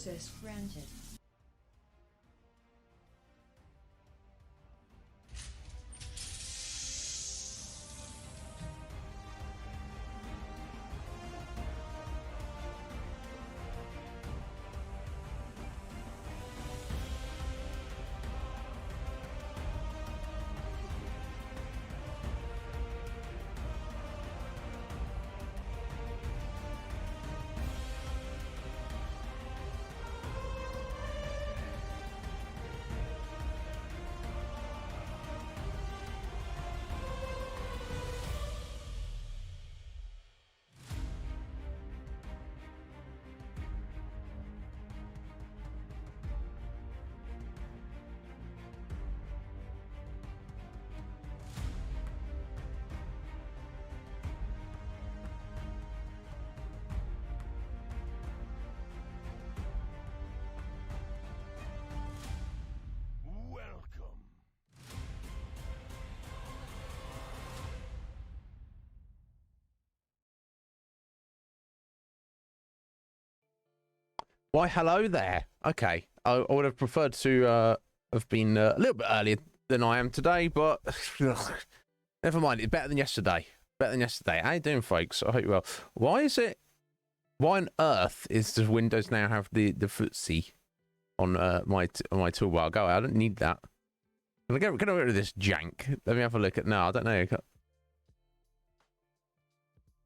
Access granted. Why, hello there. Okay, I would have preferred to have been a little bit earlier than I am today, but never mind. It's better than yesterday. Better than yesterday. How you doing, folks? I hope you're well. Why on earth does Windows now have the footsie on my toolbar? Go, I don't need that. Can I get rid of this jank? Let me have a look at. No, I don't know.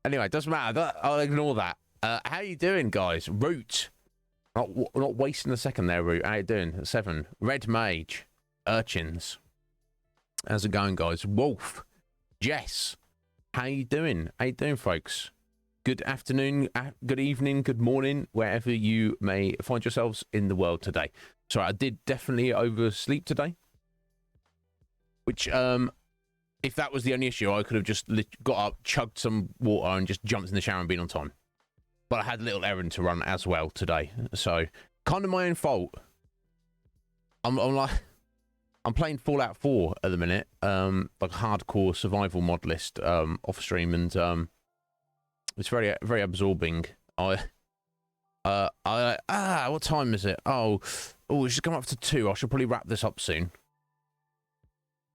Anyway, it doesn't matter. I'll ignore that. How you doing, guys? Root. Not wasting a second there, Root. How you doing? 7. Red Mage. Urchins. How's it going, guys? Wolf. Jess. How you doing? How you doing, folks? Good afternoon, good evening, good morning, wherever you may find yourselves in the world today. Sorry, I did definitely oversleep today. Which, if that was the only issue, I could have just got up, chugged some water, and just jumped in the shower and been on time. But I had a little errand to run as well today, so kind of my own fault. I'm playing Fallout 4 at the minute, like hardcore survival mod list off stream, and it's very absorbing. What time is it? Oh, it's just come up to 2. I should probably wrap this up soon.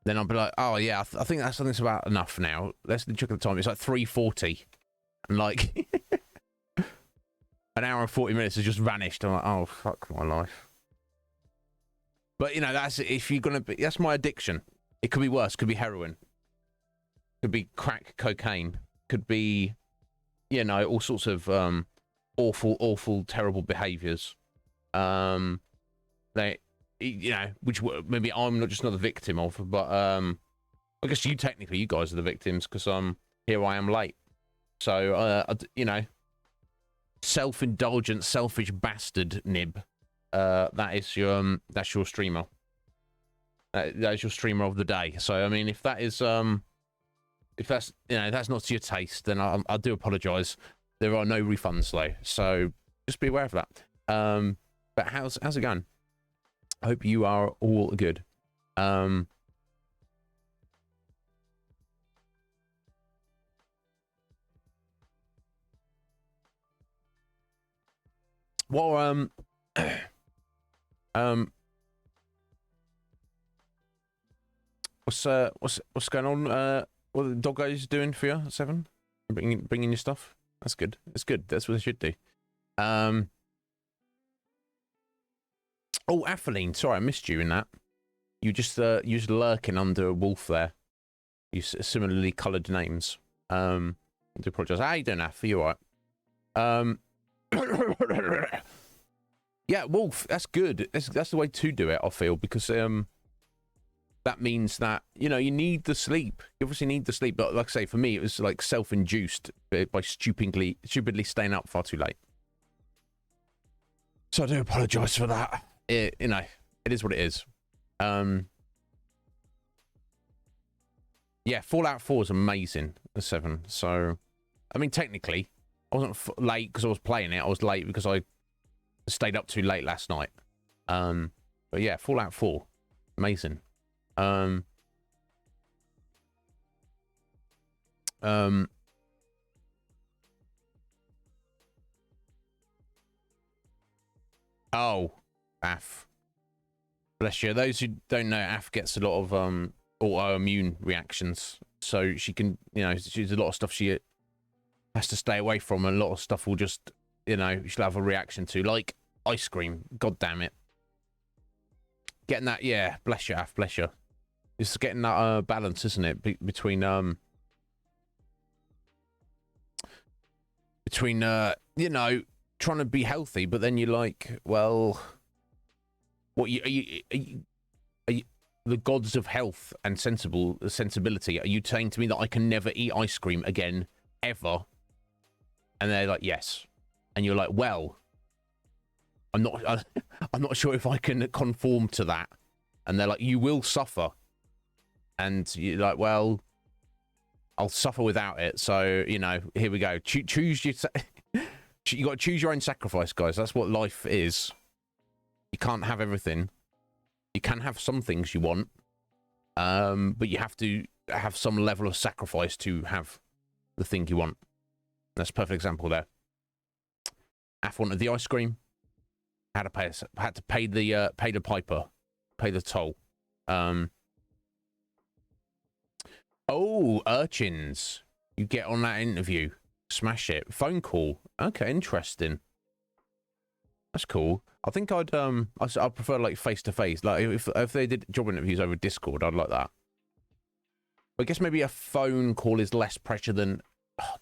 Then I'll be like, oh yeah, I think that's about enough now. Let's check the time. It's like 3:40, and like. An hour and 40 minutes has just vanished. I'm like, oh, fuck my life. But, you know, that's if you're going to be... That's my addiction. It could be worse. Could be heroin. Could be crack cocaine. Could be, you know, all sorts of awful, terrible behaviours. They, you know, which maybe I'm not the victim of, but I guess you guys are the victims because here I am late. So, you know... Self-indulgent, selfish bastard, Nib. That's your streamer. That is your streamer of the day. So I mean, if that's not to your taste, then I do apologise. There are no refunds though, so just be aware of that. But how's it going? I hope you are all good. Well, what's going on? What are the doggos doing for you, 7? Bringing your stuff. That's good. That's good. That's what they should do. Oh, Athaline. Sorry, I missed you in that. You just lurking under a wolf there. You similarly coloured names. I do apologise. How you doing, Ath? Are you alright? Yeah, wolf. That's good. That's the way to do it. I feel because that means that you know you need the sleep. You obviously need the sleep, but like I say, for me, it was like self-induced by stupidly staying up far too late. So I do apologise for that. You know, it is what it is. Yeah, Fallout 4 is amazing. The 7. So, I mean, technically, I wasn't late because I was playing it. I was late because I stayed up too late last night. But yeah, Fallout 4, amazing. I Oh, Af. Bless you. Those who don't know, Af gets a lot of autoimmune reactions. So she can, you know, she's a lot of stuff she has to stay away from. And a lot of stuff will just, you know, she'll have a reaction to. Like ice cream. God damn it. Getting that, yeah. Bless you, Af. Bless you. It's getting that balance, isn't it? Between, you know, trying to be healthy, but then you're like, well, what are you the gods of health and sensibility? Are you saying to me that I can never eat ice cream again, ever? And they're like, yes. And you're like, well, I'm not sure if I can conform to that. And they're like, you will suffer. And you're like, well, I'll suffer without it. So, you know, here we go. Choose your... You got to choose your own sacrifice, guys. That's what life is. You can't have everything. You can have some things you want. But you have to have some level of sacrifice to have the thing you want. That's a perfect example there. Af wanted the ice cream. Had to pay the piper. Pay the toll. Oh, urchins. You get on that interview. Smash it. Phone call. Okay, interesting. That's cool. I think I'd prefer like face to face. Like if they did job interviews over Discord, I'd like that. But I guess maybe a phone call is less pressure than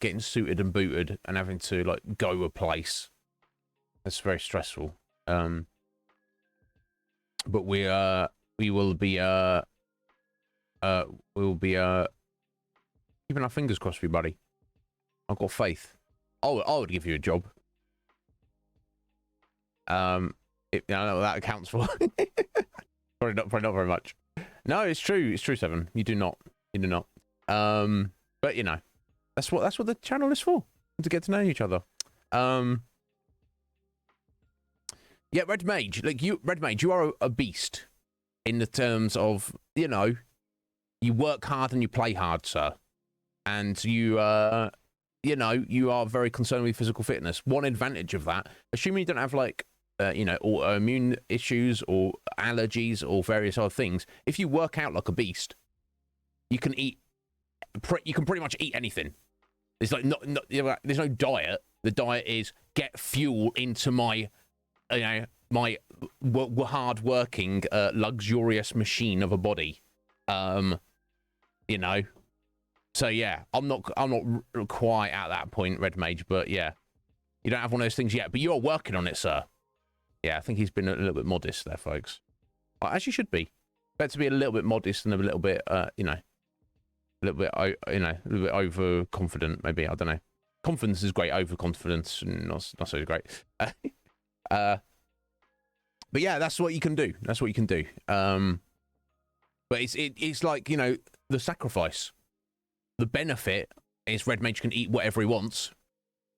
getting suited and booted and having to like go a place. That's very stressful. But we will be keeping our fingers crossed for you, buddy. I've got faith. I would give you a job. I don't know what that accounts for. probably not very much. No, it's true. It's true, Seven. You do not. You do not. But you know, that's what the channel is for. To get to know each other. Yeah, Red Mage. Like Red Mage, you are a beast in the terms of, you know, you work hard and you play hard, sir. And you you know, you are very concerned with physical fitness. One advantage of that, assuming you don't have like, you know, autoimmune issues or allergies or various other things, if you work out like a beast, you can eat, you can pretty much eat anything. There's like there's no diet. The diet is get fuel into my, you know, my hard-working, luxurious machine of a body. You know. So yeah, I'm not quite at that point, Red Mage, but yeah, you don't have one of those things yet, but you are working on it, sir. Yeah, I think he's been a little bit modest there, folks. Well, as you should be. Better to be a little bit modest and a little bit, you know, a little bit overconfident, maybe. I don't know. Confidence is great. Overconfidence, not so great. But yeah, that's what you can do. That's what you can do. But it's like, you know, the sacrifice. The benefit is Red Mage can eat whatever he wants.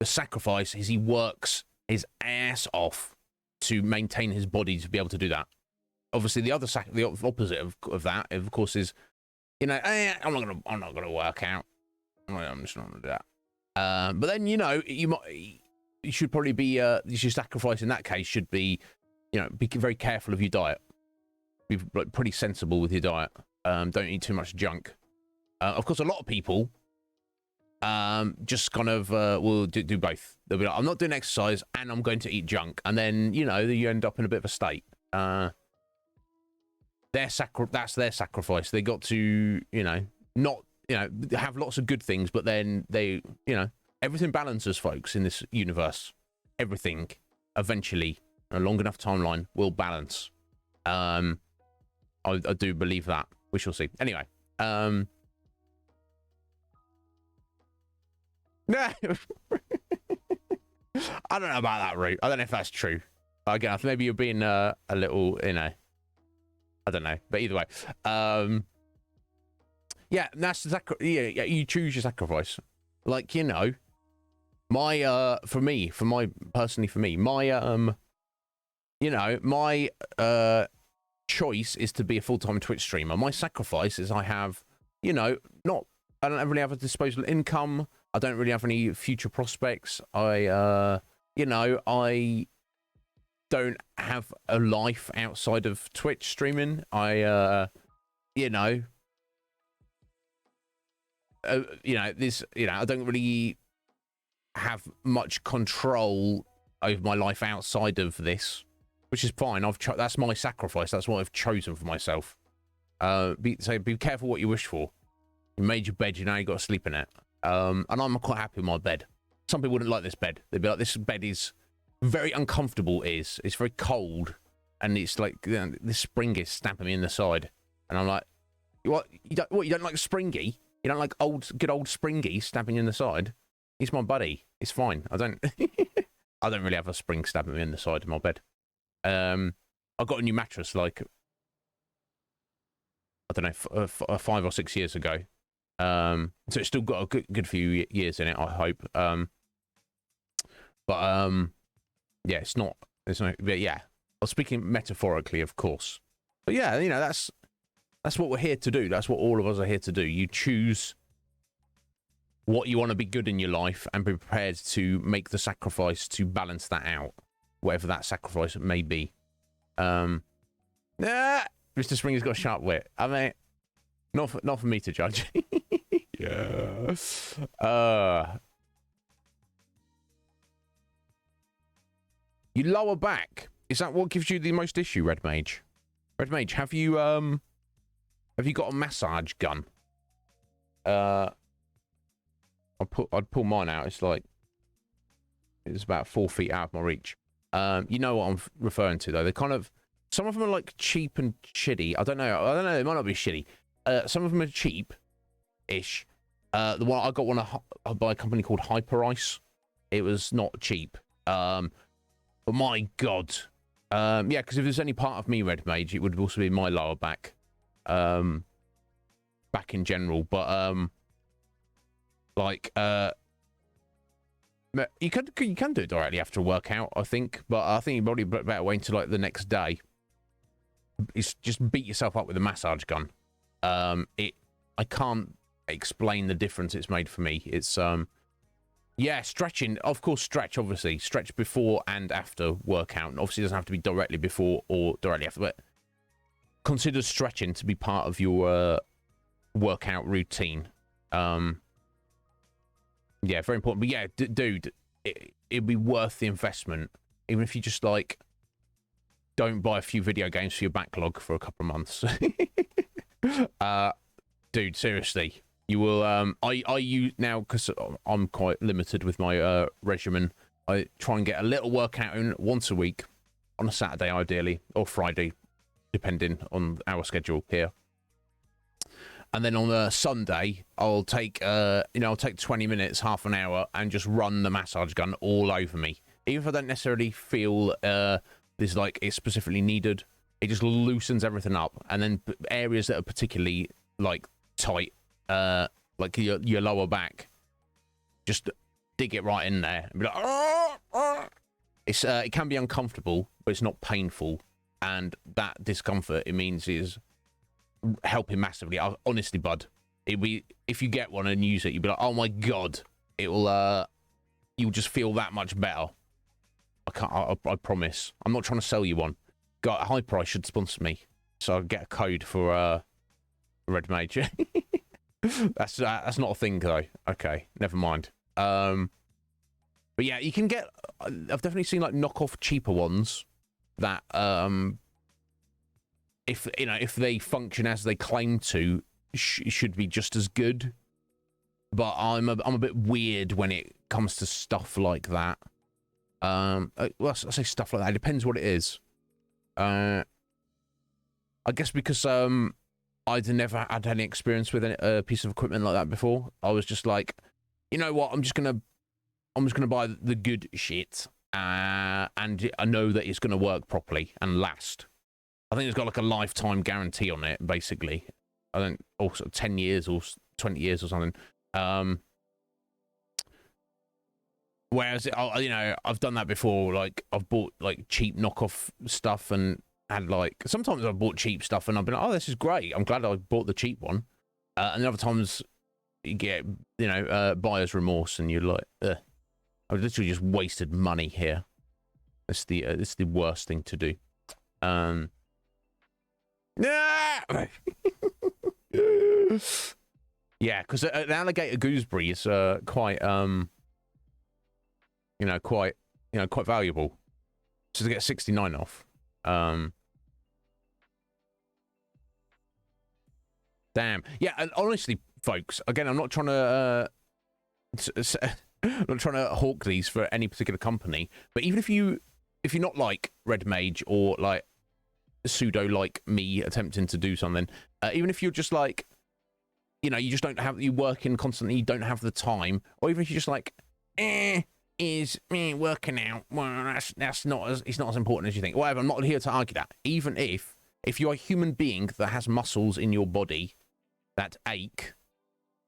The sacrifice is he works his ass off to maintain his body to be able to do that. Obviously, the opposite of that, of course, is, you know, I'm not gonna work out. I'm just not gonna do that. But then, you know, you should probably be your sacrifice in that case should be, you know, be very careful of your diet. Be like pretty sensible with your diet. Don't eat too much junk. Of course, a lot of people just kind of will do both. They'll be like, I'm not doing exercise and I'm going to eat junk. And then, you know, you end up in a bit of a state. That's their sacrifice. They got to, you know, not, you know, have lots of good things, but then they, you know, everything balances, folks, in this universe. Everything, eventually, a long enough timeline, will balance. I do believe that. We shall see. Anyway, I don't know about that, route. I don't know if that's true. Again, maybe you're being a little, you know, I don't know. But either way, yeah, that's yeah, you choose your sacrifice. Like, you know, my you know, my choice is to be a full-time Twitch streamer. My sacrifice is I don't really have a disposable income. I don't really have any future prospects. You know, don't have a life outside of Twitch streaming. I, you know, this, I don't really have much control over my life outside of this, which is fine. That's my sacrifice. That's what I've chosen for myself. So be careful what you wish for. You made your bed, you got to sleep in it. And I'm quite happy with my bed. Some people wouldn't like this bed. They'd be like, this bed is very uncomfortable. It's very cold, and it's like this spring is stamping me in the side. And I'm like, what? You don't like Springy? You don't like good old Springy stamping you in the side? He's my buddy. It's fine. I don't really have a spring stabbing me in the side of my bed. I got a new mattress like, I don't know, 5 or 6 years ago. So it's still got a good few years in it, I hope. Yeah, but yeah, I was speaking metaphorically, of course. But yeah, that's what we're here to do. That's what all of us are here to do. You choose what you want to be good in your life and be prepared to make the sacrifice to balance that out, whatever that sacrifice may be. Mr. Springer's got a sharp wit. I mean, not for me to judge. Yeah. You lower back. Is that what gives you the most issue, Red Mage? Red Mage, have you got a massage gun? I'd pull mine out. It's about 4 feet out of my reach. You know what I'm referring to, though. They're kind of, some of them are like cheap and shitty. I don't know. They might not be shitty. Some of them are cheap-ish. The one I got by a company called Hyper Ice. It was not cheap. But my God. Yeah, because if there's any part of me, Red Mage, it would also be my lower back. Back in general, but you can do it directly after a workout, I think, but I think you probably better wait until like the next day. Is just beat yourself up with a massage gun. I can't explain the difference it's made for me. It's yeah, stretching, of course, obviously stretch before and after workout, and obviously it doesn't have to be directly before or directly after, but consider stretching to be part of your workout routine. Yeah, very important. But yeah, dude, it'd be worth the investment, even if you just like don't buy a few video games for your backlog for a couple of months. Dude, seriously, you will. I use now, because I'm quite limited with my regimen. I try and get a little workout in once a week on a Saturday, ideally, or Friday, depending on our schedule here. And then on a Sunday, I'll take, I'll take 20 minutes, half an hour, and just run the massage gun all over me. Even if I don't necessarily feel there's like it's specifically needed, it just loosens everything up. And then areas that are particularly like tight, like your lower back, just dig it right in there and be like, it can be uncomfortable, but it's not painful, and that discomfort it means is helping massively. Honestly, bud, if you get one and use it, you'll be like, oh my God, it will you'll just feel that much better. I promise. I'm not trying to sell you one. Got a high price should sponsor me, so I'll get a code for Red Mage. that's not a thing though. Okay, never mind. But yeah, you can get, I've definitely seen like knockoff cheaper ones that if they function as they claim to, should be just as good. But I'm a bit weird when it comes to stuff like that. Well, I say stuff like that. It depends what it is. I guess because I'd never had any experience with a piece of equipment like that before. I was just like, you know what? I'm just gonna buy the good shit, and I know that it's gonna work properly and last. I think it's got like a lifetime guarantee on it, basically. I think also 10 years or 20 years or something. Whereas, I've done that before. Like, I've bought like cheap knockoff stuff and had like, sometimes I've bought cheap stuff and I've been like, oh, this is great. I'm glad I bought the cheap one. And then other times you get, buyer's remorse and you're like, I've literally just wasted money here. It's the worst thing to do. Yeah, because an alligator gooseberry is quite quite valuable. So to get 69 off. Damn. Yeah, and honestly, folks, again, I'm not trying to I'm not trying to hawk these for any particular company, but even if you're not like Red Mage or like pseudo like me attempting to do something, even if you're just like, you just don't have, you working constantly, you don't have the time, or even if you're just like, working out, well, that's not as, it's not as important as you think. Whatever, I'm not here to argue that. Even if you're a human being that has muscles in your body that ache,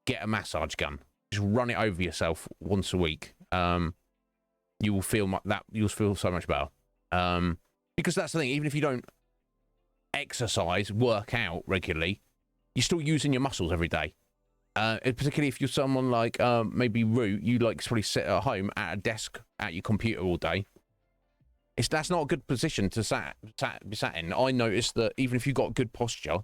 get a massage gun. Just run it over yourself once a week. You will feel you'll feel so much better. Because that's the thing. Even if you don't exercise, work out regularly, you're still using your muscles every day. Particularly if you're someone like maybe Root, you like probably sit at home at a desk at your computer all day. That's not a good position to be sat in. I noticed that even if you've got good posture,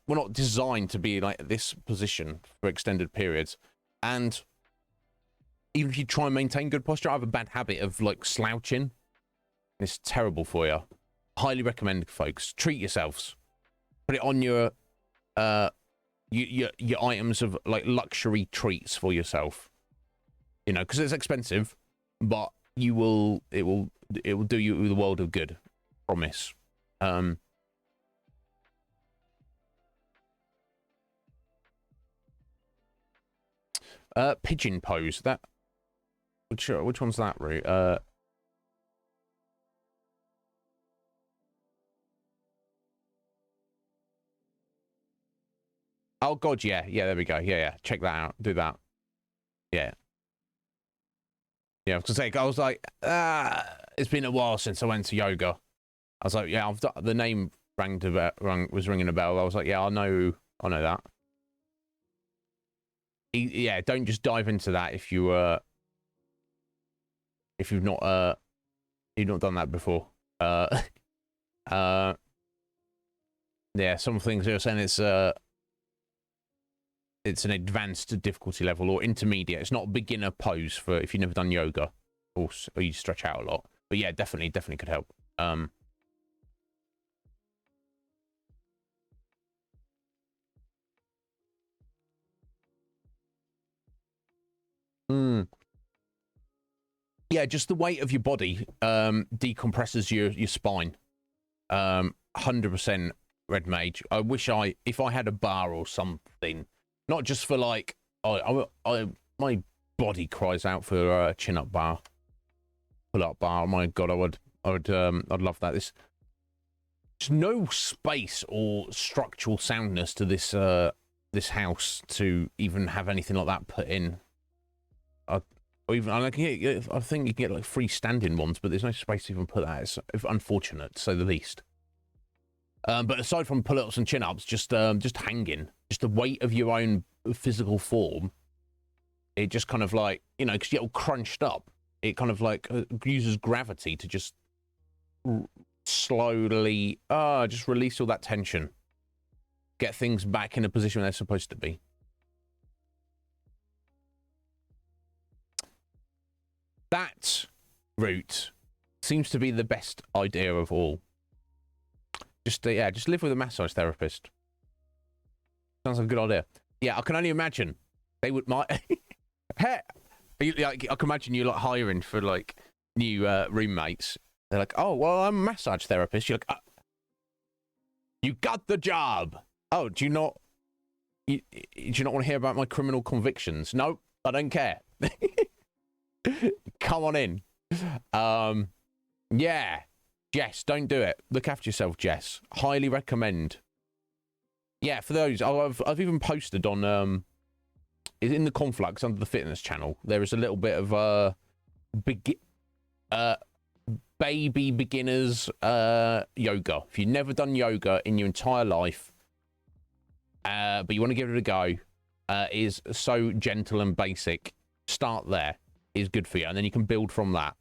we're not designed to be like this position for extended periods. And even if you try and maintain good posture, I have a bad habit of like slouching. It's terrible for you. Highly recommend, folks. Treat yourselves. Put it on your items of like luxury treats for yourself. Because it's expensive, but it will do you the world of good. Promise. Pigeon pose. That which one's that, Root? Oh god, yeah, there we go. Yeah. Check that out. Do that. Yeah. Yeah, I was gonna say, I was like, it's been a while since I went to yoga. I was like, yeah, the name was ringing a bell. I was like, yeah, I know that. Yeah, don't just dive into that if you've not done that before. Yeah, some things you're saying it's an advanced difficulty level or intermediate. It's not a beginner pose for if you've never done yoga, or you stretch out a lot. But yeah, definitely could help. Yeah, just the weight of your body decompresses your spine. 100% Red Mage. I wish if I had a bar or something, not just for like, my body cries out for a chin-up bar, pull-up bar. Oh my god, I'd love that. There's no space or structural soundness to this house to even have anything like that put in. Or even, I think you can get like freestanding ones, but there's no space to even put that. It's unfortunate, to say the least. But aside from pull-ups and chin-ups, just hanging, just the weight of your own physical form, it just kind of like, because you're all crunched up, it kind of like uses gravity to just slowly, just release all that tension, get things back in a position where they're supposed to be. That route seems to be the best idea of all. Just live with a massage therapist. Sounds like a good idea. Yeah, I can only imagine they would hey, I can imagine you like hiring for like new roommates. They're like, oh well, I'm a massage therapist. You're like, you got the job. Oh, do you not want to hear about my criminal convictions? No, I don't care. Come on in. Yeah, Jess, don't do it. Look after yourself, Jess. Highly recommend. Yeah, for those, I've even posted on in the Conflux under the fitness channel. There is a little bit of baby beginners yoga. If you've never done yoga in your entire life, but you want to give it a go, is so gentle and basic. Start there. Is good for you, and then you can build from that.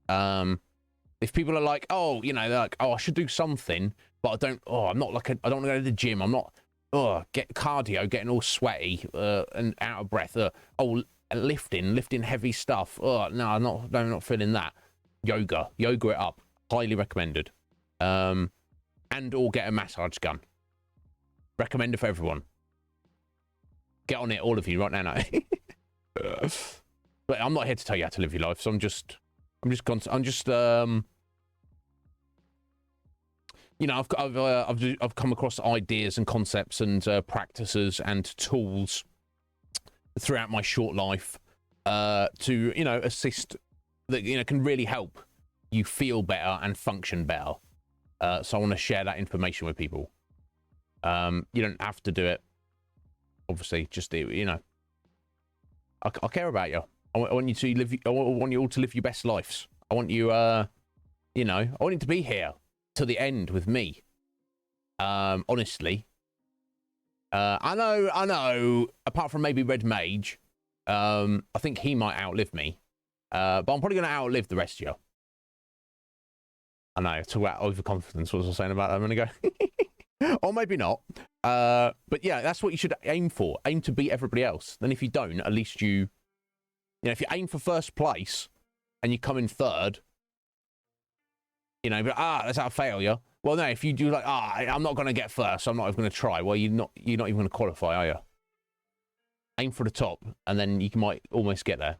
If people are like, oh, you know, they're like, oh, I should do something, but I don't. Oh, I'm not like I don't want to go to the gym. I'm not. Oh, get cardio, getting all sweaty and out of breath. Oh, lifting heavy stuff. Oh, no, I'm not feeling that. Yoga it up. Highly recommended. And or get a massage gun. Recommended for everyone. Get on it, all of you, right now. No. But I'm not here to tell you how to live your life, so I'm just you know, I've come across ideas and concepts and practices and tools throughout my short life to, you know, assist that, you know, can really help you feel better and function better. So I want to share that information with people. You don't have to do it, obviously. Just, you know, I care about you. I want you to live. I want you all to live your best lives. I want you, you know, I want you to be here to the end with me. Honestly, I know. Apart from maybe Red Mage, I think he might outlive me. But I'm probably going to outlive the rest of you. I know. Talk about overconfidence. What was I saying about that a minute ago? Or maybe not. But yeah, that's what you should aim for. Aim to beat everybody else. Then if you don't, at least you know, if you aim for first place and you come in third, you know, but that's a failure. Well, no, if you do like, I'm not going to get first, so I'm not even going to try. Well, you're not even going to qualify, are you? Aim for the top, and then you might almost get there.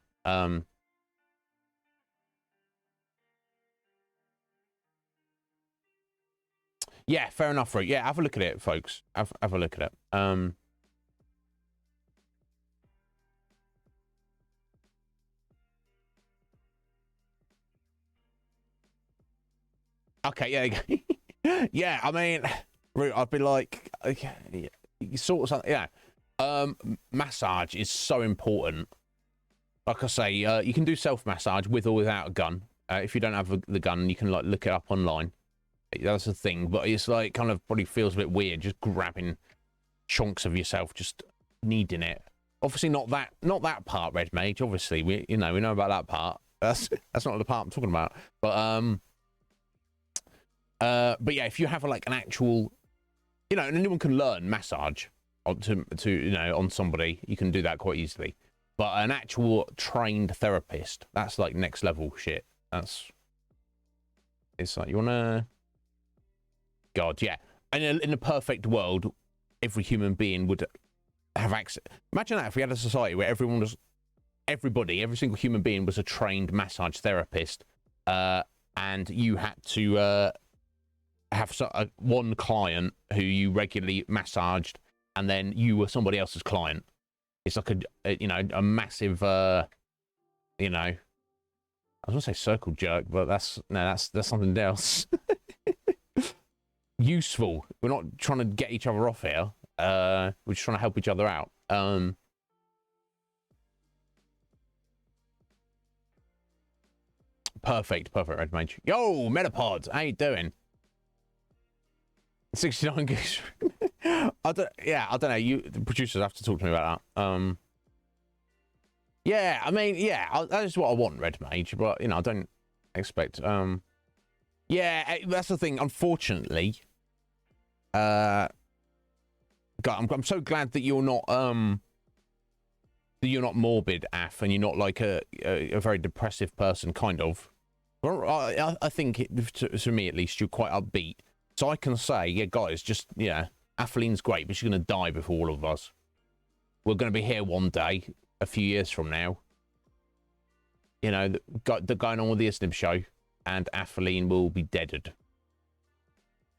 Yeah, fair enough, Root. Yeah, have a look at it, folks. Have a look at it. Okay, yeah. Yeah, I mean, Root, I'd be like, okay, you sort of something, yeah. Massage is so important. Like I say, you can do self-massage with or without a gun. If you don't have the gun, you can like look it up online. That's the thing, but it's like kind of probably feels a bit weird just grabbing chunks of yourself, just needing it. Obviously not that part, Red Mage. Obviously, we know about that part. That's not the part I'm talking about. But yeah, if you have like an actual, you know, and anyone can learn massage to you know, on somebody, you can do that quite easily. But an actual trained therapist, that's like next level shit. It's like, you wanna, God, yeah. And in a perfect world, every human being would have access. Imagine that if we had a society where every single human being was a trained massage therapist, and you had to have one client who you regularly massaged, and then you were somebody else's client. It's like a massive, you know, I was gonna say circle jerk, but that's something else. Useful. We're not trying to get each other off here. We're just trying to help each other out. Perfect, Red Mage. Yo, Metapod, how you doing? 69 gigs. I don't know. The producers have to talk to me about that. Yeah, I mean, yeah, that is what I want, Red Mage, but you know, I don't expect. Yeah, that's the thing. Unfortunately, God, I'm so glad that you're not morbid, Af, and you're not like a very depressive person, kind of. I think to me at least, you're quite upbeat. So I can say, yeah, guys, just, yeah, Atheline's great, but she's going to die before all of us. We're going to be here one day, a few years from now. You know, going on with the Iznib Show, and Atheline will be deaded.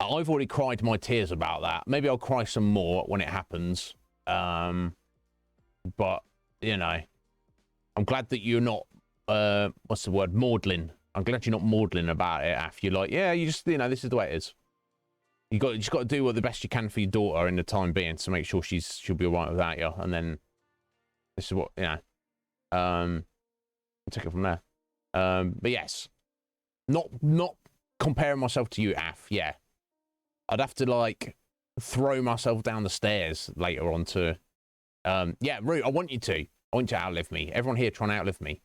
I've already cried my tears about that. Maybe I'll cry some more when it happens. But, you know, I'm glad that you're not, what's the word, maudlin. I'm glad you're not maudlin about it, Af. You're like, yeah, you just, you know, this is the way it is. You just got to do what the best you can for your daughter in the time being to make sure she'll be all right without you. And then this is what, you know, I'll take it from there. But yes, not comparing myself to you, Af. Yeah, I'd have to like throw myself down the stairs later on to, yeah, Root, I want you to outlive me. Everyone here trying to outlive me.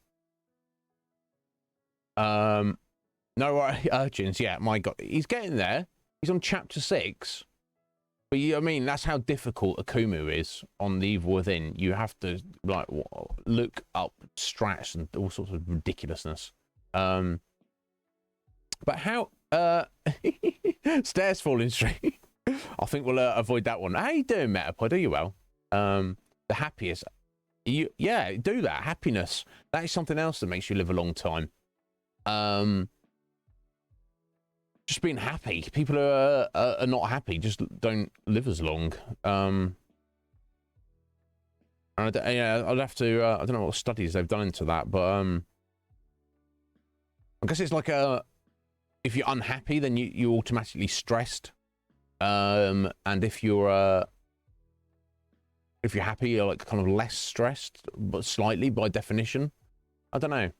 No urchins. Yeah, my God, he's getting there. He's on chapter 6. But I mean, that's how difficult Akumu is on the Evil Within. You have to like look up strats and all sorts of ridiculousness. But how? Stairs falling straight. I think we'll avoid that one. How you doing, Metapod? Are you well? The happiest. Yeah, do that. Happiness. That is something else that makes you live a long time. Just being happy. People are not happy. Just don't live as long. And I'd have to. I don't know what studies they've done into that, but I guess it's like if you're unhappy, then you're automatically stressed. And if you're happy, you're like kind of less stressed, but slightly by definition. I don't know.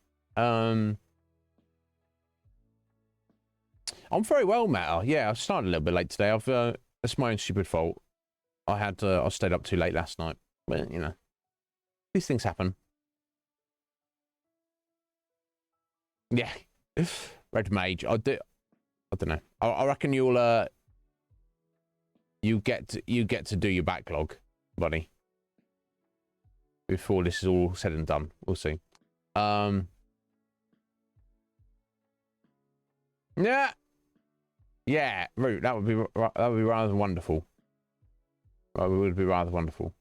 I'm very well, Matt. Yeah, I started a little bit late today. That's my own stupid fault. I stayed up too late last night, but you know, these things happen. Yeah, Red Mage. I don't know. I reckon you get to do your backlog, buddy. Before this is all said and done, we'll see. Yeah, Root. That would be rather wonderful. It would be rather wonderful.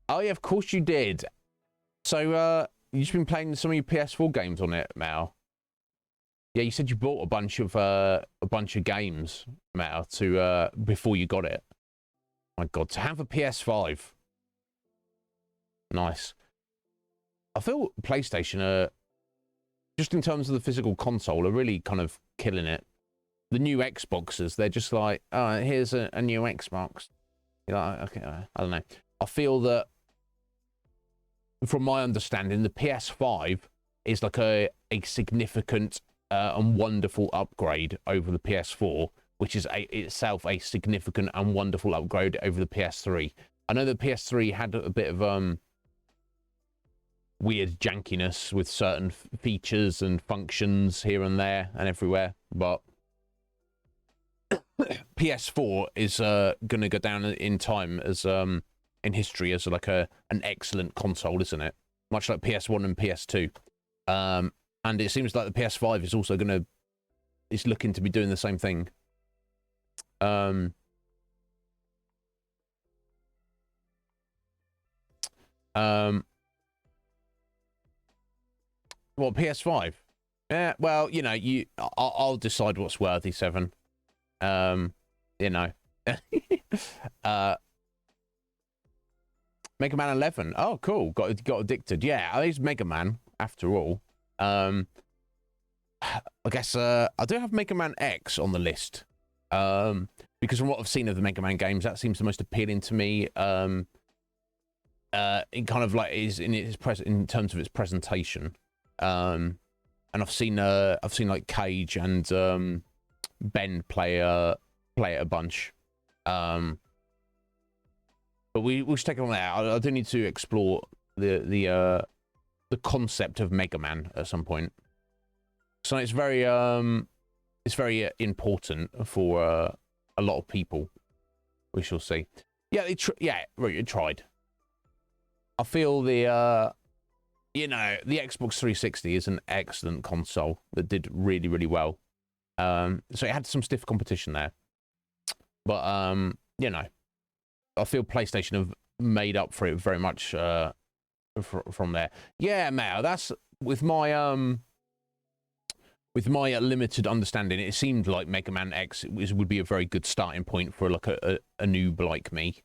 Oh yeah, of course you did. So you've just been playing some of your PS4 games on it, Mal. Yeah, you said you bought a bunch of games, Mal, to before you got it. My God, to have a PS5. Nice. I feel PlayStation just in terms of the physical console are really kind of killing it. The new Xboxes, they're just like, oh, here's a new Xbox. You're like, okay, I don't know. I feel that, from my understanding, the PS5 is like a significant and wonderful upgrade over the PS4, which is itself a significant and wonderful upgrade over the PS3. I know the PS3 had a bit of weird jankiness with certain features and functions here and there and everywhere, but PS4 is going to go down in time as in history as like an excellent console, isn't it? Much like PS1 and PS2. And it seems like the PS5 is also is looking to be doing the same thing. Well, PS5? Yeah, well, you know, I'll decide what's worthy, Seven. You know. Mega Man 11. Oh, cool. Got addicted. Yeah, it's Mega Man after all. I guess I do have Mega Man X on the list. Because from what I've seen of the Mega Man games, that seems the most appealing to me. It kind of like is in terms of its presentation. And I've seen like Cage and Ben play it a bunch. But we'll take it on there. I do need to explore the concept of Mega Man at some point. So it's very important for a lot of people. We shall see. Yeah, it tried. I feel the the Xbox 360 is an excellent console that did really, really well. So it had some stiff competition there. But I feel PlayStation have made up for it very much from there. Yeah, Mao, that's with my limited understanding, it seemed like Mega Man X would be a very good starting point for like a noob like me.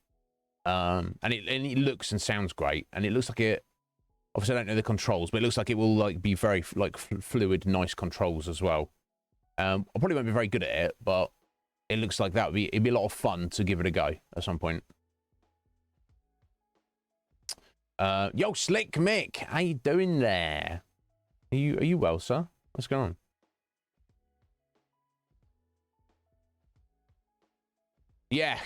And it looks and sounds great, and it looks like it. Obviously, I don't know the controls, but it looks like it will like be very like fluid, nice controls as well. I probably won't be very good at it, but it looks like it'd be a lot of fun to give it a go at some point. Yo, Slick Mick, how you doing there? Are you well, sir? What's going on? Yeah,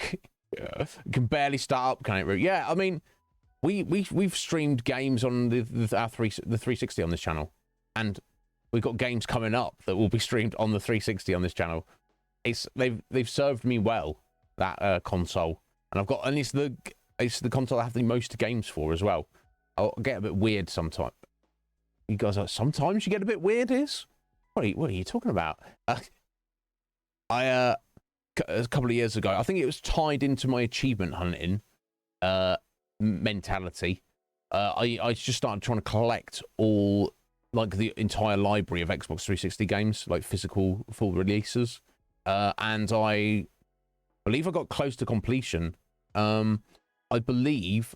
can barely start up, can it? Yeah, I mean, we've streamed games on the 360 on this channel, and we've got games coming up that will be streamed on the 360 on this channel. They've served me well, that console, and I've got, and it's the console I have the most games for as well. I'll get a bit weird sometimes. You guys are, sometimes you get a bit weird, is? What are you talking about? A couple of years ago, I think it was tied into my achievement hunting mentality. I just started trying to collect all, like, the entire library of Xbox 360 games, like physical full releases. And I believe I got close to completion. I believe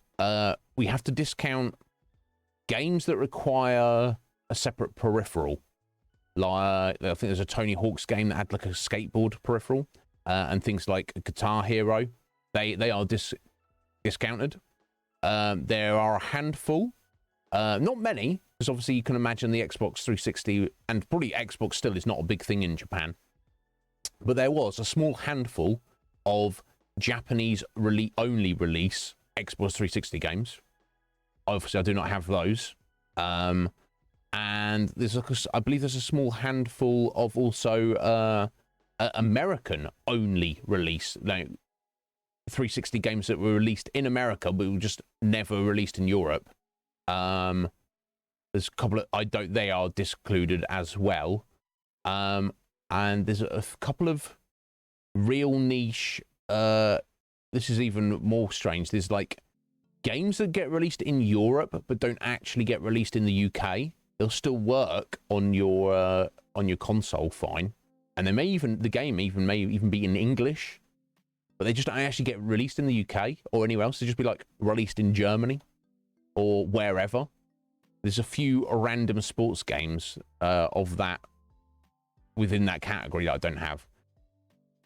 we have to discount games that require a separate peripheral. Like, I think there's a Tony Hawk's game that had like a skateboard peripheral, and things like Guitar Hero. They are discounted. There are a handful, not many, because obviously you can imagine the Xbox 360, and probably Xbox still is not a big thing in Japan. But there was a small handful of Japanese only release Xbox 360 games. Obviously, I do not have those. And there's, I believe there's a small handful of also American only release, like 360 games that were released in America but were just never released in Europe. There's a couple of, they are discluded as well. And there's a couple of real niche, this is even more strange. There's like games that get released in Europe but don't actually get released in the UK. They'll still work on your console fine, and they may even, the game may even be in English, but they just don't actually get released in the UK or anywhere else. They just be like released in Germany or wherever. There's a few random sports games of that within that category that I don't have.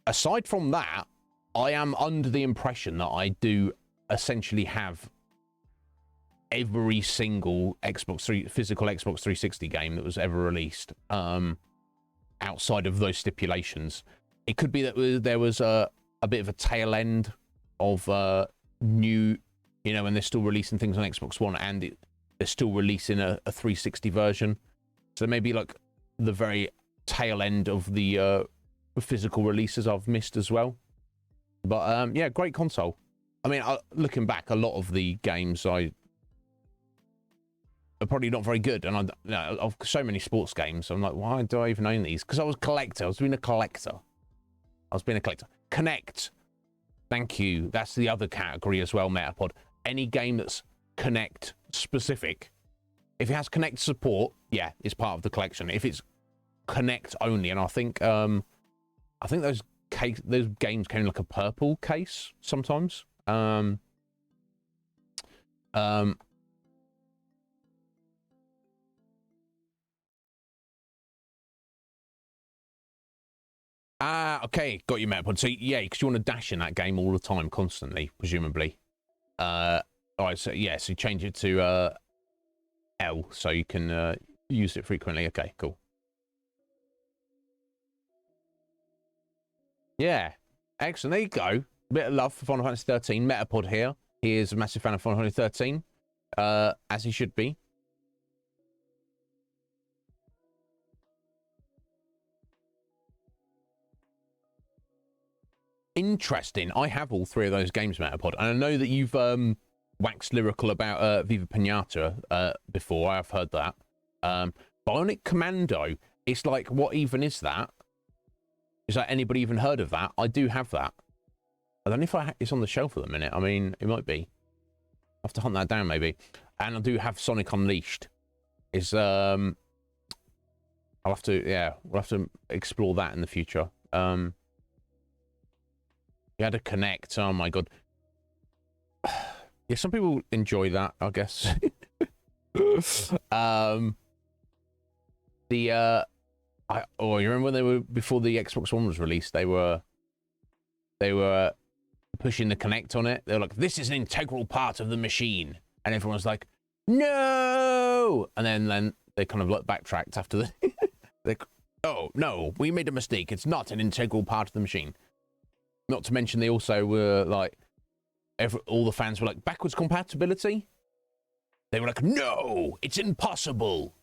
Aside from that, I am under the impression that I do essentially have every single physical Xbox 360 game that was ever released, outside of those stipulations. It could be that there was a bit of a tail end of new, and they're still releasing things on Xbox One, and they're still releasing a 360 version. So maybe like the very tail end of the physical releases I've missed as well. But yeah, great console. I mean, looking back, a lot of the games are probably not very good, and I've so many sports games. I'm like, why do I even own these? Because I was a collector. I was being a collector. Connect. Thank you. That's the other category as well, Metapod. Any game that's Connect specific, if it has Connect support, yeah, it's part of the collection. If it's Connect only, and I think those games came in like a purple case sometimes. Okay, got you, Metapod. So yeah, because you want to dash in that game all the time, constantly, presumably. All right, so yeah, so you change it to L, so you can use it frequently. Okay, cool. Yeah, excellent. There you go. A bit of love for Final Fantasy 13. Metapod here. He is a massive fan of Final Fantasy 13, as he should be. Interesting. I have all three of those games, Metapod, and I know that you've waxed lyrical about Viva Pinata before. I've heard that. Bionic Commando. It's like, what even is that? Is that anybody even heard of that? I do have that. I don't know if it's on the shelf at the minute. I mean, it might be. I'll have to hunt that down maybe. And I do have Sonic Unleashed. I'll have to, yeah, we'll have to explore that in the future. You had to Connect. Oh my god. Yeah, some people enjoy that, I guess. You remember when they were, before the Xbox One was released, they were pushing the Connect on it. They were like, this is an integral part of the machine, and everyone was like, no, and then they kind of like backtracked after the oh no, we made a mistake, it's not an integral part of the machine. Not to mention they also were like, all the fans were like, backwards compatibility? They were like, no, it's impossible.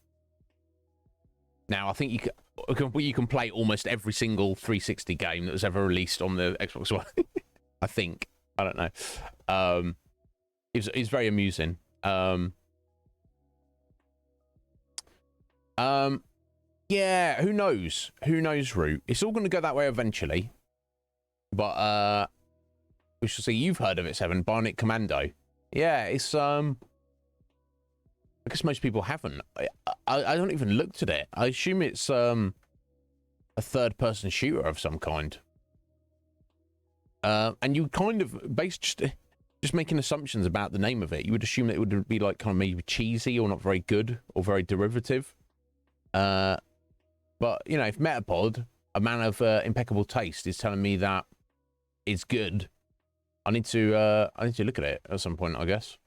Now, I think you can play almost every single 360 game that was ever released on the Xbox One. I think. I don't know. It's very amusing. Yeah, who knows? Who knows, Root? It's all going to go that way eventually. But, we shall see. You've heard of it, Seven. Bionic Commando. Yeah, it's, I guess most people haven't. I don't even looked at it. I assume it's, a third-person shooter of some kind. And you kind of, based just making assumptions about the name of it, you would assume that it would be, like, kind of maybe cheesy or not very good or very derivative. But, you know, if Metapod, a man of impeccable taste, is telling me that it's good, I need to look at it at some point, I guess.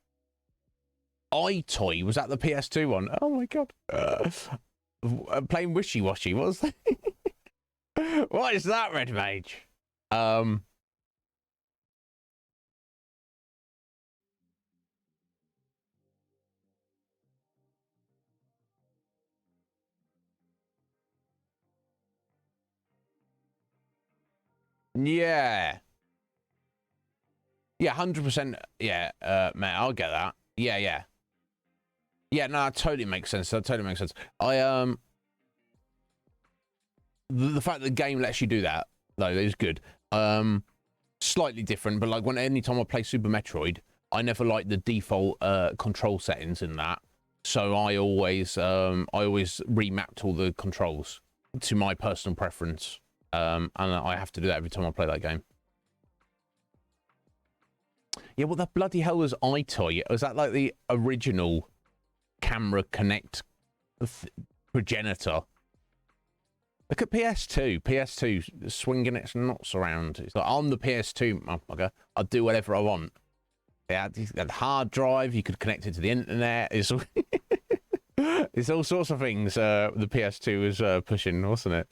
iToy, was that the PS2 one? Oh my god. Playing Wishy-Washy, what was that? What is that, Red Mage? Yeah. Yeah, 100%. Yeah, mate, I'll get that. Yeah, yeah. Yeah, no, that totally makes sense. That totally makes sense. The fact that the game lets you do that, though, is good. Slightly different, but like anytime I play Super Metroid, I never like the default control settings in that. So I always remapped all the controls to my personal preference. And I have to do that every time I play that game. Yeah, what the bloody hell was iToy? Was that like the original camera connect progenitor? Look at PS2. PS2 swinging its nuts around. It's like, I'm the PS2 motherfucker. I'll do whatever I want. Yeah, the hard drive. You could connect it to the internet. It's all sorts of things. The PS2 was pushing, wasn't it?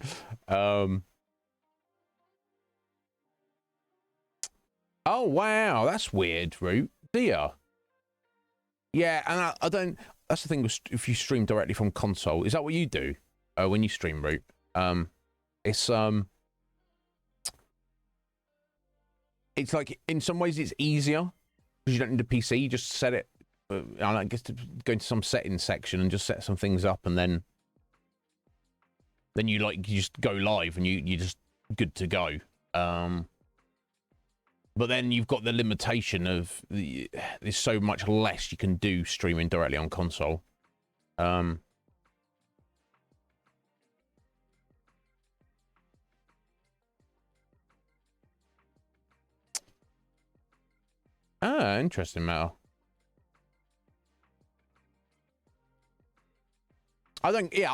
Oh wow, that's weird, Root. Dear. Yeah, and I don't. That's the thing with if you stream directly from console. Is that what you do when you stream, Root? It's like in some ways it's easier because you don't need a PC. You just set it. I guess to go into some settings section and just set some things up, and then you just go live and you just good to go. But then you've got the limitation of there's so much less you can do streaming directly on console. Interesting matter. I don't care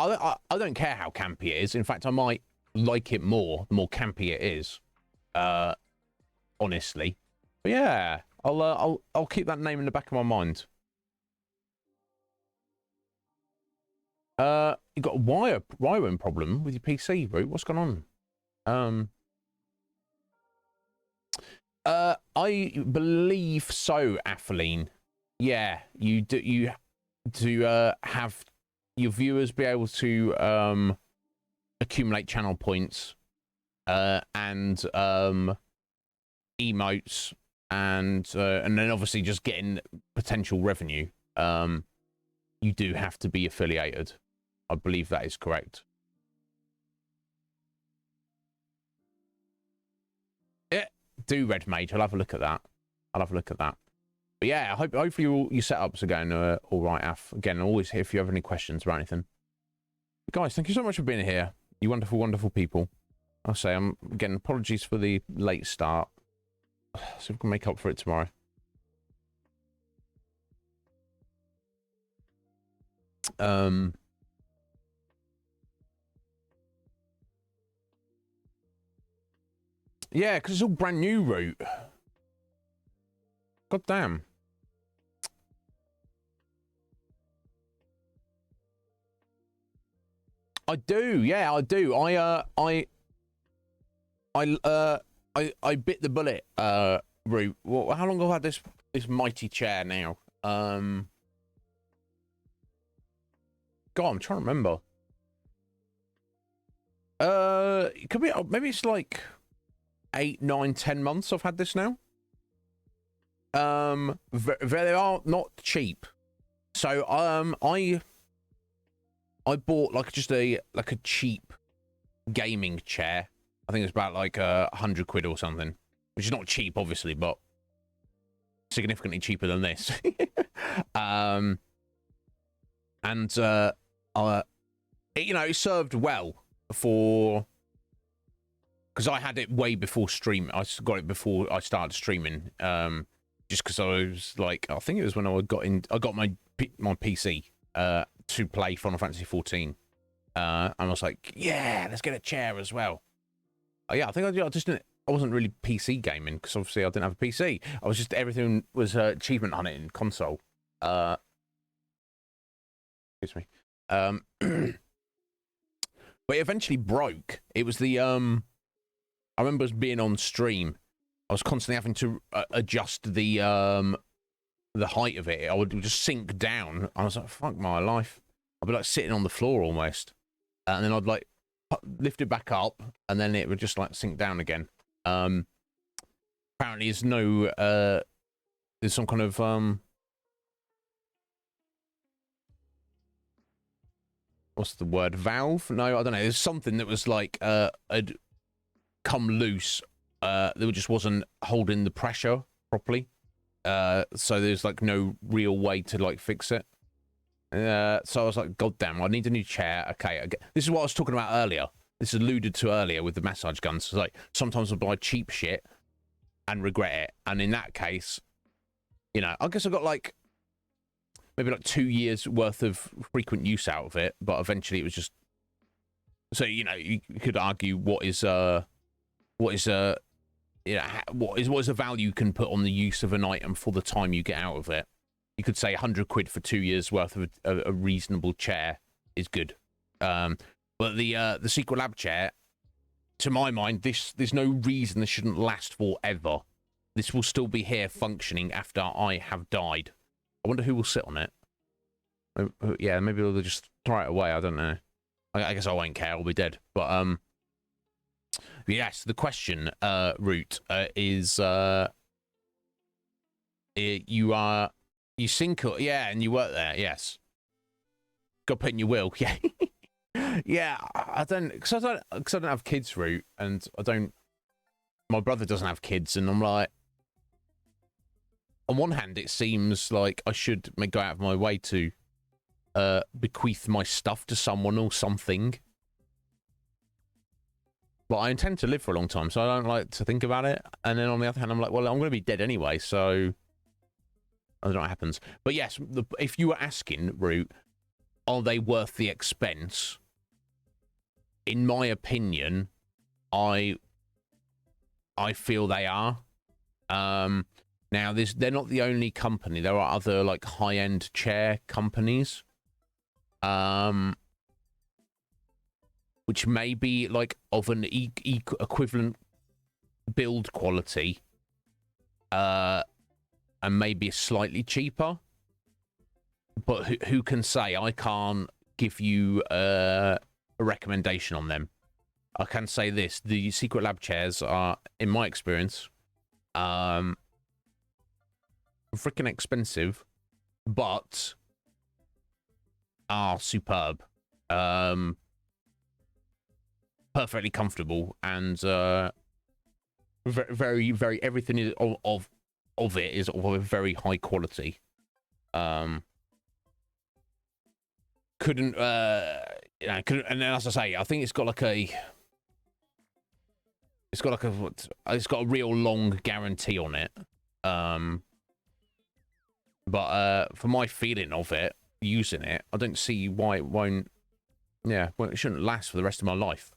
how campy it is. In fact, I might like it more the more campy it is. Honestly, but yeah, I'll keep that name in the back of my mind. You got a wiring problem with your PC, Root? What's going on? I believe so, Atheline. Yeah, you have your viewers be able to accumulate channel points and emotes and then obviously just getting potential revenue. You do have to be affiliated. I believe that is correct. Yeah, do Red Mage. I'll have a look at that. But yeah, hopefully your setups are going all right, Af. Again, I'm always here if you have any questions about anything. But guys, thank you so much for being here. You wonderful, wonderful people. I'll say, again, apologies for the late start. So we can make up for it tomorrow. Yeah, because it's all brand new, Root. God damn. I do, yeah, I do. I bit the bullet, Root. Well, how long have I had this mighty chair now? God, I'm trying to remember. It could be, maybe it's like 8, 9, 10 months I've had this now. They are not cheap. So I bought like just a cheap gaming chair. I think it's about like 100 quid or something, which is not cheap, obviously, but significantly cheaper than this. It served well for, because I had it way before stream. I got it before I started streaming. Just because I was like, I think it was when I got my PC to play Final Fantasy 14. And I was like, yeah, let's get a chair as well. Yeah, I think I wasn't really PC gaming because obviously I didn't have a PC. I was just, everything was achievement hunting in console. Excuse me. But it eventually broke. It was the I remember us being on stream. I was constantly having to adjust the height of it. I would just sink down. I was like, fuck my life. I'd be like sitting on the floor almost. And then I'd like lift it back up, and then it would just like sink down again. Apparently there's no there's some kind of what's the word, valve? No, I don't know. There's something that was like had come loose that just wasn't holding the pressure properly. So there's like no real way to like fix it. So I was like, God damn, I need a new chair. Okay, this is what I was talking about earlier. This is alluded to earlier with the massage guns. It's like sometimes I buy cheap shit and regret it. And in that case, I guess I got like maybe like 2 years worth of frequent use out of it, but eventually it was just, so you could argue what is a value you can put on the use of an item for the time you get out of it. You could say 100 quid for 2 years worth of a reasonable chair is good. But the Secret Lab chair, to my mind, there's no reason this shouldn't last forever. This will still be here functioning after I have died. I wonder who will sit on it. Yeah, maybe they'll just throw it away. I don't know. I guess I won't care. I'll be dead. But yes, the question, Root, is you sink, yeah, and you work there. Yes, got to put in your will. Yeah, yeah. I don't have kids, Root, and my brother doesn't have kids, and I'm like, on one hand, it seems like I should go out of my way to bequeath my stuff to someone or something. But I intend to live for a long time, so I don't like to think about it. And then on the other hand, I'm like, well, I'm going to be dead anyway, so I don't know what happens. But yes, if you were asking, Root, are they worth the expense? In my opinion, I feel they are. Now, they're not the only company. There are other like high-end chair companies, which may be like of an equivalent build quality, and maybe slightly cheaper. But who can say? I can't give you a recommendation on them. I can say this: the Secret Lab chairs are, in my experience, freaking expensive, but are superb, perfectly comfortable, and very, very, everything is of it is of a very high quality. Couldn't, and as I say, I think it's got a real long guarantee on it. But for my feeling of it, using it, I don't see why it won't. Yeah, well, it shouldn't last for the rest of my life.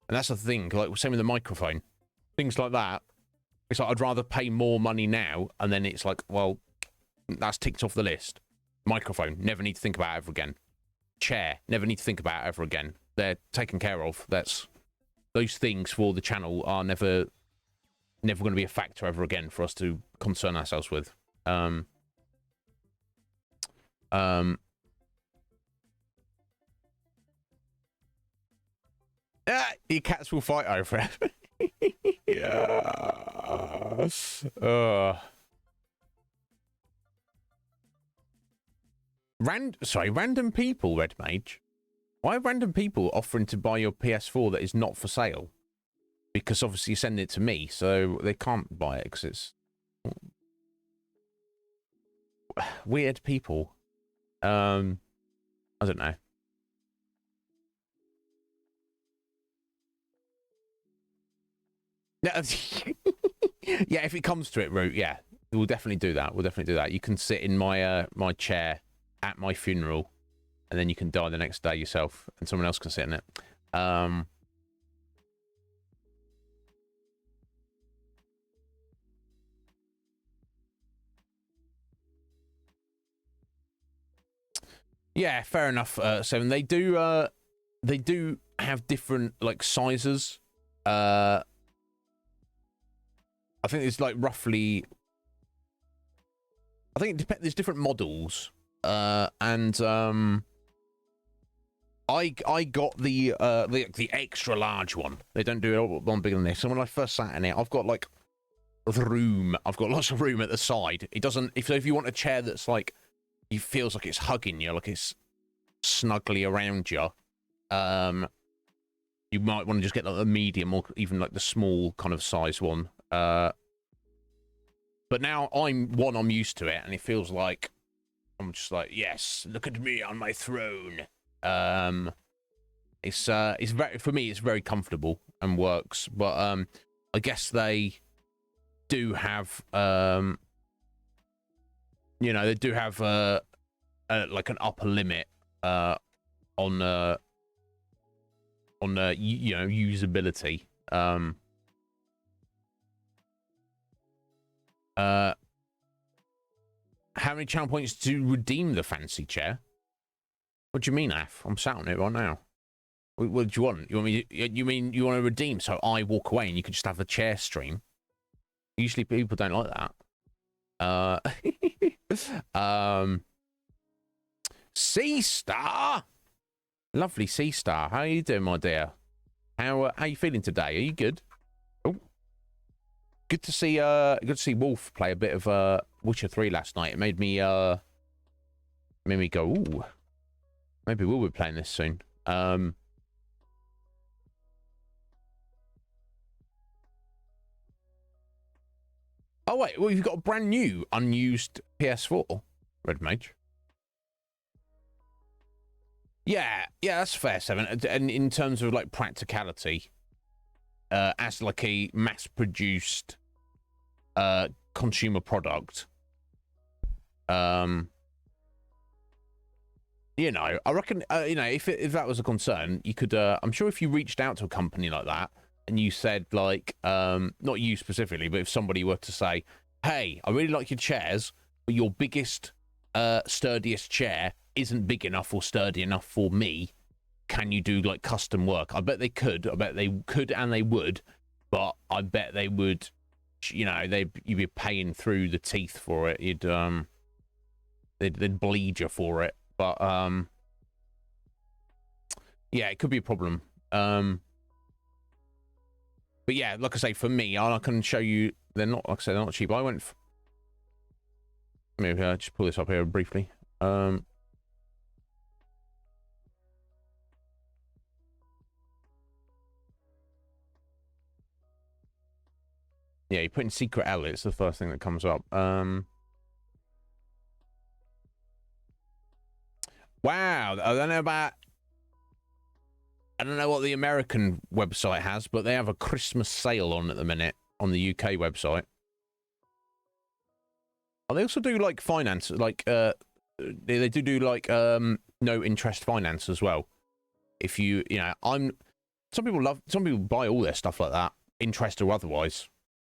And that's the thing. Like same with the microphone, things like that. It's like I'd rather pay more money now, and then it's like, well, that's ticked off the list. Microphone, never need to think about it ever again. Chair, never need to think about it ever again. They're taken care of. Those things for the channel are never going to be a factor ever again for us to concern ourselves with. Your cats will fight over it. Yeah. Random people, Red Mage. Why are random people offering to buy your PS4 that is not for sale? Because obviously you send it to me, so they can't buy it because it's weird people. I don't know. Yeah, if it comes to it, Root, yeah, we'll definitely do that. We'll definitely do that. You can sit in my my chair at my funeral, and then you can die the next day yourself, and someone else can sit in it. Yeah, fair enough. Seven. They do have different like sizes. I think it's like roughly. I think it depends. There's different models. And I got the extra large one. They don't do one bigger than this. So when I first sat in it, I've got like room. I've got lots of room at the side. It doesn't. If you want a chair that's like, it feels like it's hugging you, like it's snugly around you. You might want to just get like the medium or even like the small kind of size one. But now I'm used to it, and it feels like I'm just like, yes, look at me on my throne. It's very, for me, it's very comfortable and works. But I guess they do have they do have like an upper limit on usability. How many channel points to redeem the fancy chair? What do you mean, Af? I'm sat on it right now. What do you want? You want me? You mean you want to redeem so I walk away and you can just have the chair stream? Usually people don't like that. Sea Star, lovely Sea Star. How are you doing, my dear? How you feeling today? Are you good? Oh, good to see Wolf play a bit of Witcher 3 last night. It made me go, ooh, maybe we'll be playing this soon. Oh wait, well, you've got a brand new unused PS4, Red Mage. Yeah, that's fair, Seven. And in terms of like practicality, as like a mass-produced consumer product, I reckon if that was a concern, you could. I'm sure if you reached out to a company like that and you said like, not you specifically, but if somebody were to say, "Hey, I really like your chairs, but your biggest, sturdiest chair isn't big enough or sturdy enough for me. Can you do like custom work?" I bet they could. I bet they could and they would, but I bet they would. You'd be paying through the teeth for it. They'd bleed you for it. But yeah, it could be a problem. But yeah, like I say, for me, I can show you. They're not, like I said, they're not cheap. I went. Maybe I'll just pull this up here briefly. Yeah, you put in secret L, it's the first thing that comes up. Wow, I don't know what the American website has, but they have a Christmas sale on at the minute on the UK website. Oh, they also do like finance, like they do like no interest finance as well. If some people buy all their stuff like that, interest or otherwise.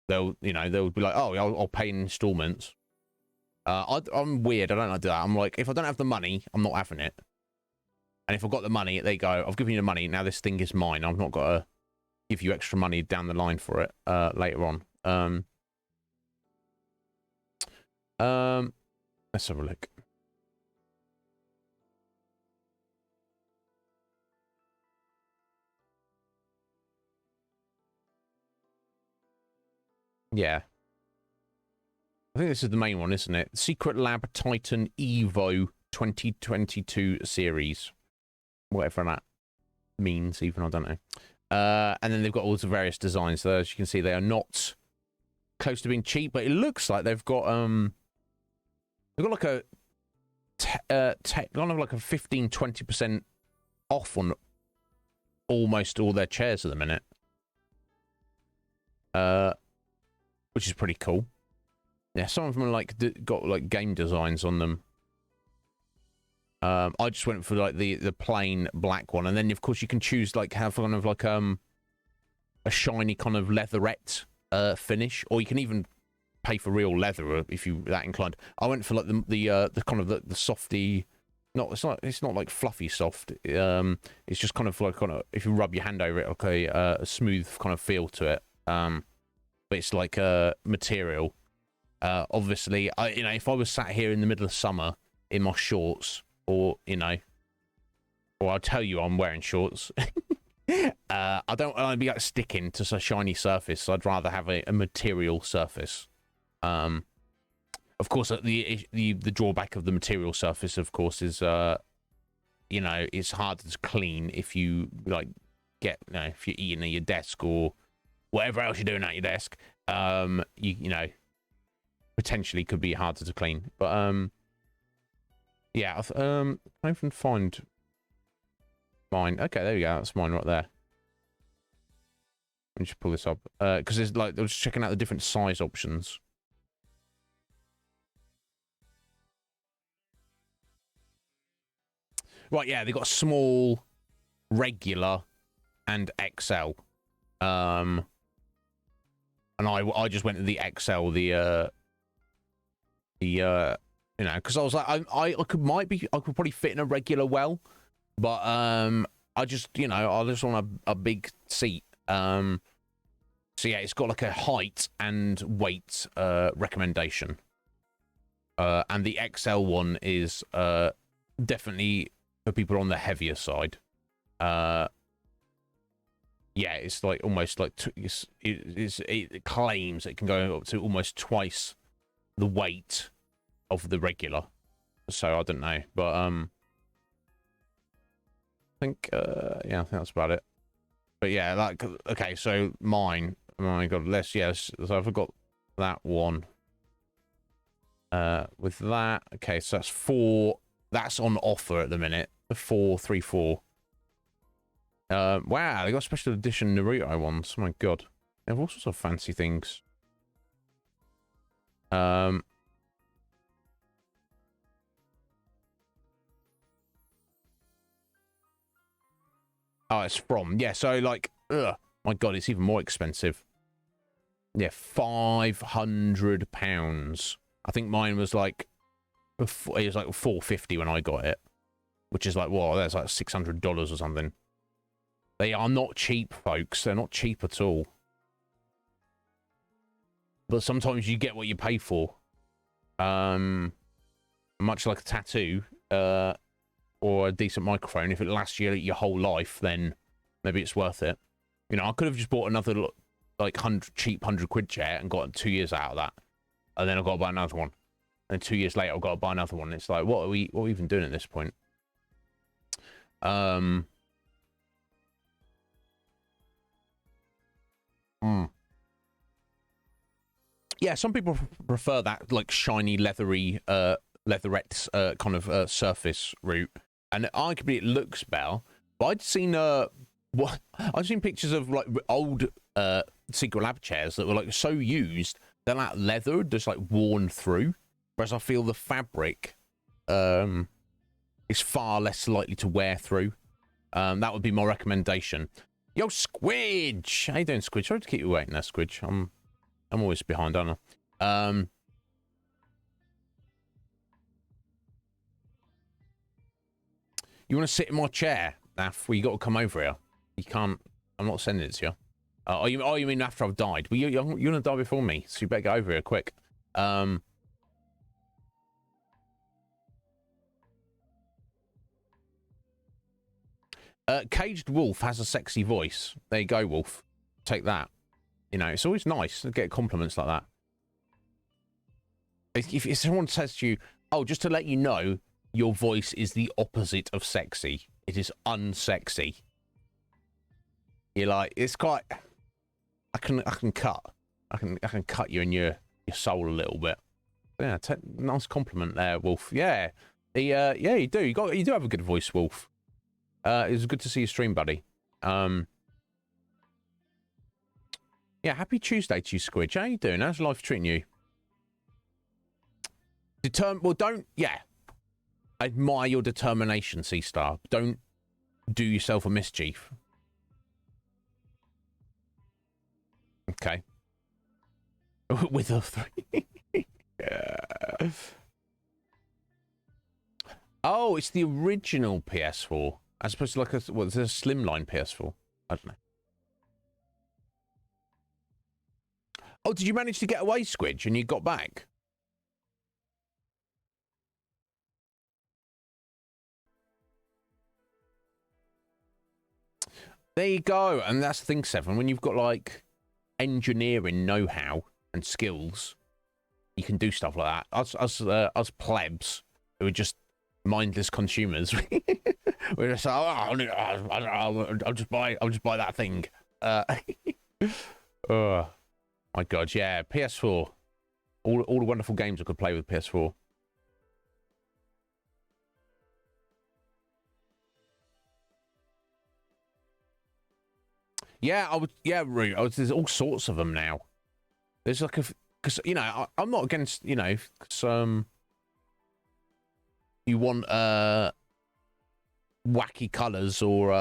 They'll be like, oh, I'll pay in installments. I'm weird. I don't like to do that. I'm like, if I don't have the money, I'm not having it. And if I've got the money, they go, I've given you the money. Now this thing is mine. I've not got to give you extra money down the line for it later on. Let's have a look. Yeah. I think this is the main one, isn't it? Secret Lab Titan Evo 2022 series. Whatever that means, even, I don't know. And then they've got all the various designs. So as you can see, they are not close to being cheap, but it looks like they've got like a kind of like a 15-20% off on almost all their chairs at the minute. Which is pretty cool. Yeah, some of them are like got like game designs on them. I just went for like the plain black one, and then of course you can choose like have kind of like a shiny kind of leatherette finish, or you can even pay for real leather if you that inclined. I went for like the kind of the softy. It's not like fluffy soft. It's just kind of like if you rub your hand over it, like a smooth kind of feel to it. But it's like a material. Obviously, if I was sat here in the middle of summer in my shorts, or I'll tell you I'm wearing shorts. I don't want to be like sticking to a shiny surface. So I'd rather have a material surface. Of course, the drawback of the material surface, of course, is it's harder to clean if you like if you're eating at your desk or whatever else you're doing at your desk. Potentially could be harder to clean, but yeah. I even find mine. Okay, there we go. That's mine right there. Let me just pull this up because there's like I was checking out the different size options. Right, yeah, they got small, regular, and XL. And I just went to the XL, because I was like, I could probably fit in a regular well, but I just want a big seat. So yeah, it's got like a height and weight recommendation, and the XL one is definitely for people on the heavier side. Yeah, it's like almost like it claims it can go up to almost twice the weight of the regular. So I don't know, but I think I think that's about it. But yeah, like okay, so mine. Oh my god, yes. So I've got that one. With that, okay, so that's 4. That's on offer at the minute. The 434. Wow, they got special edition Naruto ones. Oh my god, they have all sorts of fancy things. Oh, it's from so like, my god, it's even more expensive. Yeah, £500. I think mine was like, it was like $450 when I got it, which is like, whoa, that's like $600 or something. They are not cheap, folks. They're not cheap at all. But sometimes you get what you pay for. Much like a tattoo, or a decent microphone. If it lasts you your whole life, then maybe it's worth it. I could have just bought another like cheap £100 chair and got 2 years out of that, and then I've got to buy another one. And 2 years later, I've got to buy another one. It's like, what are we even doing at this point? Yeah, some people prefer that like shiny, leathery, leatherette kind of surface route, and arguably it looks better. But I'd seen pictures of like old Secret Lab chairs that were like so used they're like leather, just like worn through. Whereas I feel the fabric is far less likely to wear through. That would be my recommendation. Yo, Squidge! How you doing, Squidge? Sorry to keep you waiting there, Squidge. I'm always behind, aren't I? You want to sit in my chair, Naff? Well, you got to come over here. You can't. I'm not sending it to you. You mean after I've died? Well, you're gonna die before me, so you better get over here quick. Caged Wolf has a sexy voice. There you go, Wolf. Take that. You know, it's always nice to get compliments like that. If someone says to you, oh, just to let you know, your voice is the opposite of sexy. It is unsexy. You're like, it's quite. I can cut you in your soul a little bit. Yeah, nice compliment there, Wolf. Yeah, yeah, you do. You do have a good voice, Wolf. It was good to see you stream, buddy. Yeah, happy Tuesday to you, Squidge. How you doing? How's life treating you? Well, don't. Yeah, admire your determination, C-Star. Don't do yourself a mischief. Okay. With a 3. Yeah. Oh, it's the original PS4 as opposed to like a what's a slimline PS4. I don't know. Oh, did you manage to get away, Squidge, and you got back? There you go. And that's the thing, Seven. When you've got like engineering know-how and skills, you can do stuff like that. Us plebs who are just mindless consumers. We're just like, I'll just buy that thing. Oh my god, yeah, PS4. All the wonderful games I could play with PS4. Yeah, Roo. There's all sorts of them now. There's like because you know I'm not against because you want wacky colors or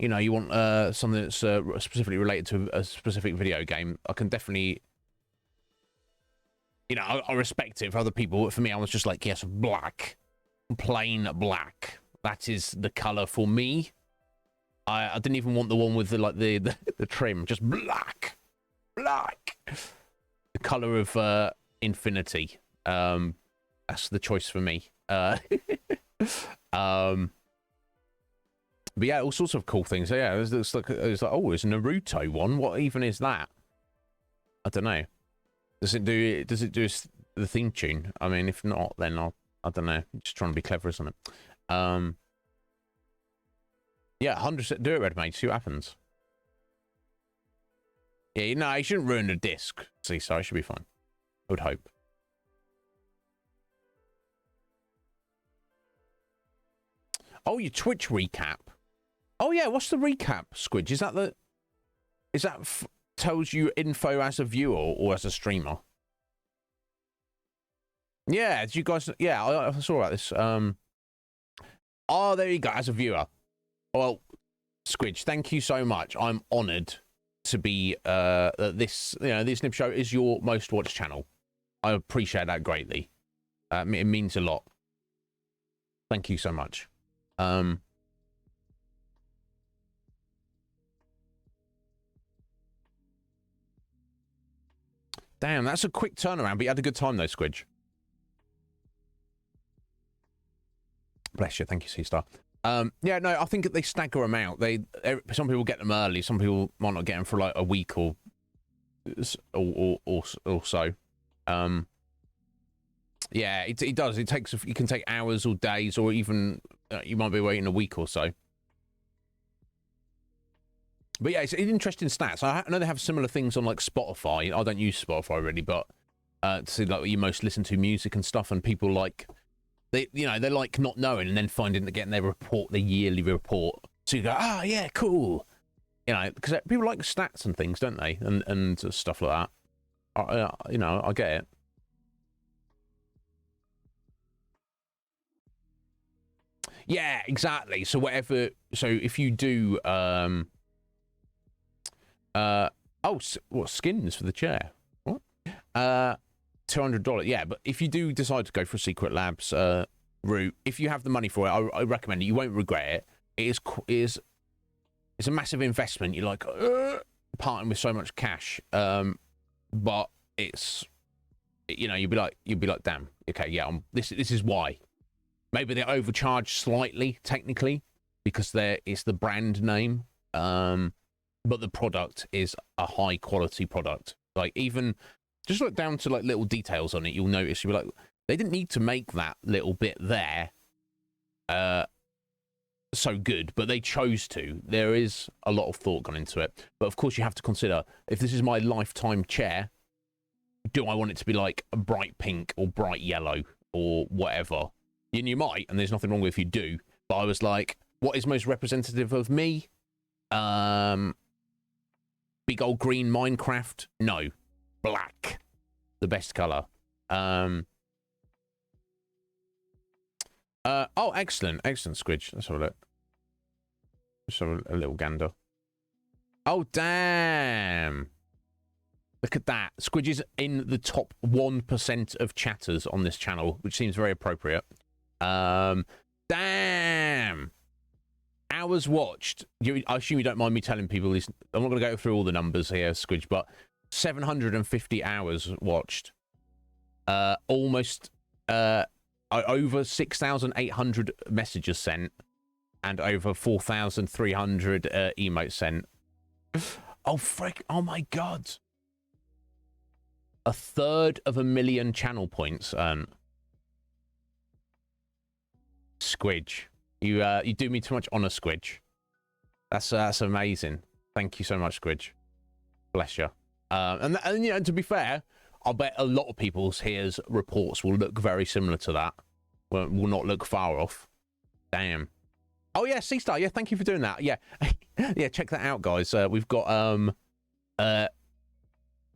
you want something that's specifically related to a specific video game. I can definitely I respect it for other people, but for me I was just like, yes, black, plain black, that is the color for me. I didn't even want the one with the trim, just black, the color of infinity. That's the choice for me. But yeah, all sorts of cool things. So yeah, it was like oh, it's a Naruto one. What even is that? I don't know. Does it do the theme tune? I mean, if not, then I don't know. Just trying to be clever, isn't it? Yeah, 100%. Do it, Red Mage. See what happens. Yeah, you shouldn't ruin the disc. See, so it should be fine. I would hope. Oh, your Twitch recap. Oh yeah, what's the recap, Squidge? Is that tells you info as a viewer or as a streamer? Yeah, did you guys? Yeah, I saw about this. Oh, there you go. As a viewer. Well, Squidge, thank you so much. I'm honoured to be this. The Iznib Show is your most watched channel. I appreciate that greatly. It means a lot. Thank you so much. Damn, that's a quick turnaround, but you had a good time though, Squidge. Bless you. Thank you, C-Star. Yeah, no, I think they stagger them out. Some people get them early. Some people might not get them for like a week or so. Yeah, it does. It takes. You can take hours or days, or even you might be waiting a week or so. But yeah, it's interesting stats. I know they have similar things on like Spotify. I don't use Spotify really, but to see like what you most listen to music and stuff, and people like. They like not knowing and then finding getting their report, their yearly report. So you go, yeah, cool. Because people like stats and things, don't they? And stuff like that. I get it. Yeah, exactly. So whatever. So if you do, what skins for the chair? What? $200. Yeah, but if you do decide to go for Secret Labs route, if you have the money for it, I recommend it. You won't regret it. It's a massive investment. You're like parting with so much cash, but it's you'll be like, damn. Okay, yeah. This is why. Maybe they overcharge slightly technically because it's the brand name. but the product is a high quality product. Like, even just look down to like little details on it, you'll notice, you'll be like, they didn't need to make that little bit there so good, but they chose to. There is a lot of thought gone into it. But of course, you have to consider, if this is my lifetime chair, do I want it to be like a bright pink or bright yellow or whatever? And you might, and there's nothing wrong with if you do. But I was like, what is most representative of me? Big old green Minecraft? No. Black. The best color. Oh, excellent. Excellent, Squidge. Let's have a look. Let's have a little gander. Oh, damn. Look at that. Squidge is in the top 1% of chatters on this channel, which seems very appropriate. Damn. Hours watched. I assume you don't mind me telling people this. I'm not going to go through all the numbers here, Squidge, but 750 hours watched. Almost over 6,800 messages sent, and over 4,300 emotes sent. Oh, frick. Oh, my God. 1/3 of a million channel points. Squidge. You do me too much honor, Squidge. That's amazing. Thank you so much, Squidge. Bless you. And you know, to be fair, I'll bet a lot of people's here's reports will look very similar to that. Will not look far off. Damn. Oh yeah, C-Star. Yeah, thank you for doing that. Yeah, yeah. Check that out, guys. We've got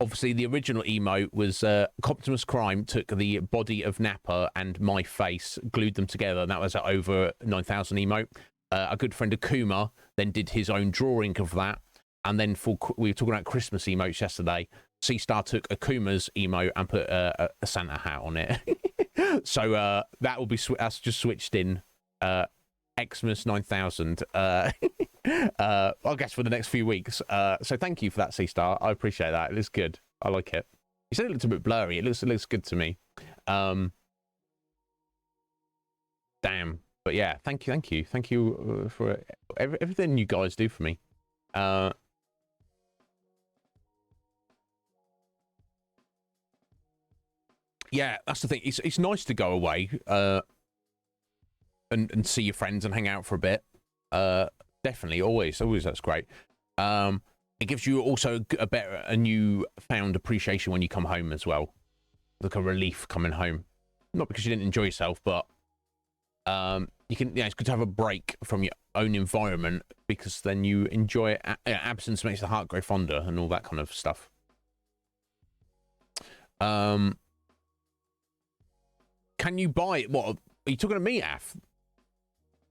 obviously the original emote was Optimus Crime took the body of Nappa and my face, glued them together, and that was at over 9,000 emote. A good friend Akuma then did his own drawing of that, and then we were talking about Christmas emotes yesterday. C-Star took Akuma's emote and put a Santa hat on it. So that will be that's just switched in. Xmas 9000. I guess for the next few weeks. So thank you for that, C-Star. I appreciate that. It looks good. I like it. You said it looked a bit blurry. It looks good to me. Damn. But yeah, thank you for everything you guys do for me. Yeah, that's the thing. It's nice to go away and see your friends and hang out for a bit. Definitely, always that's great. It gives you also a new found appreciation when you come home as well, like a relief coming home. Not because you didn't enjoy yourself, but you can. Yeah, it's good to have a break from your own environment because then you enjoy it. Absence makes the heart grow fonder and all that kind of stuff. Can you buy it? What are you talking to me, Af?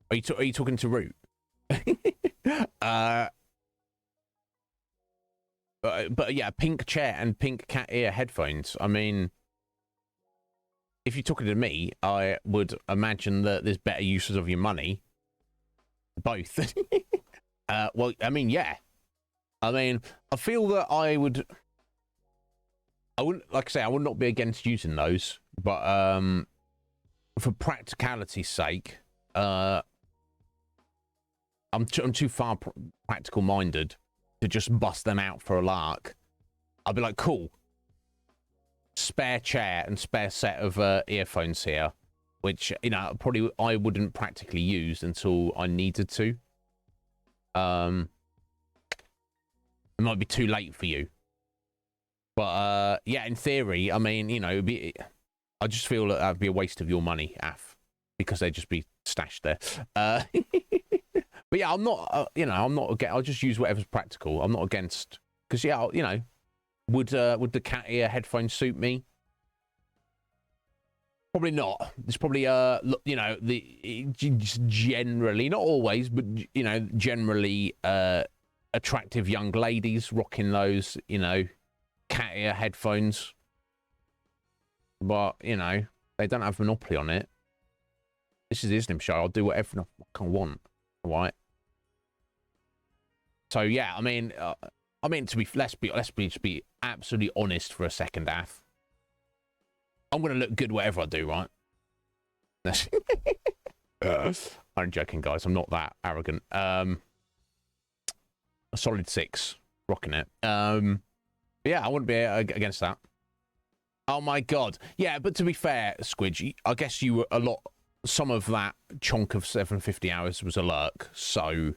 Are you talking to Root? But yeah, pink chair and pink cat ear headphones. I mean, if you're talking to me, I would imagine that there's better uses of your money. Both. Well, I mean, yeah. I mean, I feel that I wouldn't, like I say, I would not be against using those, but for practicality's sake, I'm too far practical minded to just bust them out for a lark. I'll be like, cool. Spare chair and spare set of earphones here, which, you know, probably I wouldn't practically use until I needed to. It might be too late for you. But, yeah, in theory, I mean, you know, I just feel that that'd be a waste of your money, Af, because they'd just be stashed there. But yeah, I'm not, you know, I'm not against, I'll just use whatever's practical. I'm not against, because yeah, you know, would the cat ear headphones suit me? Probably not. There's probably, you know, generally, not always, but, you know, generally attractive young ladies rocking those, you know, cat ear headphones. But, you know, they don't have monopoly on it. This is the Iznib Show. I'll do whatever the fuck I want. All right. So yeah, I mean, let's be absolutely honest for a second, Af. I'm gonna look good whatever I do, right? I'm joking, guys. I'm not that arrogant. a solid 6. Rocking it. Yeah, I wouldn't be against that. Oh my god. Yeah, but to be fair, Squidge, I guess you were some of that chunk of 750 hours was a lurk, so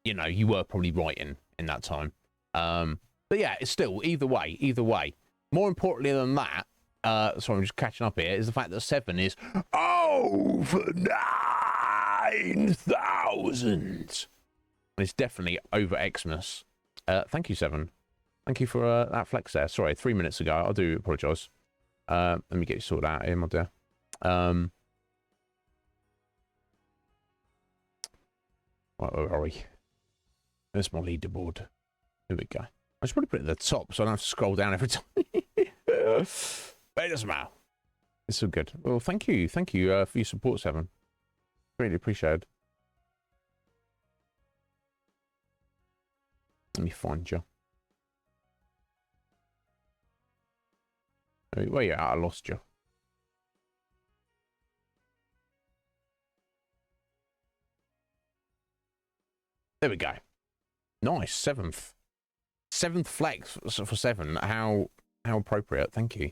you know you were probably right in that time. But yeah, it's still either way. More importantly than that, sorry, I'm just catching up here, is the fact that 7 is over 9,000. And it's definitely over Xmas. Thank you, 7. Thank you for that flex there. Sorry, 3 minutes ago. I do apologise. Let me get you sorted out here, my dear. Where are we? There's my leaderboard. Here we go. I should probably put it at the top so I don't have to scroll down every time. But it doesn't matter. It's all good. Well, thank you. Thank you for your support, 7. Really appreciate it. Let me find you. Where you at? I lost you. There we go. Nice. 7th. 7th flex for 7. How appropriate. Thank you.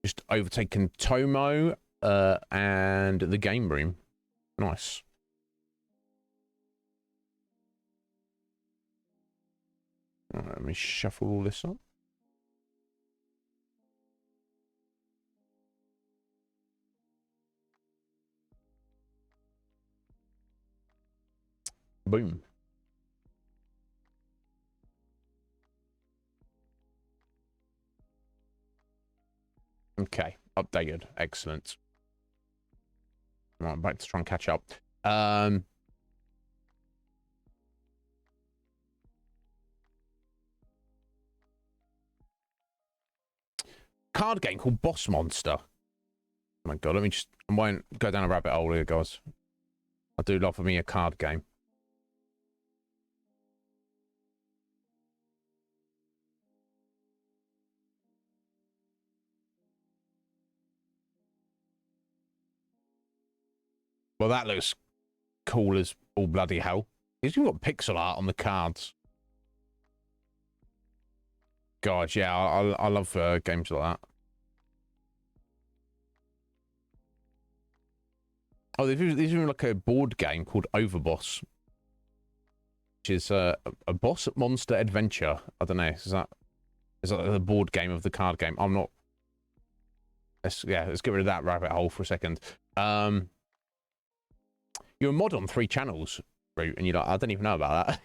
Just overtaken Tomo and the game room. Nice. All right, let me shuffle all this up. Boom. Okay, updated. Excellent. All right, back to try and catch up. Card game called Boss Monster. Oh my god, I won't go down a rabbit hole here, guys. I do love me a card game. Well, that looks cool as all bloody hell. You've got pixel art on the cards. God, yeah, I love games like that. Oh, there's even like a board game called Overboss, which is a boss monster adventure. I don't know. Is that the board game of the card game? I'm not. Let's get rid of that rabbit hole for a second. You're a mod on 3 channels, Root, and you're like, I don't even know about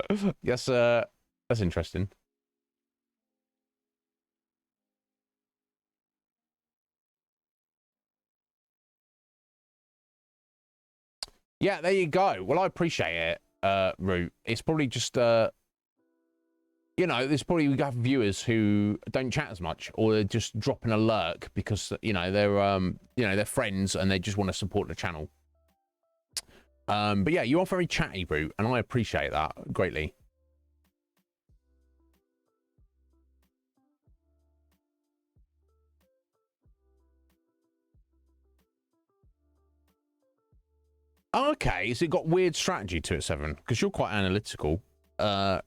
that. Yes, that's interesting. Yeah, there you go. Well, I appreciate it, Root. It's probably just, you know, there's probably we have viewers who don't chat as much, or they're just dropping a lurk because they're friends and they just want to support the channel. But yeah, you are very chatty, Root, and I appreciate that greatly. Okay, so it got weird strategy to it, 7, because you're quite analytical. I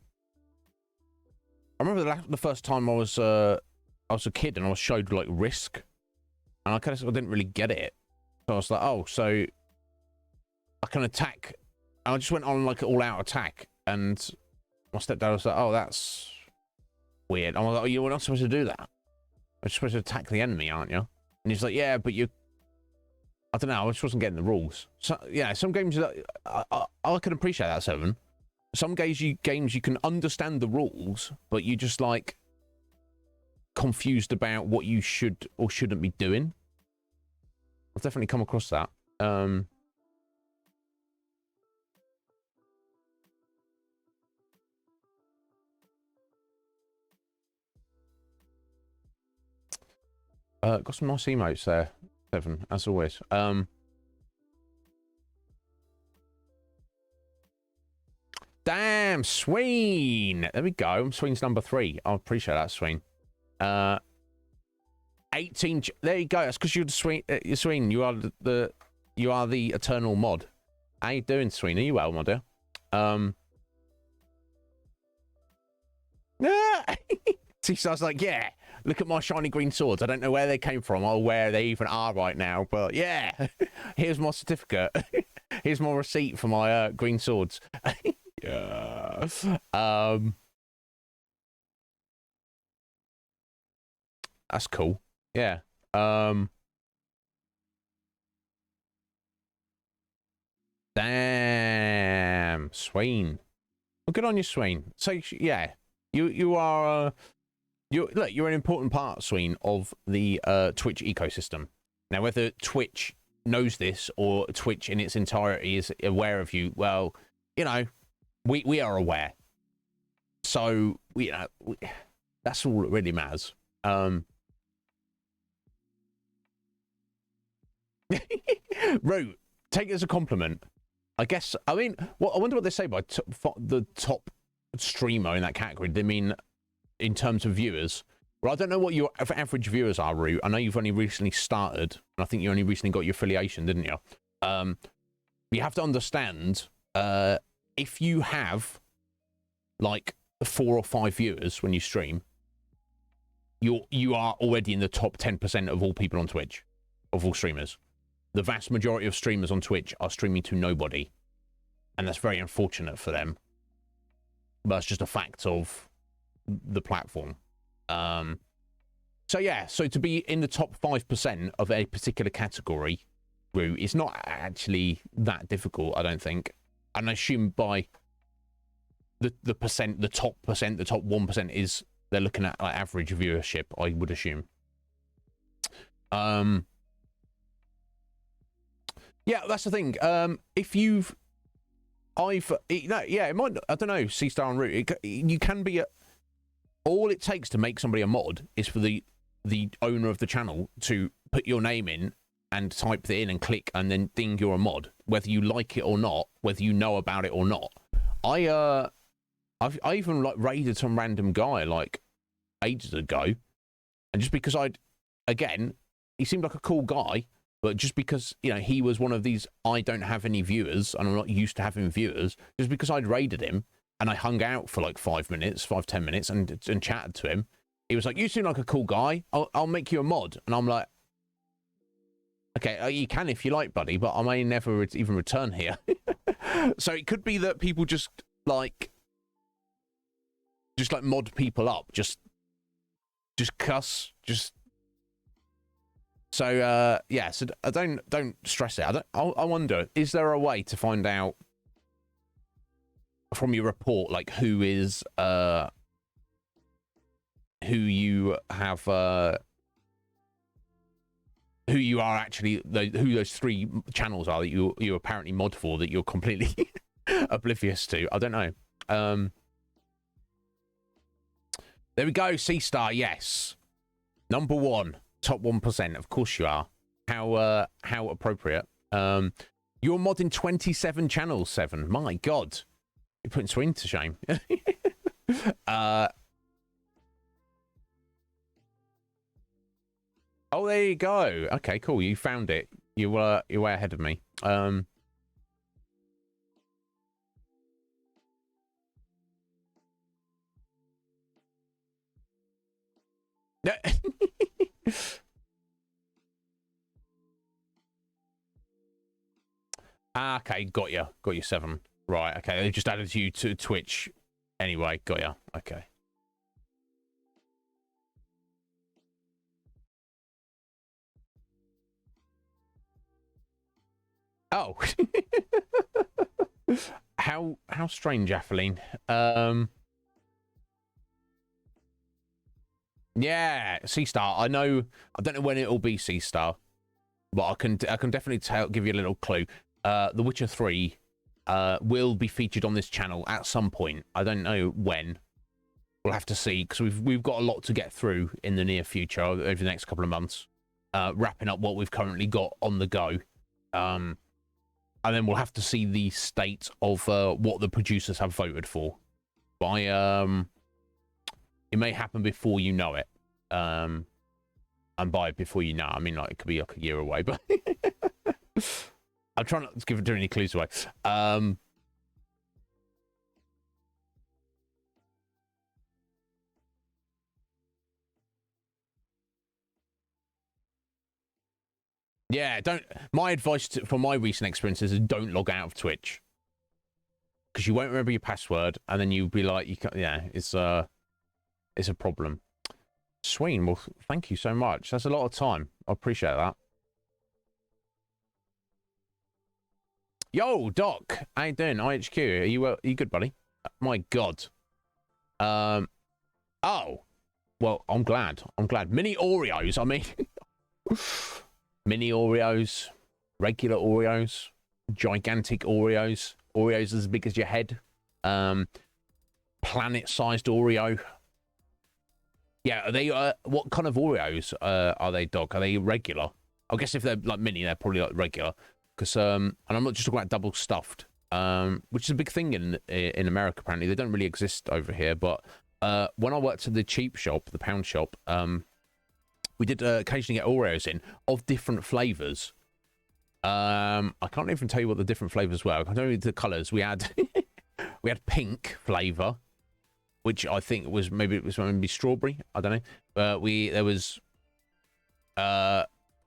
remember the first time I was a kid and I was showed like Risk, and I kind of didn't really get it. So I was like, oh, so I can attack. And I just went on like an all-out attack, and my stepdad was like, oh, that's weird. I was like, oh, you're not supposed to do that. You're supposed to attack the enemy, aren't you? And he's like, yeah, but you. I don't know. I just wasn't getting the rules. So yeah, some games I can appreciate that, 7. Some games you can understand the rules, but you just like confused about what you should or shouldn't be doing. I've definitely come across that. Got some nice emotes there, 7, as always. Damn, Sween. There we go. Sween's number 3. I appreciate that, Sween. 18. There you go. That's because you're the Sween. Sween, you are the eternal mod. How you doing, Sween? Are you well, my dear? See, so I was like, yeah, look at my shiny green swords. I don't know where they came from or where they even are right now, but yeah, here's my certificate. Here's my receipt for my green swords. Yeah. That's cool. Yeah. Damn, Swain. Well, good on you, Swain. So yeah, you are you're an important part, Swain, of the Twitch ecosystem. Now, whether Twitch knows this or Twitch in its entirety is aware of you, well, you know, we are aware. So that's all that really matters. Root, take it as a compliment. I guess. I mean, I wonder what they say by the top streamer in that category. They mean in terms of viewers. Well, I don't know what your average viewers are, Root. I know you've only recently started, and I think you only recently got your affiliation, didn't you? You have to understand, if you have like 4 or 5 viewers when you stream, you are already in the top 10% of all people on Twitch, of all streamers. The vast majority of streamers on Twitch are streaming to nobody, and that's very unfortunate for them. But it's just a fact of the platform. So yeah, so to be in the top 5% of a particular category, Roo, is not actually that difficult, I don't think. And I assume by the top 1% is they're looking at like average viewership, I would assume. Yeah, that's the thing. If you've, it might, I don't know, C-Star and Root, you can be all it takes to make somebody a mod is for the owner of the channel to put your name in and type it in and click and then ding, you're a mod, whether you like it or not, whether you know about it or not. I even like raided some random guy like ages ago, and just because he seemed like a cool guy, but just because, you know, he was one of these, I don't have any viewers and I'm not used to having viewers, just because I'd raided him and I hung out for like 10 minutes and chatted to him, he was like, you seem like a cool guy, I'll make you a mod. And I'm like, okay, you can if you like, buddy, but I may never even return here. So it could be that people just like mod people up, just cuss, so yeah, so don't stress it. I wonder, is there a way to find out from your report like who you have who you are actually, who those 3 channels are that you apparently mod for that you're completely oblivious to? I don't know. There we go, C-Star, yes. Number 1, top 1%, of course you are. How appropriate. You're modding 27 channels, 7. My God. You're putting Swing to shame. Oh, there you go. Okay, cool. You found it. You're way ahead of me. Okay, got you 7. Right, okay, they just added you to Twitch anyway. Got you. Okay. Oh. How strange, Athelene. Yeah, C-Star. I don't know when it'll be C-Star, but I can definitely give you a little clue. The Witcher 3 will be featured on this channel at some point. I don't know when. We'll have to see, because we've got a lot to get through in the near future over the next couple of months, wrapping up what we've currently got on the go. And then we'll have to see the state of what the producers have voted for. By it may happen before you know it. And by before you know, I mean like it could be like a year away, but I'm trying not to give any clues away. Yeah, don't. My advice for my recent experiences is don't log out of Twitch because you won't remember your password, and then you'll be like, you can't. Yeah, it's a problem. Sween, well, thank you so much. That's a lot of time. I appreciate that. Yo, Doc, how you doing? IHQ, are you good, buddy? My God. Oh, well, I'm glad. Mini Oreos. I mean, mini Oreos, regular Oreos, gigantic Oreos, Oreos as big as your head, planet-sized Oreo. Yeah, are they? What kind of Oreos are they, Doc? Are they regular? I guess if they're like mini, they're probably like regular. Because and I'm not just talking about double stuffed, which is a big thing in America. Apparently, they don't really exist over here. But when I worked at the cheap shop, the pound shop, we did occasionally get Oreos in of different flavors. I can't even tell you what the different flavors were. I can tell you the colors. We had we had pink flavor, which I think was maybe strawberry. I don't know. There was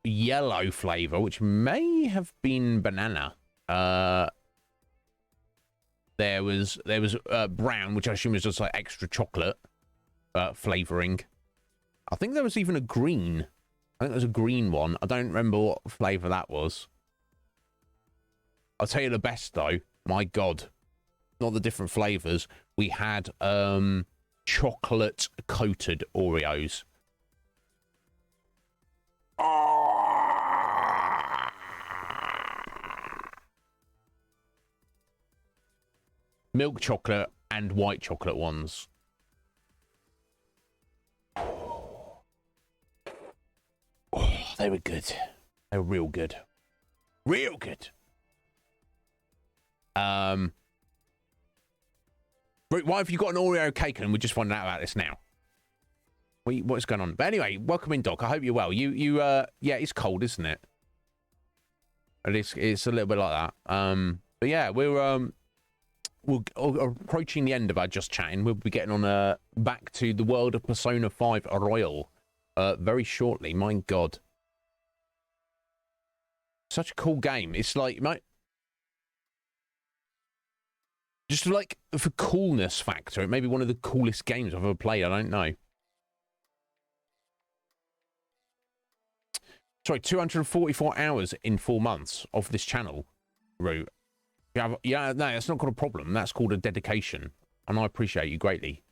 yellow flavor, which may have been banana. There was brown, which I assume was just like extra chocolate flavoring. I think there was even a green. I think there was a green one. I don't remember what flavor that was. I'll tell you the best though. My God, not the different flavors. We had chocolate coated Oreos. Milk chocolate and white chocolate ones. Oh, they were good. They were real good. Real good. Why have you got an Oreo cake and we're just finding out about this now? What's going on? But anyway, welcome in, Doc. I hope you're well. Yeah, it's cold, isn't it? It's a little bit like that. But yeah, we're approaching the end of our just chatting. We'll be getting on back to the world of Persona 5 Royal very shortly. My God, such a cool game. It's like just like for coolness factor, it may be one of the coolest games I've ever played. I don't know. Sorry, 244 hours in 4 months of this channel route. Yeah, no, that's not called a problem. That's called a dedication, and I appreciate you greatly.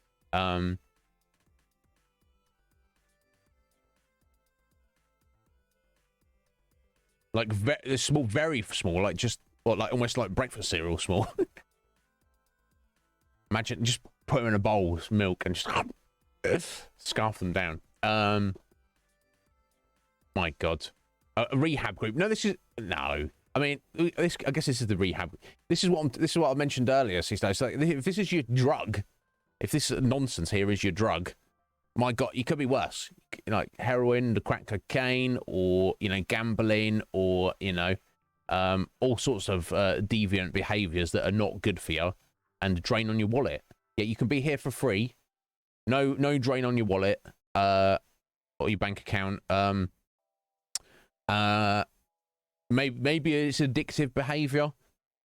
Like small, very small, like just like almost like breakfast cereal small. Imagine just put them in a bowl of milk and just scarf them down. My God, a rehab group. No, this is no. I mean, I guess this is the rehab. This is what I mentioned earlier. So like, if this is your drug, if this nonsense here is your drug, my God, you could be worse. Like heroin, the crack cocaine, or gambling, or all sorts of deviant behaviours that are not good for you and drain on your wallet. Yeah, you can be here for free. No drain on your wallet or your bank account. Maybe it's addictive behavior,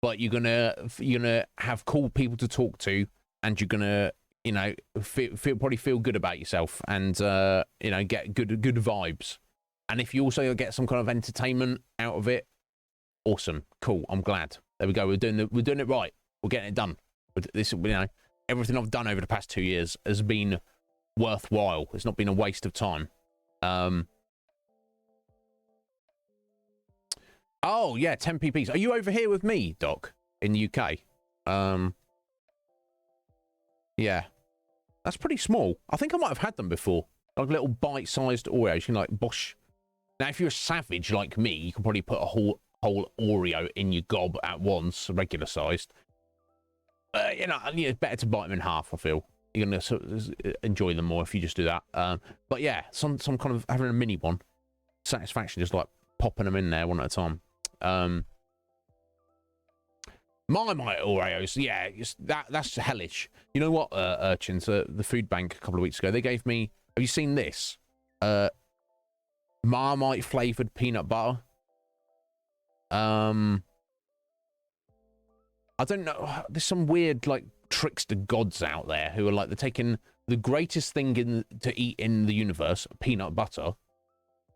but you're gonna have cool people to talk to, and you're gonna probably feel good about yourself, and get good vibes. And if you also get some kind of entertainment out of it, awesome, cool. I'm glad. There we go. We're doing it right. We're getting it done. This, everything I've done over the past 2 years has been worthwhile. It's not been a waste of time. Oh, yeah, 10 pp's. Are you over here with me, Doc, in the UK? Yeah. That's pretty small. I think I might have had them before. Like little bite-sized Oreos. You can like Bosch. Now, if you're a savage like me, you can probably put a whole Oreo in your gob at once, regular-sized. It's better to bite them in half, I feel. You're going to enjoy them more if you just do that. But yeah, some kind of having a mini one. Satisfaction, just like popping them in there one at a time. Marmite Oreos, yeah, that's hellish. You know what, urchins, the food bank a couple of weeks ago, they gave me, have you seen this? Marmite flavored peanut butter. I don't know, there's some weird, like, trickster gods out there who are like, they're taking the greatest thing to eat in the universe, peanut butter,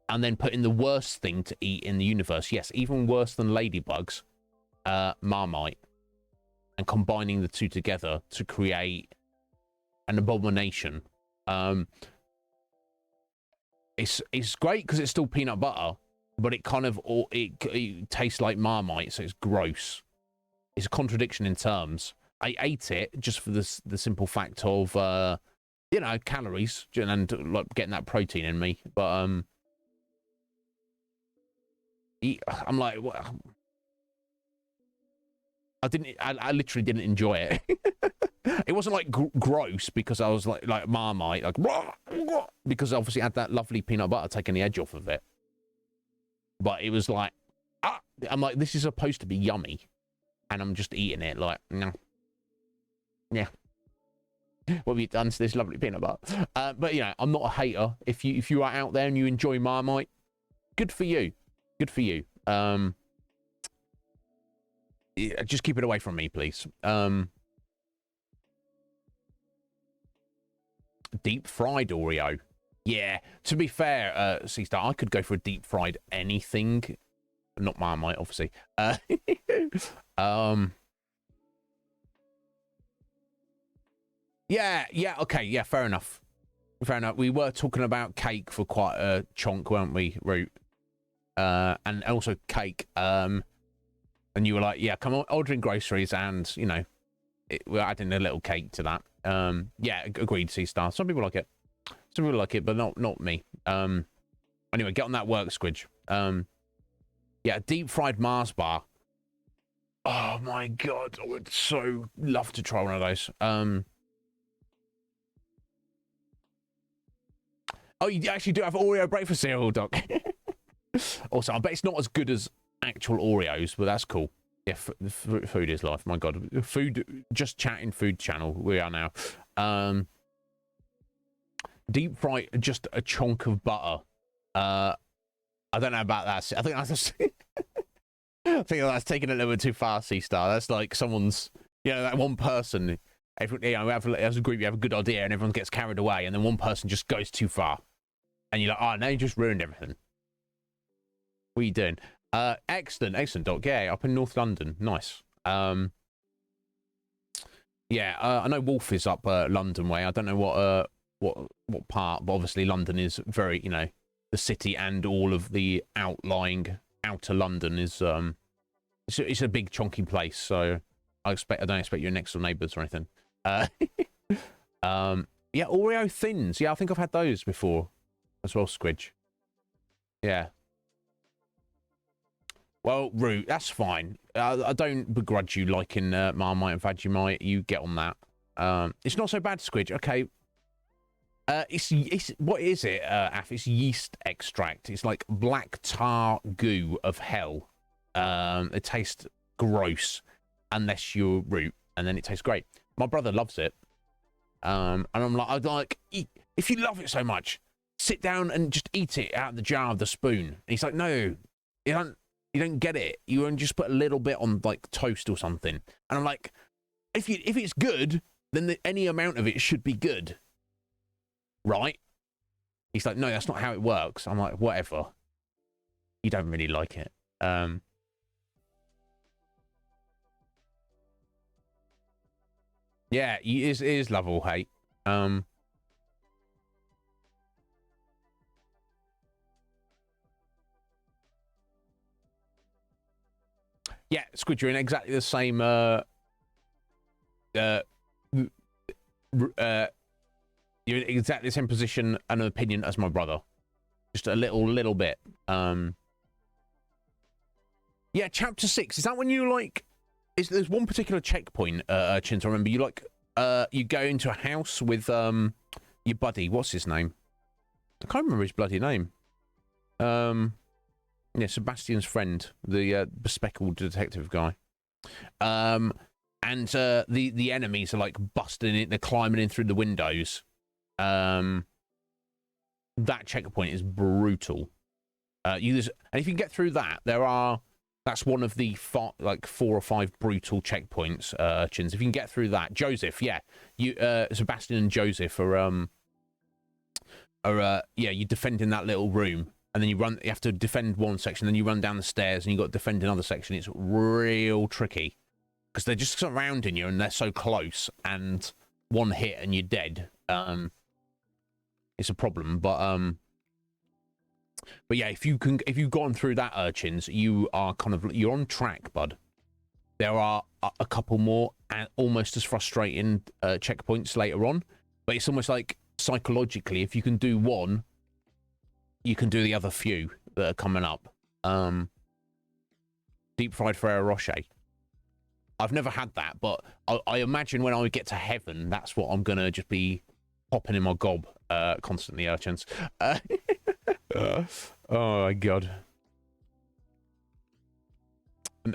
and then putting the worst thing to eat in the universe, yes, even worse than ladybugs, Marmite, and combining the two together to create an abomination. It's great because it's still peanut butter, but it kind of it tastes like Marmite, so it's gross. It's a contradiction in terms. I ate it just for the simple fact of you know, calories and like getting that protein in me, but I'm like, what? I literally didn't enjoy it. It wasn't like gross because I was like Marmite, like because obviously it had that lovely peanut butter taking the edge off of it. But it was like, I'm like, this is supposed to be yummy, and I'm just eating it like, no, yeah. What have you done to this lovely peanut butter? But you know, I'm not a hater. If you are out there and you enjoy Marmite, good for you. Good for you. Yeah, just keep it away from me, please. Deep fried Oreo. Yeah, to be fair, C-Star, I could go for a deep fried anything. Not Marmite, obviously. Yeah, okay, yeah, fair enough. Fair enough. We were talking about cake for quite a chunk, weren't we, Root? And also cake. And you were like, yeah, come on, ordering groceries and, you know, we're adding a little cake to that. Yeah, agreed, C-Star. Some people like it. Some people like it, but not me. Anyway, get on that work, Squidge. Yeah, deep fried Mars bar. Oh my god, I would so love to try one of those. Oh, you actually do have Oreo breakfast cereal, Doc. Also, I bet it's not as good as actual Oreos, but that's cool. Yeah, food is life. My god, food. Just chatting food channel. We are now. Deep fry just a chunk of butter. I don't know about that. I think that's just, I think that's taking it a little bit too far, C-Star. That's like someone's, you know, that one person. You know, as a group, you have a good idea, and everyone gets carried away, and then one person just goes too far, and you're like, oh, now you just ruined everything. What are you doing? Excellent, Doc. Yeah, up in North London. Nice. Yeah, I know Wolf is up London way. I don't know what part, but obviously London is very, you know, the city and all of the outlying outer London is it's a big chunky place. So I don't expect you're next door neighbours or anything. Yeah, Oreo thins. Yeah, I think I've had those before as well, Squidge. Yeah. Well, Root, that's fine. I don't begrudge you liking Marmite and Vegemite. You get on that. It's not so bad, Squidge. Okay. It's what is it, Af? It's yeast extract. It's like black tar goo of hell. It tastes gross unless you're Root, and then it tastes great. My brother loves it. And I'm like, if you love it so much, sit down and just eat it out of the jar of the spoon. And he's like, no, you don't get it. You only just put a little bit on like toast or something. And I'm like, if it's good, then any amount of it should be good, right? He's like, no, that's not how it works. I'm like, whatever. You don't really like it. Yeah, it is love or hate. Yeah, Squid, you're in exactly the same you're in exactly the same position and opinion as my brother. Just a little bit. Yeah, chapter 6. Is that when you like there's one particular checkpoint, Urchins, I remember you like you go into a house with your buddy, what's his name? I can't remember his bloody name. Yeah, Sebastian's friend, the bespectacled detective guy. And the enemies are like busting in, they're climbing in through the windows. That checkpoint is brutal. And if you can get through that, that's one of the 4 or 5 brutal checkpoints, urchins. If you can get through that, Joseph, yeah, Sebastian and Joseph are you defend in that little room, and then you have to defend one section, then you run down the stairs, and you got to defend another section. It's real tricky because they're just surrounding you, and they're so close, and one hit and you're dead. It's a problem, but yeah, if you've gone through that, urchins, you're on track, bud. There are a couple more almost as frustrating checkpoints later on, but it's almost like psychologically, if you can do one, you can do the other few that are coming up. Deep fried Ferrero Rocher. I've never had that, but I imagine when I get to heaven, that's what I'm gonna just be popping in my gob constantly, urchins. Oh my god.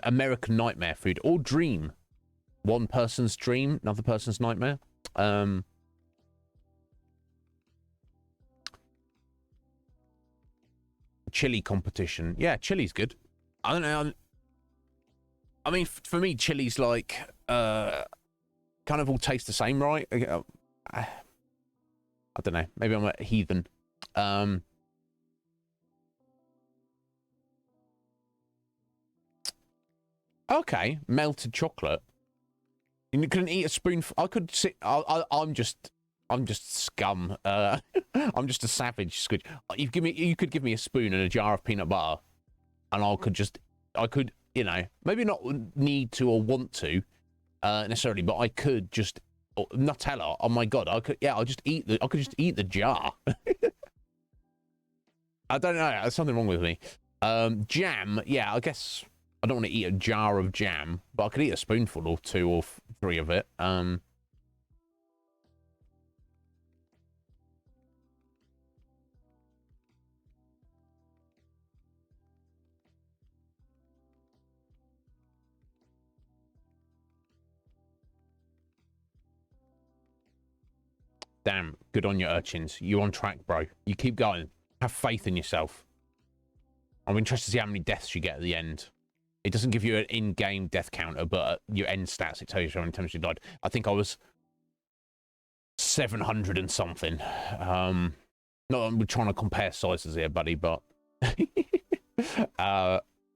American nightmare food or dream. One person's dream, another person's nightmare. Chili competition. Yeah, chili's good. I don't know. I mean, for me, chili's like kind of all taste the same, right? I don't know. Maybe I'm a heathen. Okay, melted chocolate. You couldn't eat a spoonful. I could sit. I'm just scum. I'm just a savage squid. You could give me a spoon and a jar of peanut butter, and I could, you know, maybe not need to or want to necessarily, but I could just Nutella. Oh my god, I could just eat the jar. I don't know. There's something wrong with me. Jam. Yeah, I guess I don't want to eat a jar of jam, but I could eat a spoonful or 2 or 3 of it. Damn, good on you, urchins. You're on track, bro. You keep going. Have faith in yourself. I'm interested to see how many deaths you get at the end. It doesn't give you an in-game death counter, but your end stats, it tells you how many times you died. I think I was 700 and something. We're trying to compare sizes here, buddy, but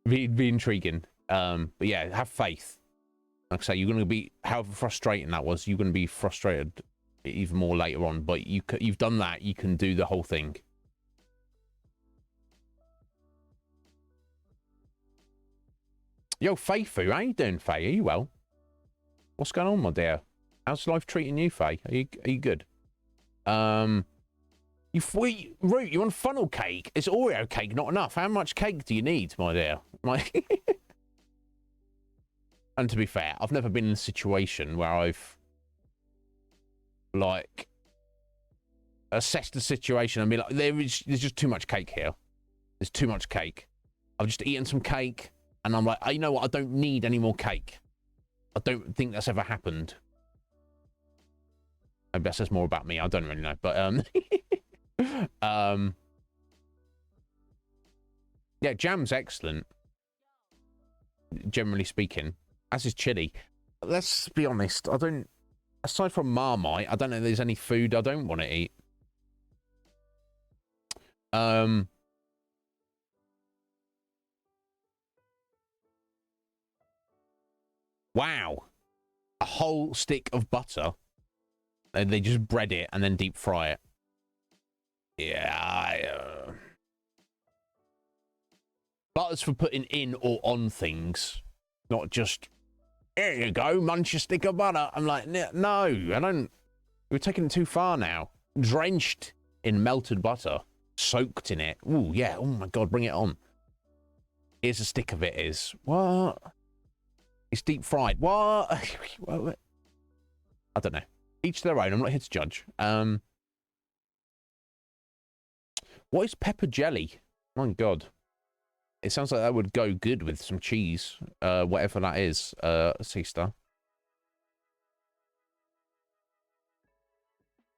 be intriguing. But yeah, have faith. Like I say, you're going to be, however frustrating that was, you're going to be frustrated even more later on, but you've done that. You can do the whole thing. Yo, Faye Foo, how you doing, Faye? Are you well? What's going on, my dear? How's life treating you, Faye? Are you good? Root, you want funnel cake? It's Oreo cake, not enough. How much cake do you need, my dear? And to be fair, I've never been in a situation where I've like assessed the situation and be like, there's just too much cake here. There's too much cake. I've just eaten some cake. And I'm like, you know what? I don't need any more cake. I don't think that's ever happened. Maybe that says more about me. I don't really know. But, yeah, jam's excellent. Generally speaking. As is chili. Let's be honest. Aside from Marmite, I don't know if there's any food I don't want to eat. Wow. A whole stick of butter. And they just bread it and then deep fry it. Yeah. Butter's for putting in or on things. Not just, here you go, munch a stick of butter. I'm like, no, I don't. We're taking it too far now. Drenched in melted butter. Soaked in it. Ooh, yeah. Oh my God, bring it on. Here's a stick of it is. What? It's deep fried. What? I don't know. Each their own. I'm not here to judge. What is pepper jelly? My God. It sounds like that would go good with some cheese, whatever that is, Seaster.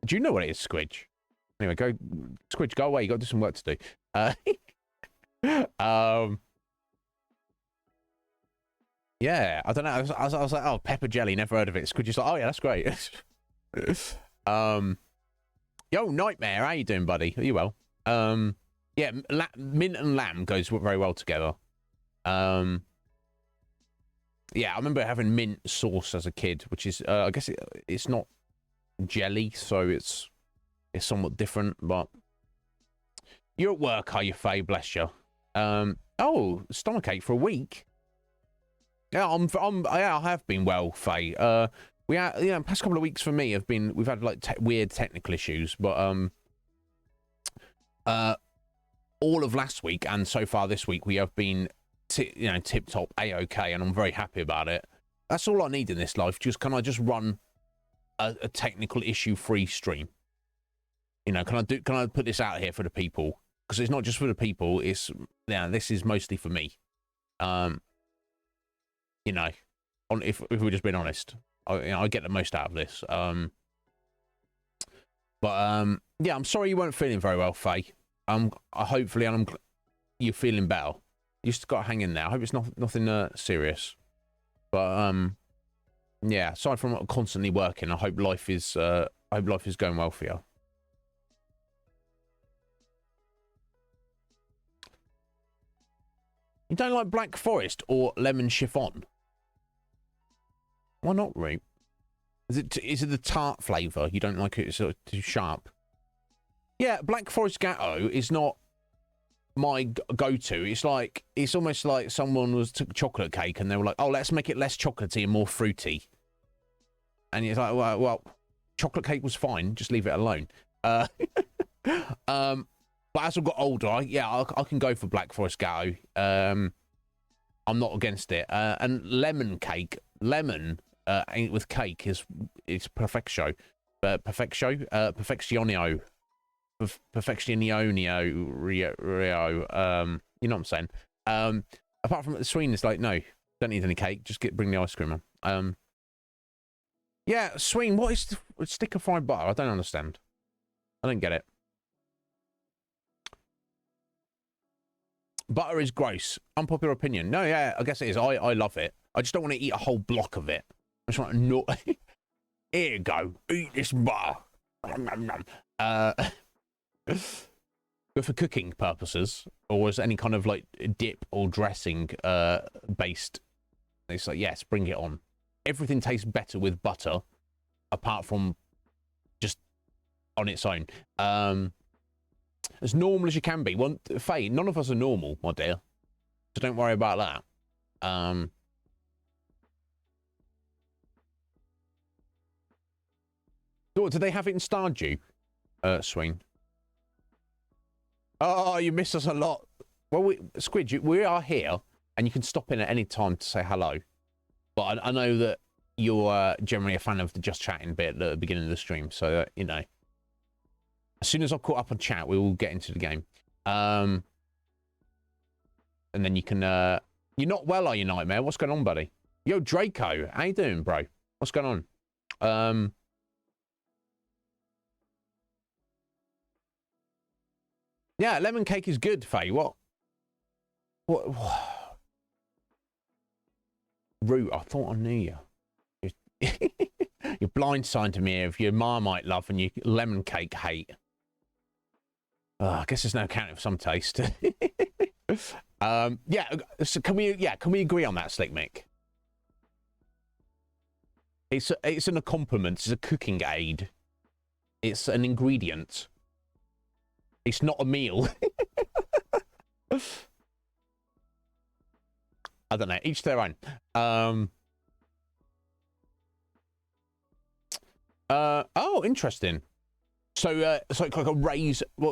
Do you know what it is, Squidge? Anyway, Squidge, go away. You got to do some work to do. Yeah, I don't know. I was like, oh, pepper jelly. Never heard of it. Squidge's like, oh yeah, that's great. Yo, Nightmare, how you doing, buddy? Are you well? Yeah, mint and lamb goes very well together. Yeah, I remember having mint sauce as a kid, which is, I guess it's not jelly, so it's somewhat different. But you're at work, are you, Faye? Bless you. Oh, stomachache for a week. Yeah, I have been well, Faye. We had, you know, past couple of weeks for me we've had like weird technical issues, but all of last week and so far this week we have been tip top A-OK, and I'm very happy about it. That's all I need in this life. Can I just run a technical issue free stream? You know, can I put this out here for the people? Because it's not just for the people. It's this is mostly for me. You know, if we're just being honest, I get the most out of this. Yeah, I'm sorry you weren't feeling very well, Faye. Hopefully, you're feeling better. You just got to hang in there. I hope it's nothing serious. But yeah, aside from constantly working, I hope life is going well for you. You don't like Black Forest or lemon chiffon? Why not, Root? Is it the tart flavour? You don't like it? It's sort of too sharp. Yeah, Black Forest Gatto is not my go-to. It's almost like someone took chocolate cake and they were like, oh, let's make it less chocolatey and more fruity. And it's like, well, chocolate cake was fine. Just leave it alone. But as I've got older, I can go for Black Forest Gatto. I'm not against it. And lemon cake, with cake is perfectio. Perfectionio. Rio. You know what I'm saying? Apart from the sweetness, like, no, don't need any cake. Just bring the ice cream on. Yeah, Sween, what is the stick of fried butter? I don't understand. I don't get it. Butter is gross. Unpopular opinion. No, yeah, I guess it is. I love it. I just don't want to eat a whole block of it. I just want to not. Here you go. Eat this butter. But for cooking purposes, or was any kind of like dip or dressing based, it's like, yes, bring it on. Everything tastes better with butter, apart from just on its own. As normal as you can be. Well, Faye, none of us are normal, my dear. So don't worry about that. Do they have it in Stardew, Swing? Oh, you miss us a lot. Well, Squid, we are here, and you can stop in at any time to say hello. But I know that you're generally a fan of the just chatting bit at the beginning of the stream, so, you know. As soon as I've caught up on chat, we will get into the game. And then you can... You're not well, are you, Nightmare? What's going on, buddy? Yo, Draco. How you doing, bro? What's going on? Yeah, lemon cake is good, Faye. What? Root, I thought I knew you. You're blindsiding me of your Marmite love and your lemon cake hate. I guess there's no counting for some taste. Yeah. So can we agree on that, Slick Mick? It's a compliment. It's a cooking aid. It's an ingredient. It's not a meal. I don't know. Each their own. Oh, interesting. So it's like a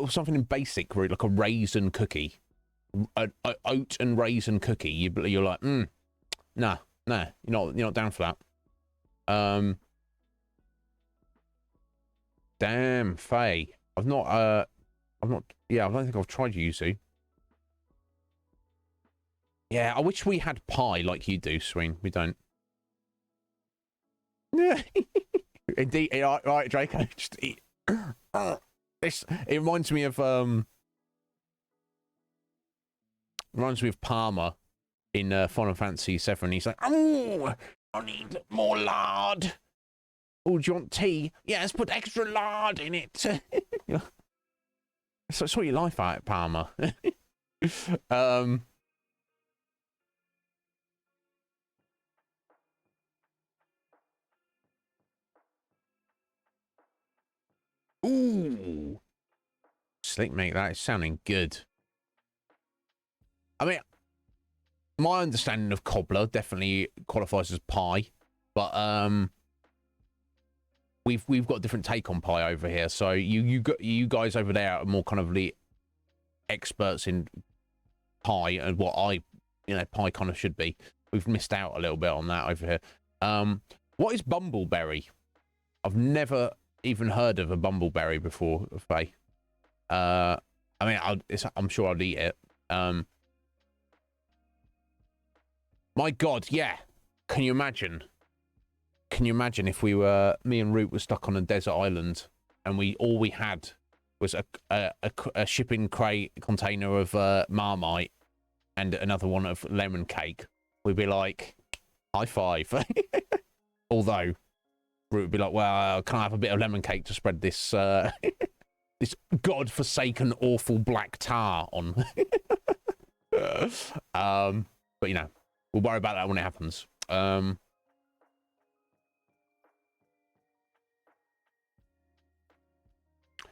something in basic root, like a raisin cookie, an oat and raisin cookie. You're like, nah, you're not down for that. Damn, Faye. I don't think I've tried yuzu. Yeah, I wish we had pie like you do, Sween. We don't. Yeah. Indeed, right, Draco. Just eat. This it reminds me of Palmer in Final Fantasy VII. He's like, oh, I need more lard. Oh, do you want tea? Yes, put extra lard in it. So sort your life out, Palmer. Ooh, slick mate, that is sounding good. I mean, my understanding of cobbler definitely qualifies as pie, but we've got a different take on pie over here. So you guys over there are more kind of the experts in pie and what pie kind of should be. We've missed out a little bit on that over here. What is bumbleberry? I've never even heard of a bumbleberry before, Faye. I mean, I'm sure I'd eat it. My God, yeah. Can you imagine? Can you imagine if me and Root were stuck on a desert island and all we had was a shipping crate container of Marmite and another one of lemon cake? We'd be like, high five. Although Root would be like, well, can I have a bit of lemon cake to spread this this godforsaken awful black tar on? But we'll worry about that when it happens.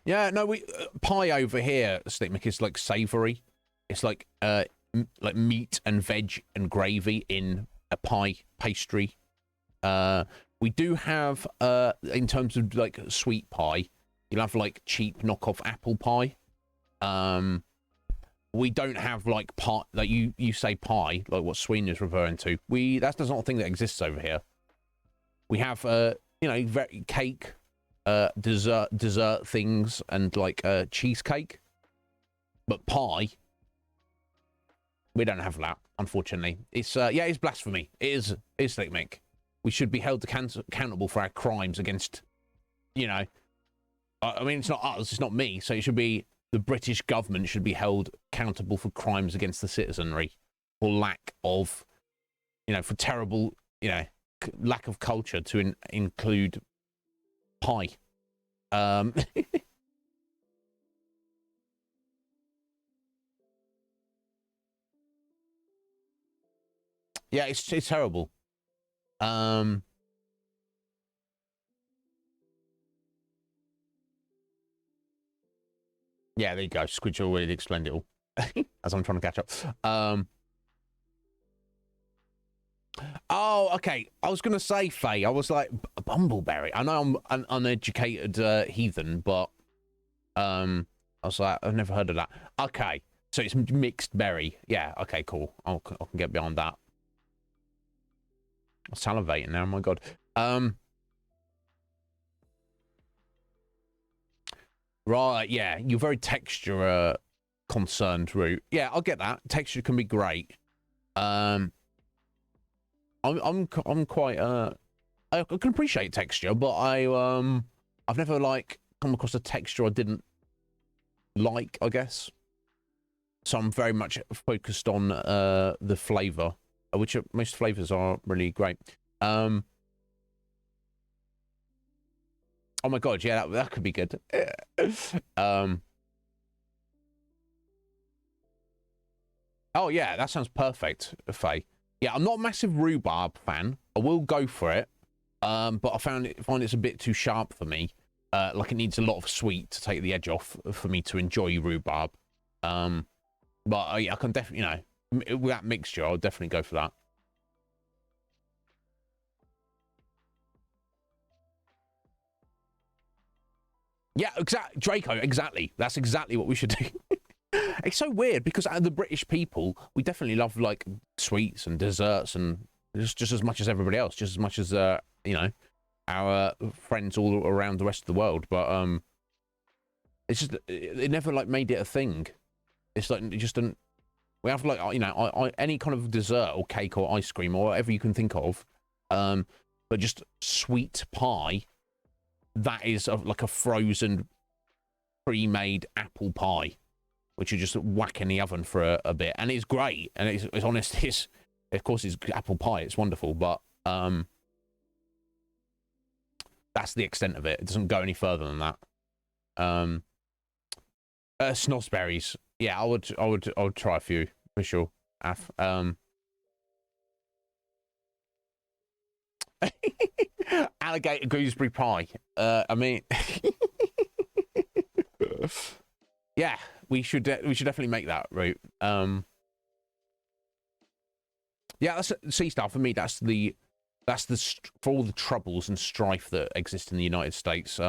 Yeah, no, pie over here, Stickmick, is like savoury. It's like meat and veg and gravy in a pie pastry. We do have in terms of like sweet pie, you'll have like cheap knockoff apple pie. We don't have like pie, like you say pie, like what Sween is referring to. That's not a thing that exists over here. We have cake, dessert things, and like cheesecake, but pie, we don't have that, unfortunately. It's it's blasphemy. It's like Mick. We should be held accountable for our crimes against, I mean, it's not us, it's not me, so it should be the British government should be held accountable for crimes against the citizenry, for lack of, for terrible, lack of culture to include pie. Yeah, it's terrible. Yeah, there you go. Squidge already explained it all as I'm trying to catch up. Oh, okay. I was gonna say, Faye. I was like, bumbleberry. I know I'm an uneducated heathen, but I was like, I've never heard of that. Okay, so it's mixed berry. Yeah. Okay. Cool. I can get beyond that. I'm salivating now. Oh my God. Right. Yeah. You're very texture concerned, Root. Yeah, I'll get that. Texture can be great. I'm quite I can appreciate texture, but I've never like come across a texture I didn't like, I guess. So I'm very much focused on the flavor, which most flavors are really great. Oh my God, yeah, that could be good. Oh yeah, that sounds perfect, Faye. Yeah, I'm not a massive rhubarb fan. I will go for it, but I find it's a bit too sharp for me. Like it needs a lot of sweet to take the edge off for me to enjoy rhubarb. But I can definitely, with that mixture, I'll definitely go for that. Yeah, exactly, Draco. Exactly. That's exactly what we should do. It's so weird because the British people, we definitely love like sweets and desserts and just as much as everybody else, just as much as our friends all around the rest of the world. But it's just it never like made it a thing. It's like it just didn't. We have like you know any kind of dessert or cake or ice cream or whatever you can think of, but just sweet pie. That is like a frozen, pre-made apple pie, which you just whack in the oven for a bit, and it's great. And it's honest, it's of course it's apple pie. It's wonderful, but that's the extent of it. It doesn't go any further than that. Snozzberries. Yeah, I would try a few for sure. Alligator gooseberry pie. I mean, yeah, we should definitely make that route. Yeah, that's sea stuff for me. That's for all the troubles and strife that exist in the United States.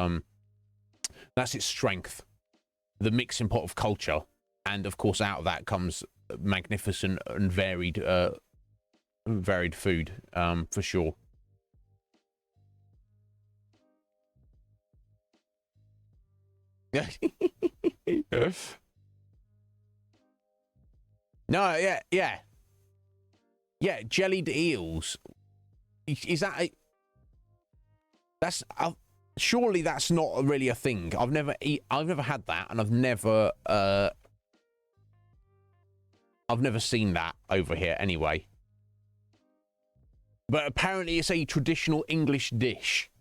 That's its strength, the mixing pot of culture, and of course, out of that comes magnificent and varied food, for sure. No, yeah, jellied eels. Is that that's surely that's not really a thing. I've never had that, and I've never seen that over here anyway. But apparently it's a traditional English dish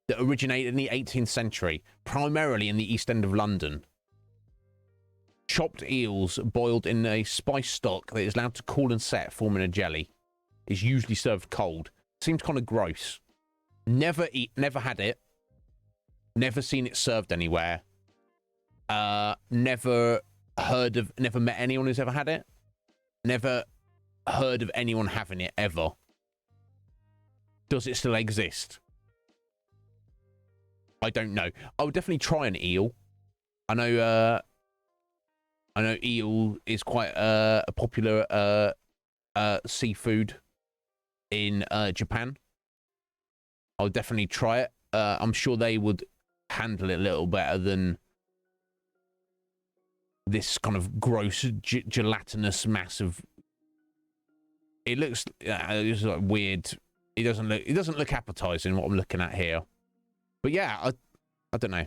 that originated in the 18th century, primarily in the East End of London. Chopped eels boiled in a spice stock that is allowed to cool and set, forming a jelly. Is usually served cold. Seems kind of gross. Never had it. Never seen it served anywhere. Never met anyone who's ever had it. Never heard of anyone having it ever. Does it still exist? I don't know. I would definitely try an eel. I know eel is quite a popular seafood in Japan. I'll definitely try it. I'm sure they would handle it a little better than this kind of gross gelatinous mass of. It looks it's like weird. It doesn't look appetizing what I'm looking at here. But yeah, I don't know.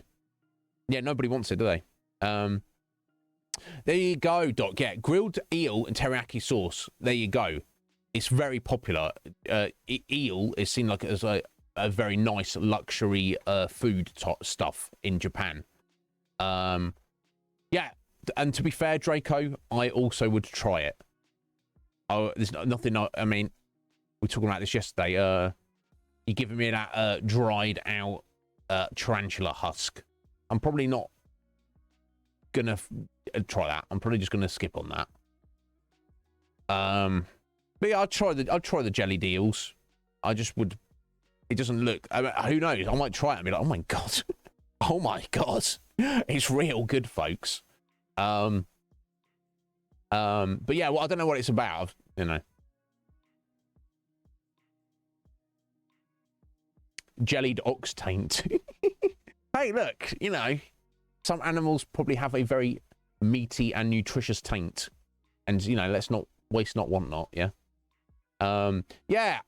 Yeah, nobody wants it, do they? There you go, Doc. Yeah, grilled eel and teriyaki sauce. There you go. It's very popular. Eel is seen like as a very nice luxury food stuff in Japan. Yeah, and to be fair, Draco, I also would try it. Oh, there's nothing. I mean, we were talking about this yesterday. You're giving me that dried out tarantula husk. I'm probably not gonna try that. I'm probably just gonna skip on that. But yeah, I'll try the jelly deals. I just would. It doesn't look. I mean, who knows? I might try it and be like, oh my god, oh my god, it's real good, folks. But yeah, well, I don't know what it's about. You know, jellied ox taint. Hey, look, you know, some animals probably have a very meaty and nutritious taint, and you know, let's not waste not, want not. Yeah. Yeah.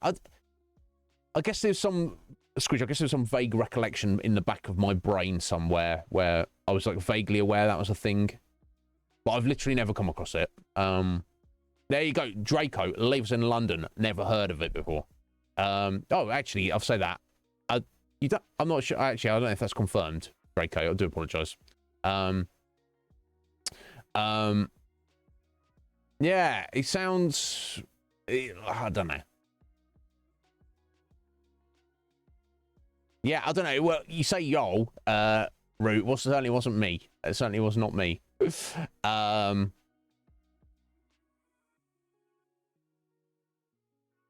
I guess there's some Scrooge. I guess there's some vague recollection in the back of my brain somewhere where I was like vaguely aware that was a thing, but I've literally never come across it. There you go. Draco lives in London. Never heard of it before. Oh, actually, I'll say that. I'm not sure. Actually, I don't know if that's confirmed. Draco, I do apologize. Yeah, it sounds. I don't know. Yeah, I don't know. Well, you say yo, Root. Well, certainly wasn't me. It certainly was not me.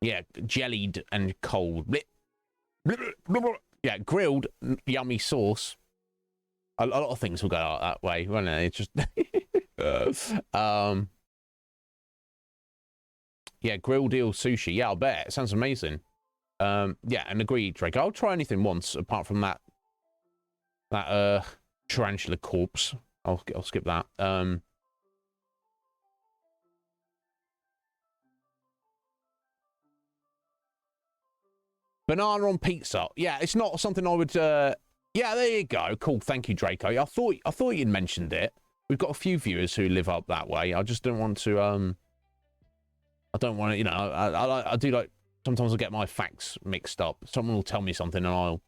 Yeah, jellied and cold. Yeah, grilled, yummy sauce. A lot of things will go out that way, won't they? It's just, yeah, grilled eel sushi. Yeah, I'll bet. It sounds amazing. Yeah, and agreed, Drake. I'll try anything once apart from that tarantula corpse. I'll skip that. Banana on pizza. Yeah, it's not something I would... yeah, there you go. Cool, thank you, Draco. I thought you'd mentioned it. We've got a few viewers who live up that way. I just don't want to... I don't want to... You know, I do like... Sometimes I get my facts mixed up. Someone will tell me something and I'll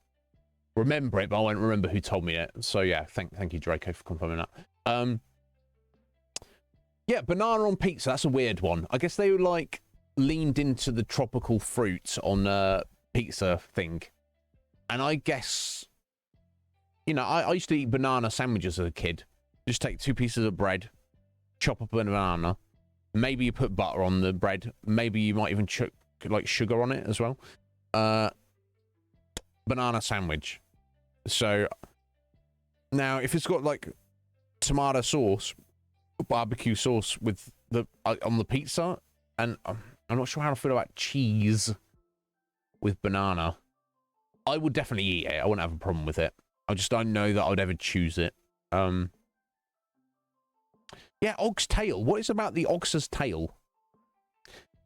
remember it, but I won't remember who told me it. So, yeah, thank you, Draco, for confirming that. Yeah, banana on pizza. That's a weird one. I guess they were, like, leaned into the tropical fruit on pizza thing. And I guess... You know, I used to eat banana sandwiches as a kid. Just take 2 pieces of bread, chop up a banana. Maybe you put butter on the bread. Maybe you might even chuck, like, sugar on it as well. Banana sandwich. So, now, if it's got, like, tomato sauce, barbecue sauce with the on the pizza, and I'm not sure how I feel about cheese with banana, I would definitely eat it. I wouldn't have a problem with it. I just don't know that I would ever choose it. Yeah, oxtail. What is about the ox's tail?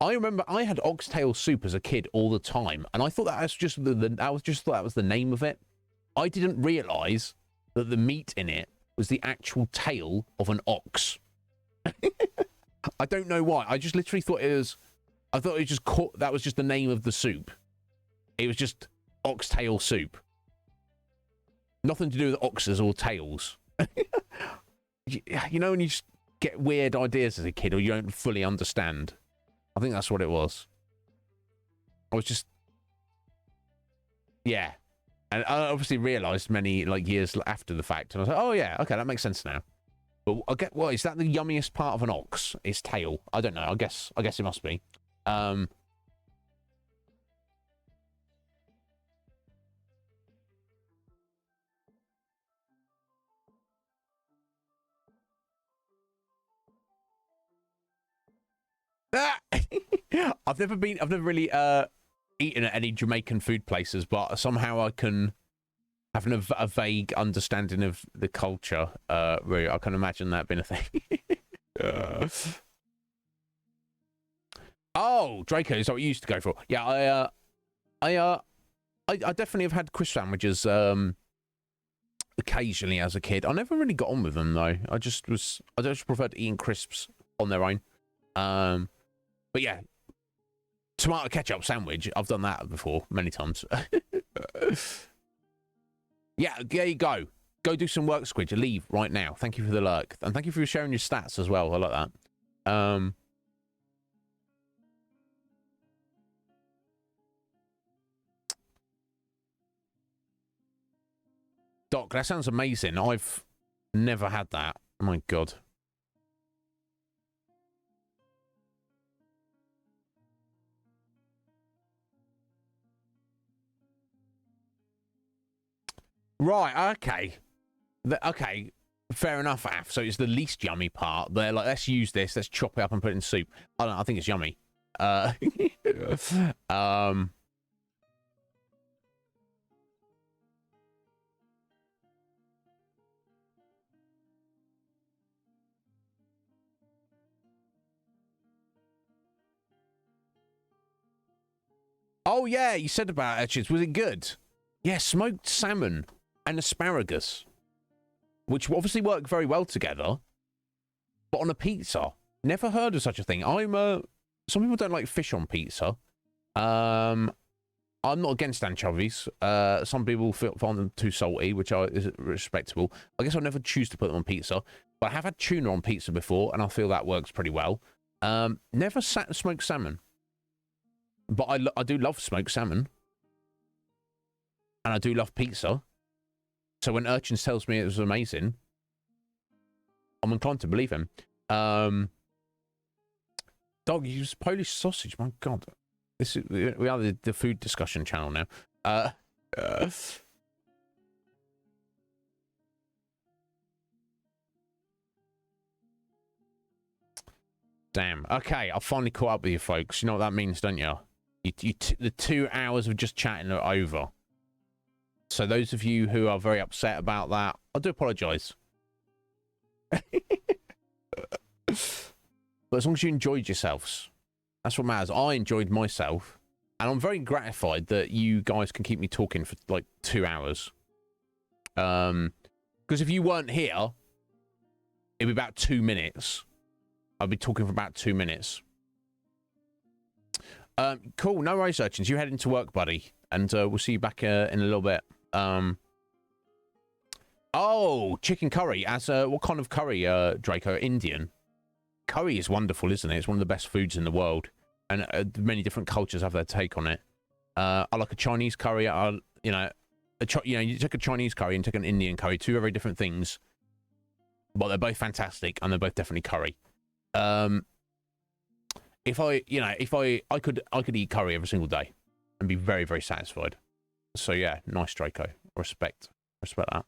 I remember I had oxtail soup as a kid all the time, and I thought that was just that was the name of it. I didn't realise that the meat in it was the actual tail of an ox. I don't know why. I just literally thought it was... I thought it just that was just the name of the soup. It was just oxtail soup. Nothing to do with oxes or tails. You know when you just get weird ideas as a kid or you don't fully understand? I think that's what it was. I was just... Yeah. And I obviously realised many like years after the fact. And I was like, oh yeah, okay, that makes sense now. But I get, what, is that the yummiest part of an ox? Its tail? I don't know. I guess it must be. I've never really eaten at any Jamaican food places, but somehow I can have a vague understanding of the culture. Really, I can imagine that being a thing. Oh, Draco, is that what you used to go for? Yeah, I definitely have had crisp sandwiches occasionally as a kid. I never really got on with them though. I just preferred eating crisps on their own. But yeah, tomato ketchup sandwich. I've done that before many times. Yeah, there you go. Go do some work, Squidge. Leave right now. Thank you for the lurk. And thank you for sharing your stats as well. I like that. Doc, that sounds amazing. I've never had that. Oh my God. Right, okay. Okay, fair enough, Af. So it's the least yummy part. They're like, let's use this, let's chop it up and put it in soup. I don't know, I think it's yummy. Oh yeah, you said about etchings. Was it good? Yeah, smoked salmon and asparagus, which obviously work very well together, but on a pizza. Never heard of such a thing. Some people don't like fish on pizza. I'm not against anchovies. Some people find them too salty, which is respectable. I guess I'll never choose to put them on pizza, but I have had tuna on pizza before, and I feel that works pretty well. Never smoked salmon, but I do love smoked salmon. And I do love pizza. So when Urchin tells me it was amazing, I'm inclined to believe him. Dog, you use Polish sausage. My God. We are the food discussion channel now. Damn. Okay, I've finally caught up with you folks. You know what that means, don't you? The 2 hours of just chatting are over. So those of you who are very upset about that, I do apologise. But as long as you enjoyed yourselves, that's what matters. I enjoyed myself. And I'm very gratified that you guys can keep me talking for like 2 hours. Because if you weren't here, it'd be about 2 minutes. I'd be talking for about 2 minutes. Cool. No worries, Urchins. You head into work, buddy. And we'll see you back in a little bit. Oh, chicken curry. As what kind of curry, Draco? Indian. Curry is wonderful, isn't it? It's one of the best foods in the world. And many different cultures have their take on it. I like a Chinese curry. You take a Chinese curry and take an Indian curry. Two very different things. But they're both fantastic, and they're both definitely curry. If I could eat curry every single day and be very, very satisfied. So yeah, nice, Draco. Respect that.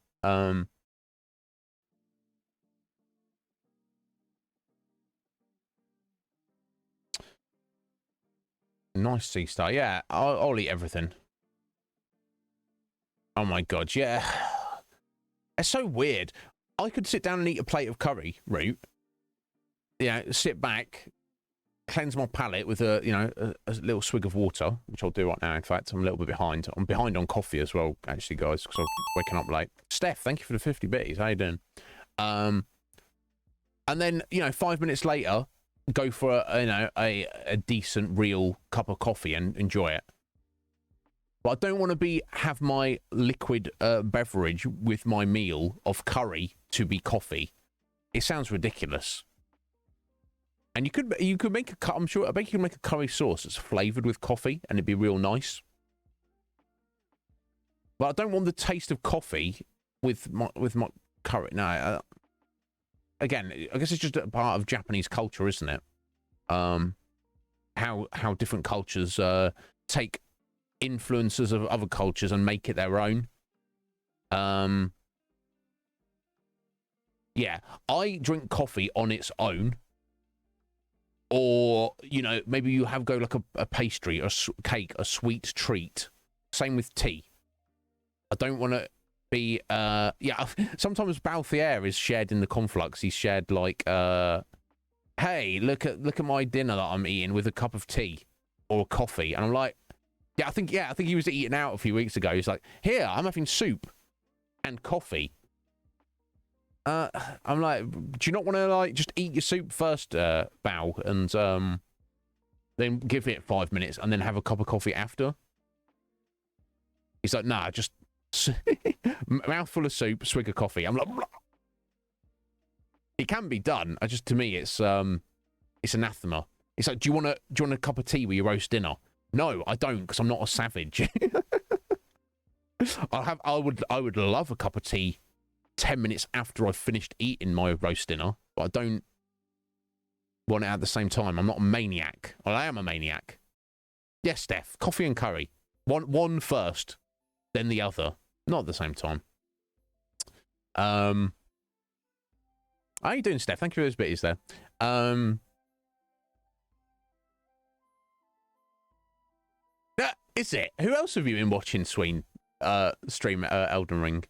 Nice, Sea Star. Yeah, I'll eat everything. Oh my god, yeah. It's so weird. I could sit down and eat a plate of curry, Root. Sit back, cleanse my palate with a little swig of water, which I'll do right now. In fact, I'm a little bit behind. I'm behind on coffee as well, actually, guys, because I'm waking up late. Steph, thank you for the 50 bits. How you doing? And then 5 minutes later, go for a decent real cup of coffee and enjoy it. But I don't want to have my liquid beverage with my meal of curry to be coffee. It sounds ridiculous. And you could make I bet you can make a curry sauce that's flavored with coffee and it'd be real nice. But I don't want the taste of coffee with my curry. No. Again, I guess it's just a part of Japanese culture, isn't it? How different cultures take influences of other cultures and make it their own. Yeah, I drink coffee on its own. Or, maybe you go like a pastry, a cake, a sweet treat. Same with tea. I don't want to be, sometimes Balthier is shared in the conflux. He's shared like, hey, look at my dinner that I'm eating with a cup of tea or coffee. And I'm like, I think he was eating out a few weeks ago. He's like, here, I'm having soup and coffee. I'm like, do you not want to just eat your soup first, Bao, and then give it 5 minutes and then have a cup of coffee after? He's like, nah, just mouthful of soup, swig of coffee. I'm like, blah. It can be done. To me, it's anathema. It's like, do you want a cup of tea with your roast dinner? No, I don't, because I'm not a savage. I would love a cup of tea 10 minutes after I've finished eating my roast dinner, but I don't want it at the same time. I'm not a maniac. Well, I am a maniac. Yes, Steph, coffee and curry. One first, then the other. Not at the same time. How you doing, Steph? Thank you for those bitties there. Is it? Who else have you been watching stream Elden Ring?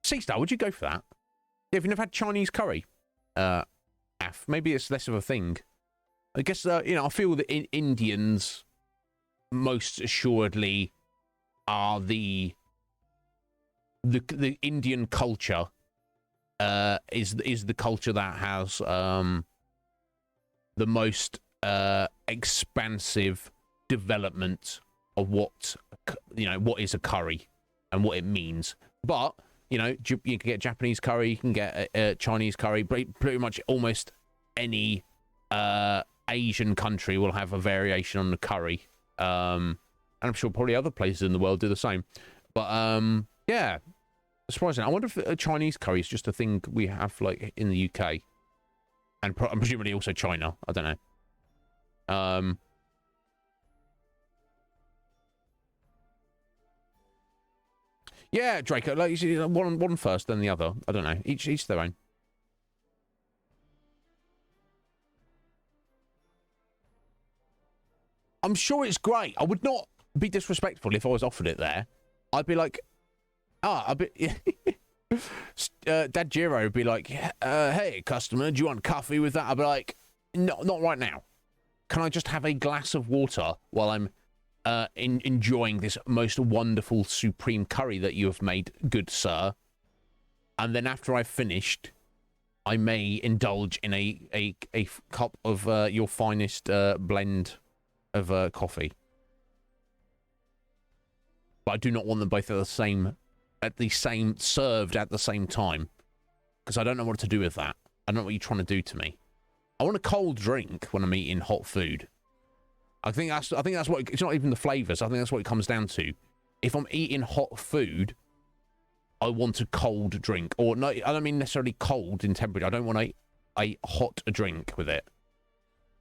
Seastar, would you go for that? Yeah, if you've never had Chinese curry, maybe it's less of a thing. I guess, I feel that Indians most assuredly are the Indian culture is the culture that has the most expansive development of what is a curry and what it means. But you can get Japanese curry, you can get Chinese curry. Pretty much almost any Asian country will have a variation on the curry. And I'm sure probably other places in the world do the same. But yeah, surprising. I wonder if a Chinese curry is just a thing we have like in the UK, and presumably also China. I don't know. Yeah, Draco, like you see, one first, then the other. I don't know. Each their own. I'm sure it's great. I would not be disrespectful if I was offered it there. I'd be like, Dad Giro would be like, hey, customer, do you want coffee with that? I'd be like, no, not right now. can I just have a glass of water while I'm enjoying this most wonderful supreme curry that you have made, good sir? And then after I've finished, I may indulge in a cup of your finest blend of coffee. But I do not want them both at the same served at the same time, because I don't know what to do with that. I don't know what you're trying to do to me. I want a cold drink when I'm eating hot food. I think that's what it's not even the flavors. I think that's what it comes down to. If I'm eating hot food, I want a cold drink, or no, I don't mean necessarily cold in temperature. I don't want a hot drink with it.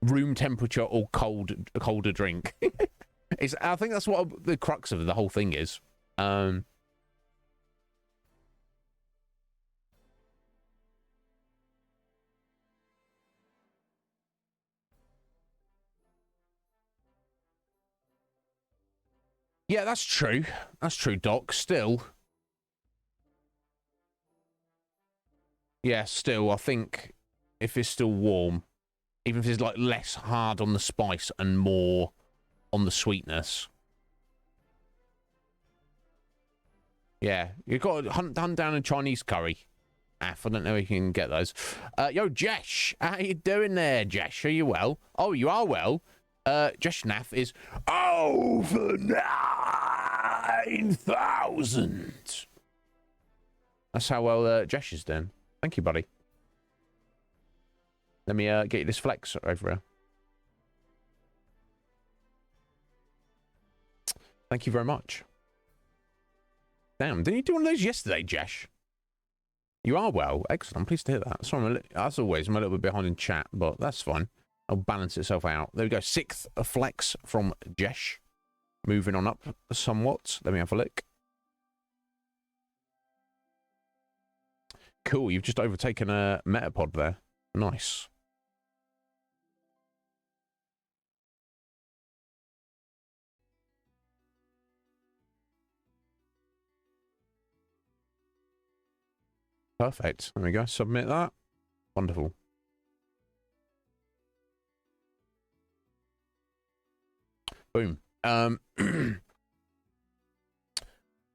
Room temperature or colder drink. I think that's what the crux of the whole thing is. Yeah, that's true. That's true, Doc. Still. Yeah, still, I think if it's still warm, even if it's like less hard on the spice and more on the sweetness. Yeah, you've got to hunt down a Chinese curry. I don't know if you can get those. Yo, Jesh, how you doing there, Jesh? Are you well? Oh, you are well. Jesh Nath is over 9,000. That's how well Jesh is doing. Thank you, buddy. Let me get you this flex over here. Thank you very much. Damn, didn't you do one of those yesterday, Jesh? You are well. Excellent. I'm pleased to hear that. Sorry, as always, I'm a little bit behind in chat, but that's fine. I'll balance itself out. There we go. 6th flex from Jesh. Moving on up somewhat. Let me have a look. Cool. You've just overtaken a Metapod there. Nice. Perfect. There we go. Submit that. Wonderful. Boom.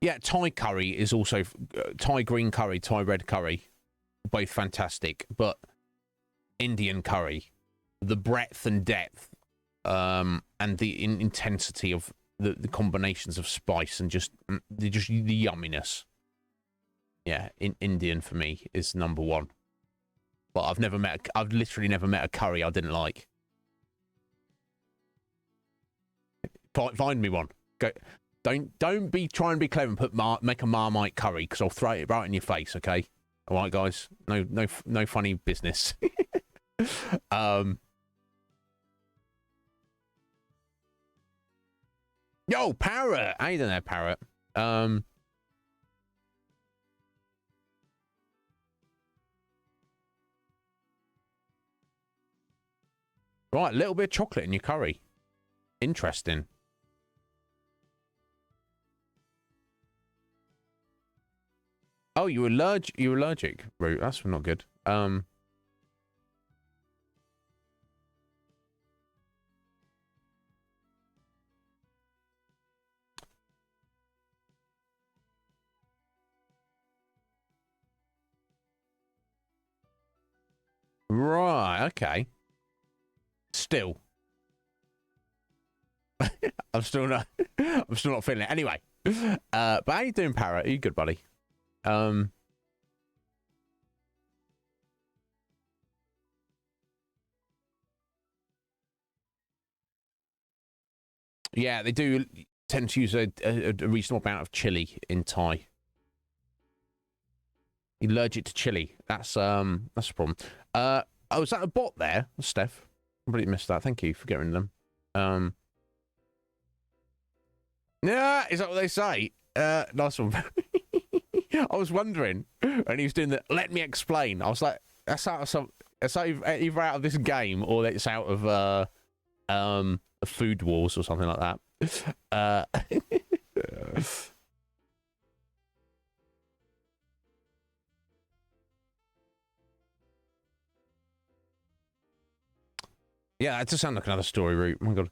Yeah, Thai curry is also Thai green curry, Thai red curry, both fantastic. But Indian curry, the breadth and depth, and the intensity of the combinations of spice and just the yumminess. Yeah, Indian for me is number one. But I've literally never met a curry I didn't like. Find me one. Go. Don't be trying to be clever and make a Marmite curry, because I'll throw it right in your face. Okay, all right, guys. No funny business. Yo, Parrot. How you doing there, Parrot? Right, a little bit of chocolate in your curry. Interesting. Oh, you're allergic, Root. That's not good. Right, okay. Still. I'm still not feeling it. Anyway. But how you doing, Parrot? Are you good, buddy? Yeah, they do tend to use a reasonable amount of chili in Thai. You're allergic to chili. That's a problem. Oh, is that a bot there, Steph? I completely missed that. Thank you for getting them. Yeah, is that what they say? Nice one. I was wondering, and he was doing the "let me explain." I was like, that's out of some. It's either out of this game or it's out of Food Wars or something like that. Yeah, It does sound like another story route. Oh my god.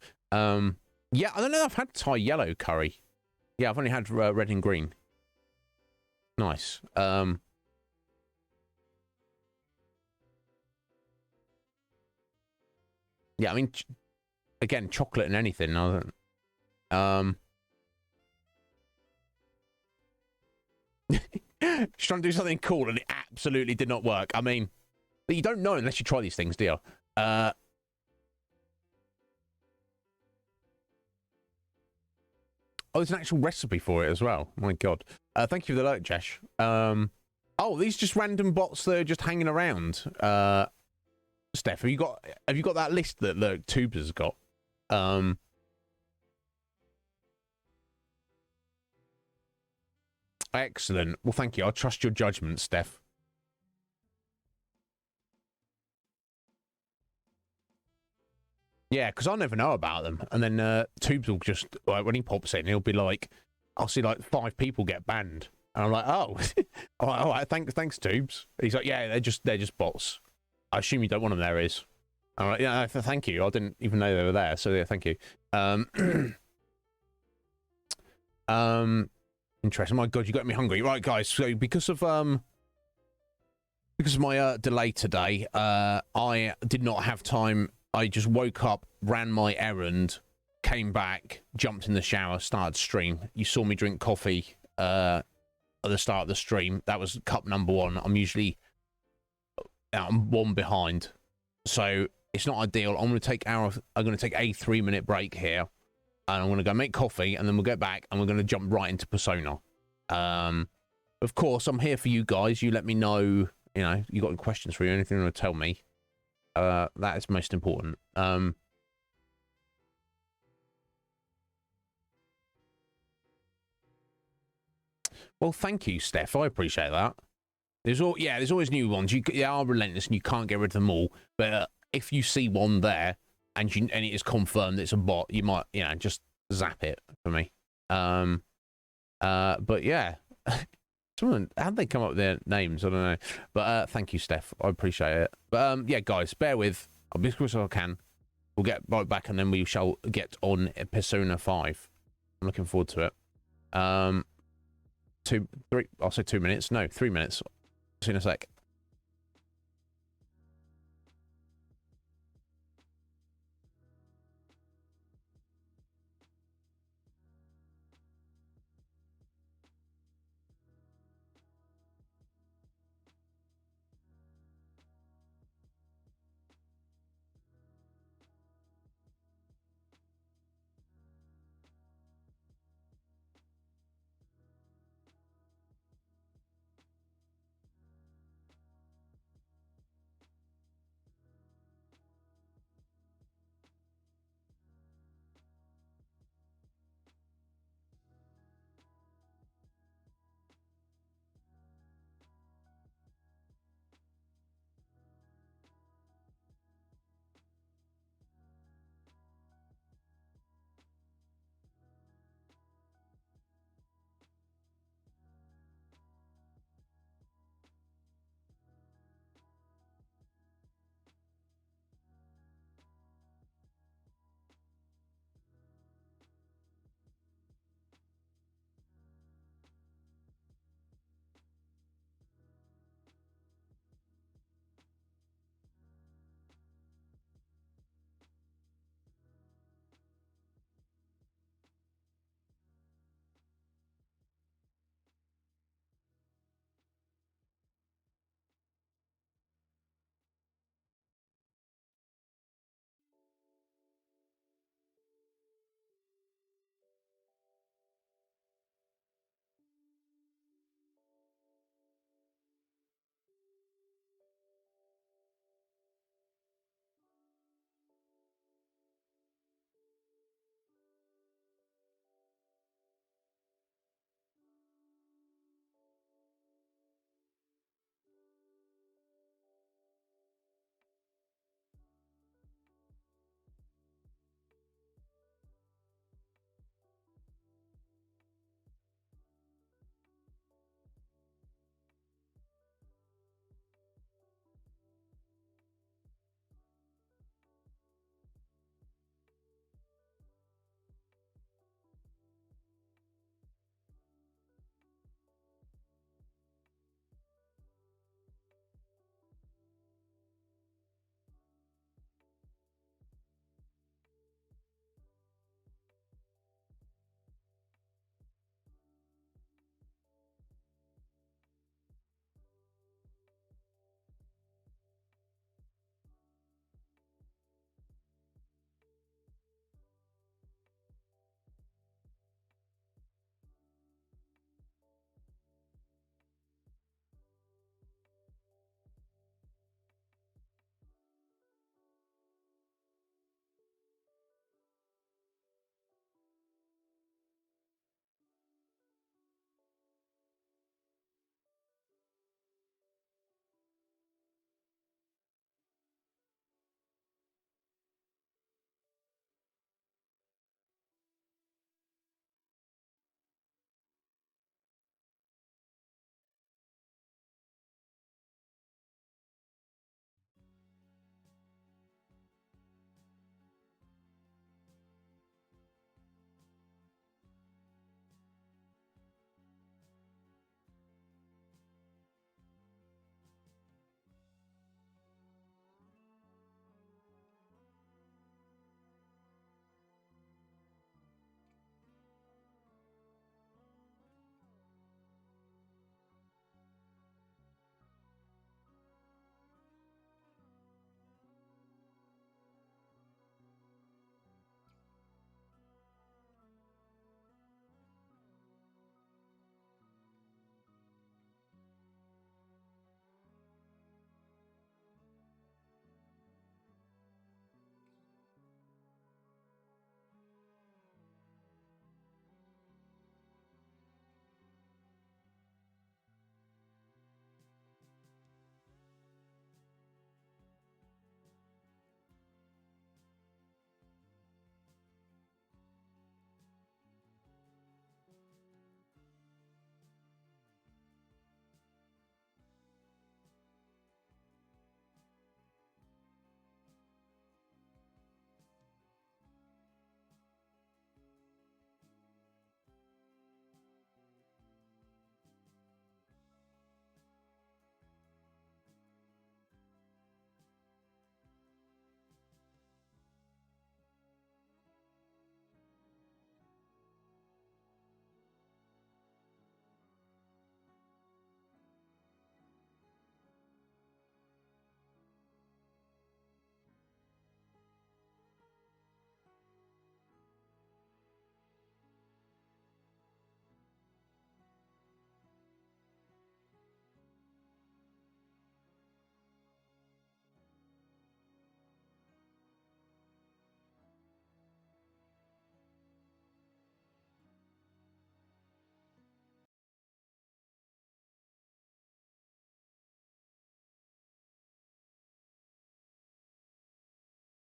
Yeah, I don't know. I've had Thai yellow curry. Yeah, I've only had red and green. Nice. Yeah, I mean, again, chocolate and anything. I don't. She's trying to do something cool and it absolutely did not work. I mean, but you don't know unless you try these things, do you? Oh, there's an actual recipe for it as well. My God. Thank you for the alert, Jesh. Oh, these just random bots that are just hanging around. Steph, have you got that list that the Tubes has got? Excellent. Well, thank you. I trust your judgment, Steph. Yeah, because I never know about them. And then Tubes will just, like, when he pops in, he'll be like, I'll see like 5 people get banned. And I'm like, oh, all right, thanks, Tubes. He's like, yeah, they're just bots. I assume you don't want them there, is. I'm like, yeah, thank you. I didn't even know they were there, so yeah, thank you. Interesting. My God, you got me hungry. Right, guys. So because of my delay today, I did not have time. I just woke up, ran my errand, came back, jumped in the shower, started stream. You saw me drink coffee at the start of the stream. That was cup number 1. I'm usually I'm 1 behind, so it's not ideal. I'm going to take a 3-minute break here, and I'm going to go make coffee, and then we'll get back, and we're going to jump right into Persona. Of course, I'm here for you guys. You let me know, you know, you got any questions for you, anything you want to tell me. That is most important. Well, thank you, Steph. I appreciate that. There's always new ones. They are relentless, and you can't get rid of them all. But if you see one there, and it is confirmed it's a bot, you might, just zap it for me. But yeah, how'd they come up with their names? I don't know. But thank you, Steph. I appreciate it. But yeah, guys, bear with. I'll be as quick as I can. We'll get right back, and then we shall get on Persona 5. I'm looking forward to it. 2, 3. I'll say 2 minutes. No, 3 minutes. See you in a sec.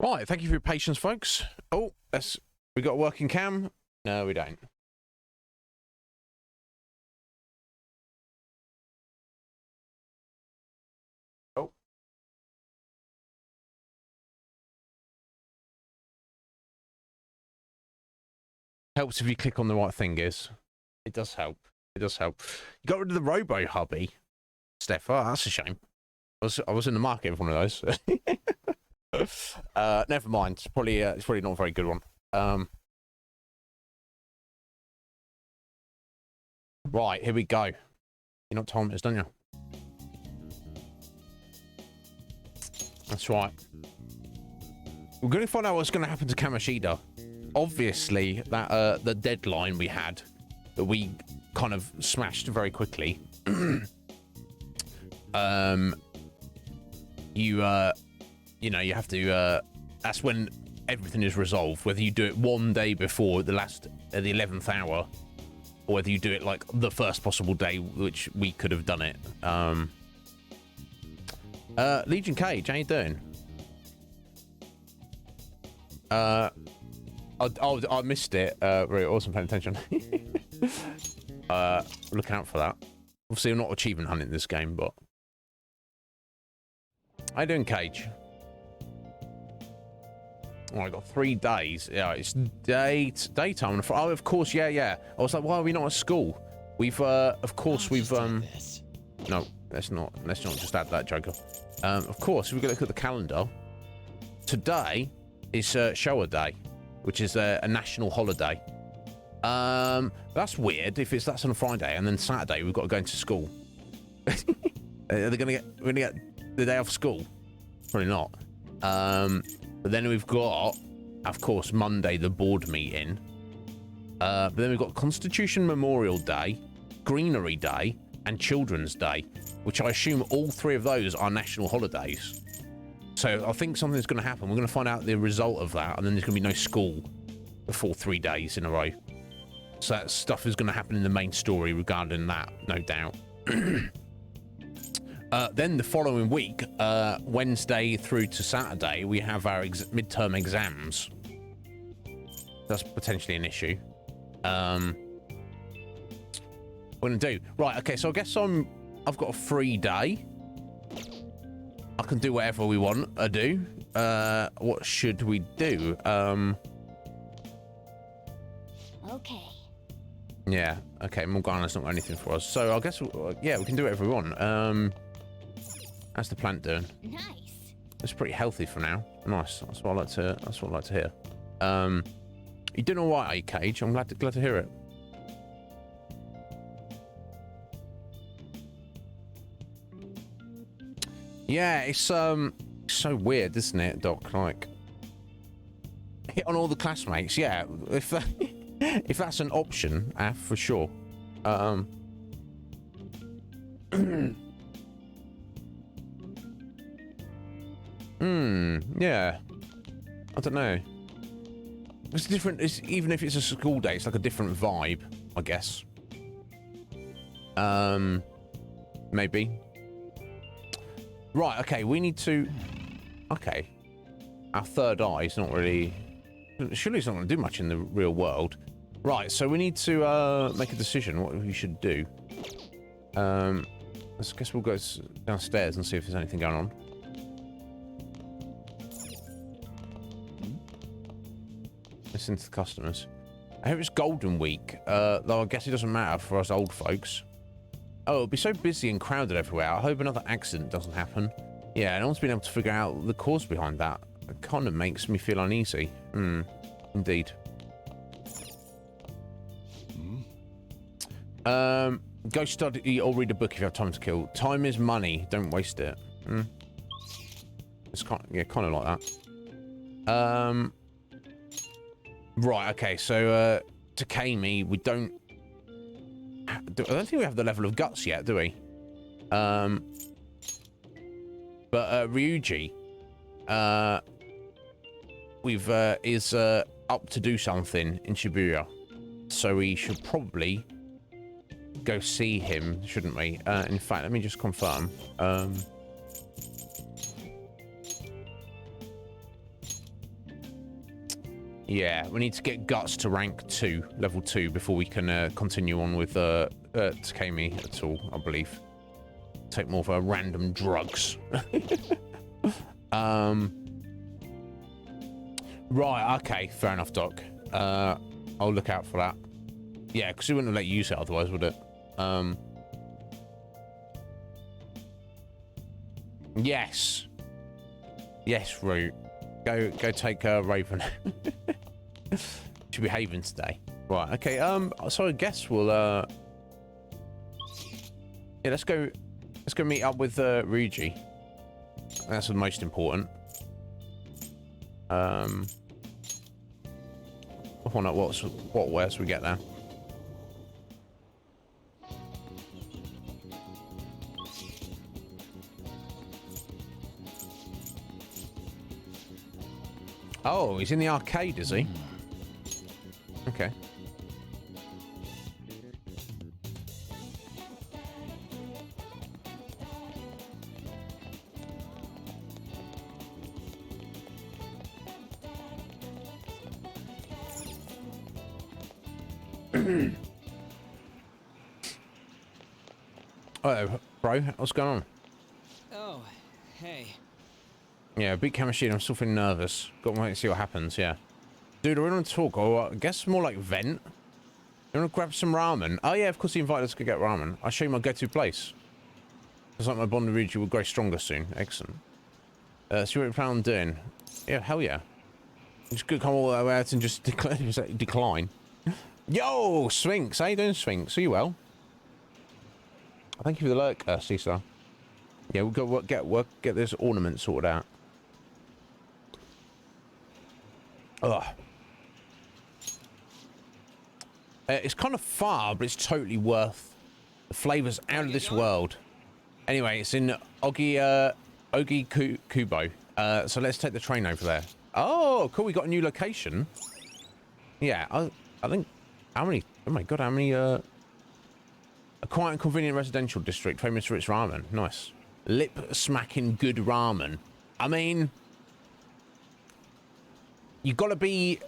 Right, thank you for your patience, folks. Oh, we got a working cam? No, we don't. Oh. Helps if you click on the right thingers. It does help. It does help. You got rid of the Robo Hubby, Steph. Oh, that's a shame. I was in the market for one of those. Never mind. It's probably not a very good one. Right, here we go. You know what time it is, don't you? That's right. We're going to find out what's going to happen to Kamoshida. Obviously, that the deadline we had, that we kind of smashed very quickly. You know, you have to. That's when everything is resolved. Whether you do it one day before the 11th hour, or whether you do it like the first possible day, which we could have done it. Legion Cage, how you doing? I missed it. Really wasn't paying attention. Looking out for that. Obviously, I'm not achievement hunting this game, but how you doing, Cage? Oh, I got 3 days. Yeah, it's daytime. Oh, of course, yeah. I was like, why are we not at school? We've, of course, we've no, let's not just add that, Joker. Of course, if we look at the calendar, today is shower day, which is a national holiday. That's weird if that's on a Friday, and then Saturday we've got to go into school. We're gonna get the day off school? Probably not. But then we've got, of course, Monday, the board meeting. But then we've got Constitution Memorial Day, Greenery Day, and Children's Day, which I assume all 3 of those are national holidays. So I think something's going to happen. We're going to find out the result of that, and then there's going to be no school for 3 days in a row. So that stuff is going to happen in the main story regarding that, no doubt. Then the following week, Wednesday through to Saturday, we have our midterm exams. That's potentially an issue. What we're gonna do? Right, okay, so I guess I've got a free day. I can do whatever we want to do. What should we do? Okay. Yeah, okay, Morgana's not got anything for us. So I guess, yeah, we can do whatever we want. How's the plant doing? Nice. It's pretty healthy for now. Nice. That's what I like to. That's what I like to hear. You doing all right, are you, Cage? I'm glad to hear it. Yeah, it's so weird, isn't it, Doc? Like, hit on all the classmates. Yeah, if if that's an option, for sure. Yeah. I don't know. It's different. Even if it's a school day, it's like a different vibe, I guess. Maybe. Right, okay, we need to... Okay. Our third eye is not really... Surely it's not going to do much in the real world. Right, so we need to make a decision what we should do. I guess we'll go downstairs and see if there's anything going on. Listen to the customers. I hope it's Golden Week, though I guess it doesn't matter for us old folks. Oh, it'll be so busy and crowded everywhere. I hope another accident doesn't happen. Yeah, no one's been able to figure out the cause behind that. It kind of makes me feel uneasy. Indeed. Go study or read a book if you have time to kill. Time is money. Don't waste it. It's kind of like that. Right, okay, so Takemi, we don't... I don't think we have the level of guts yet, do we? But Ryuji is up to do something in Shibuya, so we should probably go see him, shouldn't we? In fact, let me just confirm. Yeah, we need to get Guts to rank 2, level 2, before we can continue on with Takemi at all, I believe. Take more of our random drugs. Right, okay, fair enough, Doc. I'll look out for that. Yeah, because he wouldn't have let you use it otherwise, would it? Yes. Yes, Root. Go take Raven. Should be Haven today. Right, okay, so I guess we'll yeah, let's go meet up with Ryuji. That's the most important. What else we get there? Oh, he's in the arcade, is he? Okay. Oh, bro, what's going on? Oh, hey. Yeah, beat Kamashita. I'm still feeling nervous. Got to wait and see what happens, yeah. Dude, I really want to talk, or I guess more like vent. You want to grab some ramen? Oh, yeah, of course he invited us to get ramen. I'll show you my go-to place. Looks like my bond with Ryuji will grow stronger soon. Excellent. See what you plan on doing. Yeah, hell yeah. You just could come all the way out and just decline. Yo, Sphinx. How you doing, Sphinx? Are you well? Thank you for the lurk, Cesar. Yeah, we'll go get this ornament sorted out. Ugh. It's kind of far, but it's totally worth. The flavor's out of this world. Anyway, it's in Kubo. So let's take the train over there. Oh, cool. We got a new location. Yeah, I think... How many... Oh my god, how many... A quiet and convenient residential district famous for its ramen. Nice. Lip-smacking good ramen. I mean... You got to be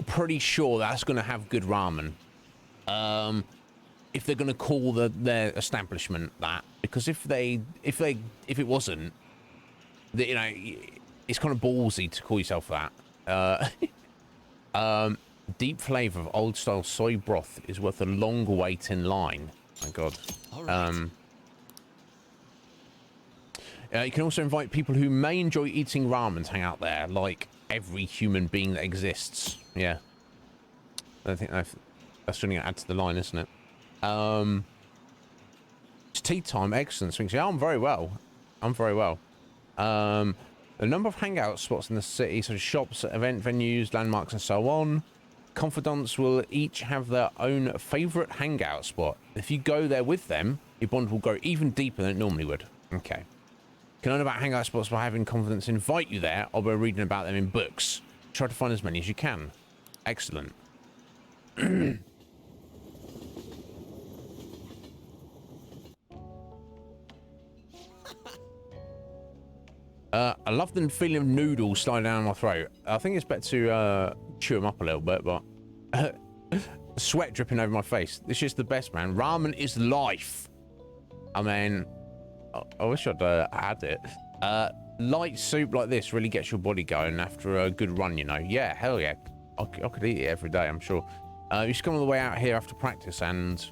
pretty sure that's going to have good ramen. If they're going to call their establishment that, because if it wasn't, you know, it's kind of ballsy to call yourself that. Deep flavor of old style soy broth is worth a long wait in line. My God. All right. You can also invite people who may enjoy eating ramen to hang out there, like every human being that exists. Yeah. I think that's something to add to the line, isn't it? It's tea time. Excellent. Sphinx. Yeah, I'm very well. A number of hangout spots in the city, such as shops, event venues, landmarks, and so on. Confidants will each have their own favourite hangout spot. If you go there with them, your bond will go even deeper than it normally would. Okay. Can learn about hangout spots by having confidants invite you there, or by reading about them in books. Try to find as many as you can. Excellent. I love the feeling of noodles sliding down my throat. I think it's better to chew them up a little bit, but sweat dripping over my face. This is the best, man. Ramen is life. I mean, I wish I'd had it. Light soup like this really gets your body going after a good run, you know. Yeah, hell yeah. I could eat it every day, I'm sure. You just come all the way out here after practice, and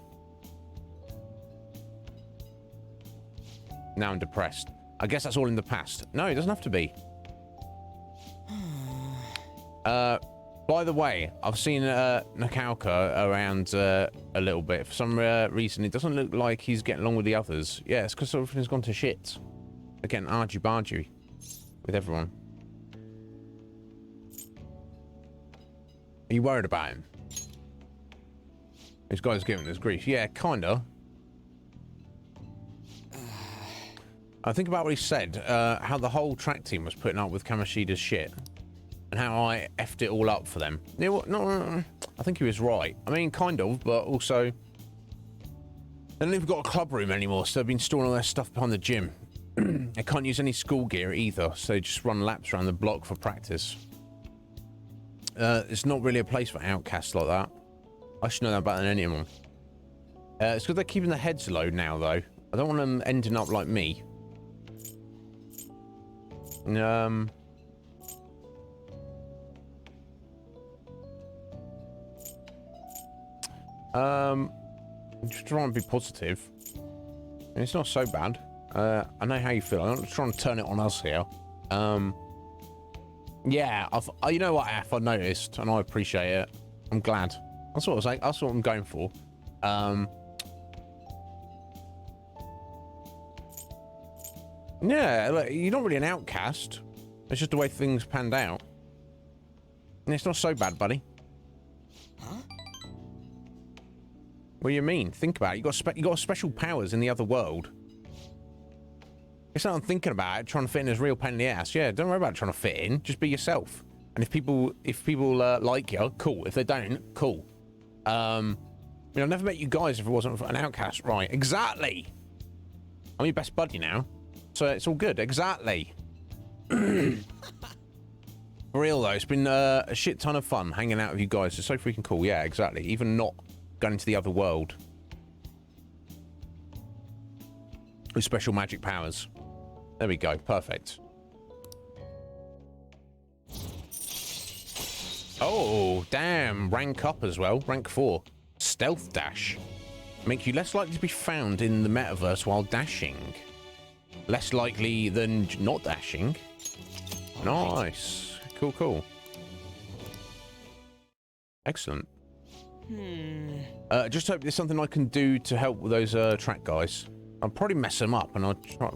now I'm depressed. I guess that's all in the past. No, it doesn't have to be. By the way, I've seen Nakauka around a little bit. For some reason, it doesn't look like he's getting along with the others. Yeah, it's because everything's gone to shit. They're getting argy-bargy with everyone. Are you worried about him? This guy's giving us grief. Yeah, kinda. I think about what he said, how the whole track team was putting up with Kamoshida's shit, and how I effed it all up for them. You know what? No, I think he was right. I mean, kind of, but also, they don't even got a club room anymore, so they've been storing all their stuff behind the gym. They can't use any school gear either, so they just run laps around the block for practice. It's not really a place for outcasts like that. I should know that better than anyone. It's good they're keeping their heads low now, though. I don't want them ending up like me. Just trying to be positive. It's not so bad. I know how you feel. I'm not trying to turn it on us here. Yeah, you know what, F, I noticed, and I appreciate it. I'm glad. That's what I was like. That's what I'm going for. Yeah, look, you're not really an outcast. It's just the way things panned out. And it's not so bad, buddy. Huh? What do you mean? Think about it. You got special powers in the other world. It's not I'm thinking about it, trying to fit in is real pain in the ass. Yeah, don't worry about trying to fit in. Just be yourself. And if people like you, cool. If they don't, cool. I mean, I've never met you guys if it wasn't for an outcast. Right, exactly. I'm your best buddy now. So it's all good. Exactly. For real, though, it's been a shit ton of fun hanging out with you guys. It's so freaking cool. Yeah, exactly. Even not going into the other world. With special magic powers. There we go. Perfect. Oh, damn. Rank up as well. Rank 4. Stealth dash. Make you less likely to be found in the metaverse while dashing. Less likely than not dashing. Nice. Cool, cool. Excellent. Just hope there's something I can do to help with those track guys. I'll probably mess them up, and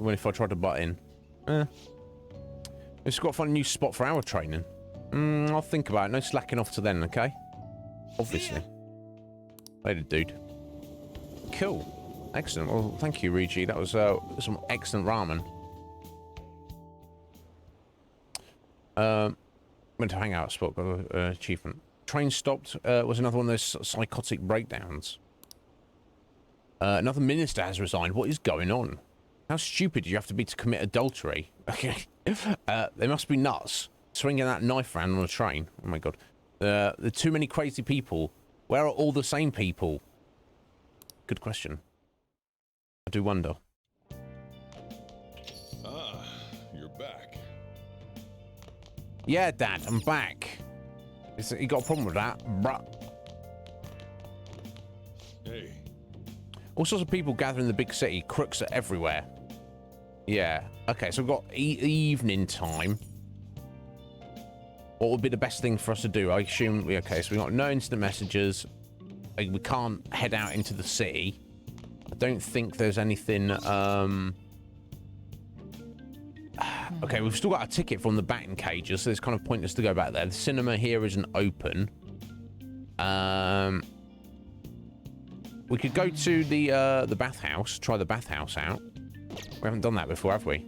if I try to butt in. We've got to find a new spot for our training. I'll think about it. No slacking off to then, okay? Obviously. Later, dude. Cool. Excellent. Well, thank you, Rigi. That was some excellent ramen. Went to hang out spot, got an achievement. Train stopped was another one of those psychotic breakdowns. Another minister has resigned. What is going on? How stupid do you have to be to commit adultery? Okay. They must be nuts. Swinging that knife around on a train. Oh my god. There are too many crazy people. Where are all the sane people? Good question. I do wonder. Ah, you're back. Yeah, Dad, I'm back. You got a problem with that, bruh? Hey. All sorts of people gather in the big city. Crooks are everywhere. Yeah. Okay, so we've got evening time. What would be the best thing for us to do? I assume... Okay, so we've got no instant messages. We can't head out into the city. I don't think there's anything... Okay, we've still got a ticket from the batting cages, so it's kind of pointless to go back there. The cinema here isn't open. We could go to the bathhouse, try the bathhouse out. We haven't done that before, have we?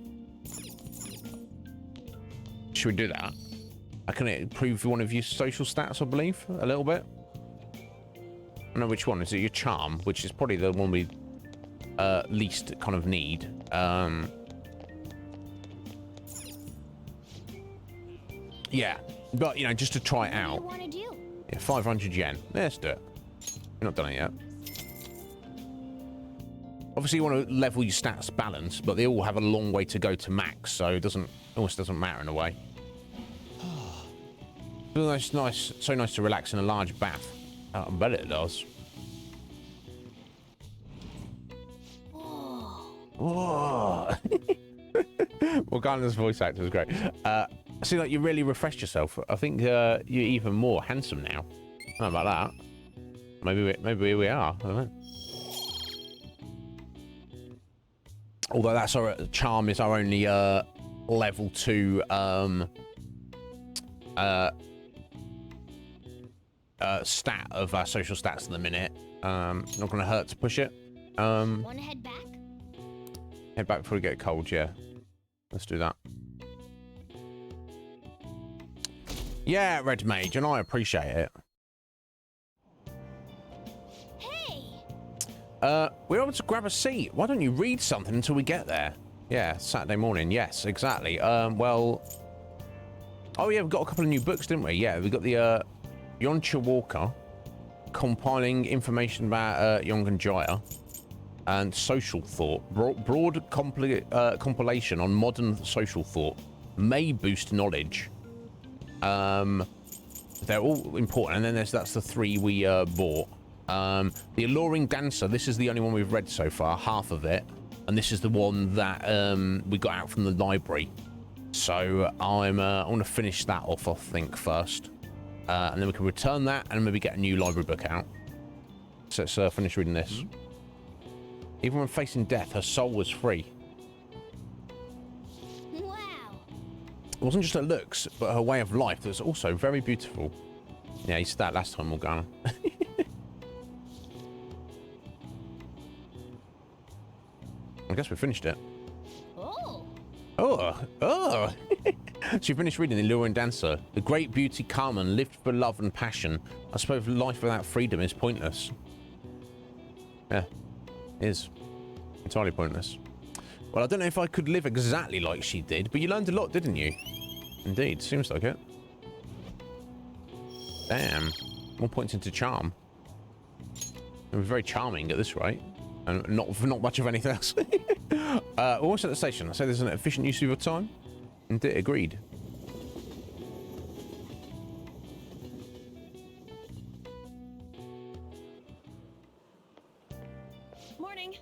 Should we do that? I can improve one of your social stats, I believe, a little bit. I don't know which one. Is it your charm, which is probably the one we least kind of need. Yeah, but, you know, just to try it out. What do you want to do? Yeah, 500 yen. Let's do it. We've not done it yet. Obviously, you want to level your stats balance, but they all have a long way to go to max, so it almost doesn't matter in a way. It's nice, so nice to relax in a large bath. I bet it does. Whoa. Morgana's voice actor is great. I see, like, you really refreshed yourself. I think you're even more handsome now. I don't know about that. Maybe we are. I don't know. Although that's our charm is our only level 2 stat of our social stats in the minute. Not going to hurt to push it. Want to head back? Head back before we get cold, yeah. Let's do that. Yeah, Red Mage, and I appreciate it. Hey! We're able to grab a seat. Why don't you read something until we get there? Yeah, Saturday morning. Yes, exactly. Well, Oh yeah, we've got a couple of new books, didn't we? Yeah, we got the Yoncha Walker, compiling information about Yongan Jaya, and social thought. Broad compilation on modern social thought may boost knowledge. They're all important, and then that's the 3 we bought. The Alluring Dancer. This is the only one we've read so far, half of it, and this is the one that we got out from the library. So I want to finish that off, I think, first, and then we can return that and maybe get a new library book out. So let's finish reading this. Even when facing death, her soul was free. Wow. It wasn't just her looks, but her way of life that was also very beautiful. Yeah, you said that last time, Morgana. I guess we finished it. Oh. Oh. She finished reading The Alluring Dancer. The great beauty Carmen lived for love and passion. I suppose life without freedom is pointless. Yeah, it is. Entirely pointless. Well, I don't know if I could live exactly like she did, but you learned a lot, didn't you? Indeed, seems like it. Damn. More points into charm. It was very charming at this rate. And not much of anything else. Almost at the station. I say there's an efficient use of your time. Indeed, agreed. Morning.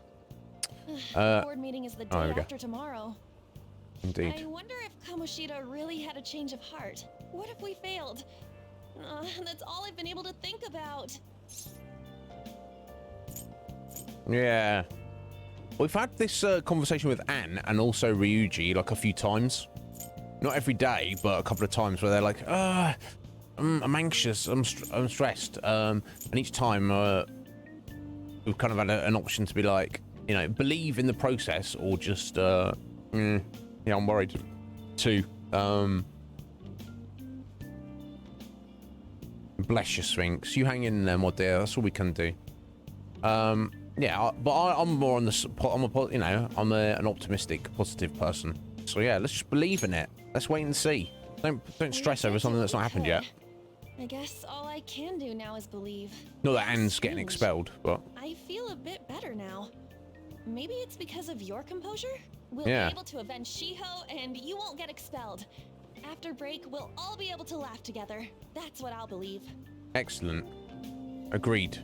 The board meeting is the day after tomorrow. Indeed. I wonder if Kamoshida really had a change of heart. What if we failed? That's all I've been able to think about. Yeah. We've had this conversation with Anne and also Ryuji like a few times. Not every day, but a couple of times where they're like, I'm anxious, I'm stressed. And each time we've kind of had an option to be like, you know, believe in the process or just, yeah, I'm worried too. Bless you, Sphinx. You hang in there, my dear. That's all we can do. Yeah, but I'm more on the, I'm an optimistic, positive person. So yeah, let's just believe in it. Let's wait and see. Don't stress over something that's not happened yet. I guess all I can do now is believe. Not that Anne's getting expelled, but I feel a bit better now. Maybe it's because of your composure? We'll Yeah. be able to avenge Shiho and you won't get expelled. After break, we'll all be able to laugh together. That's what I'll believe. excellent. Agreed.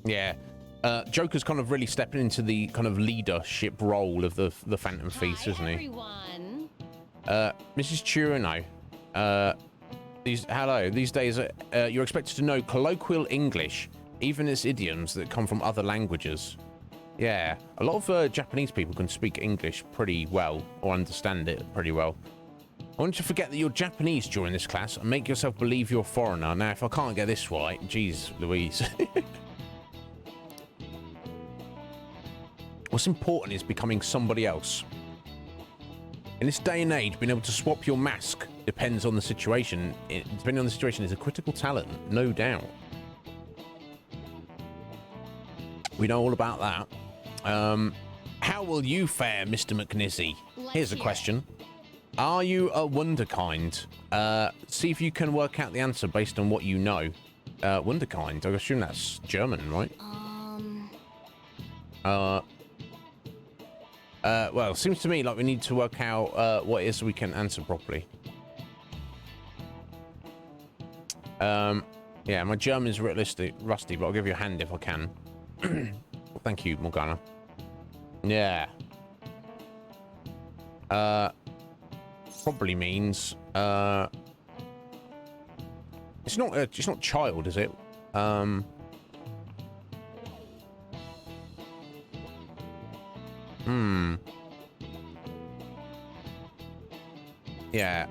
Yeah. Joker's kind of really stepping into the kind of leadership role of the Phantom Feast, isn't he? Everyone. Mrs. Churino, these days you're expected to know colloquial English, even its idioms that come from other languages. Yeah, a lot of Japanese people can speak English pretty well, or understand it pretty well. I want you to forget that you're Japanese during this class and make yourself believe you're a foreigner. Now, if I can't get this right, geez Louise. What's important is becoming somebody else. In this day and age, being able to swap your mask depends on the situation. Depending on the situation is a critical talent, no doubt. We know all about that. How will you fare, Mr. McNizzy? Here's a question. Are you a wunderkind? See if you can work out the answer based on what you know. Wunderkind, I assume that's German, right? Well, seems to me like we need to work out what it is so we can answer properly. Yeah, my German's rusty, but I'll give you a hand if I can. Thank you, Morgana. Yeah. Probably means it's not child, is it? Yeah,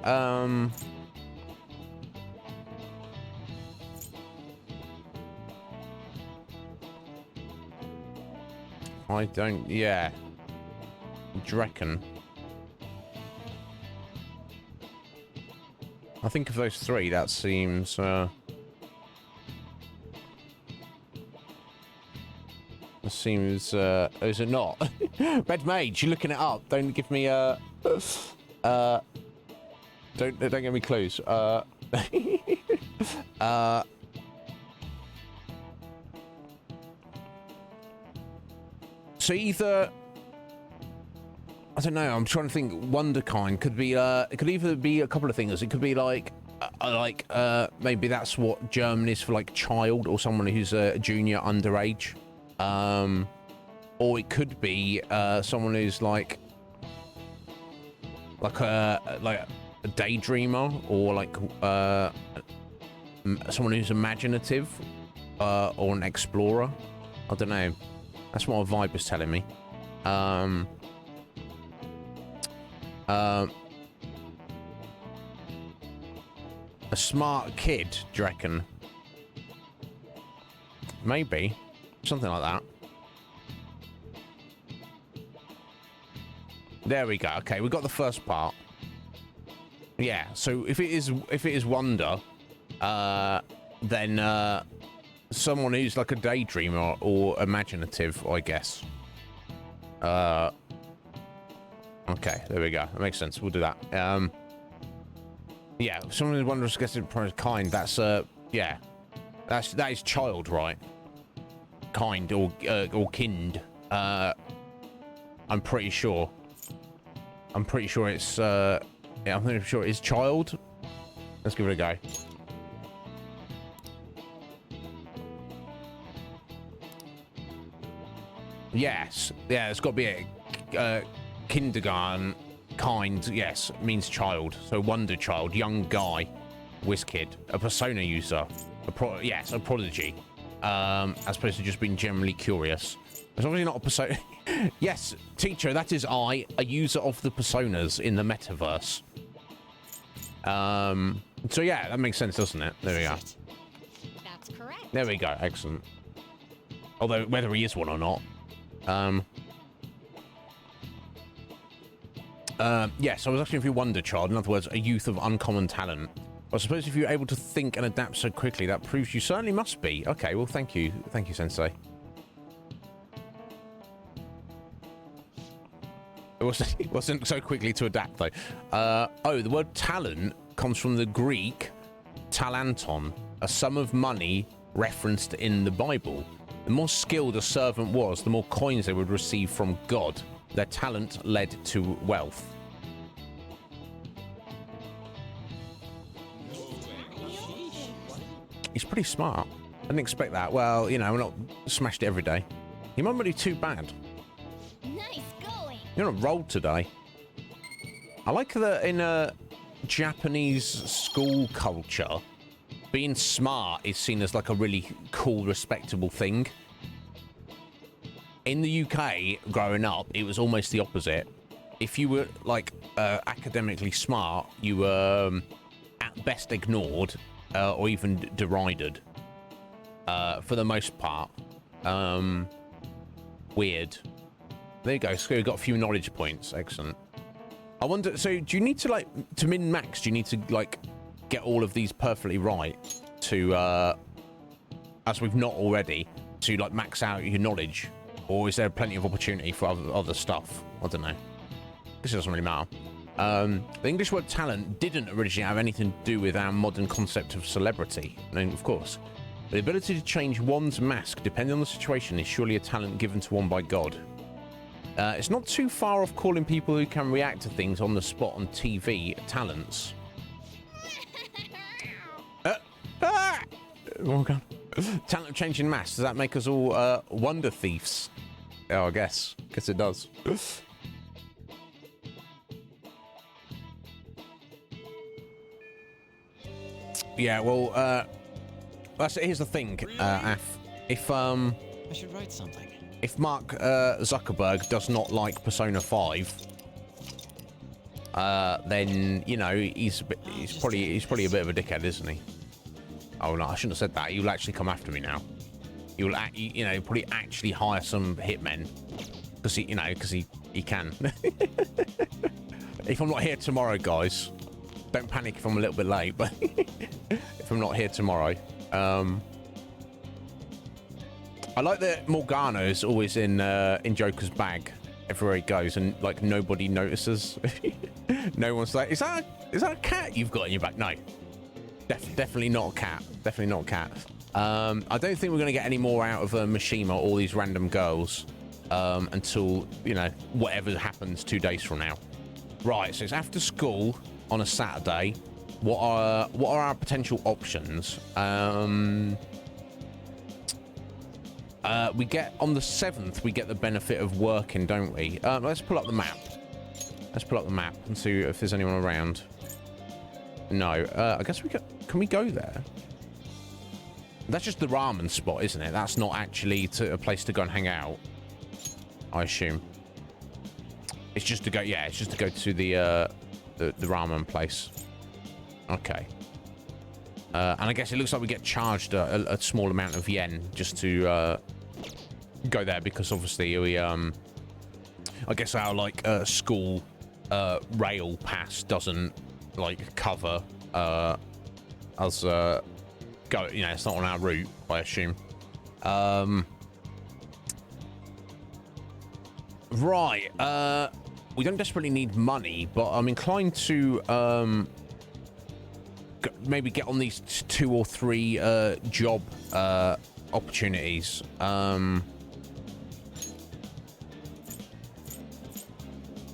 I don't, yeah. Do you reckon? I think of those three, that seems, that seems, is it not? Red Mage, you're looking it up. Don't give me, don't give me clues. So either, I don't know, I'm trying to think, Wonderkind could be, it could either be a couple of things. It could be like maybe that's what German is for, like, child, or someone who's a junior underage. Or it could be someone who's like a daydreamer, or like someone who's imaginative, or an explorer. I don't know. That's what my vibe is telling me. A smart kid, do you reckon? Maybe. Something like that. There we go. Okay, we got the first part. Yeah, so if it is wonder, then someone who's like a daydreamer or imaginative, I guess. Okay, there we go. That makes sense. We'll do that. Yeah, someone who's wondrous, guessing kind. That's yeah, that is child, right? Kind or kind. I'm pretty sure. I'm pretty sure it's yeah, I'm pretty sure it's child. Let's give it a go. Yes, yeah, it's got to be a kindergarten kind. Yes, means child. So wonder child, young guy, whiz kid, a persona user, yes, a prodigy. As opposed to just being generally curious. It's obviously not a persona. Yes, teacher, that is I, a user of the personas in the metaverse. So yeah, that makes sense, doesn't it? There we go. That's correct. There we go. Excellent. Although whether he is one or not. Yes, I was asking if you wonder child. In other words, a youth of uncommon talent. I suppose if you're able to think and adapt so quickly, that proves you certainly must be. Okay, well, thank you. Thank you, Sensei. It wasn't so quickly to adapt, though. Oh, the word talent comes from the Greek talanton, a sum of money referenced in the Bible. The more skilled a servant was, the more coins they would receive from God. Their talent led to wealth. He's pretty smart. I didn't expect that. Well, you know, we're not smashed it every day. He might not be too bad. Nice going. You're on a roll today. I like that in a Japanese school culture, being smart is seen as like a really cool, respectable thing. In the UK, growing up, it was almost the opposite. If you were like academically smart, you were at best ignored or even derided. For the most part. Weird. There you go. So we got a few knowledge points. Excellent. I wonder. So, do you need to like to min max? Do you need to like get all of these perfectly right to, as we've not already, to like max out your knowledge, or is there plenty of opportunity for other stuff? I don't know. I guess it doesn't really matter. The English word talent didn't originally have anything to do with our modern concept of celebrity. I mean, of course. The ability to change one's mask depending on the situation is surely a talent given to one by God. It's not too far off calling people who can react to things on the spot on TV talents. Oh God. Talent of changing masks, does that make us all wonder thieves? Oh, I guess it does. Yeah, well, here's the thing, Af. If I should write something. If Mark Zuckerberg does not like Persona 5, then you know he's probably a bit of a dickhead, isn't he? Oh no, I shouldn't have said that. He'll actually come after me now. He'll probably actually hire some hitmen because he can. If I'm not here tomorrow, guys, don't panic if I'm a little bit late. But if I'm not here tomorrow, I like that Morgana is always in Joker's bag everywhere he goes, and like nobody notices. No one's like, is that a cat you've got in your bag? No, definitely not a cat. Definitely not a cat. I don't think we're going to get any more out of Mishima or all these random girls until, you know, whatever happens 2 days from now. Right, so it's after school on a Saturday. What are our potential options? We get on the 7th, we get the benefit of working, don't we? Let's pull up the map. Let's pull up the map and see if there's anyone around. No, I guess can we go there? That's just the ramen spot, isn't it? That's not actually a place to go and hang out, I assume. It's just to go, yeah, it's just to go to the ramen place. Okay. And I guess it looks like we get charged a small amount of yen just to go there, because obviously we, I guess our like school rail pass doesn't like cover us go, you know, it's not on our route, I assume. Right. We don't desperately need money, but I'm inclined to maybe get on these 2 or 3 job opportunities.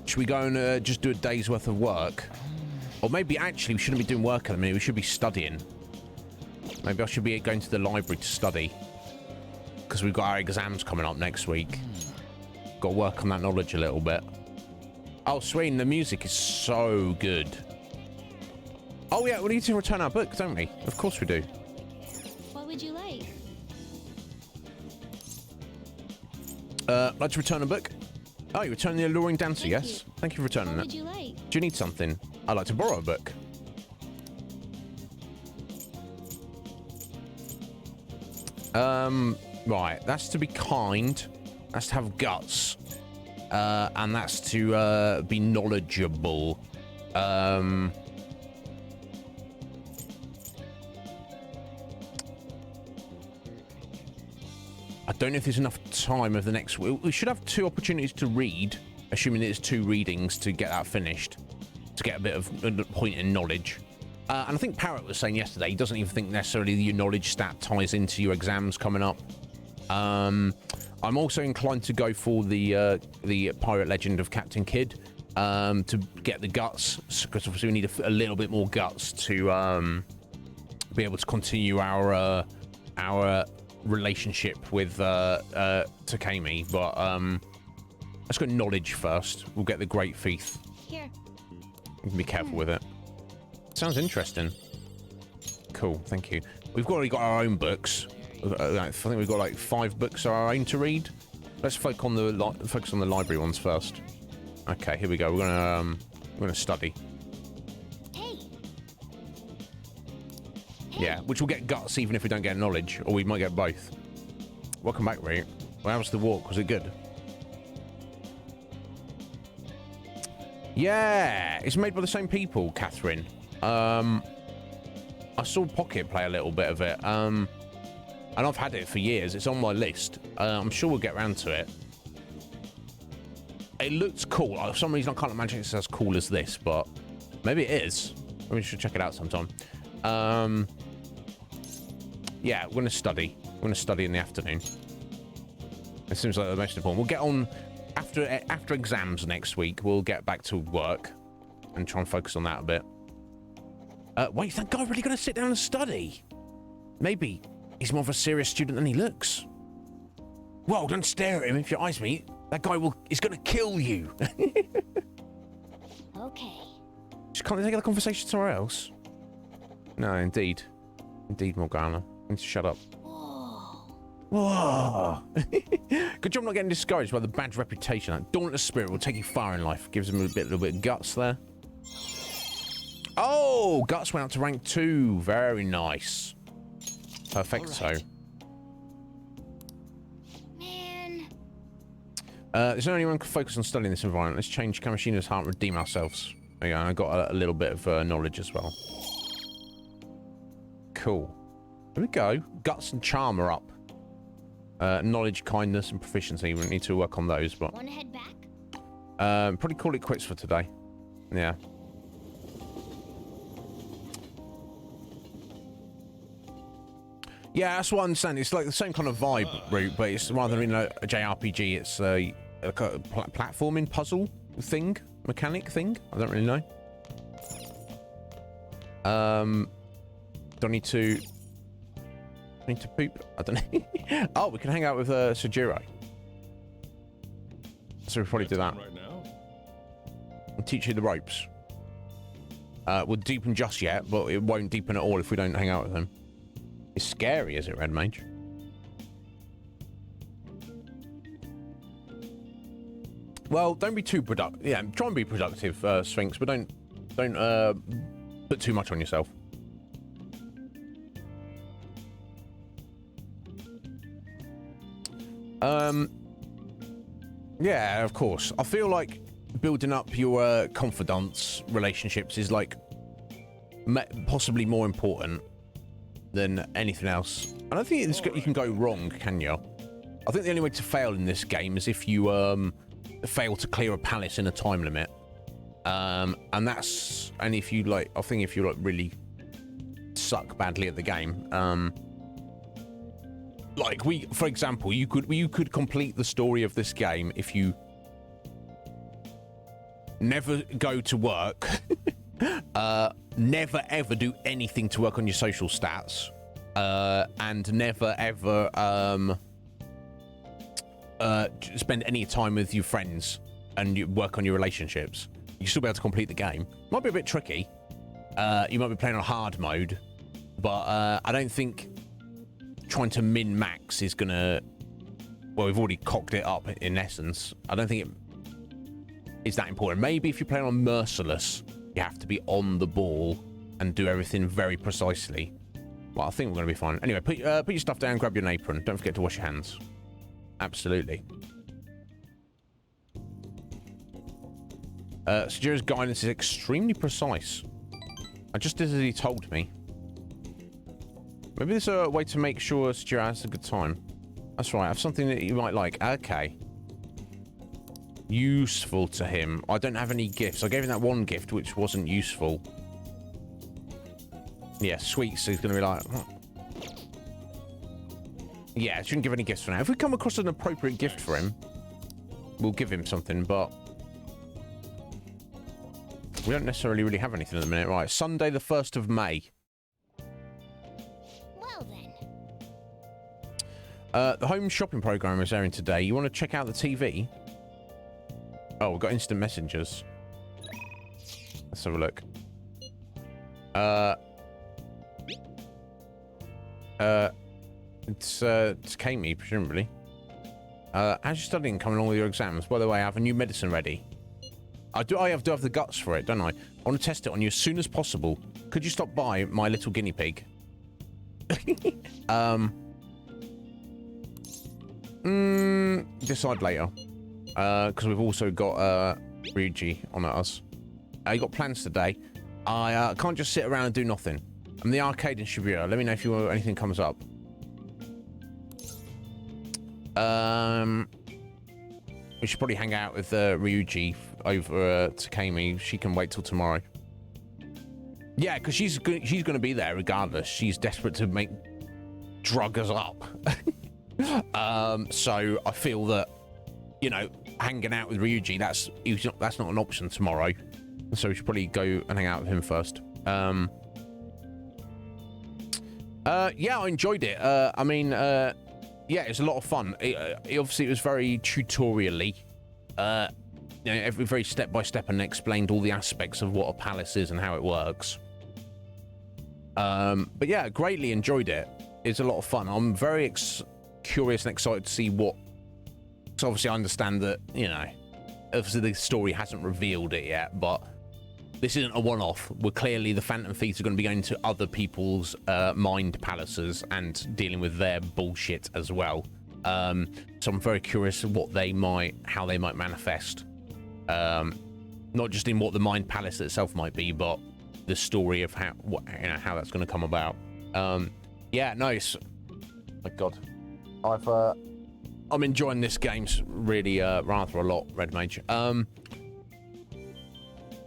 Should we go and just do a day's worth of work? Or maybe actually we shouldn't be doing work at the minute, we should be studying. Maybe I should be going to the library to study, because we've got our exams coming up next week. Got to work on that knowledge a little bit. Oh, Sween, the music is so good. Oh yeah, we need to return our book, don't we? Of course we do. What would you like? Like to return a book? Oh, you return the alluring dancer, Thank yes? you. Thank you for returning What it. would you like? Do you need something? I'd like to borrow a book. Right, that's to be kind. That's to have guts. And that's to be knowledgeable. I don't know if there's enough time of the next week. We should have 2 opportunities to read, assuming there's 2 readings to get that finished, to get a bit of a point in knowledge. And I think Parrot was saying yesterday he doesn't even think necessarily your knowledge stat ties into your exams coming up. I'm also inclined to go for the Pirate Legend of Captain Kidd to get the guts, because obviously we need a little bit more guts to be able to continue our relationship with Takemi. But let's go knowledge first. We'll get the Great Thief. Here. We can be careful with it. Sounds interesting. Cool, thank you. We've already got our own books. I think we've got like 5 books of our own to read. Let's focus on the library ones first. Okay, here we go. We're gonna study. Hey. Yeah, which will get guts even if we don't get knowledge, or we might get both. Welcome back, Ray. Well, how was the walk? Was it good? Yeah, it's made by the same people, Catherine. I saw Pocket play a little bit of it. And I've had it for years. It's on my list. I'm sure we'll get around to it. It looks cool. For some reason, I can't imagine it's as cool as this, but maybe it is. Maybe we should check it out sometime. Yeah, we're going to study. We're going to study in the afternoon. It seems like the most important. We'll get on after exams next week. We'll get back to work and try and focus on that a bit. Wait, is that guy really going to sit down and study? Maybe he's more of a serious student than he looks. Whoa, don't stare at him. If your eyes meet, that guy is going to kill you. Okay. Just can't they take the conversation somewhere else? No, indeed. Indeed, Morgana. You need to shut up. Whoa. Good job not getting discouraged by the bad reputation. That dauntless spirit will take you far in life. Gives him a little bit of guts there. Oh, guts went up to rank 2. Very nice. Perfecto. Right. Man. Is there anyone who can focus on studying this environment? Let's change Kamishina's heart and redeem ourselves. There you go. I got a little bit of knowledge as well. Cool. There we go. Guts and charm are up. Knowledge, kindness, and proficiency. We need to work on those, but Wanna head back? probably call it quits for today. Yeah. Yeah, that's what I understand. It's like the same kind of vibe route, but it's rather than a JRPG, it's a platforming puzzle thing, mechanic thing. I don't really know. Do I need to poop? I don't know. Oh, we can hang out with Sojiro. So we'll probably do that. Right now? I'll teach you the ropes. We'll deepen just yet, but it won't deepen at all if we don't hang out with him. It's scary, is it, Red Mage? Well, don't be too productive. Yeah, try and be productive, Sphinx, but don't put too much on yourself. Yeah, of course. I feel like building up your confidants relationships is like possibly more important than anything else. I don't think you can go wrong, can you? I think the only way to fail in this game is if you fail to clear a palace in a time limit. And if you like, I think if you like really suck badly at the game, like for example, you could complete the story of this game if you never go to work, never ever do anything to work on your social stats, and never ever spend any time with your friends and you work on your relationships. You still be able to complete the game. Might be a bit tricky. You might be playing on hard mode, but I don't think trying to min-max is gonna... Well, we've already cocked it up in essence. I don't think it is that important. Maybe if you're playing on Merciless, you have to be on the ball and do everything very precisely. Well, I think we're gonna be fine. Anyway, put your stuff down, grab your apron. Don't forget to wash your hands. Absolutely. Sojiro's guidance is extremely precise. I just did as he told me. Maybe there's a way to make sure Sojiro has a good time. That's right, I have something that you might like. Okay. Useful to him. I don't have any gifts. I gave him that one gift which wasn't useful. Yeah, sweet. So he's going to be like... What? Yeah, shouldn't give any gifts for now. If we come across an appropriate gift for him, we'll give him something, but... we don't necessarily really have anything at the minute. Right, Sunday the 1st of May. Well then. The home shopping program is airing today. You want to check out the TV? Oh, we've got instant messengers. Let's have a look. It's Kami, presumably. How's your studying coming along with your exams? By the way, I have a new medicine ready. I do have the guts for it, don't I? I want to test it on you as soon as possible. Could you stop by, my little guinea pig? Decide later. Because we've also got Ryuji on at us. You got plans today? I can't just sit around and do nothing. I'm the arcade distributor. Let me know if anything comes up. We should probably hang out with Ryuji over Takemi. She can wait till tomorrow. Yeah, because she's going to be there regardless. She's desperate to drug us up. So I feel that, you know, hanging out with Ryuji, that's not an option tomorrow. So we should probably go and hang out with him first. Yeah, I enjoyed it. I mean, yeah, it's a lot of fun. Obviously, it was very tutorial-y. You know, very step-by-step, and explained all the aspects of what a palace is and how it works. But yeah, greatly enjoyed it. It's a lot of fun. I'm very curious and excited to see what... So obviously, I understand that, you know, obviously the story hasn't revealed it yet, but this isn't a one-off. We're clearly, the Phantom Thieves are going to be going to other people's mind palaces and dealing with their bullshit as well. So I'm very curious how they might manifest. Not just in what the mind palace itself might be, but the story of how that's going to come about. Yeah, nice. Oh my God. I'm enjoying this game really rather a lot, Red Mage.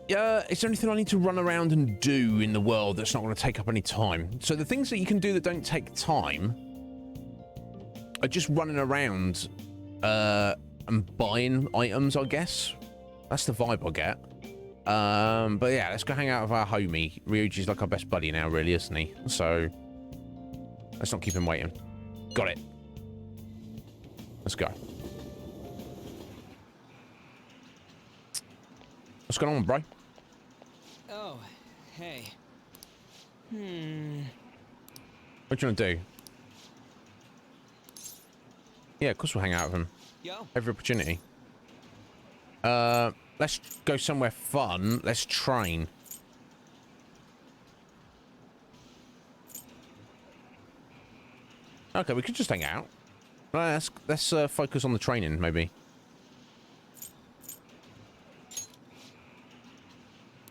Yeah, is there anything I need to run around and do in the world that's not going to take up any time? So the things that you can do that don't take time are just running around and buying items, I guess. That's the vibe I get. But yeah, let's go hang out with our homie. Ryuji's like our best buddy now, really, isn't he? So let's not keep him waiting. Got it. Let's go. What's going on, bro? Oh, hey. What do you want to do? Yeah, of course we'll hang out with him. Yo. Every opportunity. Let's go somewhere fun. Let's train. Okay, we could just hang out. Let's focus on the training, maybe.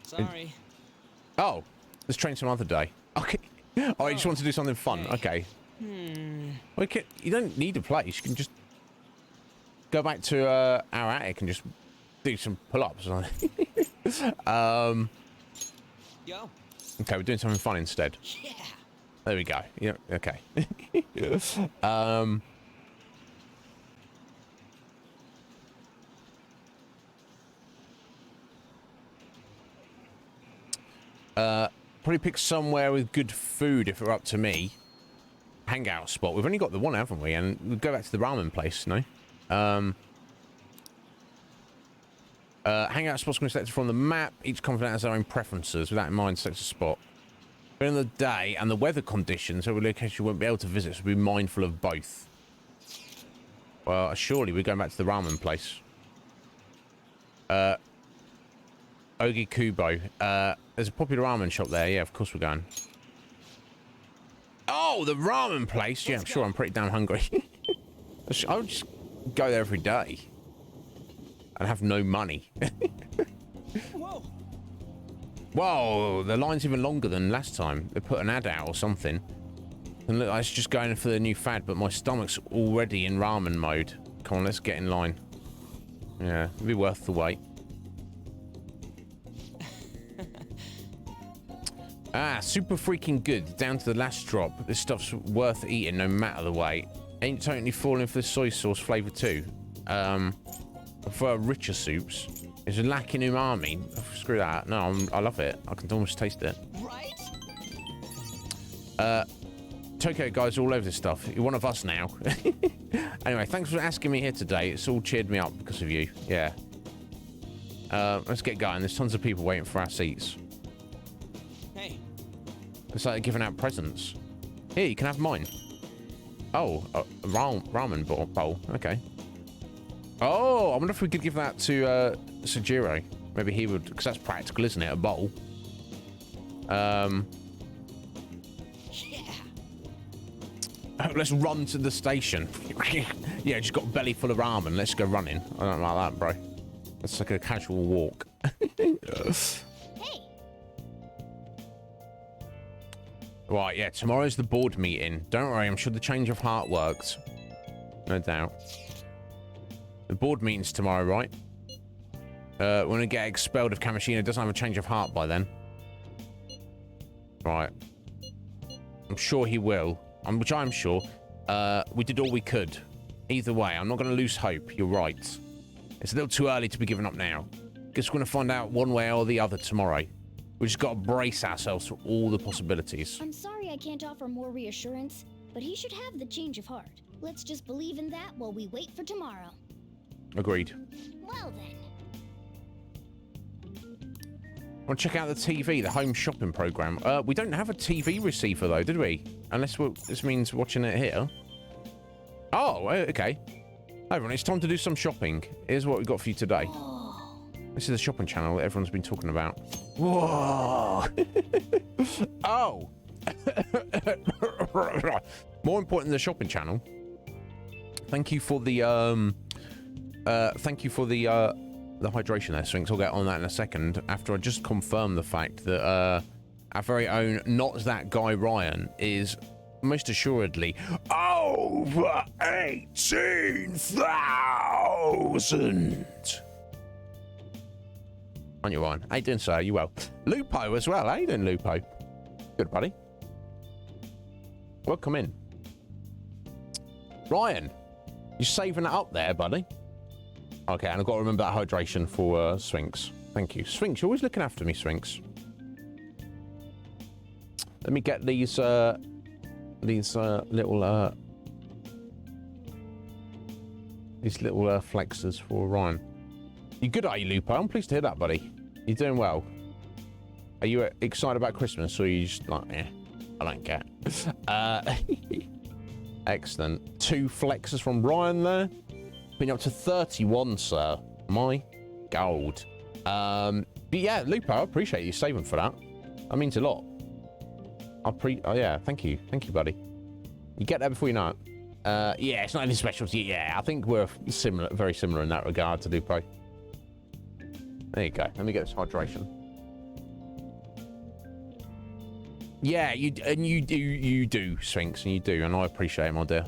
Sorry. Oh, let's train some other day. Okay. Oh, you just want to do something fun. Okay. Well, you don't need a place. You can just go back to our attic and just do some pull-ups or something. Yo. Okay, we're doing something fun instead. Yeah. There we go. Yeah. Okay. Probably pick somewhere with good food if it were up to me. Hangout spot. We've only got the one, haven't we? And we'll go back to the ramen place, no? Hangout spots can be selected from the map. Each confidant has their own preferences. With that in mind, select a spot. During the day and the weather conditions, every location you won't be able to visit, so be mindful of both. Well, surely we're going back to the ramen place. Ogi Kubo. There's a popular ramen shop there. Yeah, of course we're going. Oh, the ramen place. Yeah, I'm sure I'm pretty damn hungry. I would just go there every day and have no money. Whoa. Whoa, the line's even longer than last time. They put an ad out or something. And look, I was just going for the new fad, but my stomach's already in ramen mode. Come on, let's get in line. Yeah, it'd be worth the wait. Ah, super freaking good. Down to the last drop. This stuff's worth eating no matter the weight. Ain't totally falling for the soy sauce flavour too. For richer soups. It's lacking umami. Screw that. No, I love it. I can almost taste it. Right? Tokyo guys all over this stuff. You're one of us now. Anyway, thanks for asking me here today. It's all cheered me up because of you. Yeah. Let's get going. There's tons of people waiting for our seats. Hey. It's like giving out presents. Here, you can have mine. Oh, a ramen bowl. Okay. Oh, I wonder if we could give that to Sujiro. Maybe he would, because that's practical, isn't it? A bowl. Yeah. Let's run to the station. Yeah, just got a belly full of ramen. Let's go running. I don't like that, bro. That's like a casual walk. Hey, Right, yeah, tomorrow's the board meeting. Don't worry, I'm sure the change of heart worked. No doubt. The board meeting's tomorrow, right? We're gonna get expelled if Kamishina doesn't have a change of heart by then. Right. I'm sure he will. Which I'm sure. We did all we could. Either way, I'm not gonna lose hope. You're right. It's a little too early to be giving up now. Guess we're gonna find out one way or the other tomorrow. We just gotta brace ourselves for all the possibilities. I'm sorry I can't offer more reassurance, but he should have the change of heart. Let's just believe in that while we wait for tomorrow. Agreed. Well then. Want to check out the TV, the home shopping program? We don't have a TV receiver though, did we? Unless this means watching it here. Oh, okay. Hi everyone, it's time to do some shopping. Here's what we got for you today. This is the shopping channel that everyone's been talking about. Whoa! Oh! More important than the shopping channel. Thank you for the hydration there, Sphinx. I'll get on that in a second after I just confirm the fact that our very own not that guy Ryan is most assuredly. Oh! over 18,000. On your one. How you doing, sir? You well? Lupo as well. How you doing, Lupo? Good, buddy. Welcome in. Ryan, you saving it up there, buddy? Okay, and I've got to remember that hydration for Sphinx. Thank you. Sphinx, you're always looking after me, Sphinx. Let me get these little flexors for Ryan. You good, are you, Lupo? I'm pleased to hear that, buddy. You doing well? Are you excited about Christmas, or are you just like, I don't care? Excellent. 2 flexors from Ryan there. Been up to 31, sir. My gold. But yeah, Lupo, I appreciate you saving for that. That means a lot. Oh yeah, thank you, buddy. You get there before you know it. Yeah, it's not anything special to you. Yeah, I think we're similar, very similar in that regard to Lupo. There you go. Let me get this hydration. Yeah, you do, Sphinx, and you do, and I appreciate it, my dear.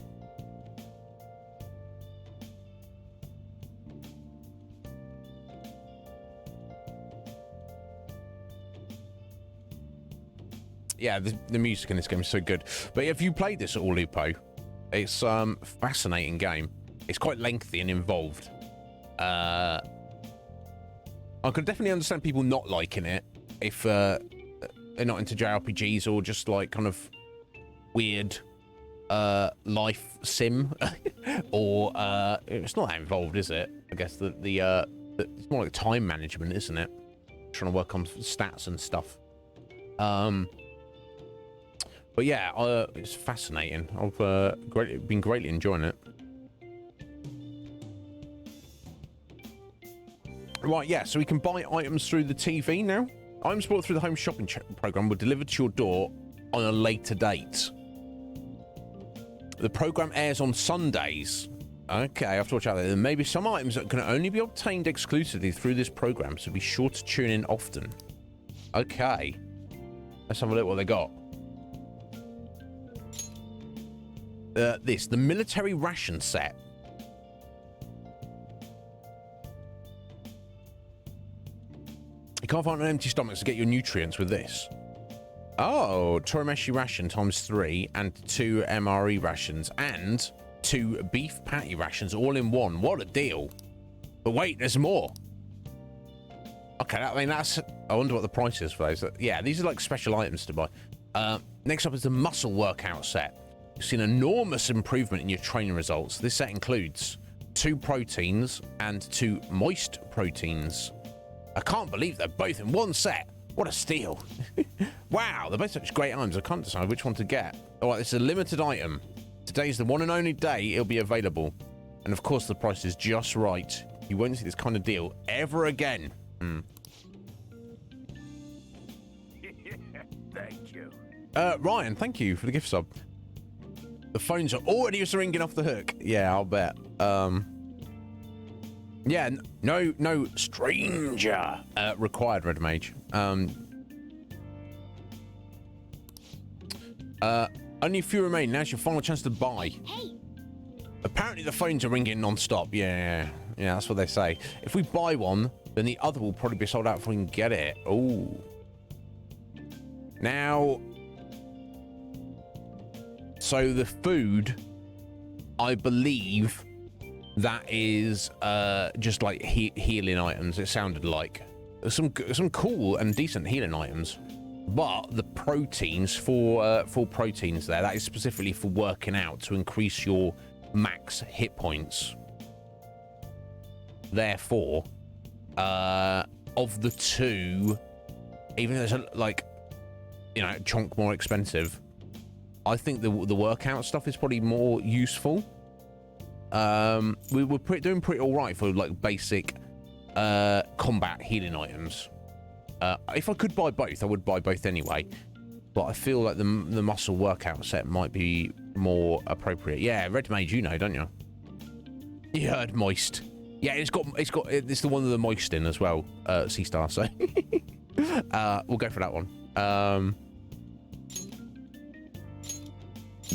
Yeah, the music in this game is so good. But if you played this at all, Lupo, it's fascinating game. It's quite lengthy and involved. I could definitely understand people not liking it if they're not into JRPGs or just like kind of weird life sim or it's not that involved, is it? I guess it's more like time management, isn't it? Trying to work on stats and stuff. But yeah, it's fascinating. I've been greatly enjoying it. Right, yeah, so we can buy items through the TV now. Items bought through the home shopping program were delivered to your door on a later date. The program airs on Sundays. Okay, I have to watch out there. There may be some items that can only be obtained exclusively through this program, so be sure to tune in often. Okay. Let's have a look what they got. The military ration set. You can't find an empty stomach to get your nutrients with this. Oh, Torimeshi ration times 3 and 2 MRE rations and 2 beef patty rations all in one. What a deal. But wait, there's more. Okay, I mean, I wonder what the price is for those. Yeah, these are like special items to buy. Next up is the muscle workout set. You've seen enormous improvement in your training results. This set includes 2 proteins and 2 moist proteins. I can't believe they're both in one set. What a steal. Wow, they're both such great items. I can't decide which one to get. All right, it's a limited item. Today's the one and only day it'll be available. And of course, the price is just right. You won't see this kind of deal ever again. Thank you. Ryan, thank you for the gift sub. The phones are already ringing off the hook. Yeah, I'll bet. Yeah, no stranger required, Red Mage. Only a few remain. Now's your final chance to buy. Hey. Apparently the phones are ringing non-stop. Yeah, that's what they say. If we buy one, then the other will probably be sold out before we can get it. Oh. Now, so the food, I believe that is just like healing items. It sounded like some cool and decent healing items, but the proteins for proteins there, that is specifically for working out to increase your max hit points. Therefore, of the two, even though it's like, you know, a chunk more expensive, I think the workout stuff is probably more useful. We're doing pretty all right for like basic combat healing items. If I could buy both, I would buy both anyway. But I feel like the muscle workout set might be more appropriate. Yeah, Red Mage, you know, don't you? You heard moist. Yeah, it's the one with the moist in as well. Sea Star. So we'll go for that one.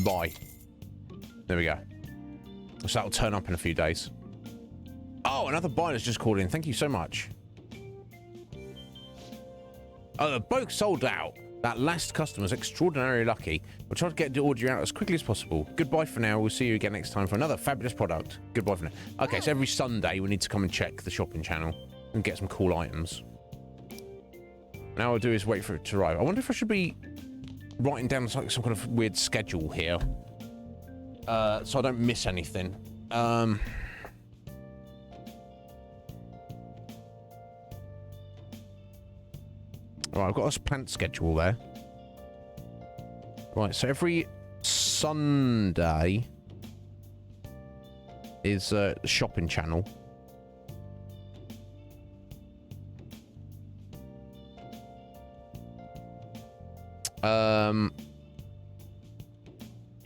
Buy. There we go. So that'll turn up in a few days. Oh, another buyer's just called in. Thank you so much. Oh, they're both sold out. That last customer's extraordinarily lucky. We'll try to get the order out as quickly as possible. Goodbye for now. We'll see you again next time for another fabulous product. Goodbye for now. Okay, so every Sunday we need to come and check the shopping channel and get some cool items. Now I'll do is wait for it to arrive. I wonder if I should be writing down some kind of weird schedule here. So I don't miss anything. Right, I've got this plant schedule there. Right, so every Sunday is the shopping channel.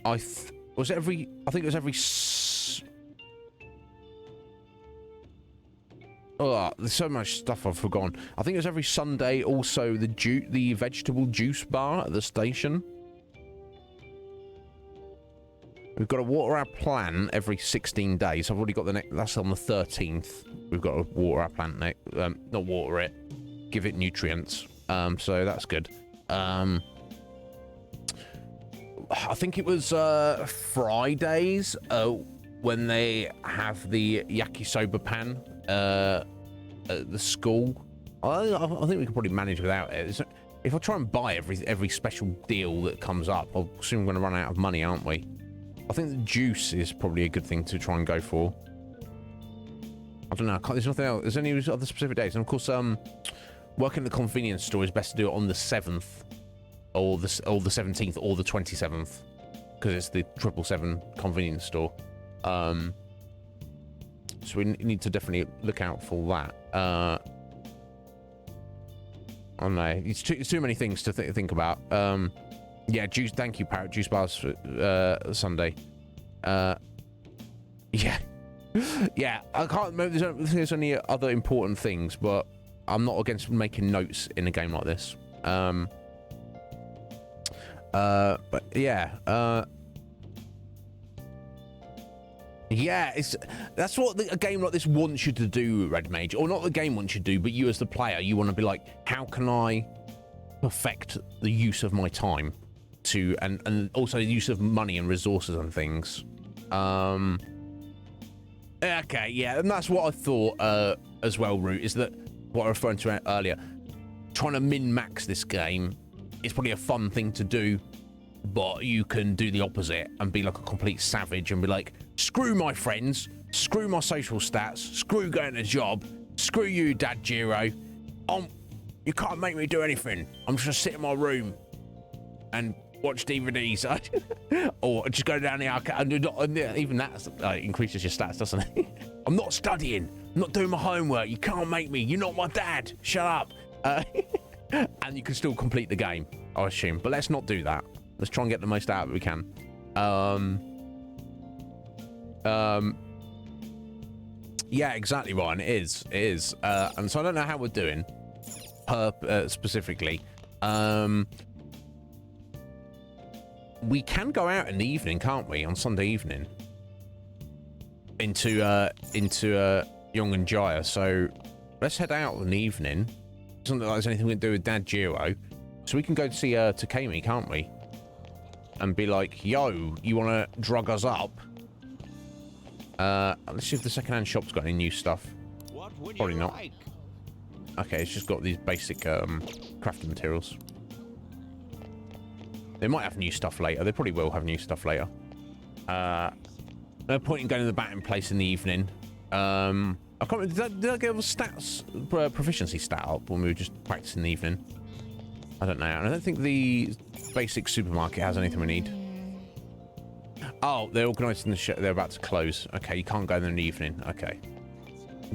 I think it was every oh, there's so much stuff I've forgotten. I think it was every Sunday. Also, the vegetable juice bar at the station. We've got to water our plant every 16 days. I've already got the next. That's on the 13th. We've got to water our plant next. Not water it. Give it nutrients. So that's good. I think it was Fridays when they have the yakisoba pan at the school. I think we could probably manage without it. If I try and buy every special deal that comes up, I'll soon going to run out of money, aren't we? I think the juice is probably a good thing to try and go for. I don't know. There's nothing else. There's any other specific days, and of course, working at the convenience store is best to do it on the 7th. Or the 17th or the 27th, because it's the 777 convenience store. So we need to definitely look out for that. I don't know. It's too many things to think about. Yeah, juice. Thank you, Parrot. Juice bars for Sunday. Yeah. Yeah, I can't remember. There's any other important things, but I'm not against making notes in a game like this. But yeah, yeah, that's what a game like this wants you to do, Red Mage, or not the game wants you to do, but you as the player, you want to be like, how can I perfect the use of my time to, and also the use of money and resources and things. Okay, yeah, and that's what I thought as well, Root, is that what I was referring to earlier, trying to min-max this game. It's probably a fun thing to do, but you can do the opposite and be like a complete savage and be like, screw my friends, screw my social stats, screw going to job, screw you, Dad Giro. You can't make me do anything. I'm just gonna sit in my room and watch DVDs. Or just go down the arcade. And even that increases your stats, doesn't it? I'm not studying. I'm not doing my homework. You can't make me. You're not my dad. Shut up. And you can still complete the game, I assume. But let's not do that. Let's try and get the most out of it we can. Yeah, exactly, Ryan. It is. And so I don't know how we're doing specifically. We can go out in the evening, can't we? On Sunday evening. Into Young and Jaya. So let's head out in the evening. Doesn't look like there's anything we can do with Dad Giro. So we can go to see Takemi, can't we? And be like, yo, you want to drug us up? Let's see if the secondhand shop's got any new stuff. What would Probably you not. like? Okay, it's just got these basic crafting materials. They might have new stuff later. They probably will have new stuff later. No point in going to the batting place in the evening. I can't remember, did I get the stats, proficiency stat up when we were just practicing in the evening? I don't know. And I don't think the basic supermarket has anything we need. Oh, they're organised in the show. They're about to close. Okay, you can't go there in the evening. Okay.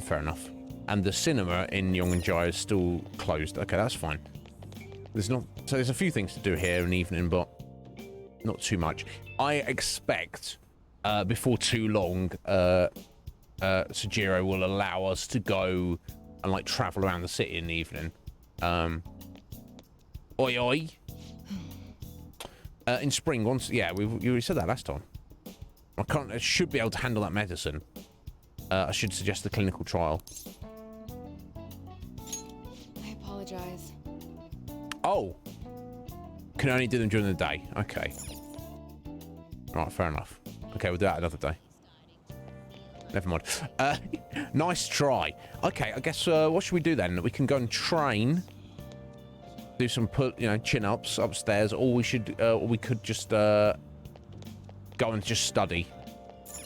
Fair enough. And the cinema in Young and Jai is still closed. Okay, that's fine. So there's a few things to do here in the evening, but not too much. I expect before too long Sujiro will allow us to go and like travel around the city in the evening. Oi oi. In spring, once, yeah, you already said that last time. I should be able to handle that medicine. I should suggest the clinical trial. I apologize. Oh. Can only do them during the day. Okay. Right, fair enough. Okay, we'll do that another day. Never mind. Nice try. Okay, I guess what should we do then? We can go and train. Do some chin-ups upstairs, or we could just go and just study.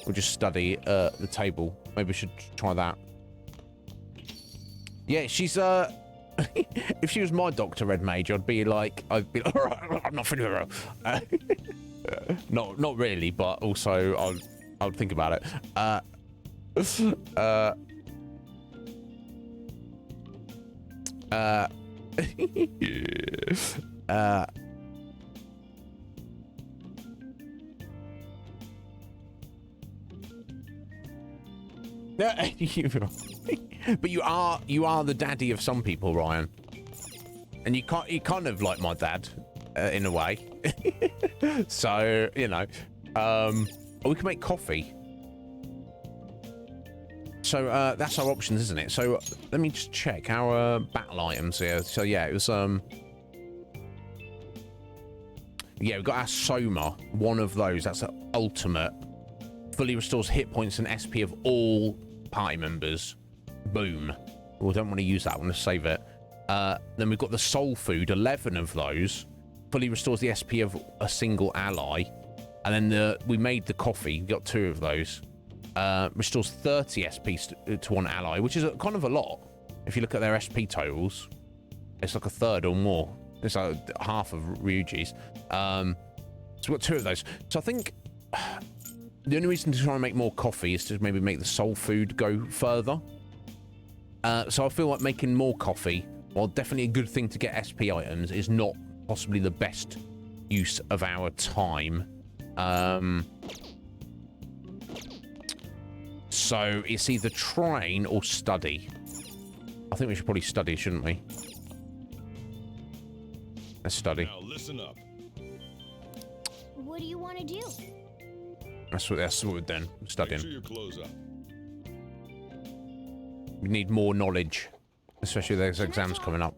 We'll just study the table. Maybe we should try that. Yeah, she's if she was my doctor, Red Mage, I'd be like, I'm not feeling well. Not really, but also I would think about it. But you are the daddy of some people, Ryan, and you kind of like my dad in a way. So we can make coffee. So that's our options, isn't it? So let me just check our battle items here. So yeah, it was yeah, we've got our Soma, one of those. That's an ultimate. Fully restores hit points and SP of all party members. Boom. We don't want to use that. I want to save it. Then we've got the Soul Food, 11 of those. Fully restores the SP of a single ally. And then we made the coffee. We got 2 of those. Restores 30 SP to one ally, which is kind of a lot. If you look at their SP totals, it's like a third or more. It's like half of Ryuji's. So we've got 2 of those. So I think the only reason to try and make more coffee is to maybe make the Soul Food go further. So I feel like making more coffee, while definitely a good thing to get SP items, is not possibly the best use of our time. So it's either train or study. I think we should probably study, shouldn't we? Let's study. Now listen up. What do you want to do? That's what we're doing. Studying. Make sure you close up. We need more knowledge, especially there's exams coming up.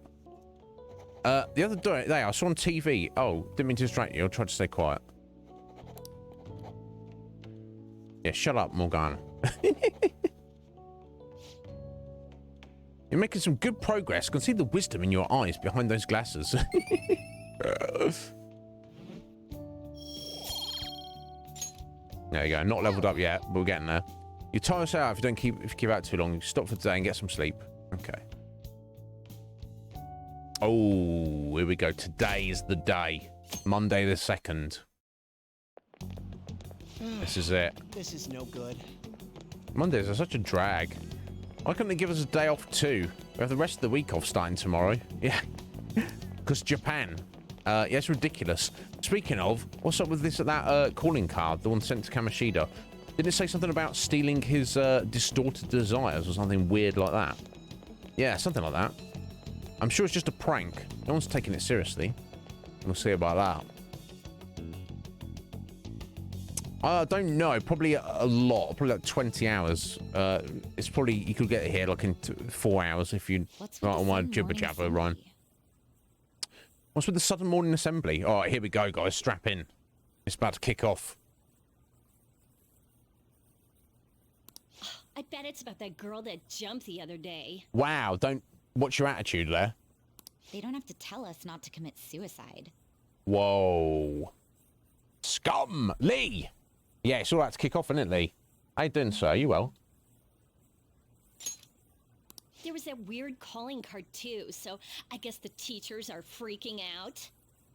The other day I saw on TV. Oh, didn't mean to distract you. I'll try to stay quiet. Yeah, shut up, Morgana. You're making some good progress. I can see the wisdom in your eyes behind those glasses. There you go. Not leveled up yet, but we're getting there. You tire us out if you keep out too long. You stop for today and get some sleep. Okay. Oh, here we go. Today is the day. Monday the 2nd. This is it. This is no good. Mondays are such a drag. Why couldn't they give us a day off too? We have the rest of the week off starting tomorrow. Yeah. Because Japan. Yeah, it's ridiculous. Speaking of, what's up with that calling card, the one sent to Kamoshida? Didn't it say something about stealing his distorted desires or something weird like that? Yeah, something like that. I'm sure it's just a prank. No one's taking it seriously. We'll see about that. I don't know. Probably a lot. Probably like 20 hours. It's probably, you could get it here like in 4 hours if you right on my jibber jabber, Ryan. What's with the sudden morning assembly? All right, here we go, guys. Strap in. It's about to kick off. I bet it's about that girl that jumped the other day. Wow, don't... What's your attitude there? They don't have to tell us not to commit suicide. Whoa. Scum! Lee! Yeah, it's all right to kick off, isn't it, Lee? How you doing, sir? You well? There was that weird calling card too, so I guess the teachers are freaking out.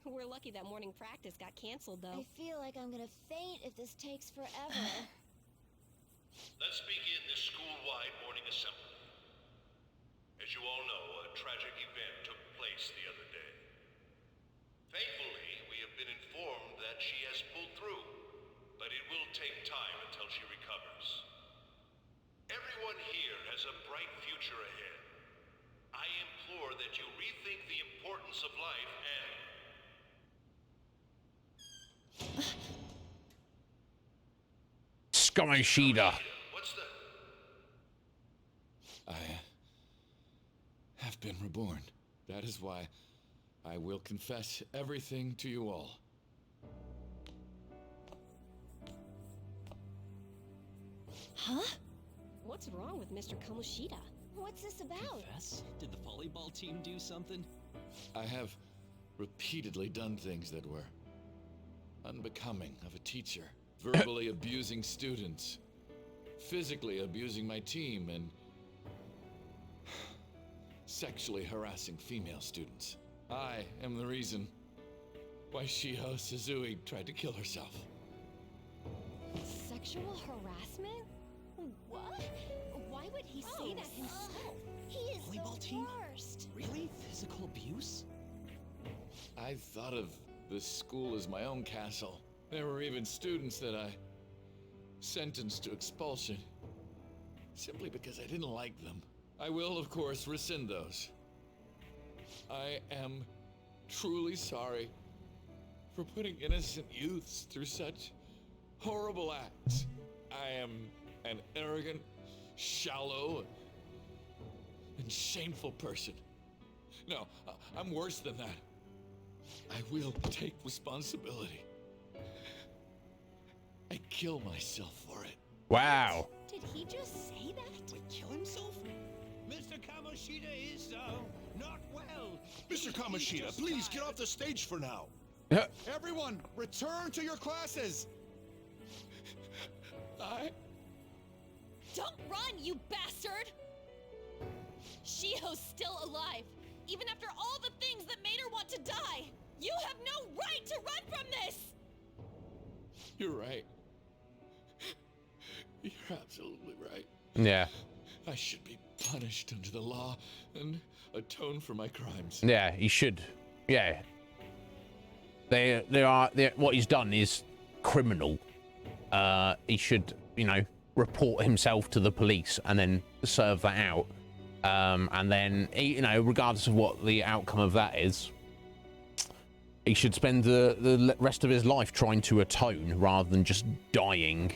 We're lucky that morning practice got canceled, though. I feel like I'm gonna faint if this takes forever. Let's begin this school-wide morning assembly. As you all know, a tragic event took place the other day. Thankfully, we have been informed that she has pulled through, but it will take time until she recovers. Everyone here has a bright future ahead. I implore that you rethink the importance of life and... Kamoshida. What's the... I have been reborn. That is why I will confess everything to you all. Huh? What's wrong with Mr. Kamoshida? What's this about? Confess? Did the volleyball team do something? I have repeatedly done things that were unbecoming of a teacher. Verbally abusing students, physically abusing my team, and sexually harassing female students. I am the reason why Shiho Suzui tried to kill herself. Sexual harassment? What? Why would he say that himself? He is Volleyball the team? worst. Really? Physical abuse? I thought of this school as my own castle. There were even students that I sentenced to expulsion simply because I didn't like them. I will, of course, rescind those. I am truly sorry for putting innocent youths through such horrible acts. I am an arrogant, shallow, and shameful person. No, I'm worse than that. I will take responsibility. I kill myself for it. Wow. Did he just say that? Would kill himself? Mr. Kamoshida is, not well. Mr. Kamoshida, please get off the stage for now. Everyone, return to your classes. Don't run, you bastard! Shiho's still alive, even after all the things that made her want to die. You have no right to run from this! You're right. You're absolutely right. Yeah. I should be punished under the law and atone for my crimes. Yeah, he should. Yeah. What he's done is criminal. He should, report himself to the police and then serve that out. And then, regardless of what the outcome of that is, he should spend the rest of his life trying to atone rather than just dying.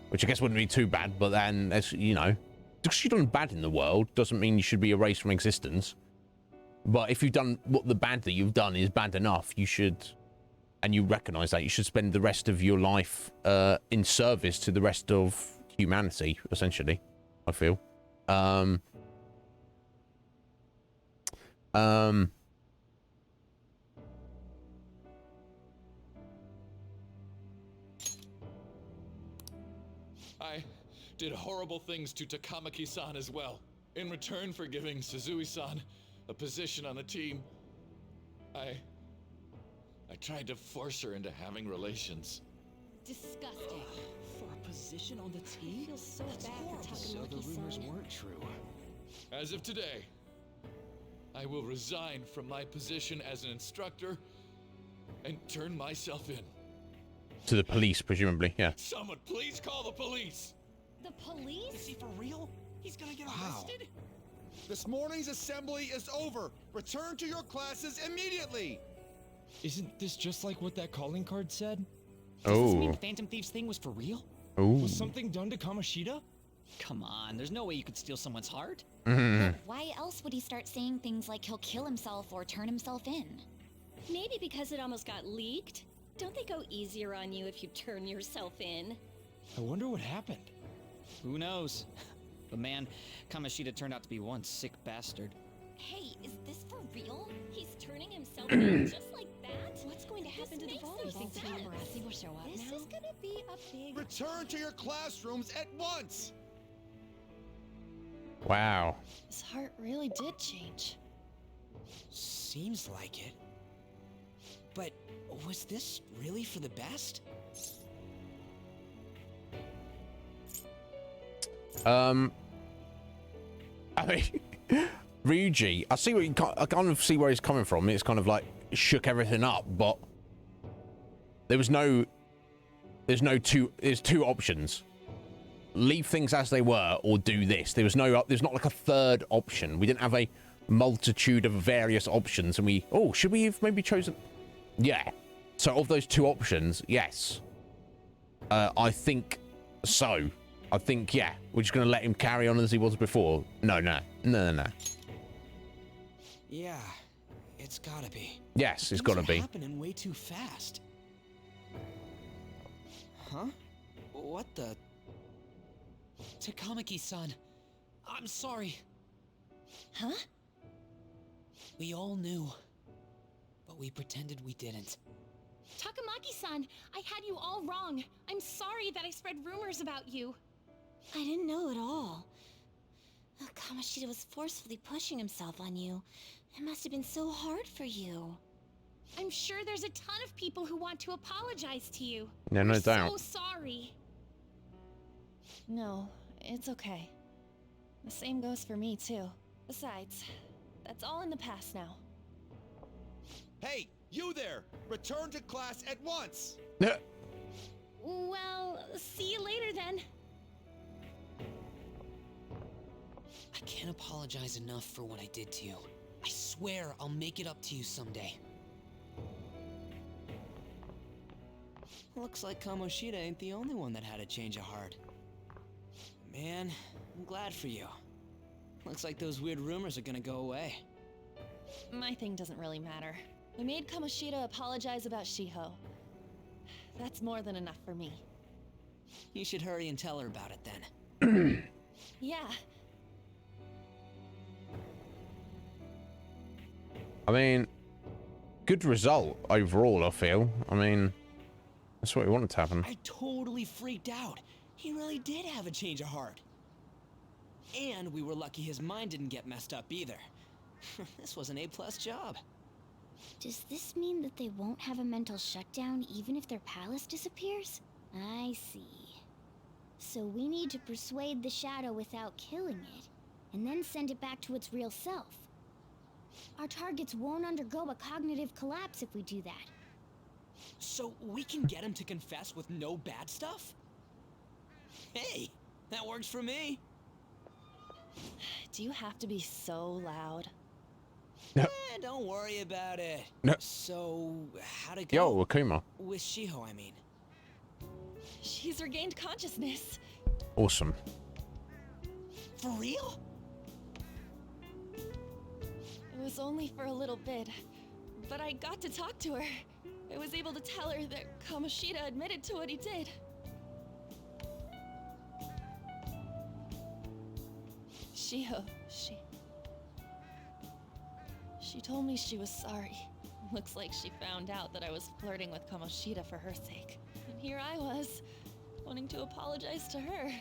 Which I guess wouldn't be too bad, but then, as because you've done bad in the world doesn't mean you should be erased from existence. But if you've done what the bad that you've done is bad enough, you should, and you recognize that, you should spend the rest of your life in service to the rest of humanity, essentially, I feel. I did horrible things to Takamaki-san as well. In return for giving Suzui-san a position on the team, I tried to force her into having relations. Disgusting. For a position on the I team? feel so That's bad horrible. for So the rumors Takamaki-san. weren't true. As of today, I will resign from my position as an instructor and turn myself in. To the police, presumably, yeah. Someone please call the police! The Is police? he for real? He's gonna get arrested? This morning's assembly is over. Return to your classes immediately. Isn't this just like what that calling card said? Does this mean Oh. the Phantom Thieves thing was for real? Oh. Was something done to Kamoshida? Come on, there's no way you could steal someone's heart. But why else would he start saying things like he'll kill himself or turn himself in? Maybe because it almost got leaked. Don't they go easier on you if you turn yourself in? I wonder what happened. Who knows? But man, Kamoshida turned out to be one sick bastard. Hey, is this for real? He's turning himself in just like that? What's going to happen to the makes no volleyball team? sense. Marassi will show up This now? is gonna be a big. Return to your classrooms at once. Wow. His heart really did change. Seems like it. But was this really for the best? I mean, Ryuji, I kind of see where he's coming from. It's kind of like shook everything up, but there's two options. Leave things as they were or do this. There's not like a third option. We didn't have a multitude of various options and should we have maybe chosen? Yeah. So of those two options, yes. I think So, I think, yeah, we're just going to let him carry on as he was before. No. Yeah, it's gotta be. Yes, it's Things got to are be. happening way too fast. Huh? What the? Takamaki-san, I'm sorry. Huh? We all knew, but we pretended we didn't. Takamaki-san, I had you all wrong. I'm sorry that I spread rumors about you. I didn't know at all. Kamoshida was forcefully pushing himself on you. It must have been so hard for you. I'm sure there's a ton of people who want to apologize to you. No, no We're doubt. so sorry. No, it's okay. The same goes for me, too. Besides, that's all in the past now. Hey, you there! Return to class at once! Well, see you later then. I can't apologize enough for what I did to you. I swear I'll make it up to you someday. Looks like Kamoshida ain't the only one that had a change of heart. Man, I'm glad for you. Looks like those weird rumors are gonna go away. My thing doesn't really matter. We made Kamoshida apologize about Shiho. That's more than enough for me. You should hurry and tell her about it then. Yeah. I mean, good result overall, I feel. I mean, that's what we wanted to happen. I totally freaked out. He really did have a change of heart. And we were lucky his mind didn't get messed up either. This was an A+ job. Does this mean that they won't have a mental shutdown even if their palace disappears? I see. So we need to persuade the shadow without killing it, and then send it back to its real self. Our targets won't undergo a cognitive collapse if we do that. So we can get him to confess with no bad stuff? Hey, that works for me. Do you have to be so loud? Don't worry about it. No. So, how'd it go? Yo, Akuma. With Shiho, I mean. She's regained consciousness. Awesome. For real? It was only for a little bit, but I got to talk to her. I was able to tell her that Kamoshida admitted to what he did. Shiho, she told me she was sorry. Looks like she found out that I was flirting with Kamoshida for her sake. And here I was, wanting to apologize to her.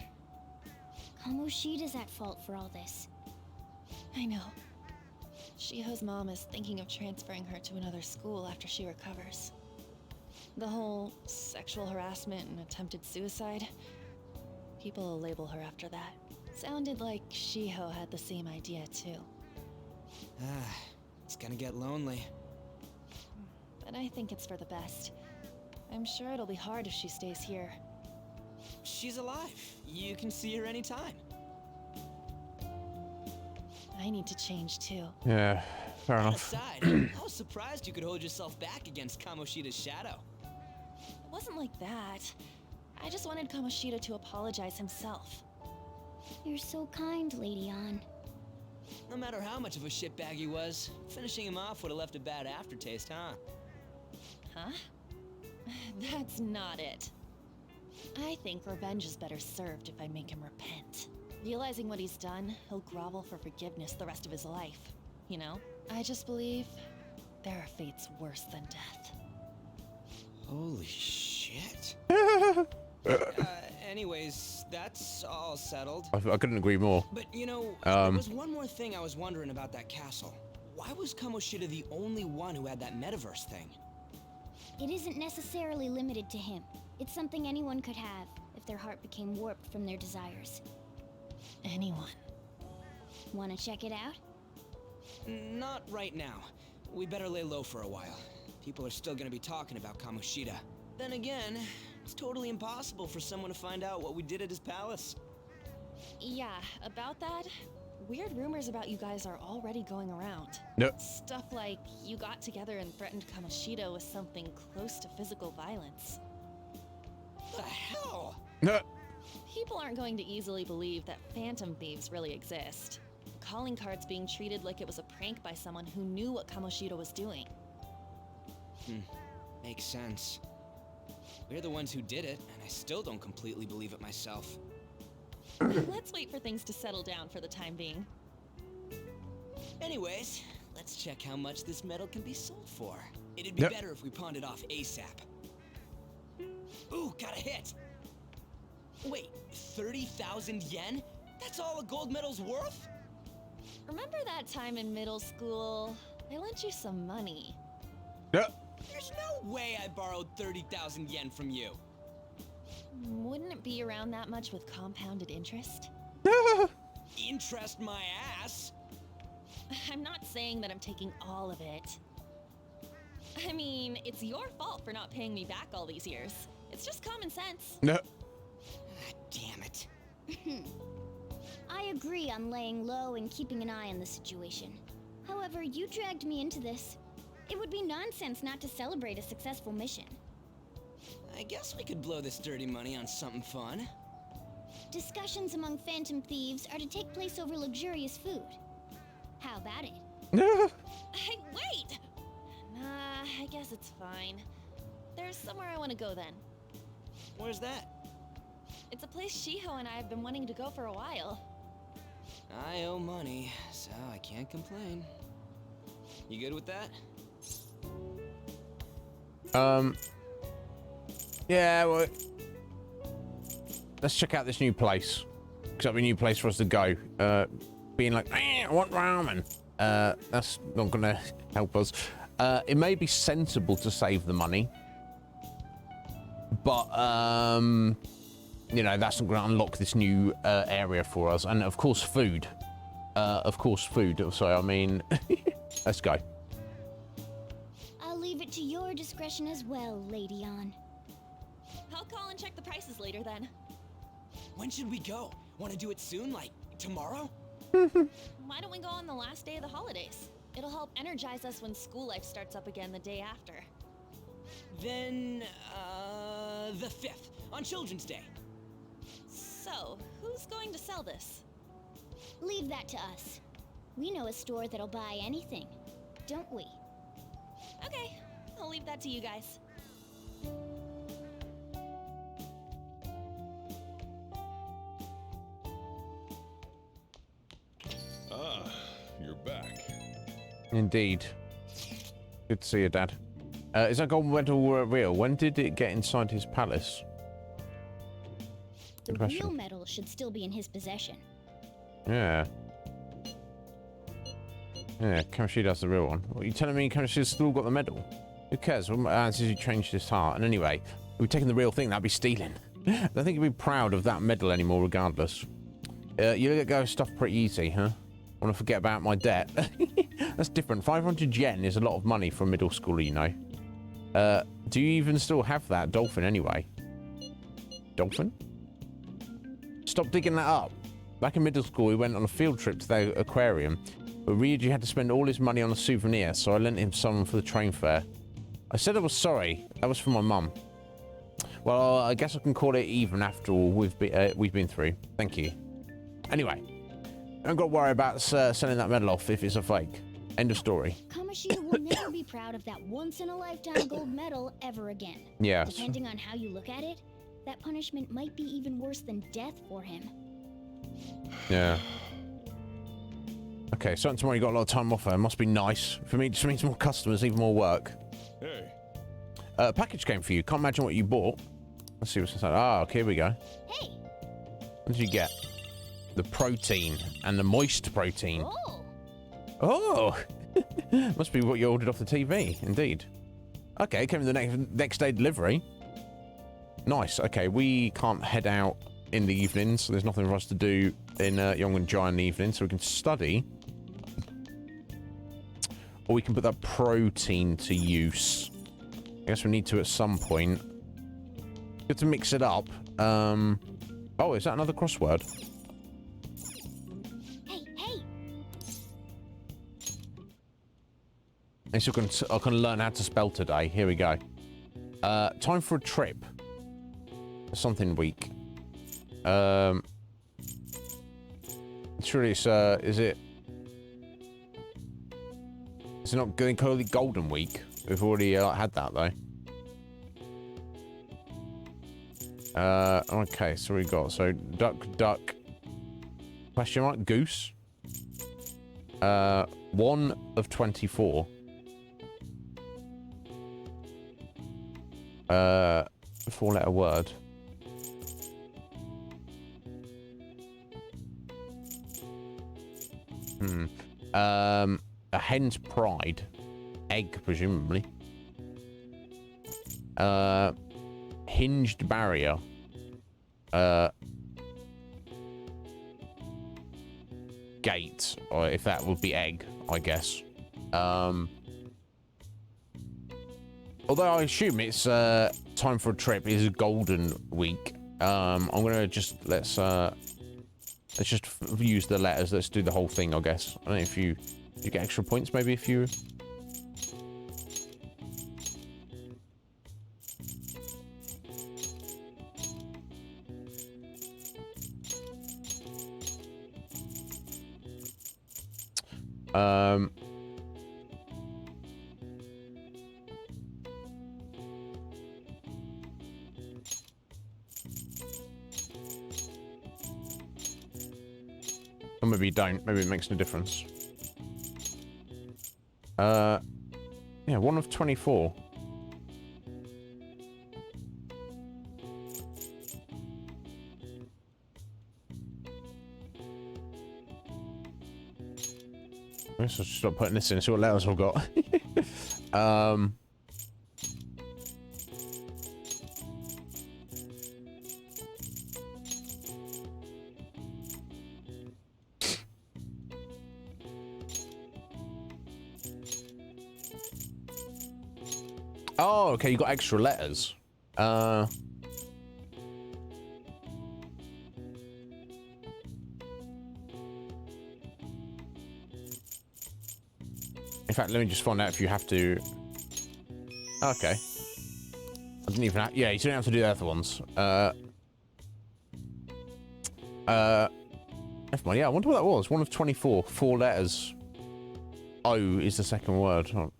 Kamoshida's at fault for all this. I know. Shiho's mom is thinking of transferring her to another school after she recovers. The whole sexual harassment and attempted suicide, people will label her after that. Sounded like Shiho had the same idea too. It's gonna get lonely. But I think it's for the best. I'm sure it'll be hard if she stays here. She's alive. You can see her anytime. I need to change too. Yeah, fair That enough. aside, I was surprised you could hold yourself back against Kamoshida's shadow. It wasn't like that. I just wanted Kamoshida to apologize himself. You're so kind, Lady Ann. No matter how much of a shitbag he was, finishing him off would have left a bad aftertaste, huh? Huh? That's not it. I think revenge is better served if I make him repent. Realizing what he's done, he'll grovel for forgiveness the rest of his life. You know? I just believe there are fates worse than death. Holy shit. Anyways, that's all settled. I couldn't agree more. But you know, there was one more thing I was wondering about that castle. Why was Kamoshida the only one who had that metaverse thing? It isn't necessarily limited to him. It's something anyone could have if their heart became warped from their desires. Anyone. Wanna check it out? Not right now. We better lay low for a while. People are still gonna be talking about Kamoshida. Then again, it's totally impossible for someone to find out what we did at his palace. Yeah, about that, weird rumors about you guys are already going around. No. Stuff like you got together and threatened Kamoshida with something close to physical violence. The hell? No. People aren't going to easily believe that phantom thieves really exist. Calling cards being treated like it was a prank by someone who knew what Kamoshida was doing. Makes sense. We're the ones who did it, and I still don't completely believe it myself. Let's wait for things to settle down for the time being. Anyways, let's check how much this metal can be sold for. It'd be better if we pawned it off ASAP. Ooh, got a hit! Wait, 30,000 yen? That's all a gold medal's worth? Remember that time in middle school? I lent you some money. There's no way I borrowed 30,000 yen from you. Wouldn't it be around that much with compounded interest? Interest my ass! I'm not saying that I'm taking all of it. I mean, it's your fault for not paying me back all these years. It's just common sense. No. Damn it. I agree on laying low and keeping an eye on the situation. However, you dragged me into this. It would be nonsense not to celebrate a successful mission. I guess we could blow this dirty money on something fun. Discussions among phantom thieves are to take place over luxurious food. How about it? Hey, wait! Nah, I guess it's fine. There's somewhere I want to go then. Where's that? It's a place Shiho and I have been wanting to go for a while. I owe money, so I can't complain. You good with that? Yeah, well, let's check out this new place. Because that'll be a new place for us to go. Being like, I want ramen. That's not going to help us. It may be sensible to save the money. But, you know, that's not going to unlock this new area for us. And, of course, food. So, I mean, let's go. I'll leave it to your discretion as well, Lady An. I'll call and check the prices later then. When should we go? Want to do it soon? Like, tomorrow? Why don't we go on the last day of the holidays? It'll help energize us when school life starts up again the day after. Then, the 5th, on Children's Day. So, who's going to sell this? Leave that to us. We know a store that'll buy anything, don't we? Okay, I'll leave that to you guys. Ah, you're back. Indeed. Good to see you, Dad. Is that gold medal real? When did it get inside his palace? The real medal should still be in his possession. Yeah. Yeah, Kamoshida has the real one. What, are you telling me Kamoshida's still got the medal? Who cares? As he changed his heart. And anyway, if we'd taken the real thing, that'd be stealing. I don't think he'd be proud of that medal anymore, regardless. You let go of stuff pretty easy, huh? Want to forget about my debt? That's different. 500 yen is a lot of money for a middle schooler, you know. Do you even still have that dolphin anyway? Dolphin? Stop digging that up. Back in middle school, we went on a field trip to the aquarium, but Ryuji had to spend all his money on a souvenir, so I lent him some for the train fare. I said I was sorry. That was for my mum. Well, I guess I can call it even after all we've been through. Thank you. Anyway, don't got to worry about selling that medal off if it's a fake. End of story. Kamoshida will never be proud of that once-in-a-lifetime gold medal ever again. Yeah. Depending on how you look at it, that punishment might be even worse than death for him. Yeah. Okay, so tomorrow you got a lot of time off there. Must be nice. For me, it just means more customers, even more work. Hey. Package came for you. Can't imagine what you bought. Let's see what's inside. Ah, okay, here we go. Hey. What did you get? The protein and the moist protein. Oh. Must be what you ordered off the TV. Indeed. Okay, came in the next day delivery. Nice. Okay, we can't head out in the evening, so there's nothing for us to do in Yong'an-Jai in the evening, so we can study. Or we can put that protein to use. I guess we need to at some point. Good to mix it up. Oh, is that another crossword? Hey! And so I can learn how to spell today. Here we go. Time for a trip. Something week. Surely it's, is it not going to call it Golden Week? We've already had that, though. Okay, so we got, so duck, duck, question mark, goose. 1 of 24. 4-letter word. A hen's pride. Egg, presumably. Hinged barrier. Gate, or if that would be egg, I guess. Although I assume it's time for a trip. It is a golden week. I'm gonna just let's just use the letters. Let's do the whole thing, I guess. I don't know if you get extra points, maybe if you. Or maybe you don't. Maybe it makes no difference. Yeah, 1 of 24. I guess I'll just stop putting this in and see what letters I've got. Oh, okay, you got extra letters. In fact, let me just find out if you have to. Okay. I didn't even have. Yeah, you didn't have to do the other ones. Never mind. Yeah, I wonder what that was. 1 of 24. 4 letters. O is the second word. Oh.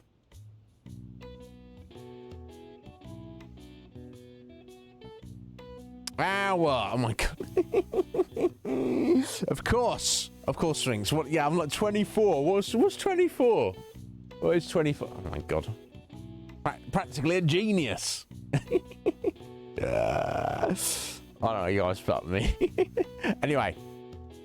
Ow! Oh my god. Of course, Strings. What? Yeah, I'm like 24. What's 24? What is 24? Oh my god. Practically a genius. I don't know, you guys fuck me. Anyway,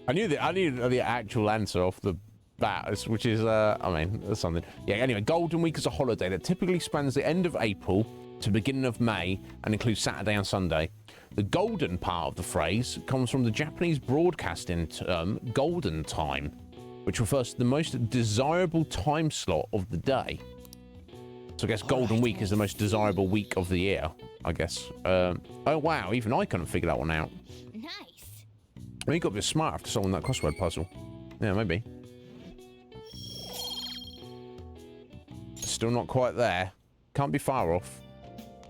I knew the actual answer off the bat, which is I mean, that's something. Yeah. Anyway, Golden Week is a holiday that typically spans the end of April to beginning of May and includes Saturday and Sunday. The golden part of the phrase comes from the Japanese broadcasting term golden time, which refers to the most desirable time slot of the day. So I guess Golden Week is the most desirable week of the year, I guess. Oh wow, even I couldn't figure that one out. Nice. Well, you got to be smart after solving that crossword puzzle. Yeah, maybe. Still not quite there. Can't be far off.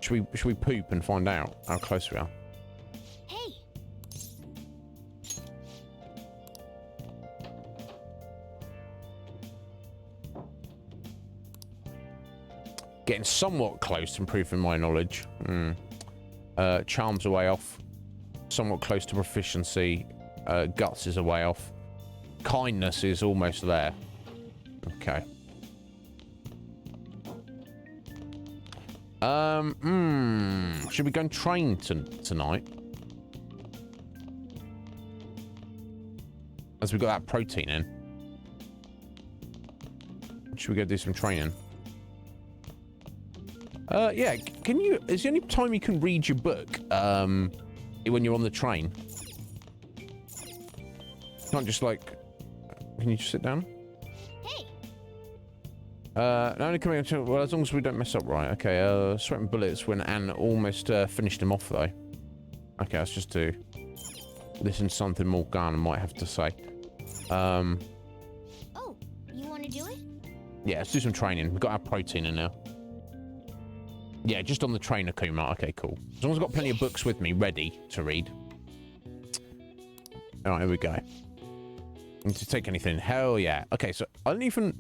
Should we poop and find out how close we are? Hey. Getting somewhat close to improving my knowledge. Charms are way off. Somewhat close to proficiency. Guts is a way off. Kindness is almost there. Okay. Should we go and train tonight? As we got that protein in. Should we go do some training? Yeah, can you... Is there any time you can read your book, when you're on the train? Not just like... Can you just sit down? Hey! Not only coming to... Well, as long as we don't mess up right. Okay, sweating bullets when Anne almost finished him off, though. Okay, let's just do... Listen to something Morgana might have to say. Oh, you want to do it? Yeah, let's do some training. We've got our protein in now. Yeah, just on the train, Akuma. Okay, cool. As long as I've got plenty of books with me, ready to read. All right, here we go. Need to take anything? Hell yeah. Okay, so I didn't even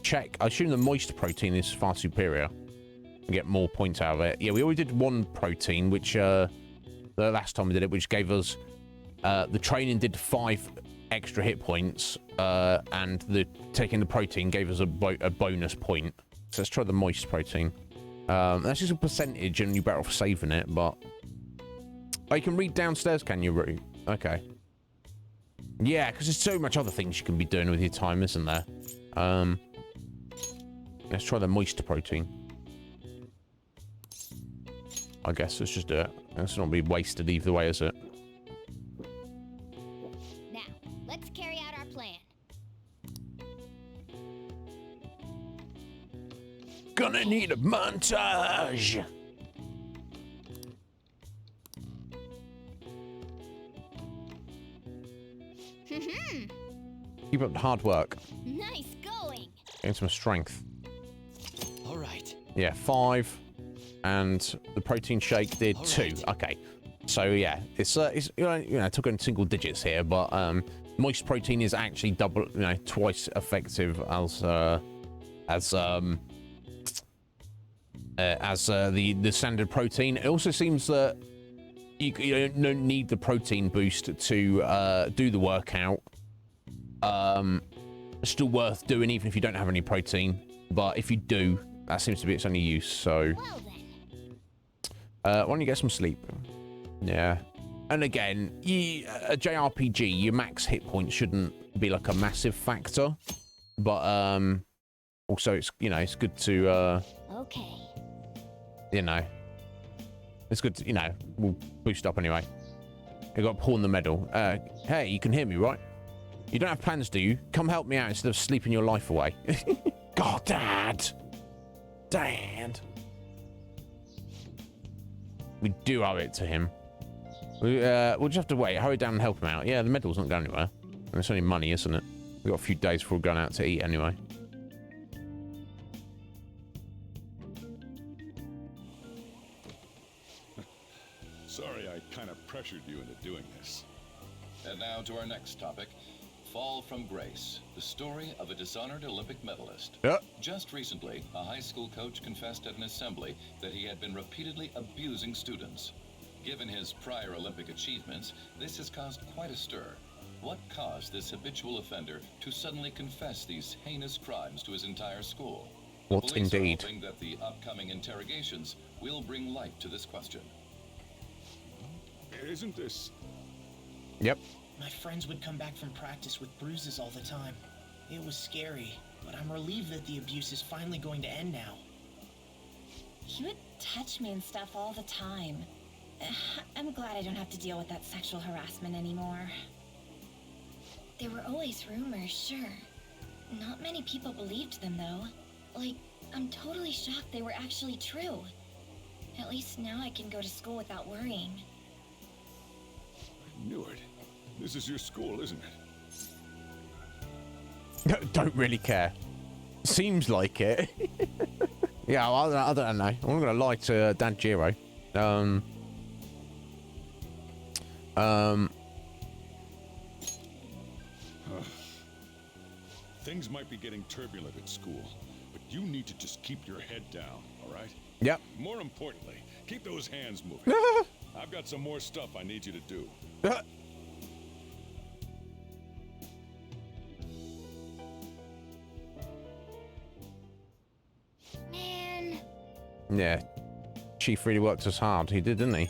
check. I assume the moist protein is far superior. We get more points out of it. Yeah, we already did one protein, which the last time we did it, which gave us the training did 5 extra hit points, and the taking the protein gave us a bonus point. So let's try the moist protein. That's just a percentage, and you're better off saving it. But oh, you can read downstairs, can you, Roo? Okay. Yeah, because there's so much other things you can be doing with your time, isn't there? Let's try the moist protein. I guess let's just do it. Let's not be wasted either way, is it? Now, let's carry out our plan. Gonna need a montage. Keep up the hard work. Nice going. Gain some strength. All right. Yeah, 5, and the protein shake did 2. Right. Okay, so yeah, it's took in single digits here, but moist protein is actually twice effective as the standard protein. It also seems that you don't need the protein boost to do the workout. Still worth doing even if you don't have any protein, but if you do, that seems to be its only use. So why don't you get some sleep? Yeah, and again, a JRPG, your max hit points shouldn't be like a massive factor, but also it's it's good to okay, it's good to we'll boost up anyway. I got pawn the medal. Hey, you can hear me, right? You don't have plans, do you? Come help me out instead of sleeping your life away. God, Dad! We do owe it to him. We'll just have to wait. Hurry down and help him out. Yeah, the medal's not going anywhere. And it's only money, isn't it? We've got a few days before we're going out to eat anyway. Sorry, I kind of pressured you into doing this. And now to our next topic. Fall from Grace, the story of a dishonored Olympic medalist. Yep. Just recently, a high school coach confessed at an assembly that he had been repeatedly abusing students. Given his prior Olympic achievements, this has caused quite a stir. What caused this habitual offender to suddenly confess these heinous crimes to his entire school? What Police indeed? are hoping that the upcoming interrogations will bring light to this question. Isn't this... Yep. My friends would come back from practice with bruises all the time. It was scary, but I'm relieved that the abuse is finally going to end now. He would touch me and stuff all the time. I'm glad I don't have to deal with that sexual harassment anymore. There were always rumors, sure. Not many people believed them, though. Like, I'm totally shocked they were actually true. At least now I can go to school without worrying. I knew it. This is your school, isn't it? Don't really care. Seems like it. Yeah, well, I don't know. I'm not gonna lie to Dad Giro. Things might be getting turbulent at school, but you need to just keep your head down, all right? Yep. More importantly, keep those hands moving. I've got some more stuff I need you to do. Man. Yeah. Chief really worked us hard. He did, didn't he?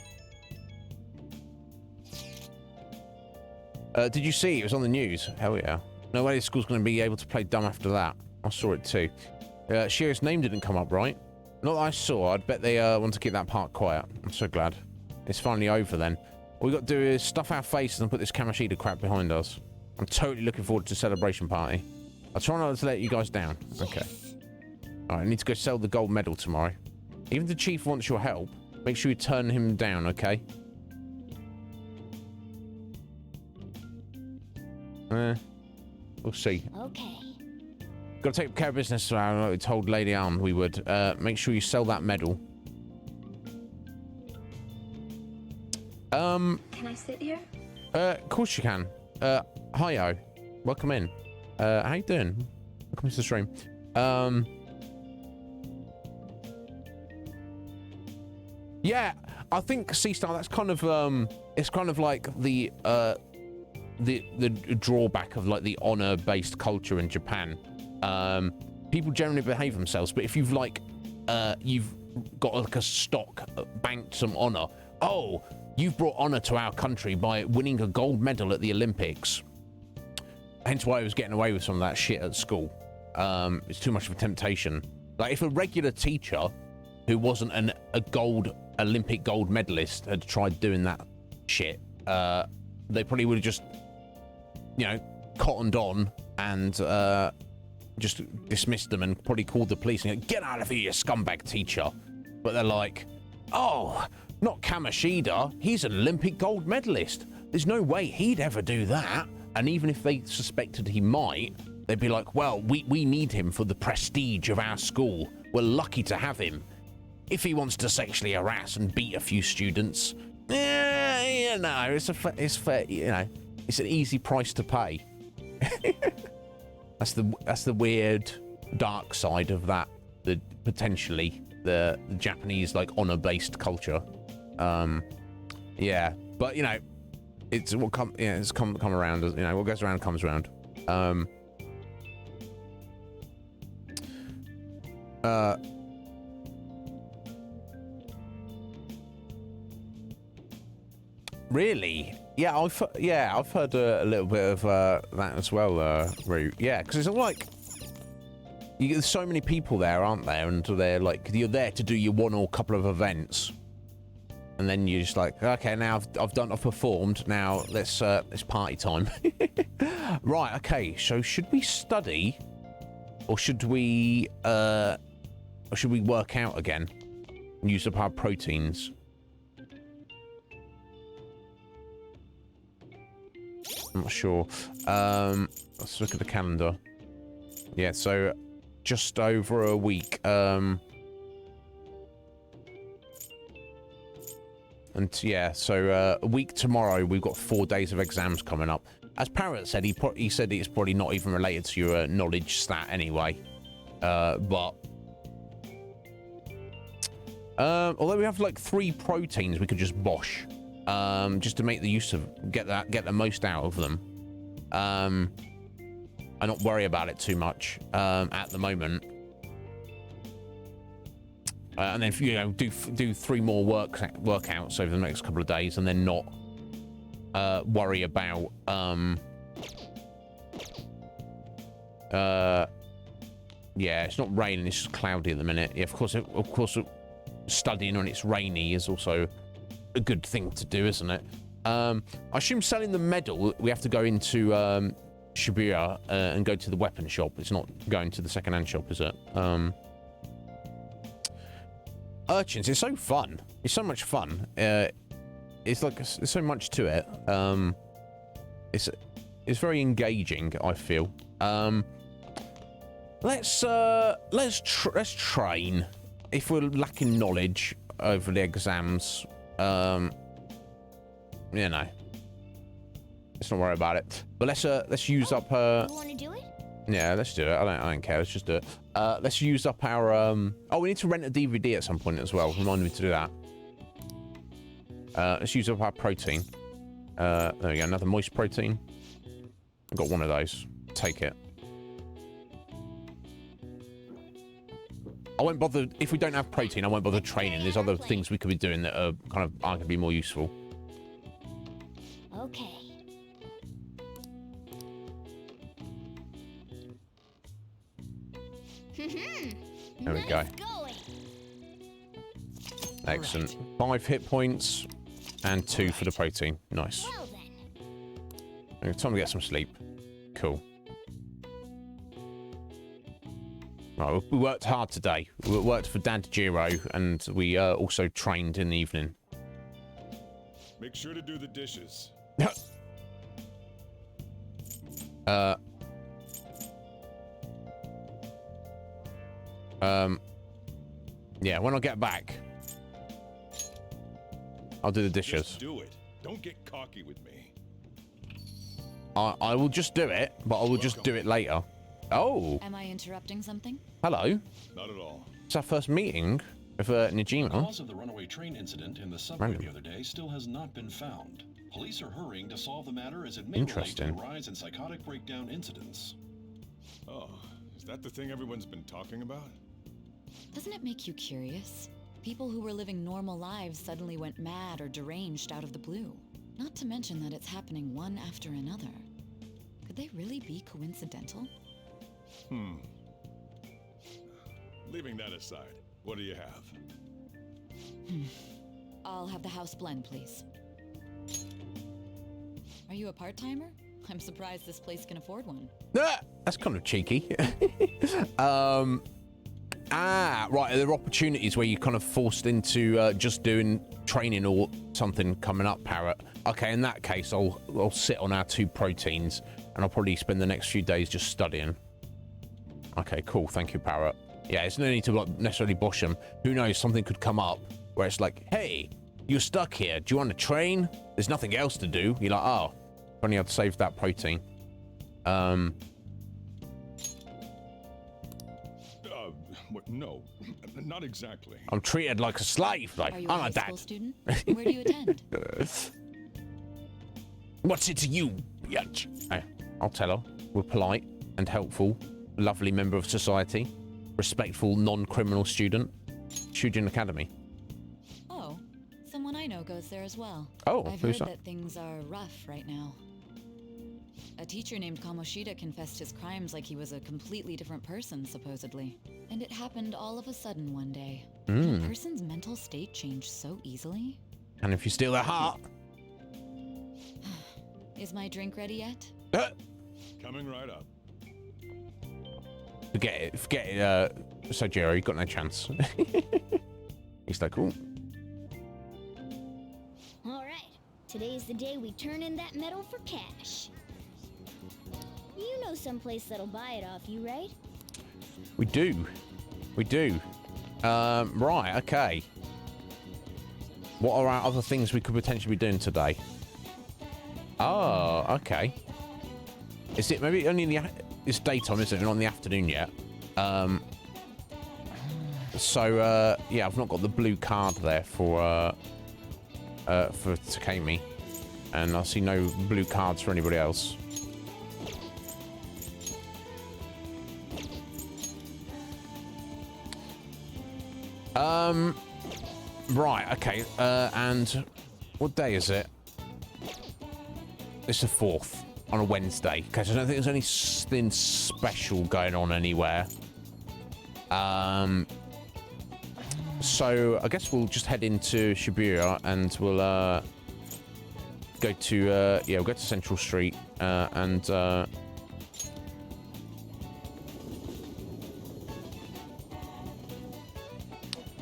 Did you see? It was on the news. Hell yeah. No way the school's going to be able to play dumb after that. I saw it too. Shira's name didn't come up, right? Not that I saw. I'd bet they want to keep that part quiet. I'm so glad. It's finally over then. All we got to do is stuff our faces and put this Kamoshida crap behind us. I'm totally looking forward to the celebration party. I'll try not to let you guys down. Okay. Alright, I need to go sell the gold medal tomorrow. Even if the chief wants your help, make sure you turn him down, okay? We'll see. Okay. Got to take care of business. I told Lady Arm we would. Make sure you sell that medal. Can I sit here? Of course you can. Hi-yo. Welcome in. How you doing? Welcome to the stream. Yeah, I think C-Star, that's kind of, it's kind of like the drawback of like the honor-based culture in Japan. People generally behave themselves, but if you've like, you've got like a stock, banked some honor. Oh, you've brought honor to our country by winning a gold medal at the Olympics. Hence why I was getting away with some of that shit at school. It's too much of a temptation. Like if a regular teacher who wasn't a Olympic gold medalist had tried doing that shit, they probably would have just, you know, cottoned on and just dismissed them and probably called the police and get out of here, you scumbag teacher. But they're like, oh, not Kamoshida, he's an Olympic gold medalist. There's no way he'd ever do that. And even if they suspected he might, they'd be like, well, we need him for the prestige of our school. We're lucky to have him. If he wants to sexually harass and beat a few students, you know, it's fair, you know, it's an easy price to pay. That's the weird dark side of that. Potentially the Japanese like honor-based culture. Yeah, but you know, it's what come around. You know, what goes around comes around. Really? Yeah, I've heard a little bit of that as well, Rue. Yeah, because it's like there's so many people there, aren't there? And they're like, you're there to do your one or couple of events, and then you're just like, okay, now I've performed. Now let's party time. Right. Okay. So should we study, or should we work out again and use up our proteins? I'm not sure. Let's look at the calendar. Yeah, so just over a week. And yeah, so a week tomorrow, we've got 4 days of exams coming up. As Parrot said, he said it's probably not even related to your knowledge stat anyway. But although we have like 3 proteins, we could just bosh. Just to make the use of get the most out of them, and not worry about it too much at the moment. And then you know do 3 more workouts over the next couple of days, and then not worry about yeah, it's not raining, it's just cloudy at the minute. Yeah, of course studying when it's rainy is also a good thing to do, isn't it? I assume selling the medal, we have to go into Shibuya and go to the weapon shop. It's not going to the second-hand shop, is it? Urchins, it's so fun. It's so much fun. It's like there's so much to it. It's very engaging, I feel. Let's train. If we're lacking knowledge over the exams, you know, let's not worry about it. But let's use up her. You want to do it? Yeah, let's do it. I don't care. Let's just do it. Let's use up our oh, we need to rent a DVD at some point as well. Remind me to do that. Let's use up our protein. There we go. Another moist protein. I've got one of those. Take it. I won't bother if we don't have protein. I won't bother training. There's other things we could be doing that are kind of going to be more useful. Okay. There we go. Excellent. 5 hit points and 2 for the protein. Nice. Well, time to get some sleep. Cool. Right, we worked hard today. We worked for Dad Jiro, and we also trained in the evening. Make sure to do the dishes. Yeah, when I get back, I'll do the dishes. Just do it. Don't get cocky with me. I will just do it, but I will just do it later. Oh. Am I interrupting something? Hello. Not at all. It's our first meeting with Najima. The cause of the runaway train incident in the subway the other day still has not been found. Police are hurrying to solve the matter as it may relate to the rise in psychotic breakdown incidents. Oh, is that the thing everyone's been talking about? Doesn't it make you curious? People who were living normal lives suddenly went mad or deranged out of the blue. Not to mention that it's happening one after another. Could they really be coincidental? Leaving that aside, what do you have? I'll have the house blend, please. Are you a part-timer? I'm surprised this place can afford one. That's kind of cheeky. Right. Are there opportunities where you're kind of forced into just doing training or something coming up, Parrot? Okay, in that case, I'll sit on our 2 proteins, and I'll probably spend the next few days just studying. Okay, cool. Thank you, Parrot. Yeah, it's no need to like, necessarily bosh them. Who knows? Something could come up where it's like, hey, you're stuck here. Do you want to train? There's nothing else to do. You're like, oh, if only I'd saved that protein. What? No, not exactly. I'm treated like a slave. Like, Are you I'm a high a dad. school student? Where do you attend? What's it to you, bitch? I'll tell her. We're polite and helpful, lovely member of society, respectful non-criminal student, Shujin Academy. Oh, someone I know goes there as well. Oh, I've who's heard that? that things are rough right now. A teacher named Kamoshida confessed his crimes like he was a completely different person, supposedly. And it happened all of a sudden one day. Can a person's mental state change so easily? And if you steal their heart. Is my drink ready yet? Coming right up. Forget it. So Jerry, got no chance. He's like, cool. All right, today's the day we turn in that medal for cash. You know someplace that'll buy it off you, right? We do. Right, okay. What are our other things we could potentially be doing today? Oh, okay. Is it maybe only in the... It's daytime, isn't it? Not in the afternoon yet. Yeah, I've not got the blue card there for Takemi. And I see no blue cards for anybody else. Right, okay. And what day is it? It's the 4th on a Wednesday. Okay, so I don't think there's anything special going on anywhere. So I guess we'll just head into Shibuya and we'll go to we'll go to Central Street and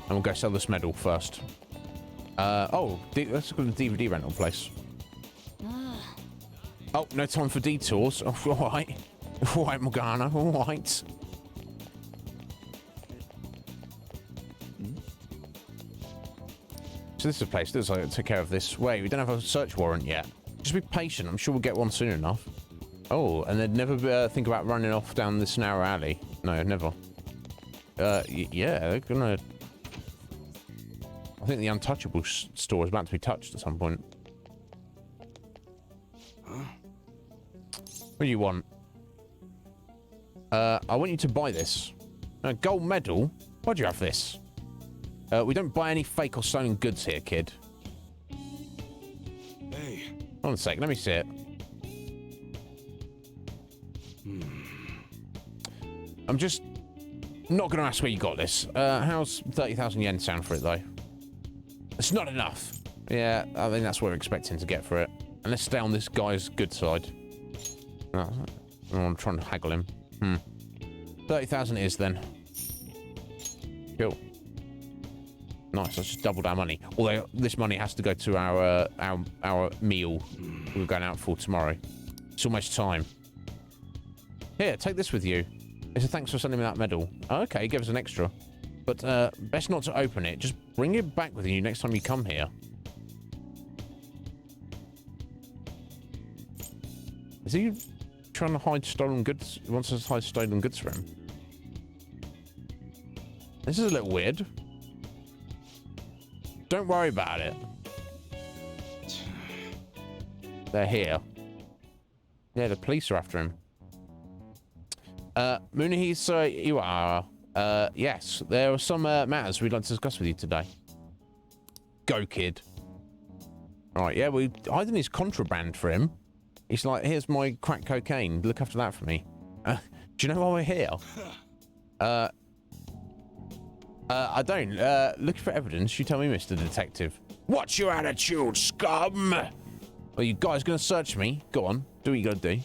we'll go sell this medal first. Let's go to the DVD rental place. Oh, no time for detours. Oh, all right. All right, Morgana. All right. So this is a place that I took care of this. Wait, we don't have a search warrant yet. Just be patient. I'm sure we'll get one soon enough. Oh, and they'd never think about running off down this narrow alley. No, never. Yeah, they're gonna... I think the Untouchable store is about to be touched at some point. What do you want? I want you to buy this. A gold medal? Why'd you have this? We don't buy any fake or stolen goods here, kid. Hey. Hold on a sec, let me see it. I'm just not going to ask where you got this. How's 30,000 yen sound for it, though? It's not enough. Yeah, I think that's what we're expecting to get for it. And let's stay on this guy's good side. I want to try and haggle him. 30,000 is then. Cool. Nice. Let's just double our money. Although this money has to go to our meal we're going out for tomorrow. It's almost time. Here, take this with you. It's a thanks for sending me that medal. Oh, okay, give us an extra. But best not to open it. Just bring it back with you next time you come here. Is he trying to hide stolen goods? He wants us to hide stolen goods from him. This is a little weird. Don't worry about it. They're here. Yeah, the police are after him. Munahisa Iwara. Yes, there are some matters we'd like to discuss with you today. Go, kid. Alright, yeah, we're hiding his contraband for him. He's like, here's my crack cocaine. Look after that for me. Do you know why we're here? I don't. Looking for evidence. You tell me, Mr. Detective. What's your attitude, scum? Are you guys gonna search me? Go on. Do what you gotta do.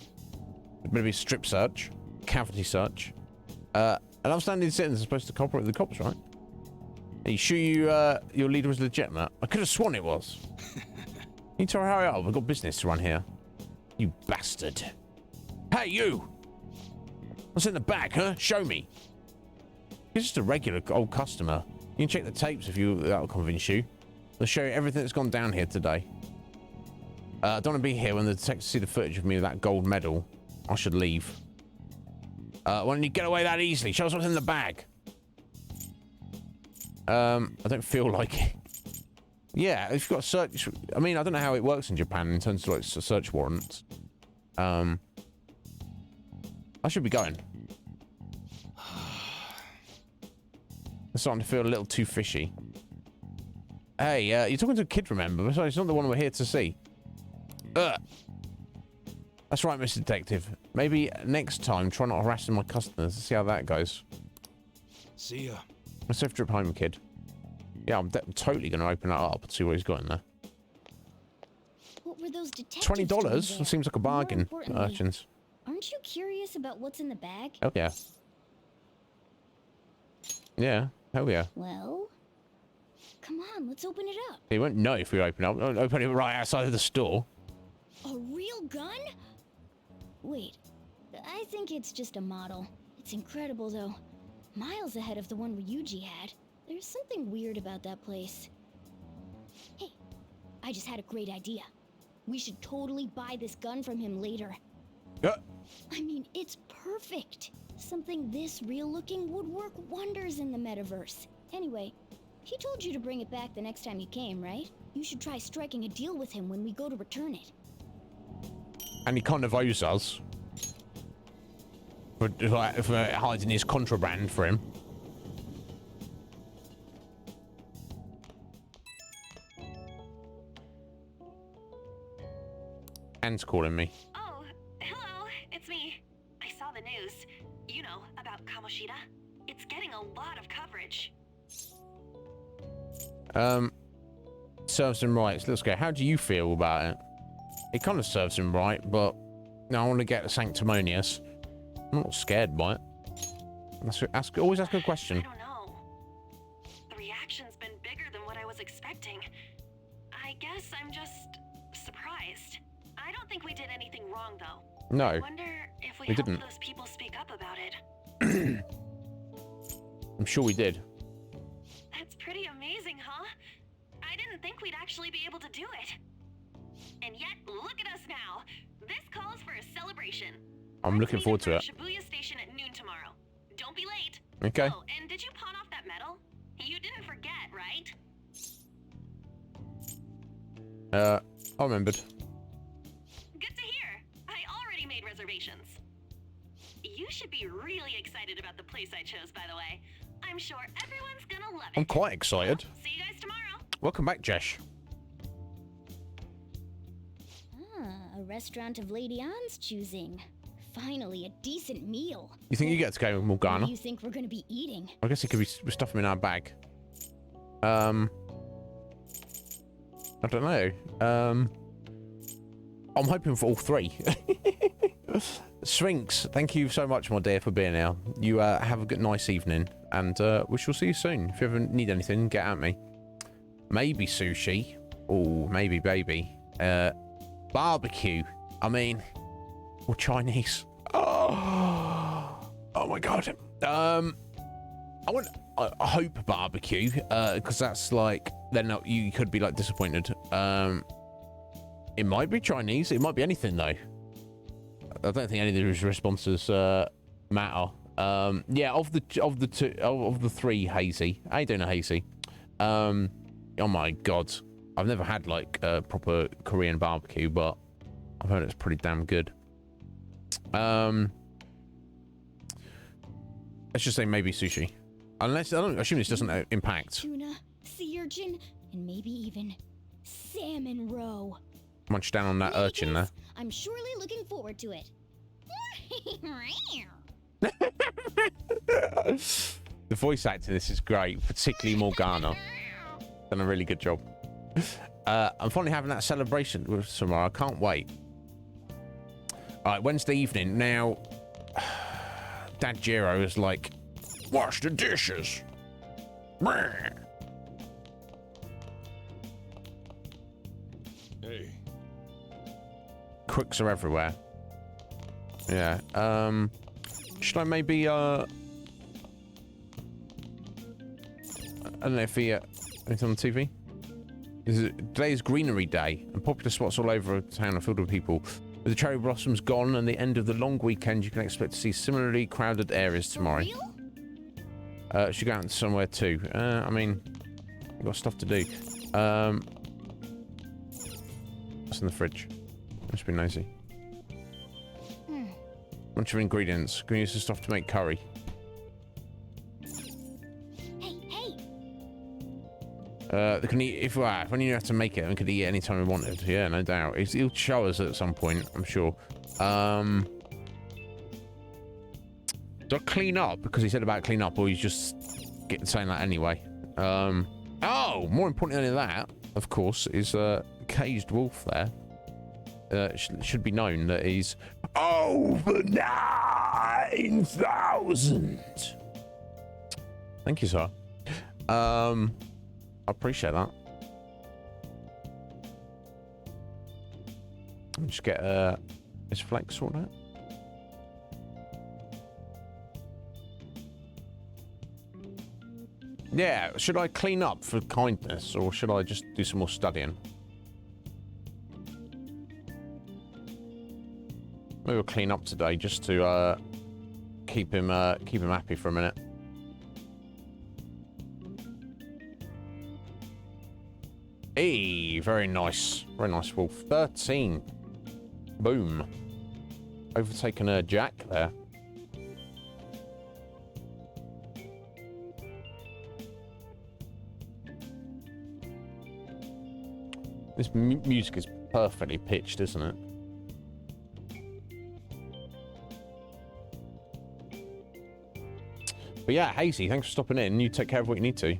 It better be a strip search. Cavity search. An upstanding citizen is supposed to cooperate with the cops, right? Are you sure your leader was legitimate? I could have sworn it was. You tell her hurry up. We've got business to run here. You bastard. Hey, you! What's in the bag, huh? Show me. You're just a regular old customer. You can check the tapes if that'll convince you. They'll show you everything that's gone down here today. I don't want to be here when the detectives see the footage of me with that gold medal. I should leave. Why don't you get away that easily? Show us what's in the bag. I don't feel like it. Yeah, if you've got a search... I mean, I don't know how it works in Japan in terms of, like, search warrants. I should be going. I'm starting to feel a little too fishy. Hey, you're talking to a kid, remember? Besides, it's not the one we're here to see. That's right, Mr. Detective. Maybe next time, try not harassing my customers. See how that goes. See ya. A safe trip home, kid. Yeah, I'm totally going to open that up and see what he's got in there. What were those detectives $20? doing there? Seems like a bargain, More importantly, urchins. Aren't you curious about what's in the bag? Oh, yeah. Yeah, hell yeah. Well, come on, let's open it up. He won't know if we open it up. I'll open it right outside of the store. A real gun? Wait, I think it's just a model. It's incredible, though. Miles ahead of the one Ryuji had. There's something weird about that place. Hey, I just had a great idea. We should totally buy this gun from him later. I mean, it's perfect. Something this real-looking would work wonders in the metaverse. Anyway, he told you to bring it back the next time you came, right? You should try striking a deal with him when we go to return it. And he kind of owes us. For hiding his contraband for him. Anne's calling me. Oh, hello, it's me. I saw the news. You know, about Kamoshida. It's getting a lot of coverage. Serves him right. Let's go. How do you feel about it? It kind of serves him right, but no, I want to get sanctimonious. I'm not scared by it. Always ask a question. I don't know. The reaction's been bigger than what I was expecting. I guess I'm just surprised. I don't think we did anything wrong, though. No. I wonder if we didn't. helped those people speak up about it. I'm sure we did. That's pretty amazing, huh? I didn't think we'd actually be able to do it. And yet, look at us now. This calls for a celebration. I'm looking forward to it. Shibuya Station at noon tomorrow. Don't be late. Okay. Oh, and did you pawn off that medal? You didn't forget, right? I remembered. Good to hear. I already made reservations. You should be really excited about the place I chose, by the way. I'm sure everyone's gonna love it. I'm quite excited. See you guys tomorrow. Welcome back, Jesh. Ah, a restaurant of Lady Anne's choosing. Finally, a decent meal. You think you get to go with What Morgana? do you think we're gonna be eating? I guess it could be stuff in our bag. I don't know. I'm hoping for all three. Sphinx, thank you so much, my dear, for being here. You have a good, nice evening, and we shall see you soon. If you ever need anything, get at me. Maybe sushi. Oh, maybe baby. Barbecue. I mean, or Chinese. Oh my god. I hope barbecue, because that's like, then you could be like disappointed. It might be Chinese. It might be anything though. I don't think any of these responses matter. Yeah, of the three, Hazy. How you doing, Hazy? Oh my god, I've never had like a proper Korean barbecue, but I've heard it's pretty damn good. Let's just say maybe sushi, unless I don't assume this doesn't impact. Tuna, sea urchin, and maybe even salmon roe. Munch down on that urchin there. I'm surely looking forward to it. The voice acting in this is great, particularly Morgana. Done a really good job. I'm finally having that celebration with tomorrow. I can't wait. All right, Wednesday evening. Now, Dad Jiro is like, wash the dishes. Hey. Crooks are everywhere. Yeah. Should I maybe I don't know if he anything on TV? Today is Greenery Day, and popular spots all over town are filled with people. With the cherry blossoms gone and the end of the long weekend, you can expect to see similarly crowded areas tomorrow. Should go out somewhere too. I mean, I've got stuff to do. What's in the fridge? Must be nosy. Bunch of ingredients. Gonna use the stuff to make curry. They can eat if we knew how to make it and could eat it anytime we wanted. Yeah, no doubt. He'll show us at some point, I'm sure. Do I clean up? Because he said about clean up, or he's just saying that anyway. Oh, more important than that, of course, is Caged Wolf there. Should be known that he's over 9,000. Thank you, sir. I appreciate that. Just get his flex sorted out. Yeah, should I clean up for kindness, or should I just do some more studying? Maybe we'll clean up today just to keep him happy for a minute. Hey, very nice, Wolf. 13. Boom. Overtaken Jack there. This music is perfectly pitched, isn't it? But yeah, Hazy, thanks for stopping in. You take care of what you need to.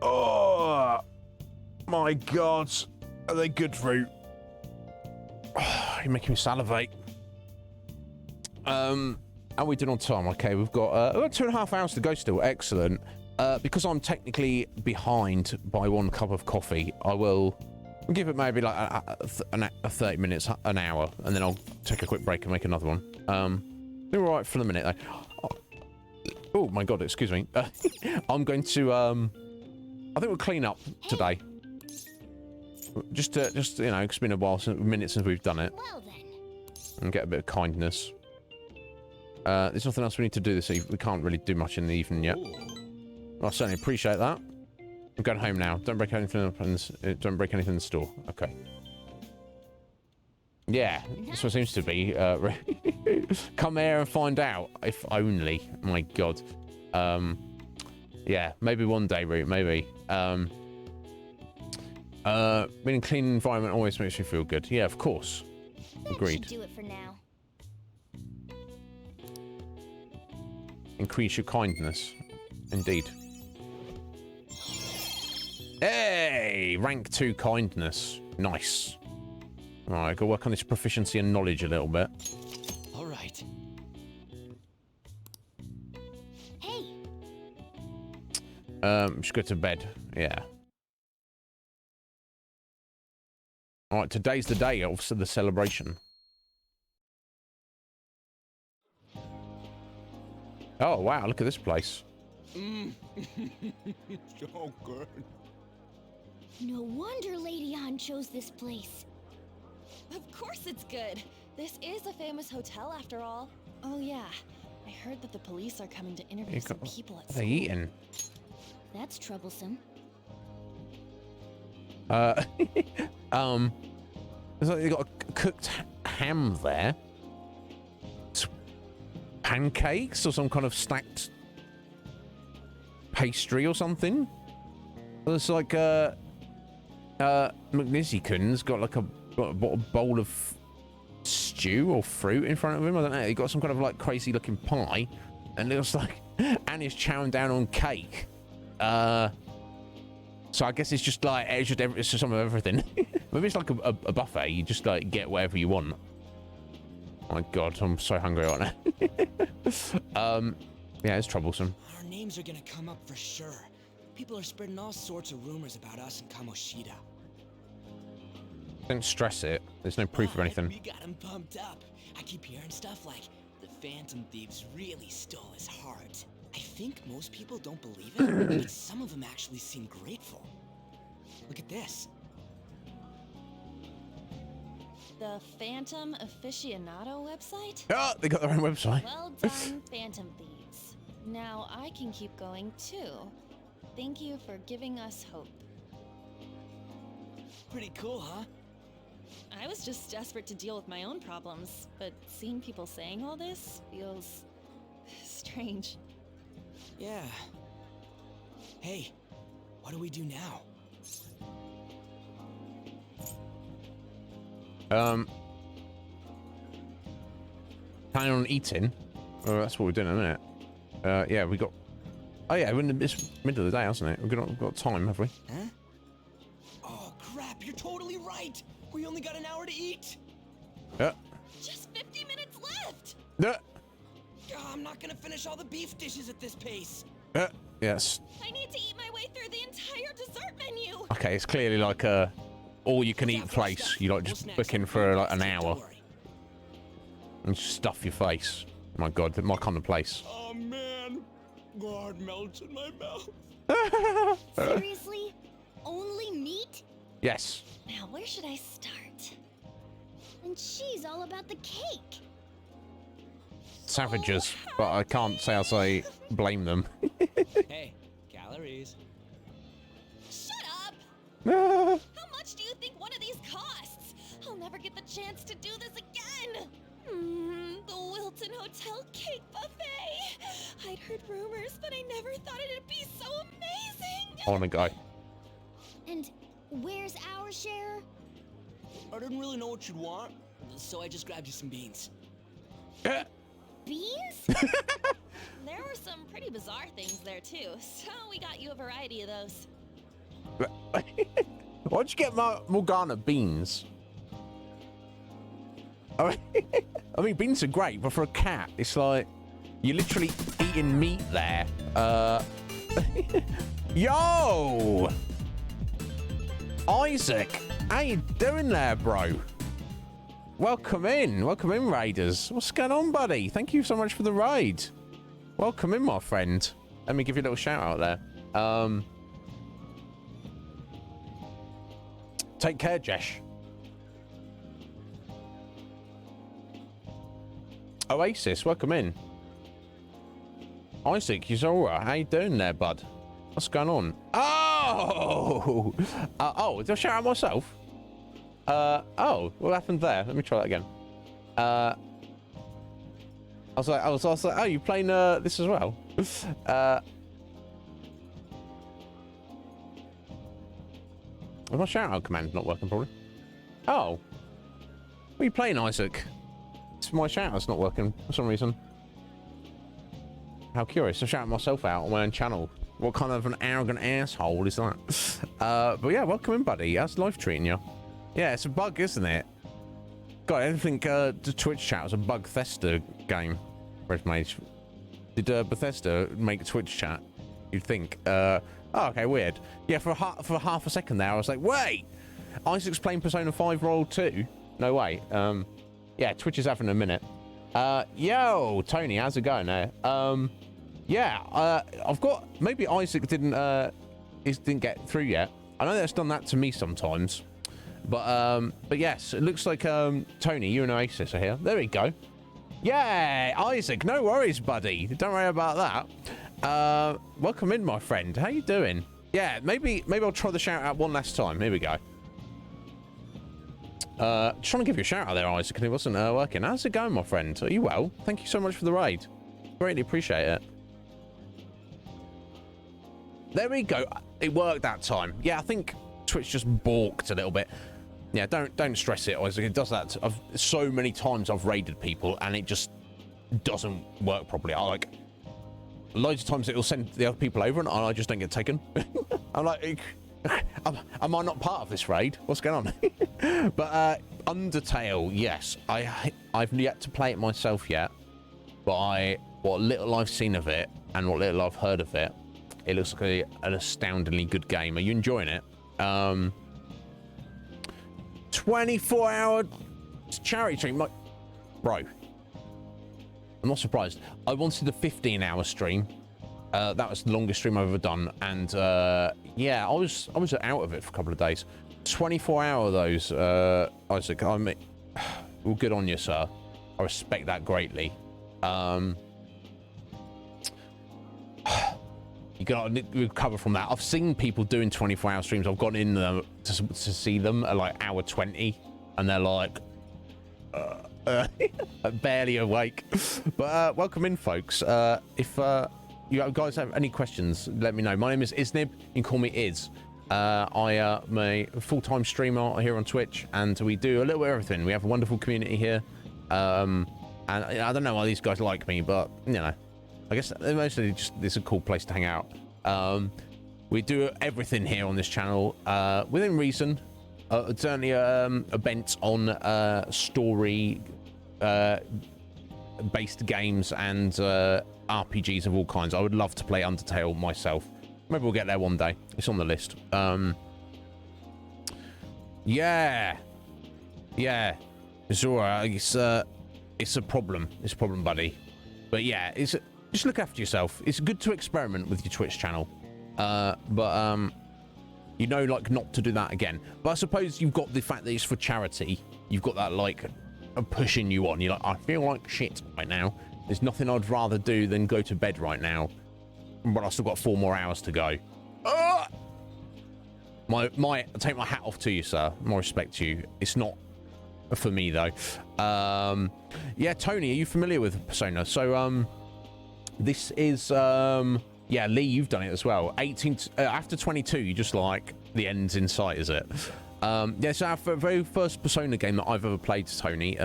Oh my god, are they good fruit? Oh, you're making me salivate. How are we doing on time? Okay, we've got 2.5 hours to go still. Excellent. Because I'm technically behind by 1 cup of coffee, I will give it maybe like 30 minutes, an hour, and then I'll take a quick break and make another one. We're all right for the minute though. Oh my god, excuse me. I'm going to I think we'll clean up today. Just you know, it's been a while, minutes since we've done it. And get a bit of kindness. There's nothing else we need to do this evening. We can't really do much in the evening yet. I certainly appreciate that. I'm going home now. Don't break anything up in don't break anything in the store. Okay. Yeah, that's what it seems to be. Come here and find out. If only. My god. Yeah, maybe one day, Root. Maybe. Being a clean environment always makes me feel good. Yeah, of course. Agreed. That should do it for now. Increase your kindness. Indeed. Hey! Rank 2 kindness. Nice. Alright, go work on this proficiency and knowledge a little bit. Alright. Hey! Just go to bed. Yeah. Alright, today's the day of the celebration. Oh, wow, look at this place. So good. No wonder Lady An chose this place. Of course it's good. This is a famous hotel after all. Oh yeah, I heard that the police are coming to interview some people at They school. eating. That's troublesome. It's like they got a cooked ham there. Pancakes or some kind of stacked pastry or something. It's like McNizzy-kun's got like a bowl of stew or fruit in front of him. I don't know. He got some kind of like crazy looking pie, and it was like, and he's chowing down on cake. So I guess it's just like it's just some of everything. Maybe it's like a buffet. You just like get whatever you want. Oh my God, I'm so hungry right now. Yeah, it's troublesome. Our names are gonna come up for sure. People are spreading all sorts of rumors about us in Kamoshida. Don't stress it. There's no proof of anything. We got him pumped up. I keep hearing stuff like the Phantom Thieves really stole his heart. I think most people don't believe it, but some of them actually seem grateful. Look at this. The Phantom Aficionado website? Oh, they got their own website. Well done, Phantom Thieves. Now I can keep going too. Thank you for giving us hope. Pretty cool, huh? I was just desperate to deal with my own problems, but seeing people saying all this feels strange. Yeah. Hey, what do we do now? Planning on eating. Oh, that's what we're doing in a minute. Yeah, we got. Oh yeah, it's middle of the day, hasn't it? We've got time, have we? Huh? Oh crap! You're totally right. We only got an hour to eat. Yeah. Just 50 minutes left. Yeah. I'm not gonna finish all the beef dishes at this pace. Yes. I need to eat my way through the entire dessert menu. Okay, it's clearly like a all-you-can-eat place. You like just book in for like an hour and just stuff your face. Oh my God, my kind of place. Oh man, God melts in my mouth. Seriously? Only meat? Yes. Now, where should I start? And she's all about the cake. Savages, but I can't say blame them. Hey, calories. Shut up! Ah. How much do you think one of these costs? I'll never get the chance to do this again. The Wilton Hotel Cake Buffet. I'd heard rumors, but I never thought it'd be so amazing. I want to go. And where's our share? I didn't really know what you'd want, so I just grabbed you some beans. Beans? There were some pretty bizarre things there too, so we got you a variety of those. Why'd you get Morgana beans? I mean, beans are great, but for a cat, it's like you're literally eating meat there. Yo! Isaac, how you doing there, bro? Welcome in, Raiders. What's going on, buddy? Thank you so much for the raid. Welcome in, my friend. Let me give you a little shout out there. Take care, Jesh. Oasis, welcome in. Isaac, you're alright. How you doing there, bud? What's going on? Oh! Did I shout out myself? Oh, what happened there? Let me try that again. I was like, oh, you playing this as well? My shout out command not working probably. Oh. What are you playing, Isaac? It's my shout out's not working for some reason. How curious. I shout myself out on my own channel. What kind of an arrogant asshole is that? But yeah, welcome in, buddy. How's life treating you? Yeah, it's a bug, isn't it? God, I didn't think the Twitch chat was a Bugthesda game. Red Mage. Did Bethesda make Twitch chat? You'd think. Oh, okay, weird. Yeah, for half a second there, I was like, wait! Isaac's playing Persona 5 Roll 2? No way. Yeah, Twitch is having a minute. Yo, Tony, how's it going there? Yeah, I've got, maybe Isaac didn't get through yet. I know that's done that to me sometimes, but yes, it looks like Tony, you and Oasis are here. There we go. Yeah, Isaac, no worries, buddy. Don't worry about that. Welcome in, my friend. How you doing? Yeah, maybe I'll try the shout out one last time. Here we go. Trying to give you a shout out there, Isaac, and it wasn't working. How's it going, my friend? Are you well? Thank you so much for the raid. Greatly appreciate it. There we go. It worked that time. Yeah, I think Twitch just balked a little bit. Yeah, don't stress it, Isaac. It does that. So many times I've raided people and it just doesn't work properly. I like loads of times it'll send the other people over and I just don't get taken. I'm like, am I not part of this raid? What's going on? But Undertale, yes, I've yet to play it myself yet, but what little I've seen of it and what little I've heard of it, it looks like an astoundingly good game. Are you enjoying it? 24-hour charity stream, like, bro. I'm not surprised. I wanted a 15-hour stream. That was the longest stream I've ever done, and yeah, I was out of it for a couple of days. 24-hour those, Isaac. I mean, well, good on you, sir. I respect that greatly. You gotta recover from that. I've seen people doing 24-hour streams. I've gone in them to see them at like hour 20, and they're like barely awake. But welcome in, folks. If you guys have any questions, let me know. My name is Iznib. You can call me Iz. I am a full-time streamer here on Twitch, and we do a little bit of everything. We have a wonderful community here, and I don't know why these guys like me, but you know, I guess mostly just it's a cool place to hang out. We do everything here on this channel within reason. Certainly events on story based games and RPGs of all kinds. I would love to play Undertale myself. Maybe we'll get there one day. It's on the list. Yeah, it's alright. It's a problem. It's a problem, buddy. But yeah, just look after yourself. It's good to experiment with your Twitch channel, but you know, like, not to do that again. But I suppose you've got the fact that it's for charity. You've got that, like, pushing you on. You're like, I feel like shit right now. There's nothing I'd rather do than go to bed right now, but I've still got 4 more hours to go. I take my hat off to you, sir. More respect to you. It's not for me though. Yeah, Tony, are you familiar with Persona? So this is yeah, Lee, you've done it as well. 18 after 22, you just like the end's in sight, is it? Yeah, so our very first Persona game that I've ever played, Tony,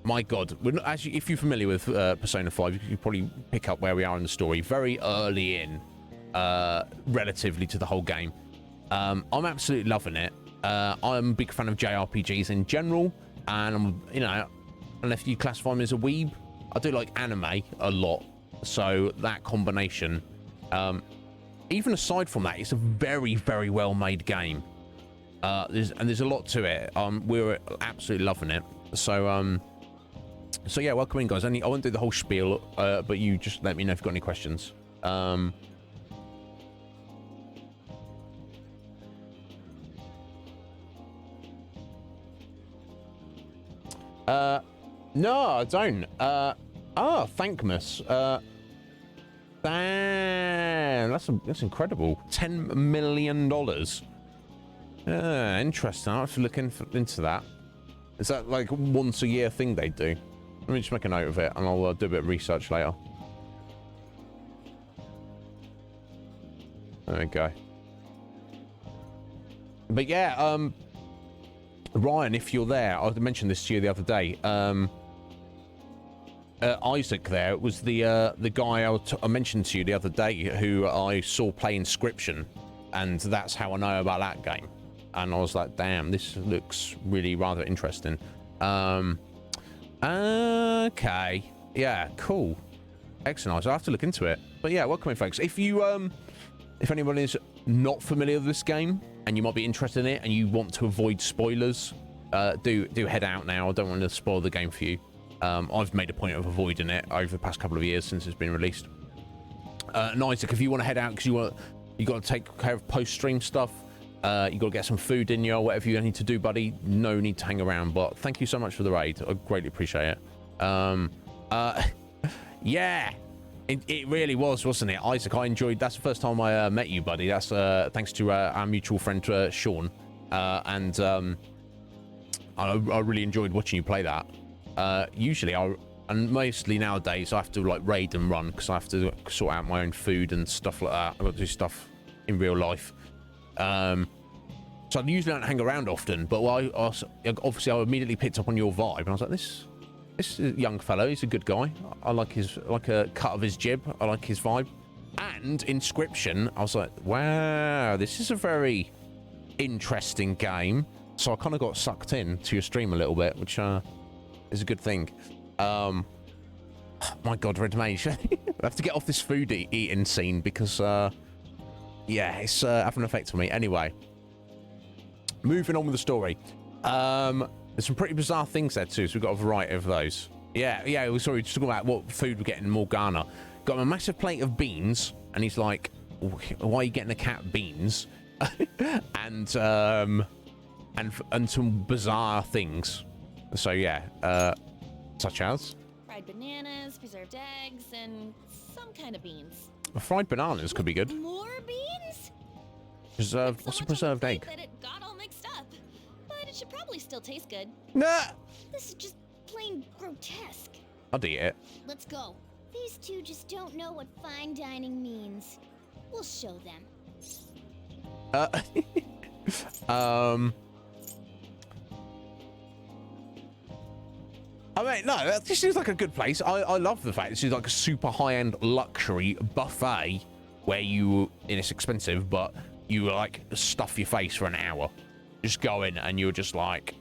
my God, if you're familiar with Persona 5, you can probably pick up where we are in the story. Very early in, relatively to the whole game. I'm absolutely loving it. I'm a big fan of JRPGs in general, and I'm, you know, unless you classify me as a weeb, I do like anime a lot. So that combination, even aside from that, it's a very, very well made game. There's a lot to it. We're absolutely loving it. So yeah, welcome in, guys. I won't do the whole spiel, but you just let me know if you've got any questions. No, I don't. Thankmas. Damn, that's incredible. $10 million. Interesting. I'll have to look into that. Is that like once a year thing they do? Let me just make a note of it, and I'll do a bit of research later. There we go. But yeah, Ryan, if you're there, I mentioned this to you the other day. Isaac there was the guy I mentioned to you the other day who I saw play Inscription, and that's how I know about that game. And I was like, damn, this looks really rather interesting. Okay, yeah, cool, excellent. I'll have to look into it. But yeah, welcome in, folks. If you if anyone is not familiar with this game and you might be interested in it and you want to avoid spoilers, do head out now. I don't want to spoil the game for you. I've made a point of avoiding it over the past couple of years since it's been released. And Isaac, if you want to head out because you got to take care of post-stream stuff, you got to get some food in you or whatever you need to do, buddy. No need to hang around. But thank you so much for the raid. I greatly appreciate it. Yeah. It really was, wasn't it, Isaac? I enjoyed. That's the first time I met you, buddy. That's thanks to our mutual friend Sean, and I really enjoyed watching you play that. Usually, and mostly nowadays, I have to like raid and run because I have to sort out my own food and stuff like that. I've got to do stuff in real life. So I usually don't hang around often, but obviously I immediately picked up on your vibe, and I was like, this young fellow, he's a good guy. I like a cut of his jib. I like his vibe. And Inscription, I was like, wow, this is a very interesting game. So I kind of got sucked in to your stream a little bit, which is a good thing. My God, Red Mage. I have to get off this food eating scene because, yeah, it's having an effect on me. Anyway, moving on with the story. There's some pretty bizarre things there too, so we've got a variety of those. Yeah, we're just talking about what food we're getting in Morgana. Got him a massive plate of beans, and he's like, why are you getting a cat beans? and some bizarre things. So yeah, such as? Fried bananas, preserved eggs, and some kind of beans. Fried bananas could be good. More beans? Preserved, what's a preserved egg? That it got all mixed up. But it should probably still taste good. Nah! This is just plain grotesque. I'd eat it. Let's go. These two just don't know what fine dining means. We'll show them. I mean, no, this seems like a good place. I love the fact this is like a super high-end luxury buffet where and it's expensive, but you like stuff your face for an hour. Just go in and you're just like,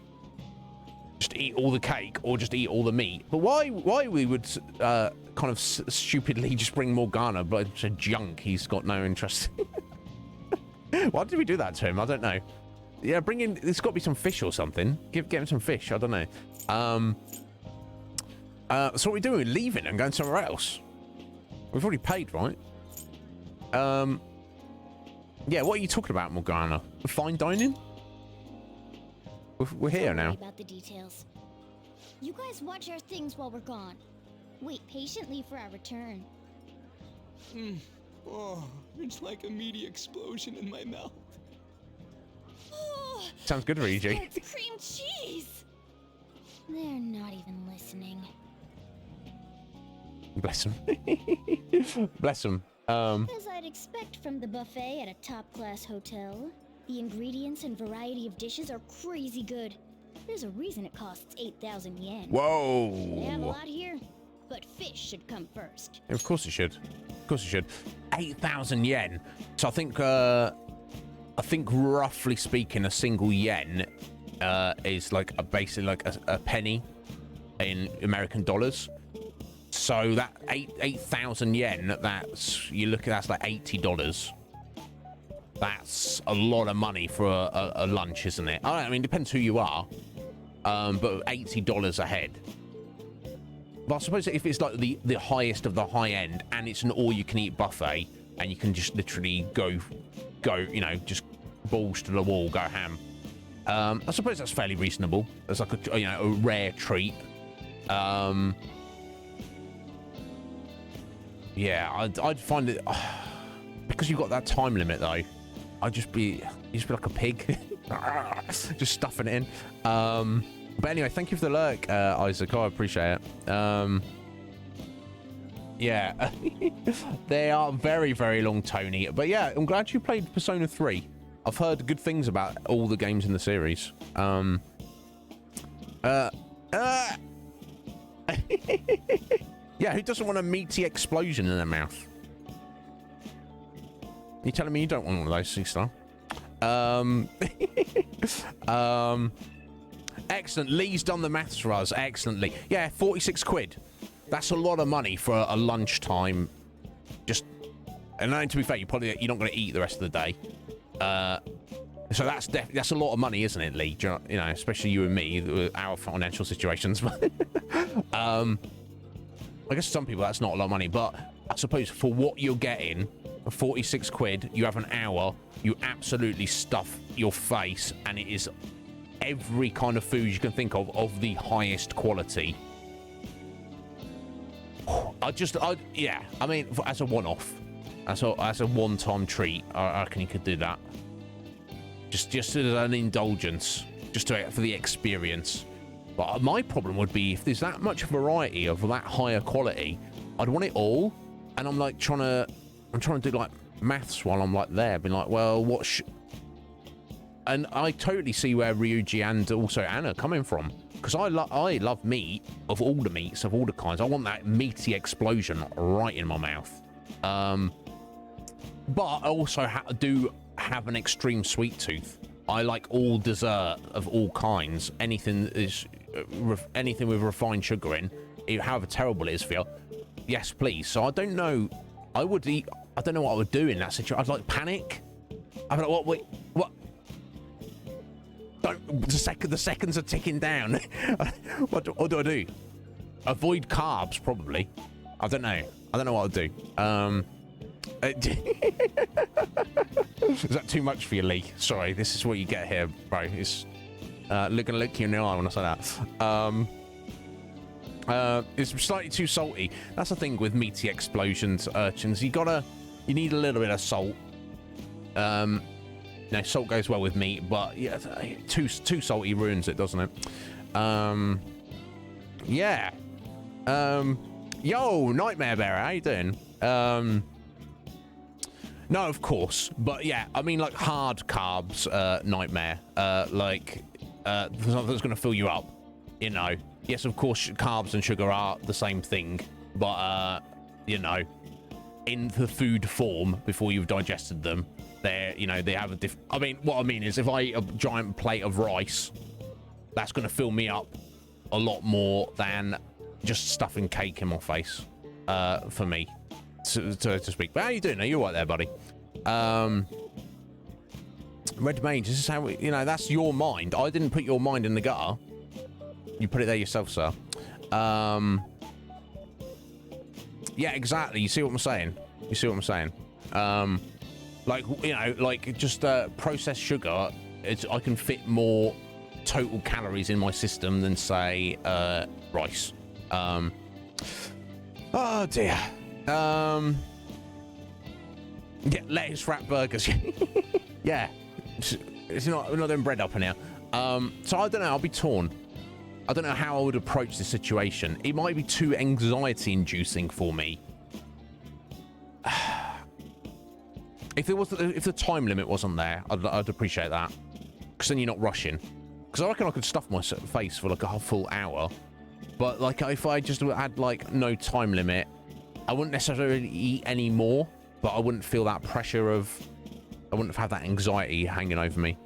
just eat all the cake or just eat all the meat. But why we would kind of stupidly just bring Morgana, but it's a junk he's got no interest in. Why did we do that to him? I don't know. Yeah, bring in, there's got to be some fish or something. Get him some fish, I don't know. So what we doing? We're leaving and going somewhere else. We've already paid, right? Yeah, what are you talking about, Morgana? Fine dining? We're here now. About the details. You guys watch our things while we're gone. Wait patiently for our return. Oh, it's like a meaty explosion in my mouth. Oh, sounds good, Regi. It's cream cheese. They're not even listening. Bless him. Bless him. As I'd expect from the buffet at a top-class hotel, the ingredients and variety of dishes are crazy good. There's a reason it costs 8,000 yen. Whoa! They have a lot here, but fish should come first. Of course it should. Of course it should. 8,000 yen. So I think roughly speaking, a single yen is like basically like a penny in American dollars. So that 8,000 yen, that's that's like $80. That's a lot of money for a lunch, isn't it? I mean, depends who you are, but $80 a head. But I suppose if it's like the highest of the high end and it's an all-you-can-eat buffet and you can just literally go, you know, just balls to the wall, go ham. I suppose that's fairly reasonable. It's like a rare treat. Yeah, I'd find it because you've got that time limit though. I'd just be like a pig, just stuffing it in. But anyway, thank you for the lurk, Isaac. I appreciate it. Yeah, they are very, very long, Tony. But yeah, I'm glad you played Persona 3. I've heard good things about all the games in the series. Yeah, who doesn't want a meaty explosion in their mouth? You telling me you don't want one of those, C-Star? Excellent. Lee's done the maths for us. Excellently. Yeah, 46 quid. That's a lot of money for a lunchtime. And then, to be fair, you're not going to eat the rest of the day. So that's a lot of money, isn't it, Lee? Do you know, especially you and me, with our financial situations. I guess some people that's not a lot of money, but I suppose for what you're getting, for 46 quid, you have an hour, you absolutely stuff your face, and it is every kind of food you can think of the highest quality. Yeah, I mean, as a one-off, as a one-time treat, I reckon you could do that. Just as an indulgence, just for the experience. But my problem would be if there's that much variety of that higher quality, I'd want it all, and I'm like trying to do like maths while I'm like there, being like, well, and I totally see where Ryuji and also Anna are coming from, because I love meat, of all the meats, of all the kinds. I want that meaty explosion right in my mouth. But I also do have an extreme sweet tooth. I like all dessert of all kinds. Anything with refined sugar in, however terrible it is for you. Yes, please. So I don't know. I don't know what I would do in that situation. I'd like panic. I'd be like, what? The seconds are ticking down. What do I do? Avoid carbs, probably. I don't know what I'll do. Is that too much for you, Lee? Sorry, this is what you get here, bro. It's gonna look you in the eye when I say that. It's slightly too salty. That's the thing with meaty explosions, urchins. You need a little bit of salt. No, salt goes well with meat, but yeah, too salty ruins it, doesn't it? Yeah. Yo, Nightmare Bearer, how you doing? No, of course, but yeah, I mean like hard carbs, Nightmare, like something that's going to fill you up, you know. Yes, of course, carbs and sugar are the same thing, but you know, in the food form before you've digested them, they have a I mean, what I mean is, if I eat a giant plate of rice, that's going to fill me up a lot more than just stuffing cake in my face, for me. So to speak. But how you doing? Are you all right there, buddy? Red Mage, this is how that's your mind. I didn't put your mind in the gutter. You put it there yourself, sir. Yeah, exactly. You see what I'm saying? Like just processed sugar, I can fit more total calories in my system than, say, rice. Oh dear. Yeah, lettuce wrap burgers. Yeah, it's not them bread up in here. So I don't know. I'll be torn. I don't know how I would approach this situation. It might be too anxiety inducing for me. If the time limit wasn't there, I'd appreciate that, because then you're not rushing. Because I reckon I could stuff my face for like a full hour, but like if I just had like no time limit, I wouldn't necessarily eat any more, but I wouldn't feel that pressure I wouldn't have that anxiety hanging over me.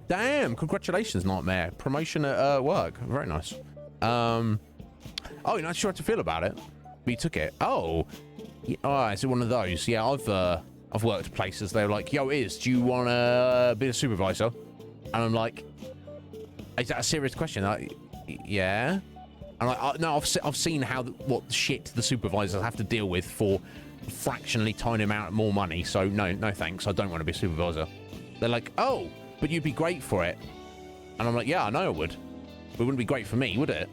Damn, congratulations, Nightmare. Promotion at work. Very nice. Oh, you're not sure how to feel about it, but you took it. Oh, is it one of those? Yeah, I've worked places. They're like, yo, do you want to be a supervisor? And I'm like, is that a serious question? Yeah. And no, I've seen what shit the supervisors have to deal with for fractionally tiny amount more money. So no thanks. I don't want to be a supervisor. They're like, oh, but you'd be great for it. And I'm like, yeah, I know I would. But it wouldn't be great for me, would it?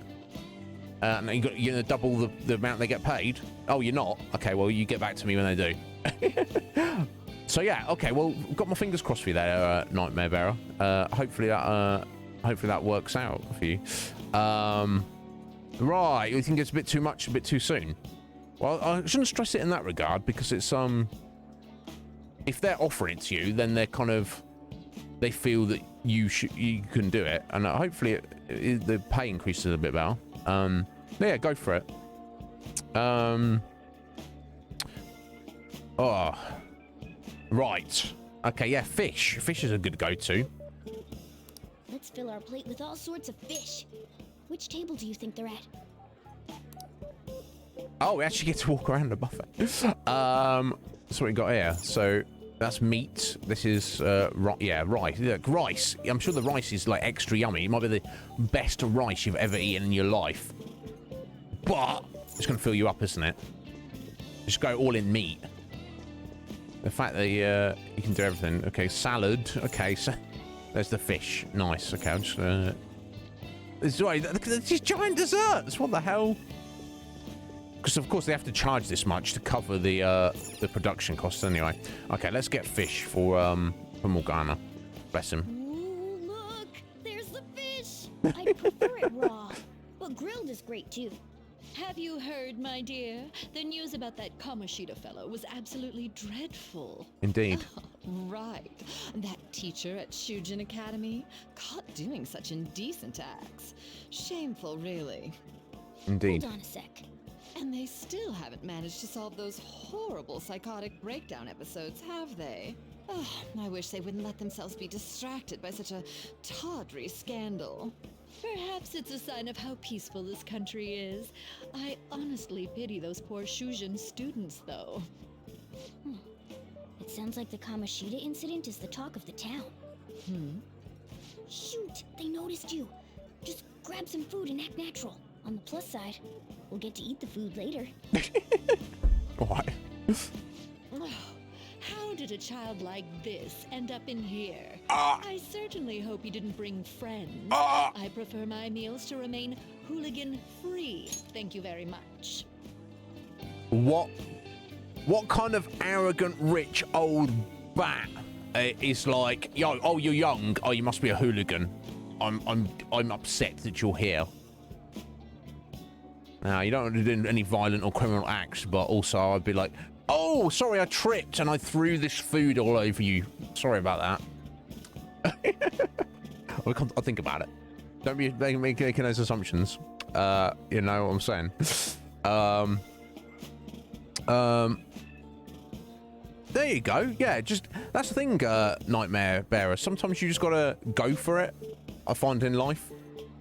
And you're gonna double the amount they get paid. Oh, you're not? Okay, well, you get back to me when they do. So yeah, okay, well, got my fingers crossed for you there, Nightmare Bearer. Hopefully that works out for you. Right, you think it's a bit too much, a bit too soon? Well, I shouldn't stress it in that regard, because it's if they're offering it to you, then they're they feel that you can do it, and hopefully the pay increases a bit better. Yeah, go for it. Oh, right. Okay, yeah, fish. Fish is a good go-to. Let's fill our plate with all sorts of fish. Which table do you think they're at? Oh, we actually get to walk around the buffet. That's what we got here. So, That's meat. This is yeah, rice. Look, rice. I'm sure the rice is like extra yummy. It might be the best rice you've ever eaten in your life. But it's gonna fill you up, isn't it? Just go all in meat. The fact that you can do everything. Okay, salad. Okay, so there's the fish. Nice. Okay, I'm just gonna. These giant desserts. What the hell? Because of course they have to charge this much to cover the production costs anyway. Okay, let's get fish for Morgana. Bless him. Ooh, look, there's the fish. I prefer it raw, but grilled is great too. Have you heard, my dear? The news about that Kamoshida fellow was absolutely dreadful. Indeed. Right. That teacher at Shujin Academy, caught doing such indecent acts. Shameful, really. Indeed. Hold on a sec. And they still haven't managed to solve those horrible psychotic breakdown episodes, have they? Oh, I wish they wouldn't let themselves be distracted by such a tawdry scandal. Perhaps it's a sign of how peaceful this country is. I honestly pity those poor Shujin students, though. It sounds like the Kamoshida incident is the talk of the town. Shoot, they noticed you. Just grab some food and act natural. On the plus side, we'll get to eat the food later. Why? How did a child like this end up in here? I certainly hope you didn't bring friends. I prefer my meals to remain hooligan-free. Thank you very much. What kind of arrogant, rich old bat is like, yo, oh, you're young. Oh, you must be a hooligan. I'm upset that you're here. Now, you don't want to do any violent or criminal acts, but also I'd be like, oh, sorry, I tripped and I threw this food all over you. Sorry about that. I'll think about it. Don't be making those assumptions. You know what I'm saying? There you go. Yeah, just that's the thing, Nightmare Bearer. Sometimes you just gotta go for it. I find in life,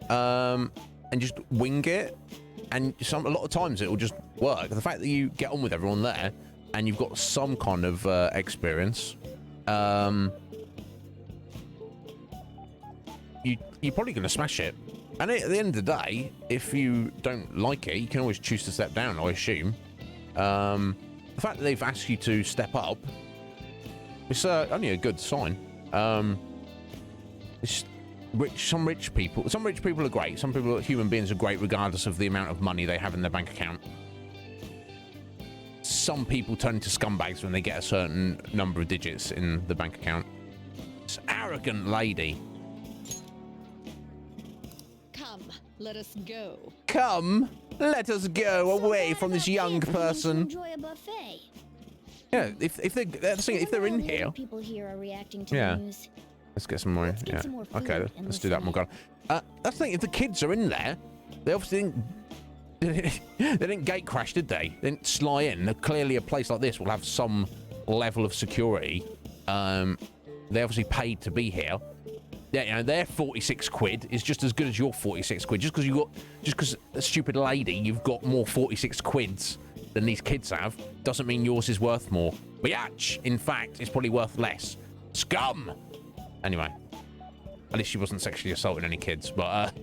and just wing it. And a lot of times it will just work. The fact that you get on with everyone there and you've got some kind of experience, you're probably going to smash it. And at the end of the day, if you don't like it, you can always choose to step down, I assume. The fact that they've asked you to step up, it's only a good sign. It's some rich people are great. Some human beings are great regardless of the amount of money they have in their bank account. Some people turn into scumbags when they get a certain number of digits in the bank account. This arrogant lady. Come, let us go. Come, let us go away from this young person. Enjoy a buffet. Yeah, if they're in here. People here are reacting to the news. Let's get some more. Get some more food okay, let's do that, Morgana. That's the thing. If the kids are in there, they obviously they didn't gate crash, did they? They didn't sly in. Clearly, a place like this will have some level of security. They obviously paid to be here. Yeah, you know, their 46 quid is just as good as your 46 quid. Just because a stupid lady, you've got more 46 quids than these kids have, doesn't mean yours is worth more. Biatch, in fact, it's probably worth less. Scum. Anyway, at least she wasn't sexually assaulting any kids, but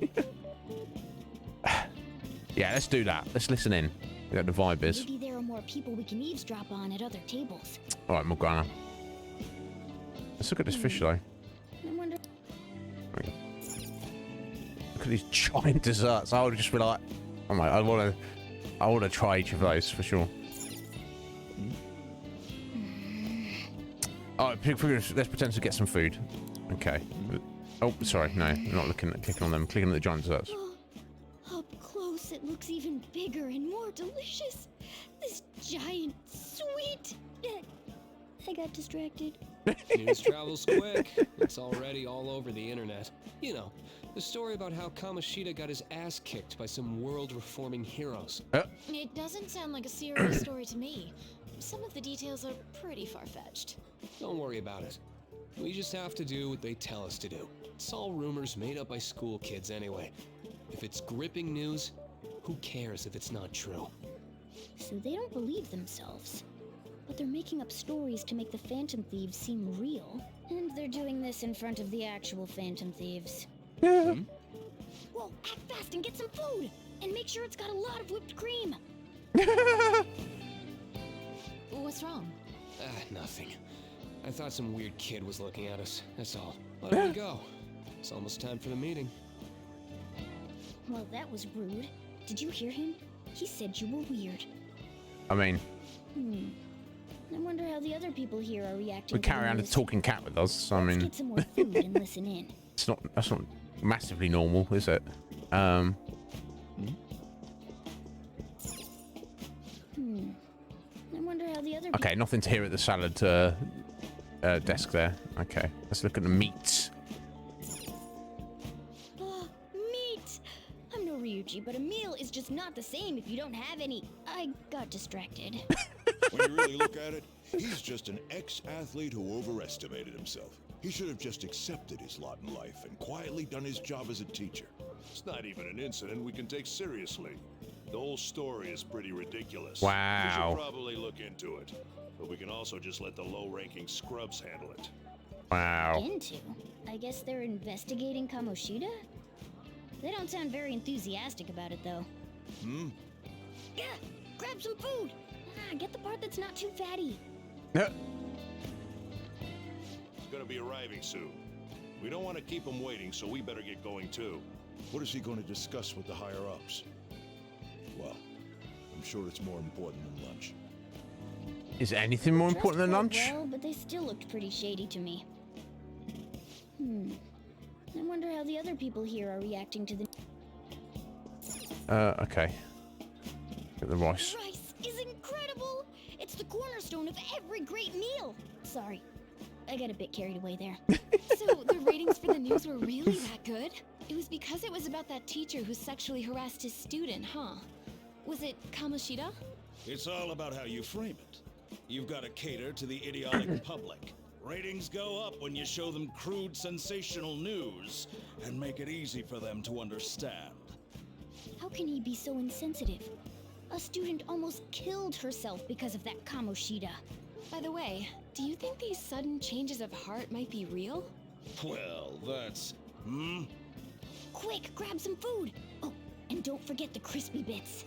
yeah, let's do that. Let's listen in. See what the vibe is. Maybe there are more people we can eavesdrop on at other tables. All right, Morgana. Let's look at this fish, though. I wonder. Look at these giant desserts. I would just be like, oh my, I want to try each of those for sure. Oh, let's pretend to get some food. Okay. Oh, sorry. No, I'm not clicking on them. Clicking at the giant desserts. Up close, it looks even bigger and more delicious. This giant sweet. I got distracted. News travels quick. It's already all over the internet. You know, the story about how Kamoshida got his ass kicked by some world-reforming heroes. It doesn't sound like a serious story to me. Some of the details are pretty far-fetched. Don't worry about it. We just have to do what they tell us to do. It's all rumors made up by school kids anyway. If it's gripping news, who cares if it's not true? So they don't believe themselves. but they're making up stories to make the Phantom Thieves seem real. And they're doing this in front of the actual Phantom Thieves. Yeah. Whoa, act fast and get some food! And make sure it's got a lot of whipped cream! What's wrong? Nothing. I thought some weird kid was looking at us, that's all. Let me go. It's almost time for the meeting. Well, that was rude. Did you hear him? He said you were weird. I mean, I wonder how the other people here are reacting. we carry around a talking cat with us. So, I mean, Get some more food and listen in. that's not massively normal, is it? I wonder how the other Okay, nothing to hear at the salad desk there. Okay, let's look at the meats. Oh, meat! I'm no Ryuji, but a meal is just not the same if you don't have any. I got distracted. When you really look at it, he's just an ex-athlete who overestimated himself. He should have just accepted his lot in life and quietly done his job as a teacher. It's not even an incident we can take seriously. The whole story is pretty ridiculous. Wow. We should probably look into it. But we can also just let the low-ranking scrubs handle it. Wow. Into? I guess they're investigating Kamoshida? They don't sound very enthusiastic about it, though. Yeah, grab some food! Get the part that's not too fatty. It's gonna be arriving soon. We don't want to keep him waiting, so we better get going too. What is he going to discuss with the higher-ups? Well, I'm sure it's more important than lunch. Is anything more important than lunch? Well, but they still looked pretty shady to me. I wonder how the other people here are reacting to the... Okay. Get the rice. Rice is incredible! It's the cornerstone of every great meal! Sorry, I got a bit carried away there. So the ratings for the news were really that good? It was because it was about that teacher who sexually harassed his student, huh? Was it Kamoshida? It's all about how you frame it. You've got to cater to the idiotic public. Ratings go up when you show them crude, sensational news and make it easy for them to understand. How can he be so insensitive? A student almost killed herself because of that Kamoshida. By the way, do you think these sudden changes of heart might be real? Well, that's... Quick, grab some food! Oh, and don't forget the crispy bits.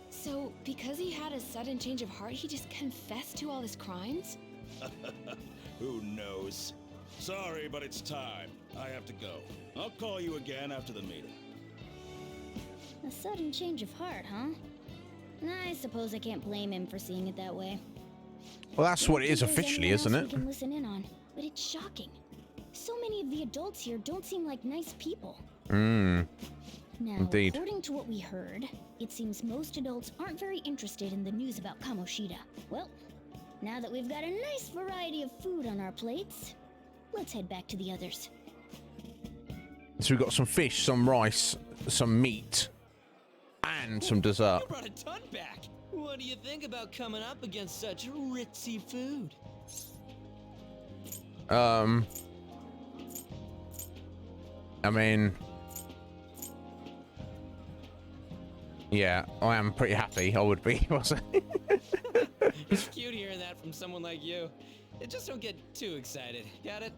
So, because he had a sudden change of heart, he just confessed to all his crimes? Who knows? Sorry, but it's time. I have to go. I'll call you again after the meeting. A sudden change of heart, huh? I suppose I can't blame him for seeing it that way. Well, that's what it is officially, isn't it? We can listen in on, but it's shocking. So many of the adults here don't seem like nice people. Now, Indeed. according to what we heard, it seems most adults aren't very interested in the news about Kamoshida. Well, now that we've got a nice variety of food on our plates, let's head back to the others. So we've got some fish, some rice, some meat, and some dessert. You brought a ton back. What do you think about coming up against such ritzy food? I mean, yeah, I am pretty happy. I would be, wasn't It's cute hearing that from someone like you. Just don't get too excited. Got it?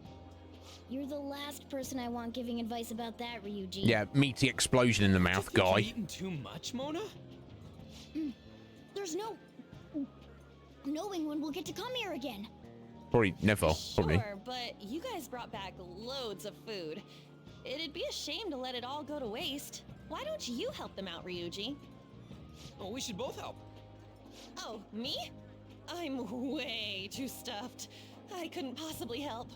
You're the last person I want giving advice about that, Ryuji. Yeah, meaty explosion in the mouth, You're guy. eating too much, Mona? There's no knowing when we'll get to come here again. Probably never. Probably. Sure, but you guys brought back loads of food. It'd be a shame to let it all go to waste. Why don't you help them out, Ryuji? Oh, we should both help. Oh, me? I'm way too stuffed. I couldn't possibly help.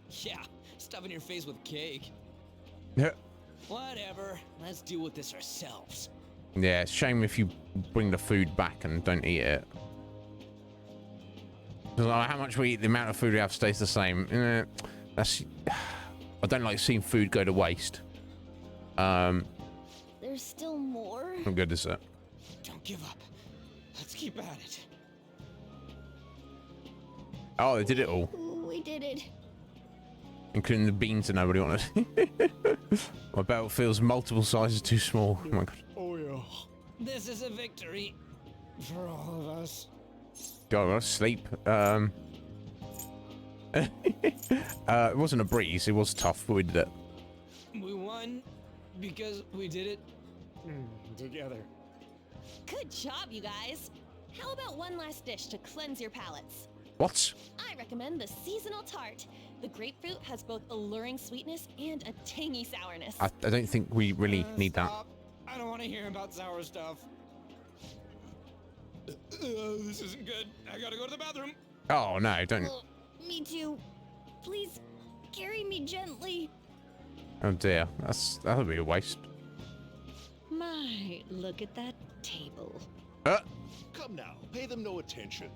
Yeah, stuffing your face with cake. Yeah. Whatever. Let's deal with this ourselves. Yeah, it's a shame if you bring the food back and don't eat it. 'Cause how much we eat, the amount of food we have stays the same. That's. I don't like seeing food go to waste. There's still more. How good is it? Don't give up. Let's keep at it. Oh, they did it all, We did it. including the beans that nobody wanted. My belt feels multiple sizes too small. Oh my god. Oh yeah. This is a victory. For all of us. Go on, sleep. It wasn't a breeze. It was tough, but we did it. We won because we did it together. Good job, you guys. How about one last dish to cleanse your palates? What? I recommend the seasonal tart. The grapefruit has both alluring sweetness and a tangy sourness. I don't think we really need that. I don't want to hear about sour stuff. This isn't good. I gotta go to the bathroom. Oh no, don't. Me too. Please carry me gently. Oh dear, that'll be a waste. My, look at that table. Come now, pay them no attention.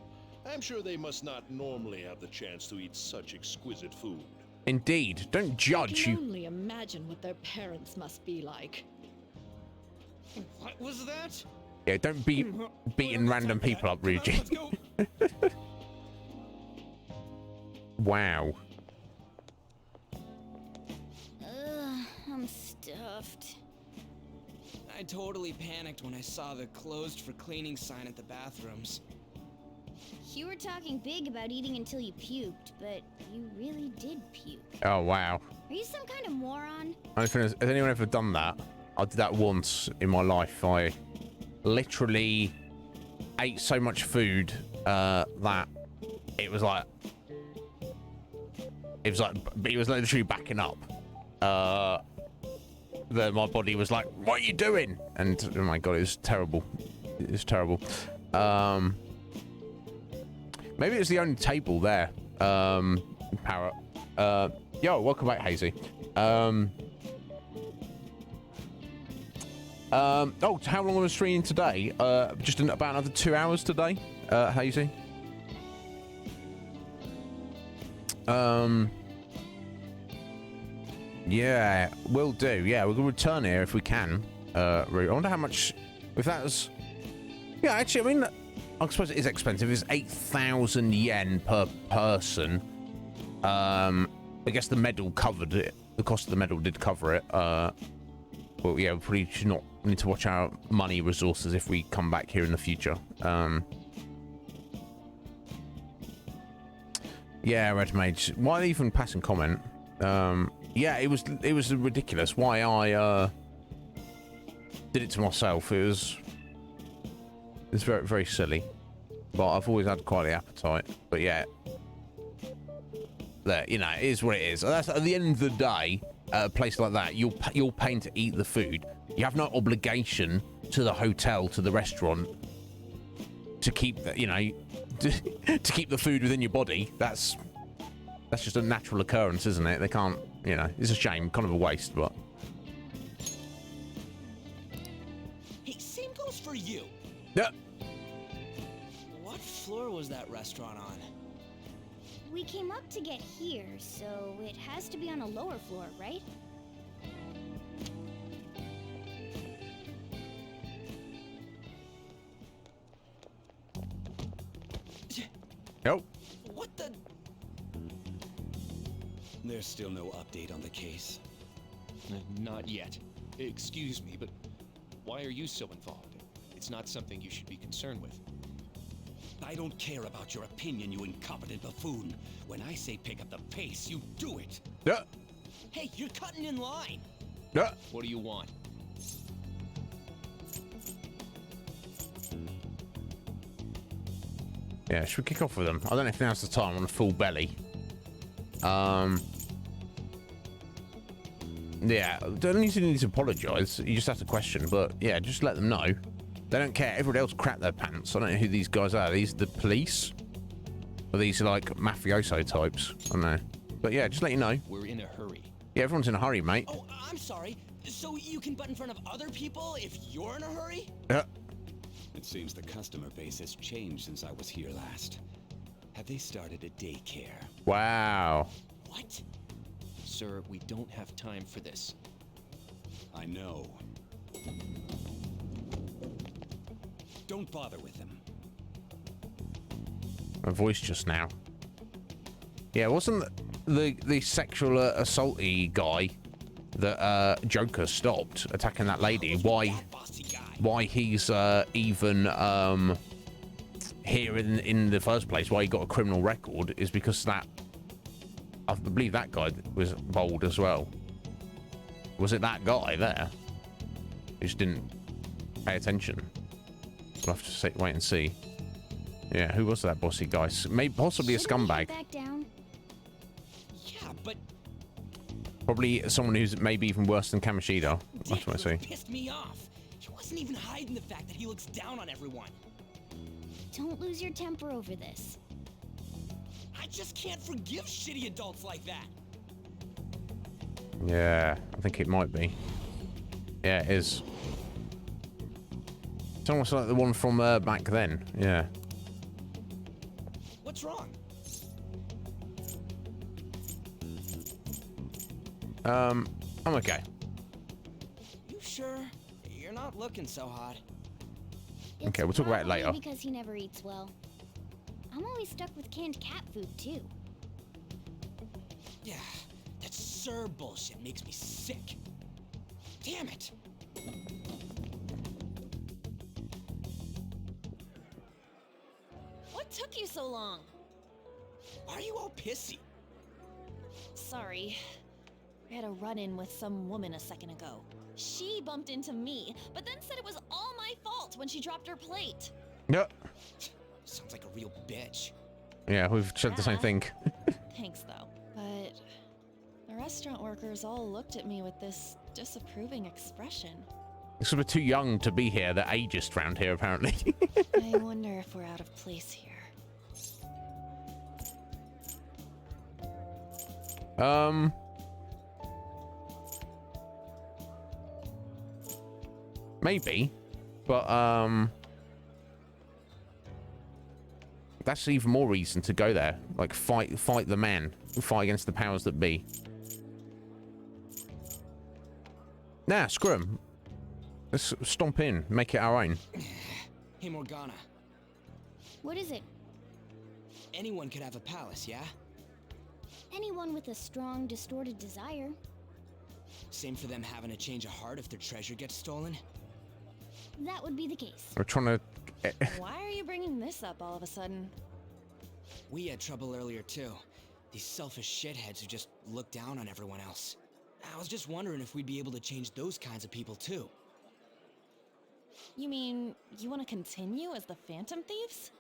I'm sure they must not normally have the chance to eat such exquisite food. Indeed, don't judge I can you. only imagine what their parents must be like. What was that? Yeah, don't be beating random people up, Ryuji. Wow. I'm stuffed. I totally panicked when I saw the closed for cleaning sign at the bathrooms. You were talking big about eating until you puked, but you really did puke. Oh wow. Are you some kind of moron? Has anyone ever done that? I did that once in my life. I literally ate so much food that it was literally backing up. That my body was like, "What are you doing?" And oh my god, it was terrible. It was terrible. Maybe it was the only table there. Parrot. Yo, welcome back, Hazy. Oh, how long was streaming today? Just in about another 2 hours today, Hazy. Yeah, we'll do. Yeah, we'll return here if we can. I wonder how much. If that was. Yeah, actually, I mean, I suppose it is expensive. It's 8,000 yen per person. I guess the medal covered it. The cost of the medal did cover it. Well, yeah, we probably should not need to watch our money resources if we come back here in the future. Yeah, Red Mage. Why even passing comment? Yeah, it was ridiculous. Why I did it to myself. It's very, very silly. But I've always had quite the appetite. But yeah, there, you know, it is what it is. That's at the end of the day. At a place like that, you're paying to eat the food. You have no obligation to the hotel, to the restaurant, to keep the, you know, to keep the food within your body. That's just a natural occurrence, isn't it? They can't, you know. It's a shame, kind of a waste, but. Hey, same goes for you. Yeah. What floor was that restaurant on? We came up to get here, so it has to be on a lower floor, right? Nope. What the? There's still no update on the case. Not yet. Excuse me, but why are you so involved? It's not something you should be concerned with. I don't care about your opinion, you incompetent buffoon. When I say pick up the pace, you do it. Yeah. Hey, you're cutting in line. Yeah. What do you want? Yeah, should we kick off with them? I don't know if now's the time on a full belly. Yeah, don't need to apologise. You just have to question, but yeah, just let them know. They don't care. Everybody else crap their pants. I don't know who these guys are. Are these the police? Or these like mafioso types? I don't know. But yeah, just let you know. We're in a hurry. Yeah, everyone's in a hurry, mate. Oh, I'm sorry. So you can butt in front of other people if you're in a hurry? Yeah. It seems the customer base has changed since I was here last. Have they started a daycare? Wow. What? Sir, we don't have time for this. I know. Don't bother with them. My voice just now. Yeah, wasn't the sexual assaulty guy that Joker stopped attacking that lady? Why he's even here in the first place, why he got a criminal record, is because that, I believe that guy was bold as well. Was it that guy there? Who just didn't pay attention? We'll have to wait and see. Yeah, who was that bossy guy? Maybe possibly a scumbag. Back down. Yeah, but Probably someone who's maybe even worse than Kamoshida. That's what I say. pissed me off. He wasn't even hiding the fact that he looks down on everyone. Don't lose your temper over this. I just can't forgive shitty adults like that. Yeah, I think it might be. Yeah, it is. It's almost like the one from back then. Yeah. What's wrong? I'm okay. You sure? You're not looking so hot. Okay, we'll talk about it Probably later. because he never eats well. I'm always stuck with canned cat food too. Yeah, that sir bullshit makes me sick. Damn it. What took you so long? Why are you all pissy? Sorry. I had a run-in with some woman a second ago. She bumped into me, but then said it was all my fault when she dropped her plate. Yep. Sounds like a real bitch. Yeah, we've said the same thing. Thanks, though. But the restaurant workers all looked at me with this disapproving expression. Because we're too young to be here. They're ageist round here, apparently. I wonder if we're out of place here. Maybe, but that's even more reason to go there. Like fight the man, fight against the powers that be. Nah, screw 'em. Let's stomp in, make it our own. Hey, Morgana. What is it? Anyone could have a palace, yeah? Anyone with a strong, distorted desire. Same for them having a change of heart if their treasure gets stolen? That would be the case. We're trying to. Why are you bringing this up all of a sudden? We had trouble earlier too. These selfish shitheads who just look down on everyone else. I was just wondering if we'd be able to change those kinds of people too. You mean you want to continue as the Phantom Thieves?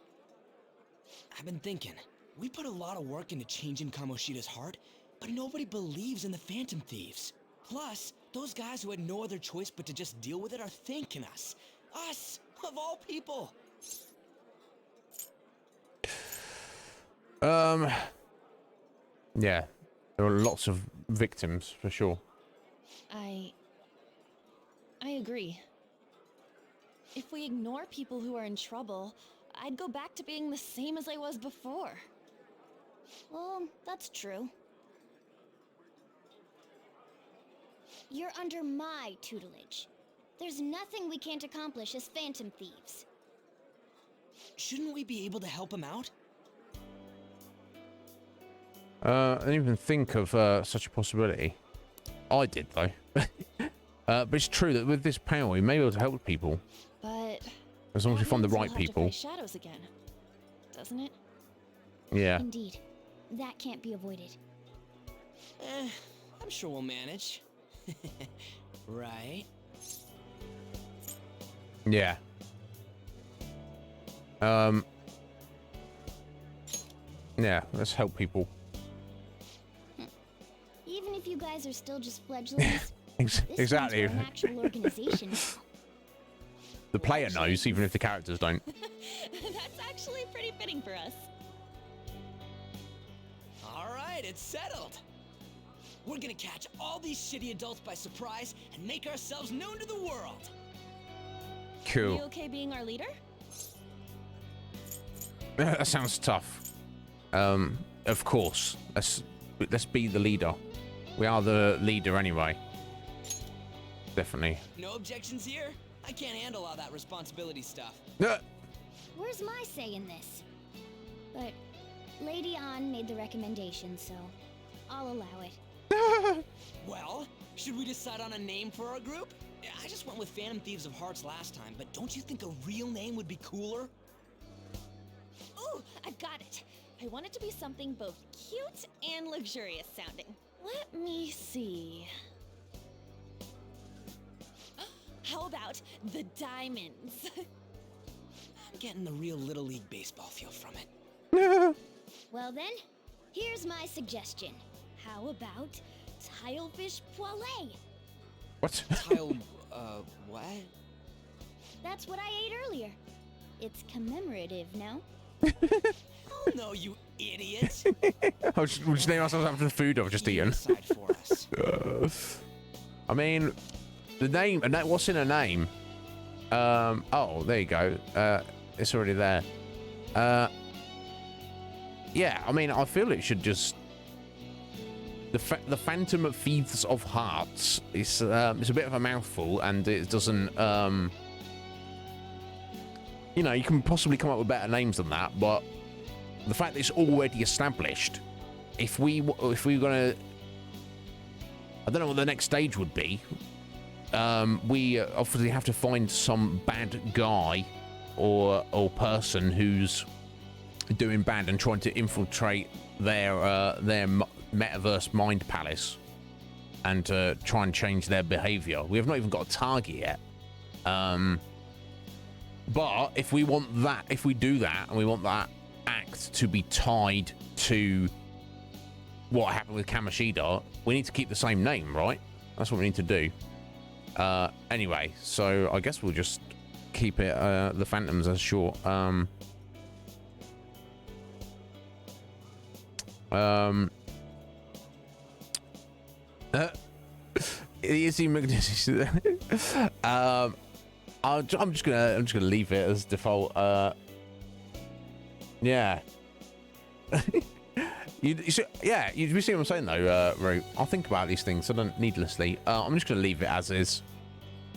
I've been thinking. We put a lot of work into changing Kamoshida's heart, but nobody believes in the Phantom Thieves. Plus, those guys who had no other choice but to just deal with it are thanking us. Us, of all people. Yeah, there are lots of victims for sure. I agree. If we ignore people who are in trouble, I'd go back to being the same as I was before. Well, that's true. You're under my tutelage. There's nothing we can't accomplish as Phantom Thieves. Shouldn't we be able to help him out? I didn't even think of such a possibility. I did though. But it's true that with this power, we may be able to help people. But As long as we find the we'll right have to people. face shadows again, doesn't it? Yeah. Indeed. That can't be avoided. I'm sure we'll manage. Right? Yeah. Yeah, let's help people. Even if you guys are still just fledglings, Exactly. an actual organization. The player knows, even if the characters don't. That's actually pretty fitting for us. All right, it's settled. We're gonna catch all these shitty adults by surprise and make ourselves known to the world. Cool. You okay being our leader? That sounds tough. Of course. Let's be the leader. We are the leader anyway. Definitely. No objections here? I can't handle all that responsibility stuff. Where's my say in this? But Lady An made the recommendation, so I'll allow it. Well, should we decide on a name for our group? I just went with Phantom Thieves of Hearts last time, but don't you think a real name would be cooler? I've got it. I want it to be something both cute and luxurious sounding. Let me see. How about the diamonds? I'm getting the real Little League Baseball feel from it. Well then, here's my suggestion. How about Tilefish Poêlée? What? What? That's what I ate earlier. It's commemorative, no? Oh no, you idiot! We'll just name ourselves after the food I've just eaten. I mean, the name, what's in a name? Oh, there you go. It's already there. Yeah, I mean, I feel it should just... The Phantom of Thieves of Hearts is it's a bit of a mouthful, and it doesn't... you know, you can possibly come up with better names than that, but the fact that it's already established, if we were gonna... I don't know what the next stage would be. We obviously have to find some bad guy or person who's doing bad and trying to infiltrate their metaverse mind palace and try and change their behavior. We have not even got a target yet. But if we want that, if we do that, and we want that act to be tied to what happened with Kamoshida, we need to keep the same name, right? That's what we need to do. Anyway, so I guess we'll just keep it the Phantoms as short. Easy I'm just gonna leave it as default. Yeah. you see what I'm saying though, Root. I'll think about these things. I don't needlessly. I'm just gonna leave it as is.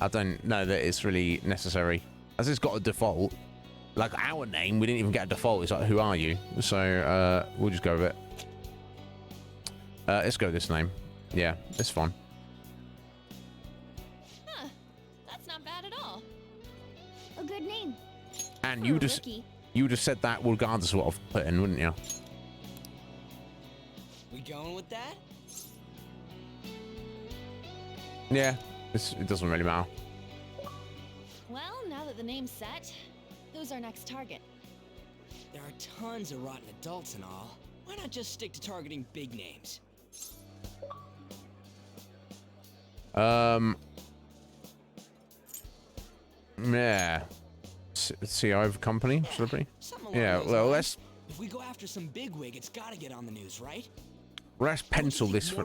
I don't know that it's really necessary, as it's got a default. Like our name, we didn't even get a default. It's like, who are you? So we'll just go with it. Let's go with this name. Yeah, it's fine. Huh. That's not bad at all. A good name. And For you a just rookie. said that regardless of what I've put in, wouldn't you? We going with that? Yeah, it doesn't really matter. Well, now that the name's set, who's our next target? There are tons of rotten adults and all. Why not just stick to targeting big names? Yeah. CEO of company, celebrity. Something along Yeah, those well, lines. If we go after some bigwig, it's gotta get on the news, right? let's pencil this for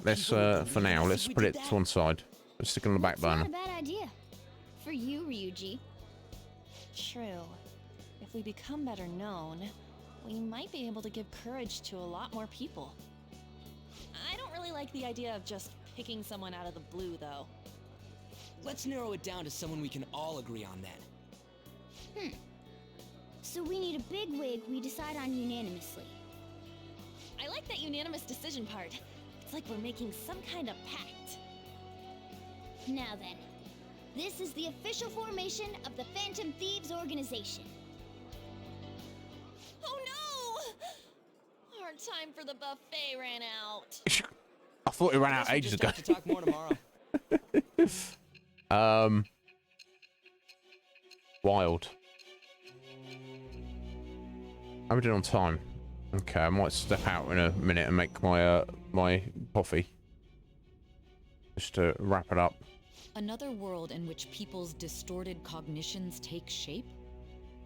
now. Let's put it to one side. Let's stick it on the back burner. Not a bad idea. For you, Ryuji. True. If we become better known, we might be able to give courage to a lot more people. I don't really like the idea of just picking someone out of the blue, though. Let's narrow it down to someone we can all agree on then. So we need a big wig we decide on unanimously. I like that unanimous decision part. It's like we're making some kind of pact. Now then, this is the official formation of the Phantom Thieves organization. Oh no! Our time for the buffet ran out. I thought it ran out ages ago. Have to talk more tomorrow. Wild. How are we doing on time? Okay, I might step out in a minute and make my my coffee. Just to wrap it up. Another world in which people's distorted cognitions take shape?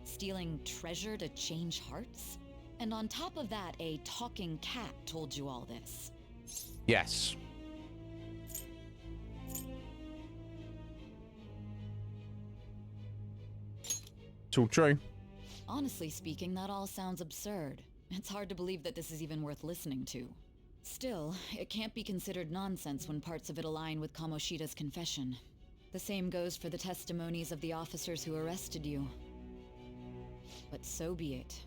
Stealing treasure to change hearts? And on top of that, a talking cat told you all this. Yes. It's all true. Honestly speaking, that all sounds absurd. It's hard to believe that this is even worth listening to. Still, it can't be considered nonsense when parts of it align with Kamoshida's confession. The same goes for the testimonies of the officers who arrested you. But so be it.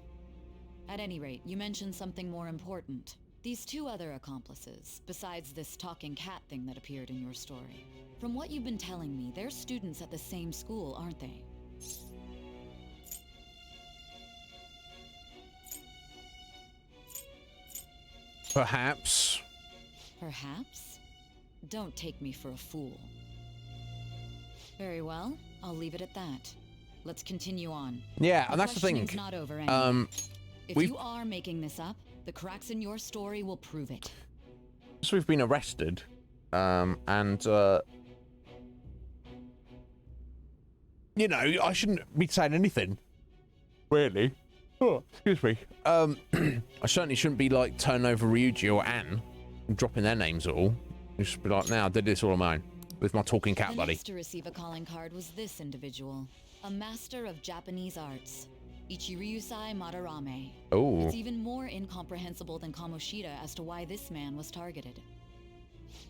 At any rate, you mentioned something more important. These two other accomplices, besides this talking cat thing that appeared in your story. From what you've been telling me, they're students at the same school, aren't they? Perhaps. Perhaps? Don't take me for a fool. Very well, I'll leave it at that. Let's continue on. Yeah, and that's the thing. Questioning's not over anyway. If you are making this up, the cracks in your story will prove it. So we've been arrested, and you know, I shouldn't be saying anything, really. Oh, excuse me. I certainly shouldn't be like turning over Ryuji or Anne and dropping their names at all. Just be like, now I did this all on my own with my talking cat buddy. The next to receive a calling card was this individual, a master of Japanese arts, Ichiryusai Madarame. Oh. It's even more incomprehensible than Kamoshida as to why this man was targeted.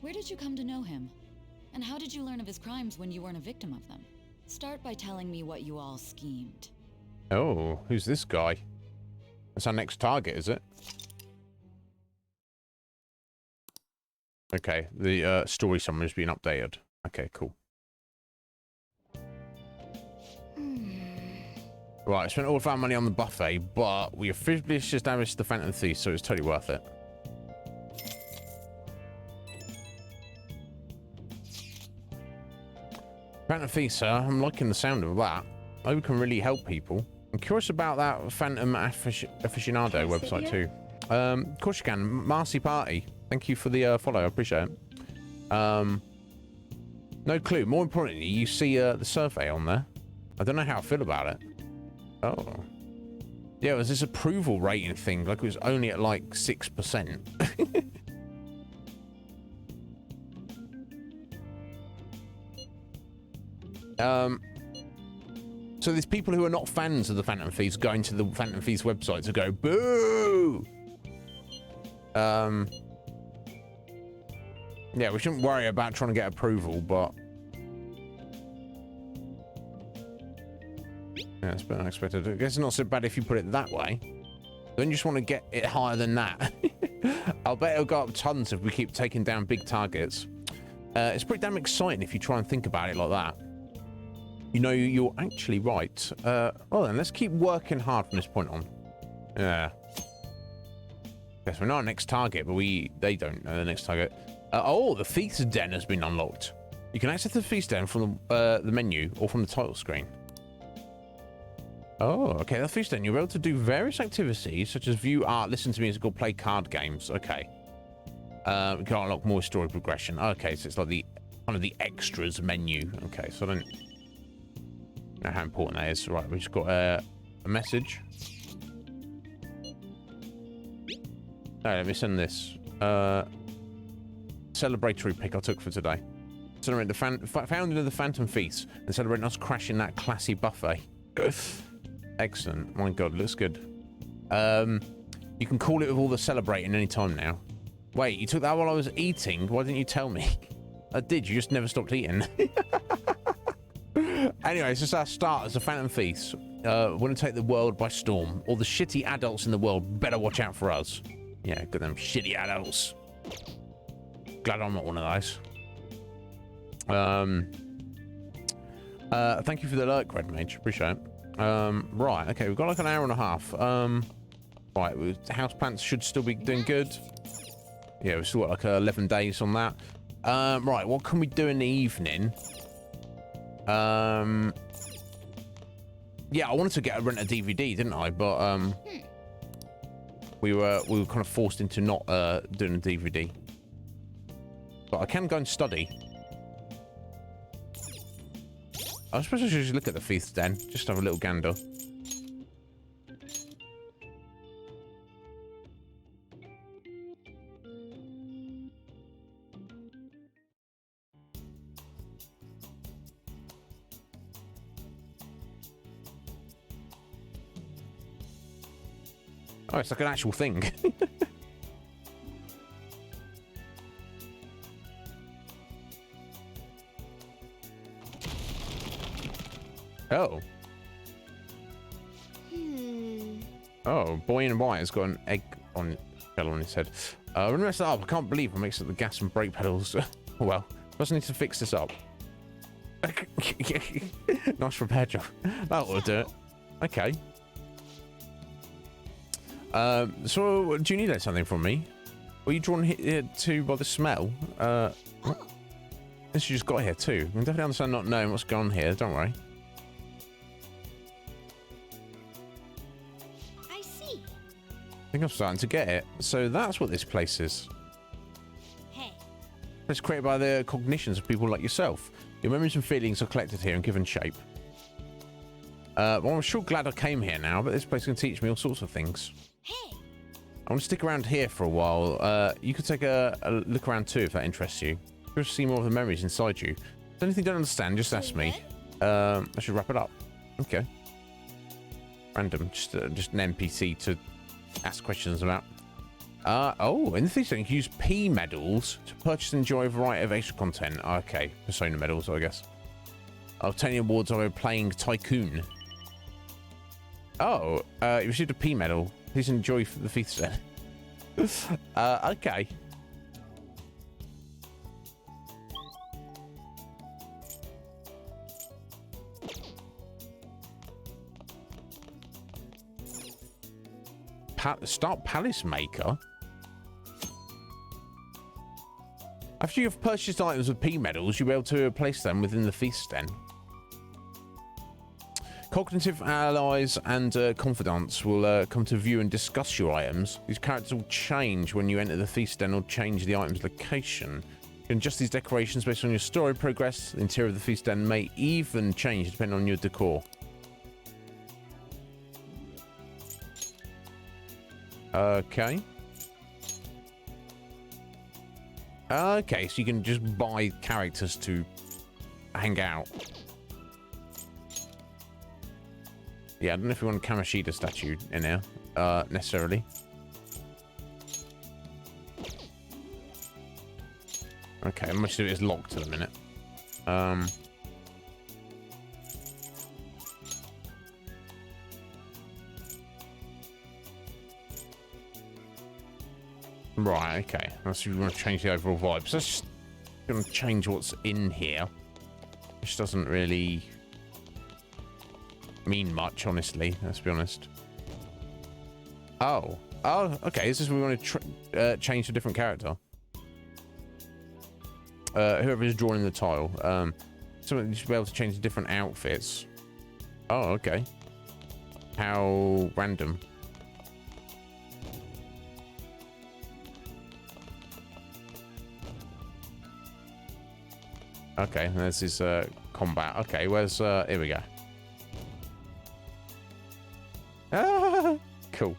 Where did you come to know him? And how did you learn of his crimes when you weren't a victim of them? Start by telling me what you all schemed. Oh, who's this guy? That's our next target, is it? Okay, the story summary has been updated. Okay, cool. Right, I spent all of our money on the buffet, but we officially established the Phantom Thief, so it's totally worth it. Phantom Thief, sir. I'm liking the sound of that. I hope we can really help people. I'm curious about that Phantom Aficionado website too. Of course you can. Marcy Party. Thank you for the follow. I appreciate it. No clue. More importantly, you see the survey on there. I don't know how I feel about it. Oh. Yeah, it was this approval rating thing. Like it was only at like 6%. So there's people who are not fans of the Phantom Thieves going to the Phantom Thieves website to go, boo! Yeah, we shouldn't worry about trying to get approval, but... Yeah, it's been unexpected. I guess it's not so bad if you put it that way. Don't you just want to get it higher than that? I'll bet it'll go up tons if we keep taking down big targets. It's pretty damn exciting if you try and think about it like that. You know, you're actually right. Well then, let's keep working hard from this point on. Yeah. Guess we're not our next target, but they don't know the next target. Oh, the Thief's Den has been unlocked. You can access the Thief's Den from the menu or from the title screen. Oh, okay. The Thief's Den, you're able to do various activities such as view art, listen to music, or play card games. Okay. We can unlock more story progression. Okay, so it's like the kind of the extras menu. Okay, so I don't know how important that is. Right, we just got a message. Oh, let me send this. Celebratory pick I took for today. Celebrate the founding of the Phantom Feast and celebrating us crashing that classy buffet. Excellent. My God, looks good. You can call it with all the celebrating any time now. Wait, you took that while I was eating? Why didn't you tell me? I did, you just never stopped eating. Anyway, it's just our start as a Phantom Feast. We're going to take the world by storm. All the shitty adults in the world better watch out for us. Yeah, good them shitty adults. Glad I'm not one of those. Thank you for the alert, Red Mage. Appreciate it. Right, okay, we've got like an hour and a half. Right, houseplants should still be doing good. Yeah, we've still got like 11 days on that. Right, what can we do in the evening? Yeah, I wanted to rent a DVD, didn't I? But we were kind of forced into not doing a DVD. But I can go and study. I suppose I should just look at the Thief's Den, just have a little gander. Oh, it's like an actual thing. Oh. Oh, boy in white has got an egg shell on his head. When I mess that up, I can't believe I mixed up the gas and brake pedals. Well, I just need to fix this up. Nice repair job. That will do it. Okay. So, do you need something from me? Were you drawn here too by the smell? This you just got here too. I can definitely understand not knowing what's going on here. Don't worry. I see. I think I'm starting to get it. So that's what this place is. Hey. It's created by the cognitions of people like yourself. Your memories and feelings are collected here and given shape. Well, I'm sure glad I came here now, but this place can teach me all sorts of things. Hey. I want to stick around here for a while. You could take a look around too if that interests you. Just see more of the memories inside you. If anything you don't understand, just ask me. I should wrap it up. Okay. Random, just an NPC to ask questions about. Oh, in the feast, you can use P medals to purchase and enjoy a variety of extra content. Okay, Persona medals, I guess. Obtaining awards over playing Tycoon. Oh, you received a P medal. Please enjoy the feast then. Okay. Start Palace Maker. After you've purchased items with P medals, you'll be able to place them within the feast den. Cognitive allies and confidants will come to view and discuss your items. These characters will change when you enter the feast den or change the item's location. You can adjust these decorations based on your story progress. The interior of the feast den may even change depending on your decor. Okay. Okay, so you can just buy characters to hang out. Yeah, I don't know if we want a Kamoshida statue in here, necessarily. Okay, most of it is locked at the minute. Right, okay. Unless we want to change the overall vibes. That's just going to change what's in here. Which doesn't really mean much, honestly. Let's be honest. Oh. Oh, okay. Is this we want to change a different character? Whoever is drawing the tile. Someone should be able to change the different outfits. Oh, okay. How random. Okay, this is combat. Okay, where's here we go. Ah, cool.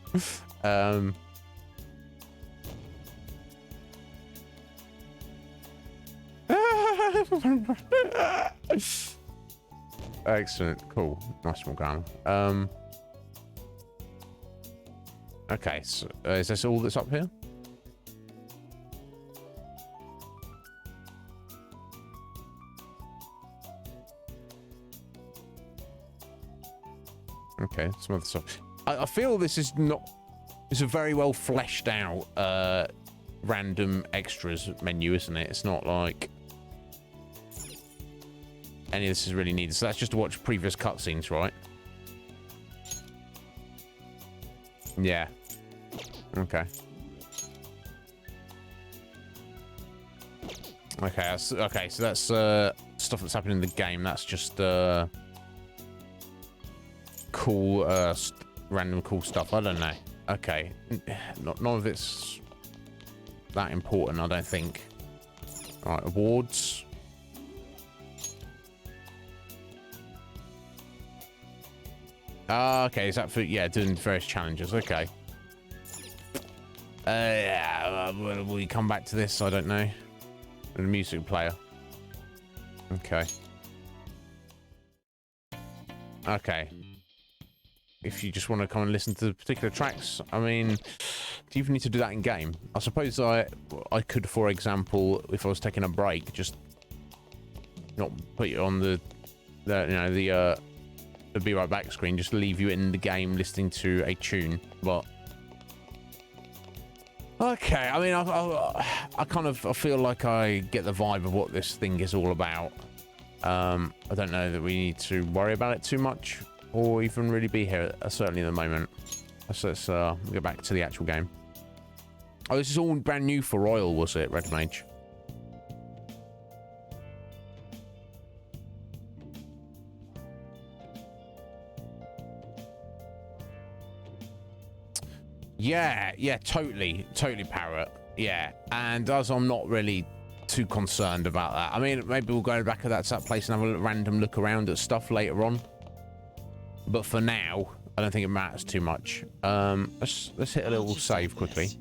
Excellent, cool. Nice small gun. Okay, so is this all that's up here? Okay, some other stuff. I feel this is not... It's a very well fleshed out random extras menu, isn't it? It's not like any of this is really needed. So that's just to watch previous cutscenes, right? Yeah. Okay. Okay, okay, so that's stuff that's happening in the game. That's just cool, random cool stuff. I don't know. Okay, none of it's that important, I don't think. All right, awards. Okay, is that for, yeah, doing various challenges. Okay. Yeah, will we come back to this? I don't know. The music player. Okay. Okay. If you just want to come and listen to the particular tracks, I mean, do you even need to do that in game? I suppose I could, for example, if I was taking a break, just not put you on the be right back screen, just leave you in the game listening to a tune. But okay, I mean, I kind of feel like I get the vibe of what this thing is all about. I don't know that we need to worry about it too much, or even really be here, certainly at the moment. Let's get back to the actual game. Oh, this is all brand new for Royal, was it, Red Mage? Yeah, yeah, totally, Parrot. Yeah, and as I'm not really too concerned about that. I mean, maybe we'll go back to that place and have a random look around at stuff later on. But for now, I don't think it matters too much. Let's hit a little save quickly.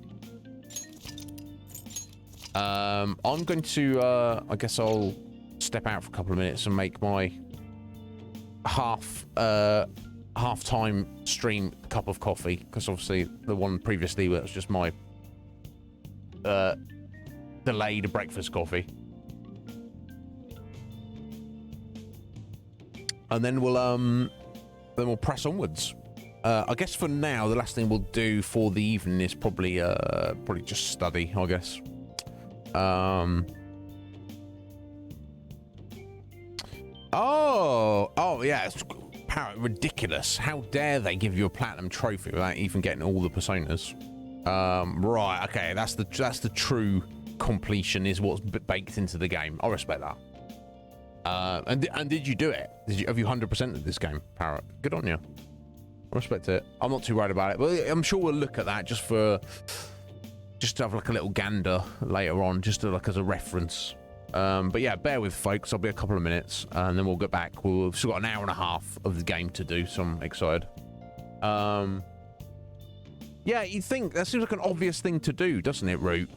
I'm going to, I guess I'll step out for a couple of minutes and make my half-time stream cup of coffee, because obviously the one previously was just my delayed breakfast coffee. And then we'll press onwards. I guess for now, the last thing we'll do for the evening is probably just study, I guess. Oh yeah, it's ridiculous. How dare they give you a platinum trophy without even getting all the personas? Right, okay, that's the true completion, is what's baked into the game. I respect that. And did you do it? Have you 100%ed this game, Parrot? Good on you. I respect it. I'm not too worried about it, but I'm sure we'll look at that just to have like a little gander later on, just to, like, as a reference. But yeah, bear with, folks. I'll be a couple of minutes, and then we'll get back. We've still got an hour and a half of the game to do, so I'm excited. Yeah, you'd think that seems like an obvious thing to do, doesn't it, Root?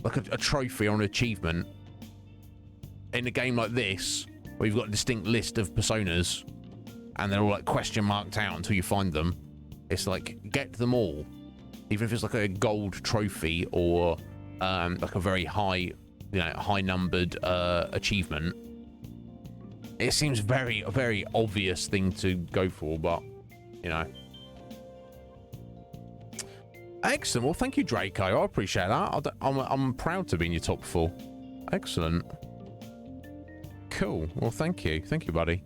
Like a trophy or an achievement in a game like this, where you've got a distinct list of personas, and they're all like question marked out until you find them. It's like, get them all, even if it's like a gold trophy or like a very high, high numbered achievement. It seems a very obvious thing to go for, but excellent. Well, thank you, Draco. I appreciate that. I'm proud to be in your top 4. Excellent. Cool. Well, thank you, buddy.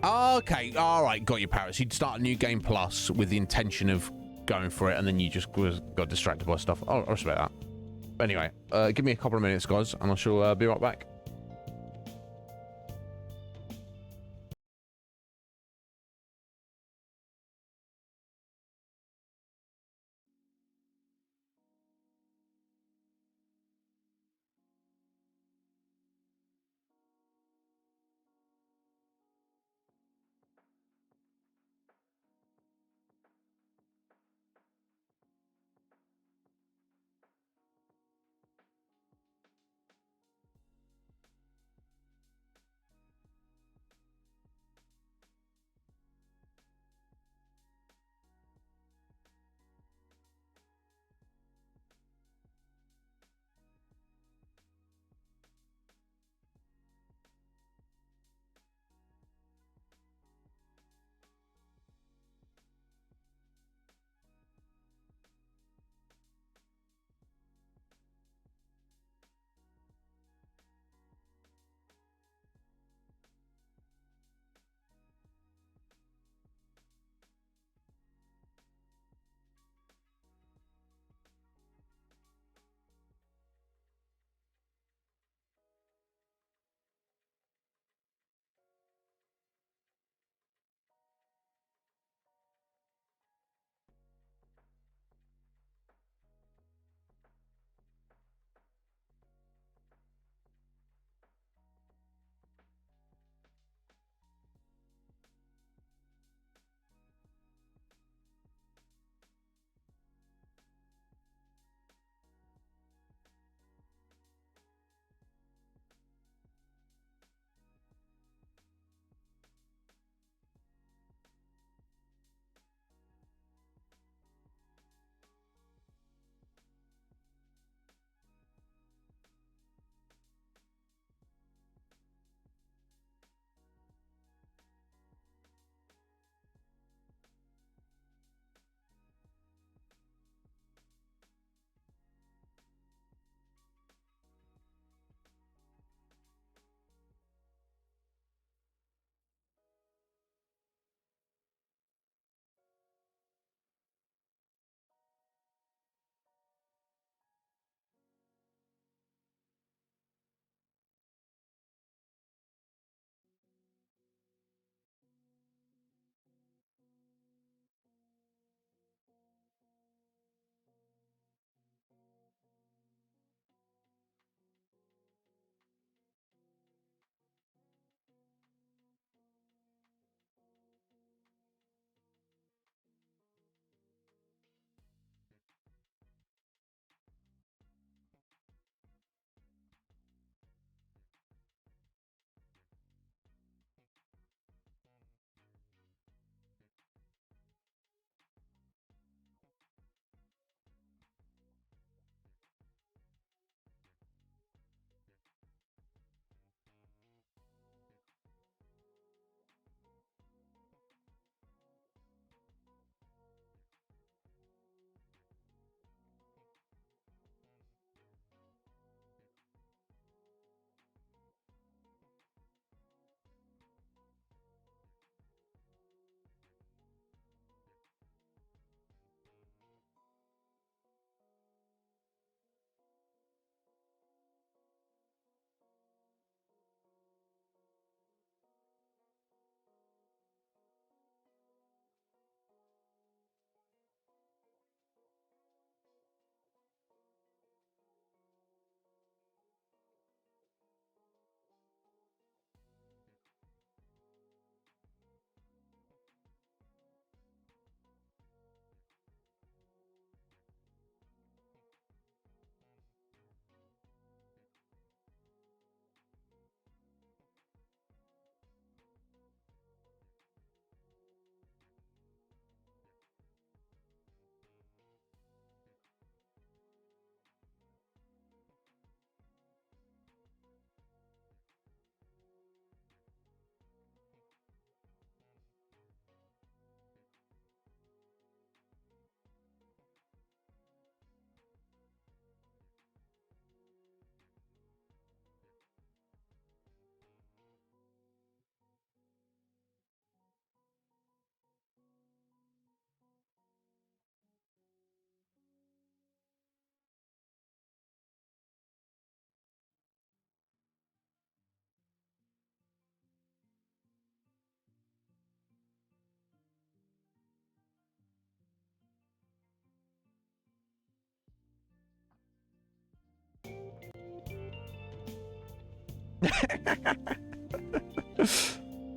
Okay, all right, got you, Paris. You'd start a new game plus with the intention of going for it, and then you just got distracted by stuff. I respect that. But anyway, give me a couple of minutes, guys, and I shall be right back.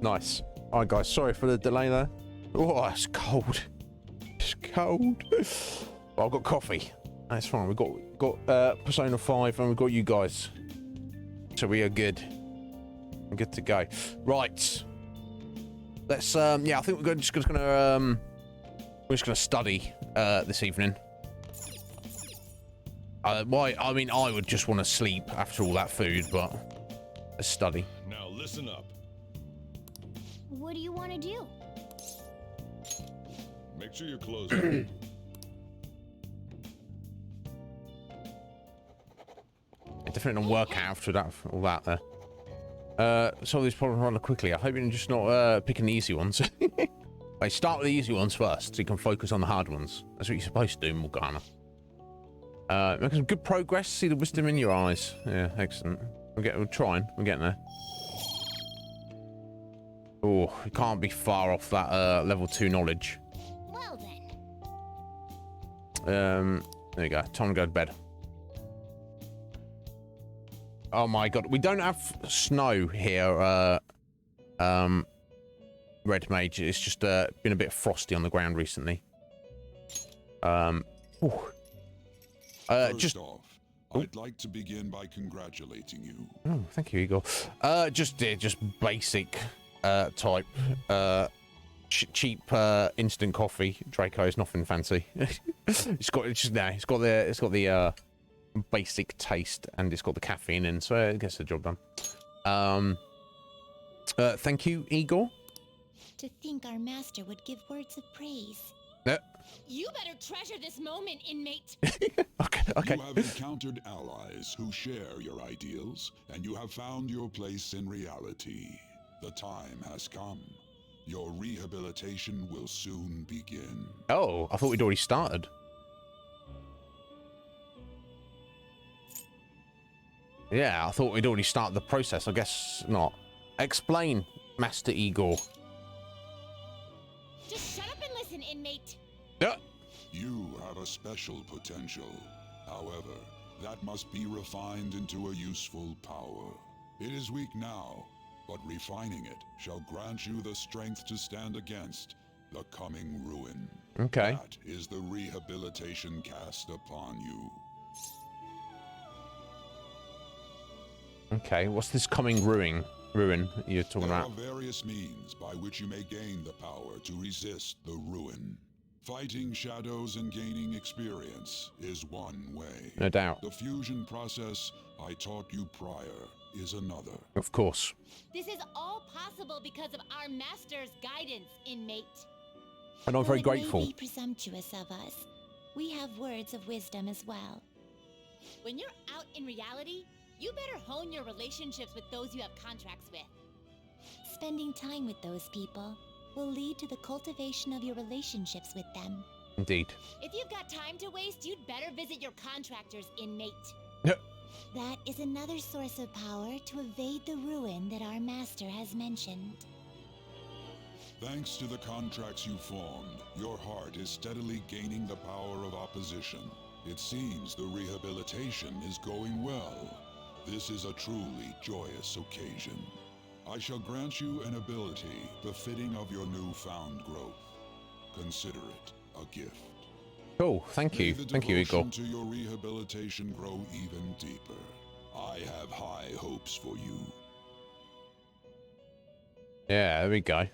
Nice. All right, guys. Sorry for the delay there. Oh, it's cold. It's cold. Well, I've got coffee. That's fine. We've got Persona 5 and we've got you guys. So we are good. I'm good to go. Right. Let's yeah, I think we're just gonna study this evening. Why? I mean, I would just want to sleep after all that food, but let's study. Now listen up. What do you want to do? Make sure your clothes are. Definitely don't work out after that, all that there. Solve these problems rather quickly. I hope you're just not picking the easy ones. Wait, start with the easy ones first, so you can focus on the hard ones. That's what you're supposed to do, Morgana. Making some good progress. See the wisdom in your eyes. Yeah, excellent. We're trying. We're getting there. Oh, you can't be far off that level 2 knowledge. Well then. There you go. Time to go to bed. Oh my god, we don't have snow here, Red Mage. It's just been a bit frosty on the ground recently. First off, I'd like to begin by congratulating you. Oh, thank you, Igor. Just basic type cheap instant coffee. Draco is nothing fancy. it's got the basic taste and it's got the caffeine in, so it gets the job done. Thank you, Igor. To think our master would give words of praise. You better treasure this moment, inmate. Okay. You have encountered allies who share your ideals, and you have found your place in reality. The time has come. Your rehabilitation will soon begin. Oh, I thought we'd already started. Yeah, I thought we'd already started the process. I guess not. Explain, Master Igor. Just shut up and listen, inmate. You have a special potential. However, that must be refined into a useful power. It is weak now, but refining it shall grant you the strength to stand against the coming ruin. Okay. That is the rehabilitation cast upon you. Okay, what's this coming ruin you're talking about? There are various means by which you may gain the power to resist the ruin. Fighting shadows and gaining experience is one way. No doubt. The fusion process I taught you prior is another. Of course. This is all possible because of our master's guidance, inmate. And I'm very Though grateful. It may be presumptuous of us. We have words of wisdom as well. When you're out in reality, you better hone your relationships with those you have contracts with. Spending time with those people will lead to the cultivation of your relationships with them. Indeed. If you've got time to waste, you'd better visit your contractors, inmate. That is another source of power to evade the ruin that our master has mentioned. Thanks to the contracts you formed, your heart is steadily gaining the power of opposition. It seems the rehabilitation is going well. This is a truly joyous occasion. I shall grant you an ability befitting of your newfound growth. Consider it a gift. Cool, thank you. Thank you, Igor. To your rehabilitation grow even deeper. I have high hopes for you. Yeah, there we go.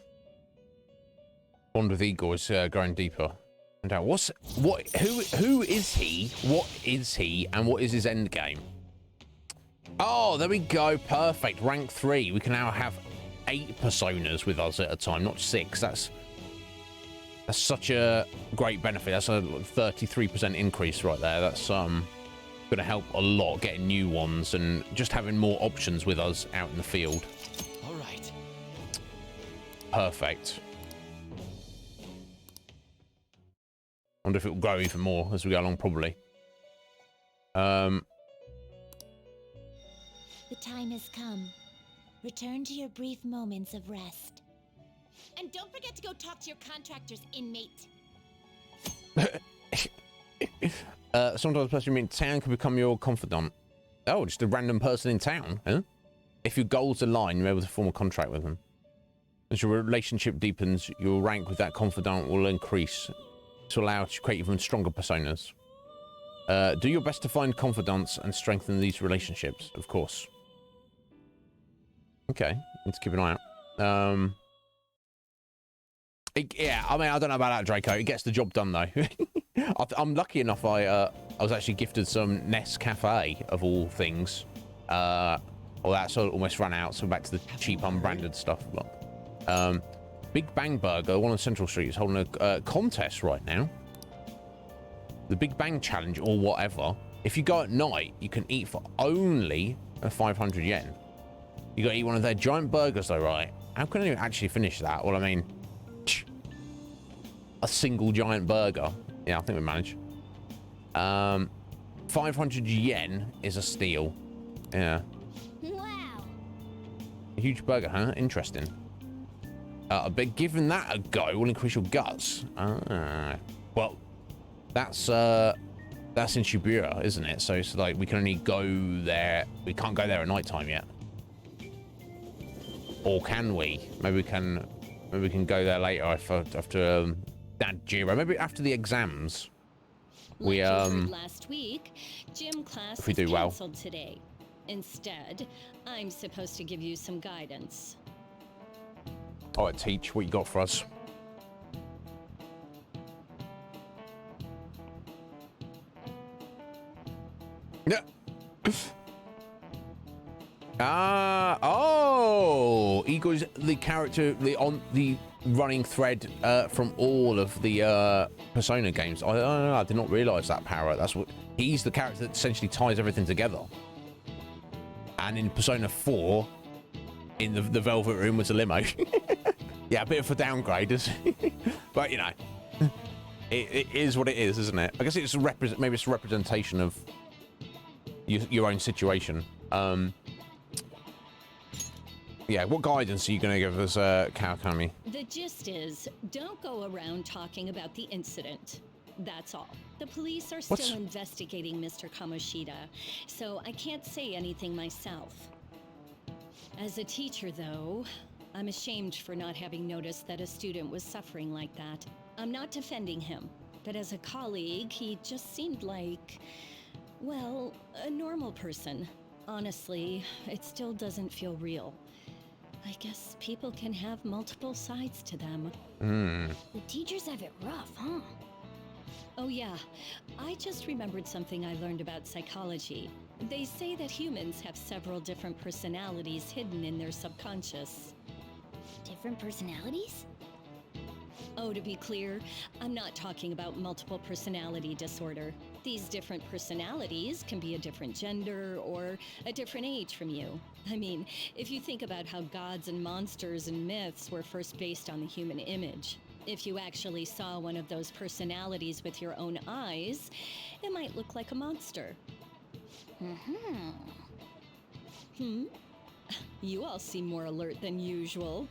Bond with Igor is growing deeper. And who is he? What is he? And what is his end game? Oh, there we go. Perfect. Rank 3. We can now have 8 personas with us at a time, not 6. That's such a great benefit. That's a 33% increase right there. That's going to help a lot getting new ones and just having more options with us out in the field. All right. Perfect. Wonder if it will grow even more as we go along, probably. The time has come. Return to your brief moments of rest. And don't forget to go talk to your contractors, inmate. Sometimes a person in town can become your confidant. Oh, just a random person in town, huh? If your goals align, you're able to form a contract with them. As your relationship deepens, your rank with that confidant will increase to allow you to create even stronger personas. Do your best to find confidants and strengthen these relationships, of course. Okay, need to keep an eye out. Yeah, I mean, I don't know about that, Draco. It gets the job done, though. I'm lucky enough. I was actually gifted some Nescafe of all things. Well, that sort of almost ran out, so back to the cheap unbranded stuff. But, Big Bang Burger, one on Central Street, is holding a contest right now. The Big Bang Challenge, or whatever. If you go at night, you can eat for only 500 yen. You got to eat one of their giant burgers, though, right? How can you actually finish that? Well, I mean, a single giant burger. Yeah, I think we manage. 500 yen is a steal. Yeah. Wow. A huge burger, huh? Interesting. But giving that a go will increase your guts. Well, that's in Shibuya, isn't it? So it's like we can only go there. We can't go there at night time yet. Or can we? Maybe we can go there later after Dad Jiro. Maybe after the exams. Like you heard last week, gym class if we is do well. canceled today. Instead, I'm supposed to give you some guidance. All right, Teach, what you got for us? Yeah. Oh, Ego's the character, the running thread from all of the Persona games. I don't know, I did not realize that power. That's what he's the character that essentially ties everything together. And in Persona 4, in the Velvet Room was a limo. Yeah, a bit of a downgrade, but you know, it is what it is, isn't it? I guess it's maybe it's a representation of your own situation. Yeah, what guidance are you going to give us, Kawakami? The gist is, don't go around talking about the incident. That's all. The police are still investigating Mr. Kamoshida, so I can't say anything myself. As a teacher, though, I'm ashamed for not having noticed that a student was suffering like that. I'm not defending him, but as a colleague, he just seemed like, well, a normal person. Honestly, it still doesn't feel real. I guess people can have multiple sides to them. The teachers have it rough, huh? Oh yeah, I just remembered something I learned about psychology. They say that humans have several different personalities hidden in their subconscious. Different personalities? Oh, to be clear, I'm not talking about multiple personality disorder. These different personalities can be a different gender or a different age from you. I mean, if you think about how gods and monsters and myths were first based on the human image, if you actually saw one of those personalities with your own eyes, it might look like a monster. You all seem more alert than usual.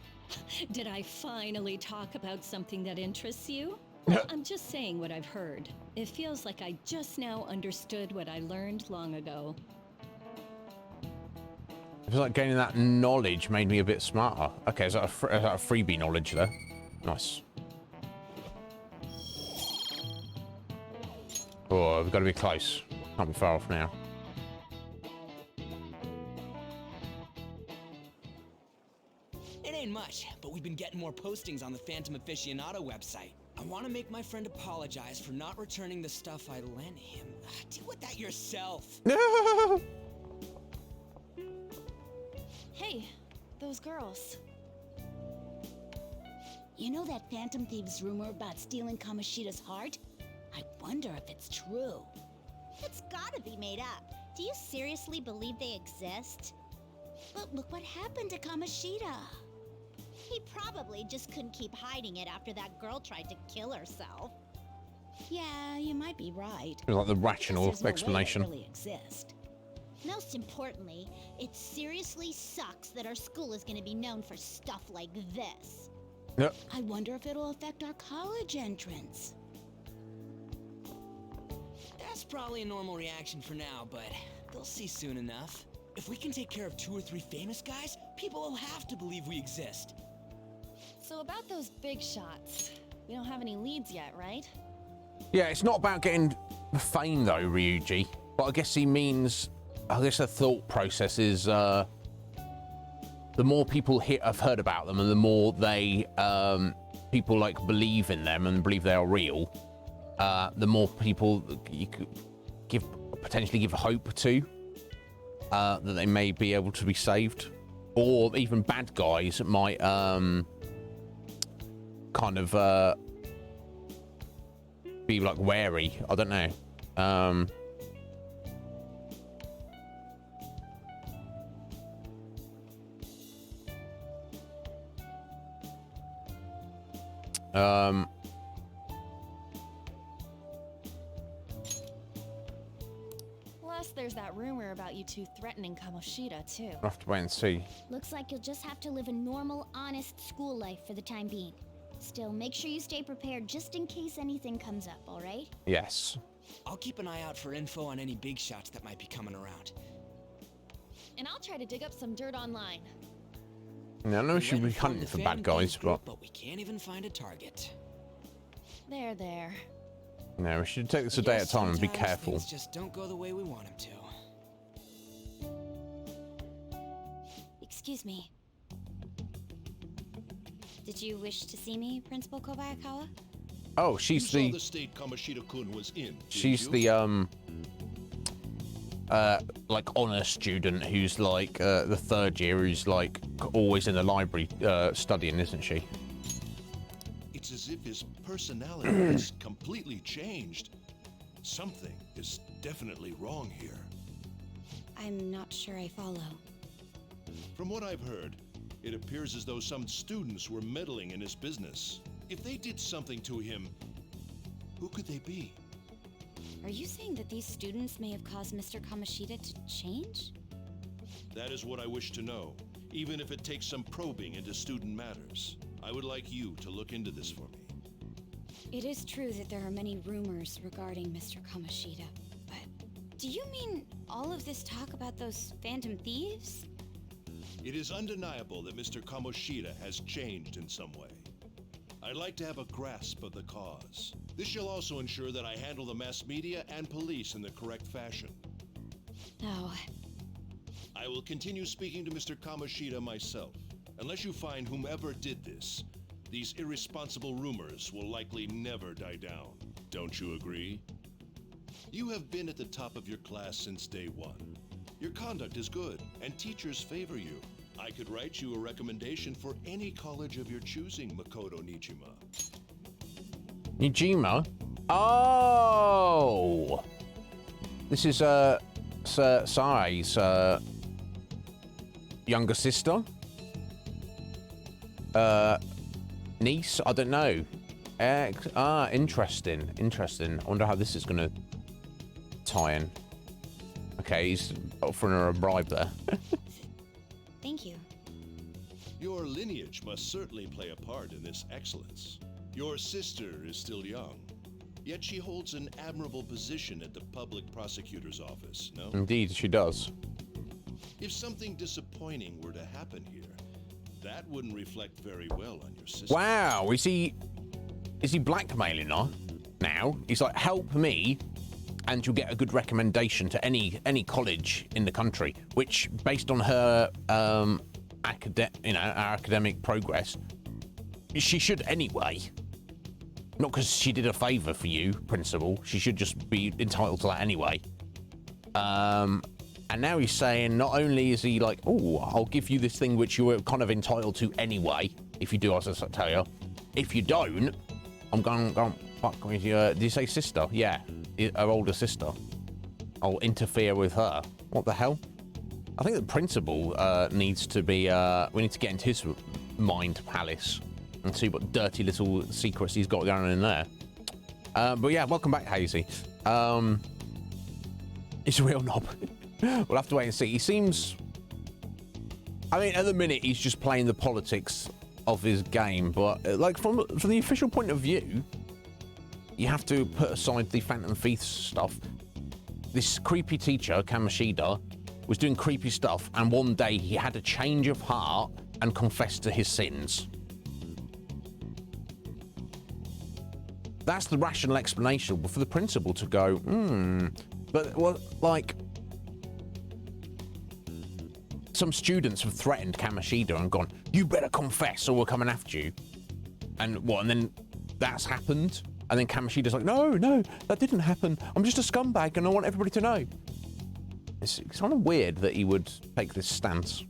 Did I finally talk about something that interests you? Well, I'm just saying what I've heard. It feels like I just now understood what I learned long ago. I feel like gaining that knowledge made me a bit smarter. Okay, is that a freebie knowledge there? Nice. Oh, we've got to be close. Can't be far off now. It ain't much, but we've been getting more postings on the Phantom Aficionado website. I want to make my friend apologize for not returning the stuff I lent him. Deal with that yourself. Hey, those girls. You know that Phantom Thieves rumor about stealing Kamoshida's heart? I wonder if it's true. It's gotta be made up. Do you seriously believe they exist? But look what happened to Kamoshida. He probably just couldn't keep hiding it after that girl tried to kill herself. Yeah, you might be right. It was like the rational explanation. No way it really exist. Most importantly, it seriously sucks that our school is gonna be known for stuff like this. Yep. I wonder if it'll affect our college entrance. That's probably a normal reaction for now, but they'll see soon enough. If we can take care of 2 or 3 famous guys, people will have to believe we exist. So about those big shots, we don't have any leads yet, right? Yeah, it's not about getting the fame though, Ryuji. But I guess he means, I guess the thought process is, the more people have heard about them and the more they, people like believe in them and believe they are real, the more people you could potentially give hope to, that they may be able to be saved, or even bad guys might kind of be like wary. I don't know. Plus, there's that rumor about you two threatening Kamoshida, too. I'll have to wait and see. Looks like you'll just have to live a normal, honest school life for the time being. Still, make sure you stay prepared just in case anything comes up, alright? Yes. I'll keep an eye out for info on any big shots that might be coming around. And I'll try to dig up some dirt online. Yeah, I know we should be hunting for bad guys, but we can't even find a target. There. No, we should take this a day at a time and be careful. Things just don't go the way we want them to. Excuse me. Did you wish to see me, Principal Kobayakawa? Oh, she's You saw the state Kamoshida-kun was in. She's the like honor student who's like the third year, who's like always in the library studying, isn't she? It's as if his personality has completely changed. Something is definitely wrong here. I'm not sure I follow. From what I've heard, it appears as though some students were meddling in his business. If they did something to him, who could they be? Are you saying that these students may have caused Mr. Kamoshida to change? That is what I wish to know, even if it takes some probing into student matters. I would like you to look into this for me. It is true that there are many rumors regarding Mr. Kamoshida, but do you mean all of this talk about those phantom thieves? It is undeniable that Mr. Kamoshida has changed in some way. I'd like to have a grasp of the cause. This shall also ensure that I handle the mass media and police in the correct fashion. No. I will continue speaking to Mr. Kamoshida myself. Unless you find whomever did this, these irresponsible rumors will likely never die down. Don't you agree? You have been at the top of your class since day one. Your conduct is good, and teachers favor you. I could write you a recommendation for any college of your choosing, Makoto Nijima. Nijima? Oh! This is, Sai's, younger sister? Niece? I don't know. Interesting. I wonder how this is gonna tie in. Okay, he's offering her a bribe there. Thank you. Your lineage must certainly play a part in this excellence. Your sister is still young, yet she holds an admirable position at the public prosecutor's office, no? Indeed, she does. If something disappointing were to happen here, that wouldn't reflect very well on your sister. Wow, is he blackmailing her now? He's like, help me, and you'll get a good recommendation to any college in the country, which, based on her academic progress, she should anyway. Not because she did a favor for you, principal. She should just be entitled to that anyway. And now he's saying, not only is he like, oh, I'll give you this thing which you were kind of entitled to anyway, if you do as I tell you. If you don't, I'm going fuck with you. Did you say sister? Yeah, her older sister. I'll interfere with her. What the hell? I think the principal needs to be, we need to get into his mind palace and see what dirty little secrets he's got going on in there. But yeah, welcome back, Hazy. He's a real knob. We'll have to wait and see. He seems... I mean, at the minute, he's just playing the politics of his game, but like from the official point of view, you have to put aside the Phantom Thief stuff. This creepy teacher, Kamoshida, was doing creepy stuff, and one day he had a change of heart and confessed to his sins. That's the rational explanation for the principal to go, But, well, like, some students have threatened Kamoshida and gone, you better confess or we're coming after you. And what, and then that's happened? And then Kamoshida's like, no, that didn't happen. I'm just a scumbag and I want everybody to know. It's kind of weird that he would take this stance.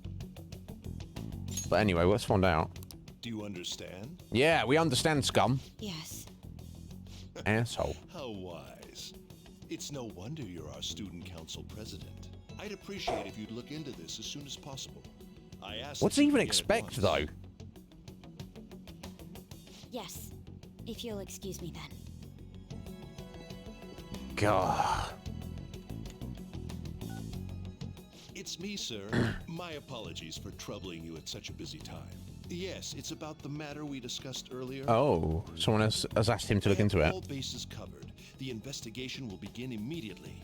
But anyway, let's find out. Do you understand? Yeah, we understand, scum. Yes. Asshole. How wise. It's no wonder you're our student council president. I'd appreciate if you'd look into this as soon as possible. I asked. What's he even expect, though? Yes. If you'll excuse me then. God. It's me, sir. My apologies for troubling you at such a busy time. Yes, it's about the matter we discussed earlier. Oh, someone has asked him to look into it. All bases covered. The investigation will begin immediately.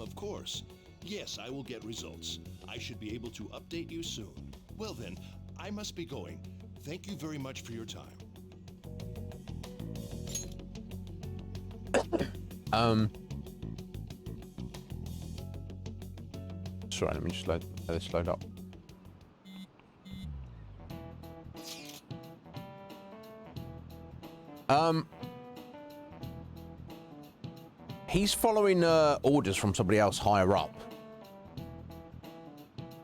Of course. Yes, I will get results. I should be able to update you soon. Well then, I must be going. Thank you very much for your time. Sorry, let me just let this load up. He's following orders from somebody else higher up.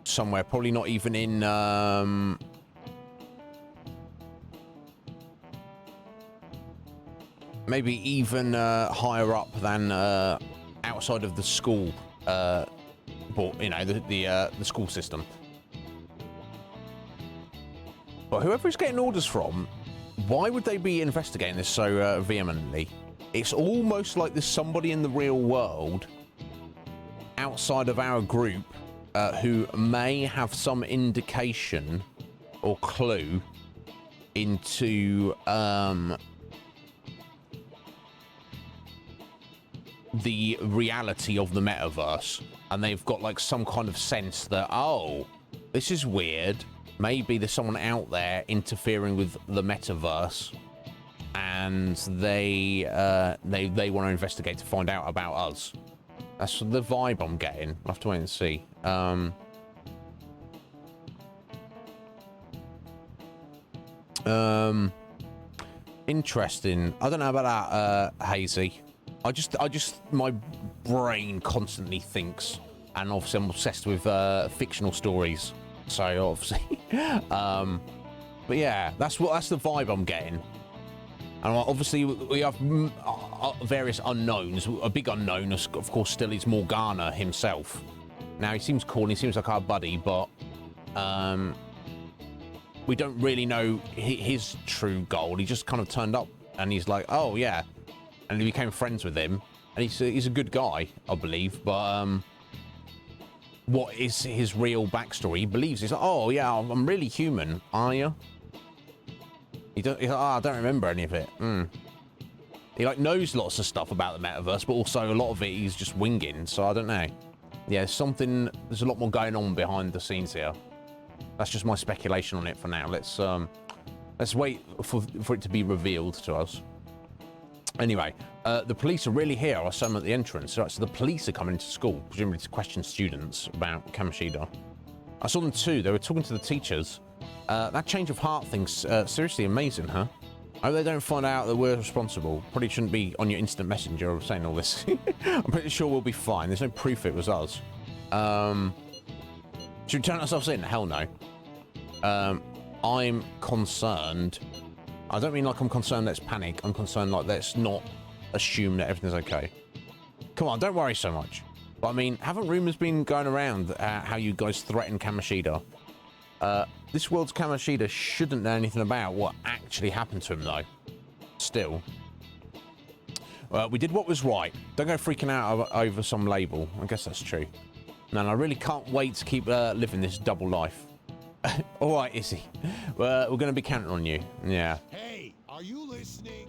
Somewhere, probably not even in maybe even higher up than outside of the school, but you know, the school system. But whoever he's getting orders from, why would they be investigating this so vehemently? It's almost like there's somebody in the real world outside of our group who may have some indication or clue into the reality of the metaverse, and they've got like some kind of sense that, oh, this is weird. Maybe there's someone out there interfering with the metaverse, and they want to investigate to find out about us. That's the vibe I'm getting. I'll have to wait and see. Interesting. I don't know about that, Hazy. I just, my brain constantly thinks, and obviously I'm obsessed with fictional stories. So obviously, but yeah, that's the vibe I'm getting. And obviously we have various unknowns. A big unknown, of course, still is Morgana himself. Now he seems cool and he seems like our buddy, but we don't really know his true goal. He just kind of turned up and he's like, oh yeah, and we became friends with him. And he's a good guy, I believe, but what is his real backstory? He believes he's like, oh yeah, I'm really human. Are you? He's like, oh, I don't remember any of it. He like knows lots of stuff about the metaverse, but also a lot of it he's just winging. So I don't know. Yeah, there's a lot more going on behind the scenes here. That's just my speculation on it for now. Let's wait for it to be revealed to us. Anyway, the police are really here. I saw them at the entrance. So the police are coming into school, presumably to question students about Kamoshida. I saw them too. They were talking to the teachers. That change of heart thing's seriously amazing, huh? I hope they don't find out that we're responsible. Probably shouldn't be on your instant messenger of saying all this. I'm pretty sure we'll be fine. There's no proof it was us. Should we turn ourselves in? Hell no. I'm concerned. I don't mean like I'm concerned let's panic. I'm concerned like let's not assume that everything's okay. Come on, don't worry so much. But I mean, haven't rumors been going around how you guys threaten Kamoshida? This world's Kamoshida shouldn't know anything about what actually happened to him, though. Still. We did what was right. Don't go freaking out over some label. I guess that's true. Man, I really can't wait to keep living this double life. All right, Izzy. We're going to be counting on you. Yeah. Hey, are you listening?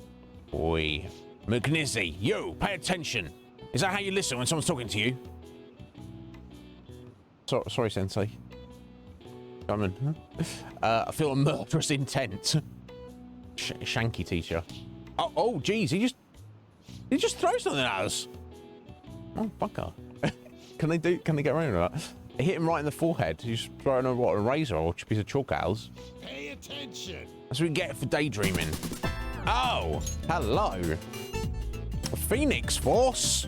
Oi. McNizzy, you, pay attention. Is that how you listen when someone's talking to you? Sorry, Sensei. Come in. I feel a murderous intent. Shanky teacher. Oh, geez, he just throw something at us. Oh, fucker. Can they get around with that? Hit him right in the forehead. He's throwing a razor or a piece of chalk at us. Pay attention. That's what we get for daydreaming. Oh, hello. Phoenix Force.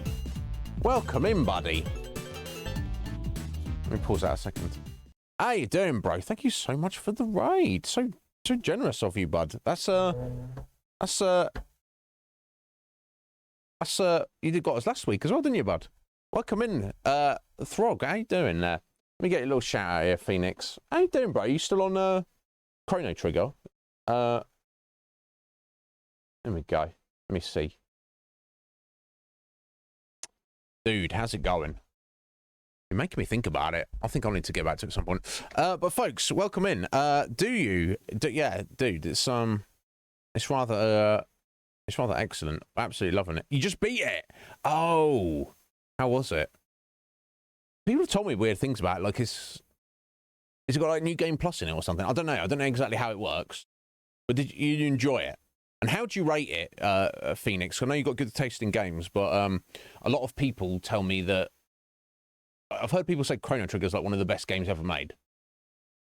Welcome in, buddy. Let me pause that a second. How you doing, bro? Thank you so much for the raid. So generous of you, bud. You did got us last week as well, didn't you, bud? Welcome in, Throg. How you doing there? Let me get a little shout out here, Phoenix. How you doing, bro? Are you still on Chrono Trigger? There we go. Let me see. Dude, how's it going? You're making me think about it. I think I'll need to get back to it at some point. But folks, welcome in. Yeah, dude, it's rather excellent. Absolutely loving it. You just beat it. Oh, how was it? People have told me weird things about it. Like, is it got like New Game Plus in it or something? I don't know. I don't know exactly how it works. But did you enjoy it? And how do you rate it, Phoenix? I know you've got good taste in games, but a lot of people tell me that I've heard people say Chrono Trigger is like one of the best games ever made.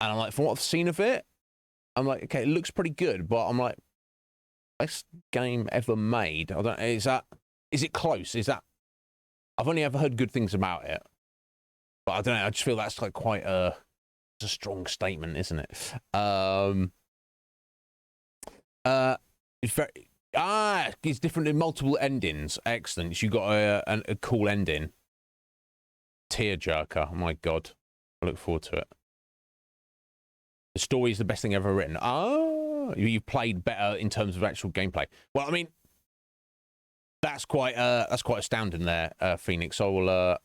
And I'm like, from what I've seen of it, I'm like, okay, it looks pretty good, but I'm like, best game ever made. I don't. Is it close? I've only ever heard good things about it, but I don't know. I just feel that's like quite it's a strong statement, isn't it? It's very it's different in multiple endings. Excellent. You got a cool ending. Tearjerker. Oh my god, I look forward to it. The story is the best thing ever written. You played better in terms of actual gameplay. Well, I mean, that's quite astounding there, Phoenix. I'll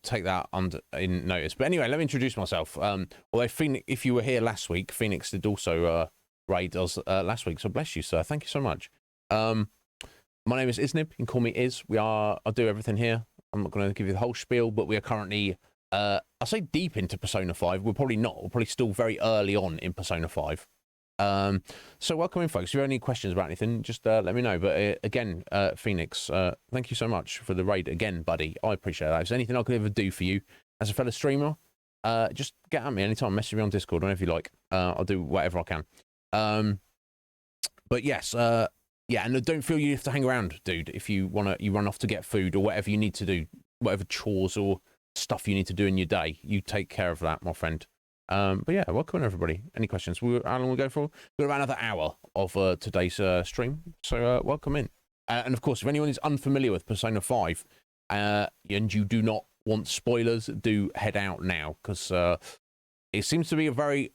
take that in notice. But anyway, let me introduce myself. Although Phoenix, if you were here last week, Phoenix did also raid us last week. So bless you, sir. Thank you so much. My name is Iznib. You can call me Iz. I do everything here. I'm not going to give you the whole spiel, but we are currently, I'll say deep into Persona 5. We're probably not. We're probably still very early on in Persona 5. So welcome in, folks. If you have any questions about anything, just let me know. But again, Phoenix, thank you so much for the raid again, buddy. I appreciate that. If there's anything I could ever do for you as a fellow streamer, just get at me anytime. Message me on Discord, whenever you like. I'll do whatever I can. But yes, yeah, and don't feel you have to hang around, dude. If you run off to get food or whatever you need to do, whatever chores or stuff you need to do in your day, you take care of that, my friend. But yeah, welcome everybody. Any questions? How long we go for? We've got about another hour of today's stream, so welcome in. And of course, if anyone is unfamiliar with Persona 5 and you do not want spoilers, do head out now, because it seems to be a very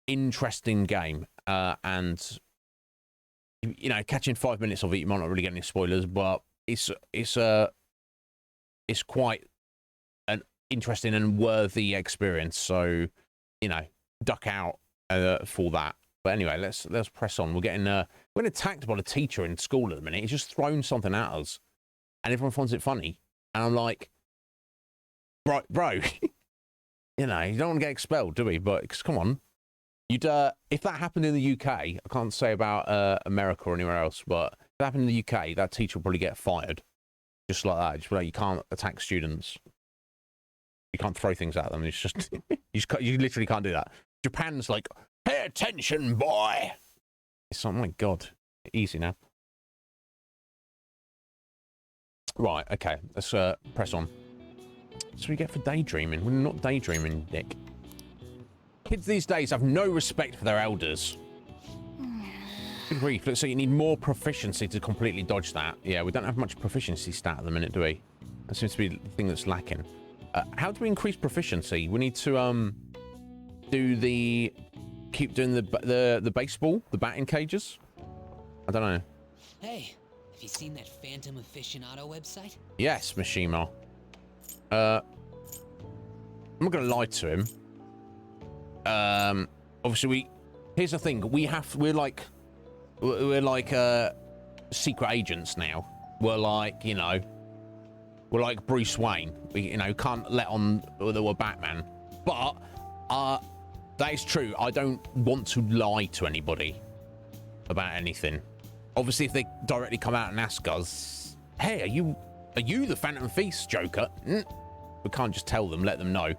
interesting game, and you know, catching 5 minutes of it, you might not really get any spoilers, but it's quite an interesting and worthy experience. So, you know, duck out for that. But anyway, let's press on. We're attacked by the teacher in school at the minute. He's just thrown something at us, and everyone finds it funny. And I'm like, bro, you know, you don't want to get expelled, do we? But come on. You'd if that happened in the UK, I can't say about America or anywhere else, but if that happened in the UK, that teacher would probably get fired, just like that. Just like, you can't attack students, you can't throw things at them. It's just you literally can't do that. Japan's like, pay attention, boy. It's oh my god, easy now. Right, okay, let's press on. So we get for daydreaming. We're not daydreaming, Dick. Kids these days have no respect for their elders. Good grief. Looks like you need more proficiency to completely dodge that. Yeah, we don't have much proficiency stat at the minute, do we? That seems to be the thing that's lacking. How do we increase proficiency? We need to keep doing the baseball, the batting cages. I don't know. Hey, have you seen that Phantom Aficionado website? Yes, Mishima. I'm not gonna lie to him. Obviously here's the thing, we're like secret agents now. We're like, you know, We're like Bruce Wayne. We, you know, can't let on that we're Batman. But that is true. I don't want to lie to anybody about anything. Obviously, if they directly come out and ask us, "Hey, are you the Phantom Thief, Joker?" We can't just tell them, let them know.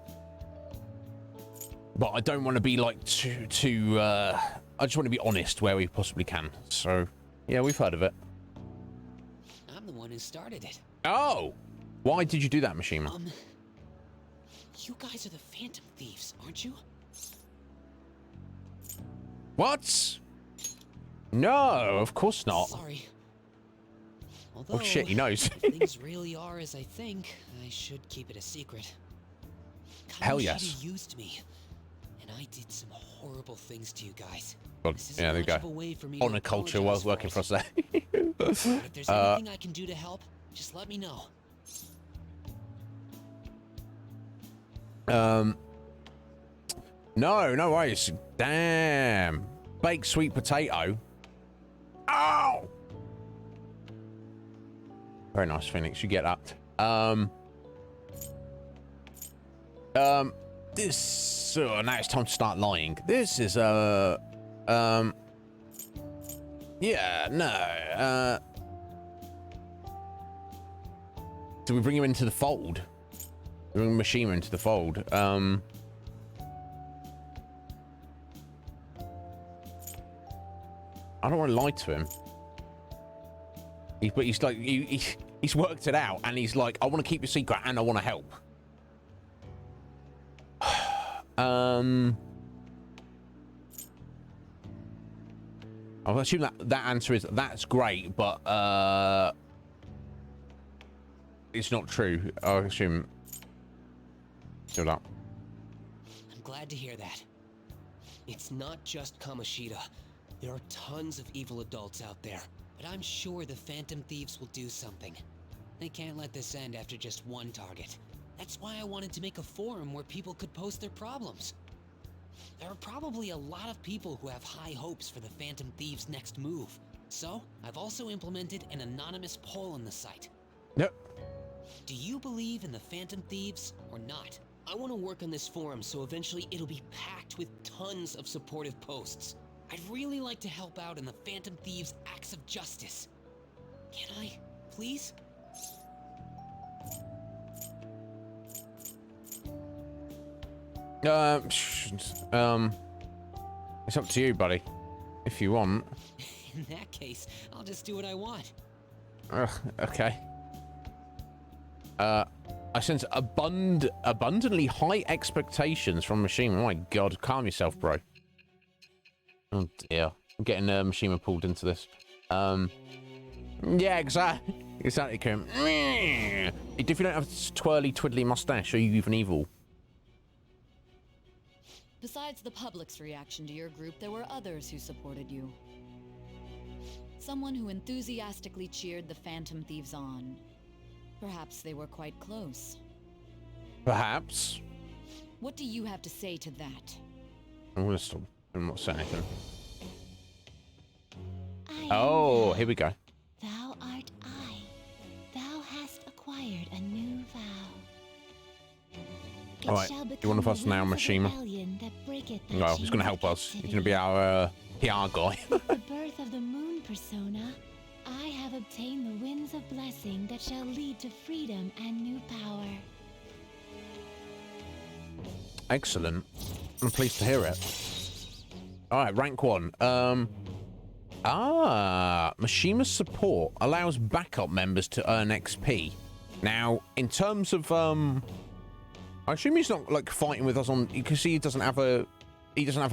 But I don't want to be like too. I just want to be honest where we possibly can. So, yeah, we've heard of it. I'm the one who started it. Oh, why did you do that, Mishima? You guys are the Phantom Thieves, aren't you? What? No, of course not. Sorry. Oh Although, shit, he knows. if things really are as I think, I should keep it a secret. Hell yes. Kamoshida used me, and I did some horrible things to you guys. God, yeah, there you go. Honor culture while working for us there. But if there's anything I can do to help, just let me know. No worries. Damn. Baked sweet potato. Ow! Very nice, Phoenix. You get that. This. Now it's time to start lying. This is yeah, no. Do we bring him into the fold? Bring Mishima into the fold. I don't want to lie to him. But he's like, he's worked it out, and he's like, I want to keep your secret, and I want to help. I'll assume that answer is that's great, but it's not true. I'll assume. Shut up. I'm glad to hear that. It's not just Kamoshida. There are tons of evil adults out there, but I'm sure the Phantom Thieves will do something. They can't let this end after just one target. That's why I wanted to make a forum where people could post their problems. There are probably a lot of people who have high hopes for the Phantom Thieves' next move. So, I've also implemented an anonymous poll on the site. Yep. Do you believe in the Phantom Thieves or not? I want to work on this forum so eventually it'll be packed with tons of supportive posts. I'd really like to help out in the Phantom Thieves' acts of justice. Can I, please? It's up to you, buddy. If you want. In that case, I'll just do what I want. Okay. I sense abundantly high expectations from Mishima. Oh my god, calm yourself, bro. Oh dear. I'm getting Mishima pulled into this. Yeah, exactly, Kim. If you don't have a twirly, twiddly mustache, are you even evil? Besides the public's reaction to your group, there were others who supported you. Someone who enthusiastically cheered the Phantom Thieves on. Perhaps they were quite close. Perhaps. What do you have to say to that? I'm gonna stop. I'm not saying anything. Oh, here we go. Thou art I. Thou hast acquired a new vow. All right, you want us now, Mishima? Well, he's going to help us. He's going to be our PR guy. With the birth of the moon persona, I have obtained the winds of blessing that shall lead to freedom and new power. Excellent. I'm pleased to hear it. All right, rank 1. Mishima's support allows backup members to earn XP. Now, in terms of I assume he's not like fighting with us on because he doesn't have a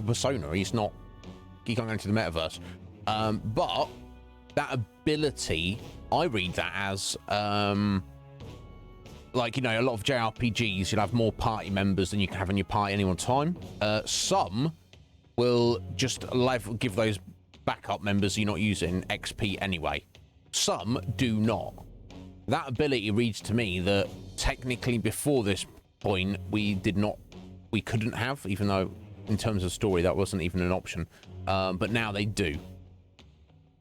persona. He can't go into the metaverse. But that ability, I read that as like, you know, a lot of JRPGs, you'll have more party members than you can have in your party at any one time. Some will just give those backup members you're not using XP anyway. Some do not. That ability reads to me that technically before this point we couldn't have, even though in terms of story that wasn't even an option, but now they do.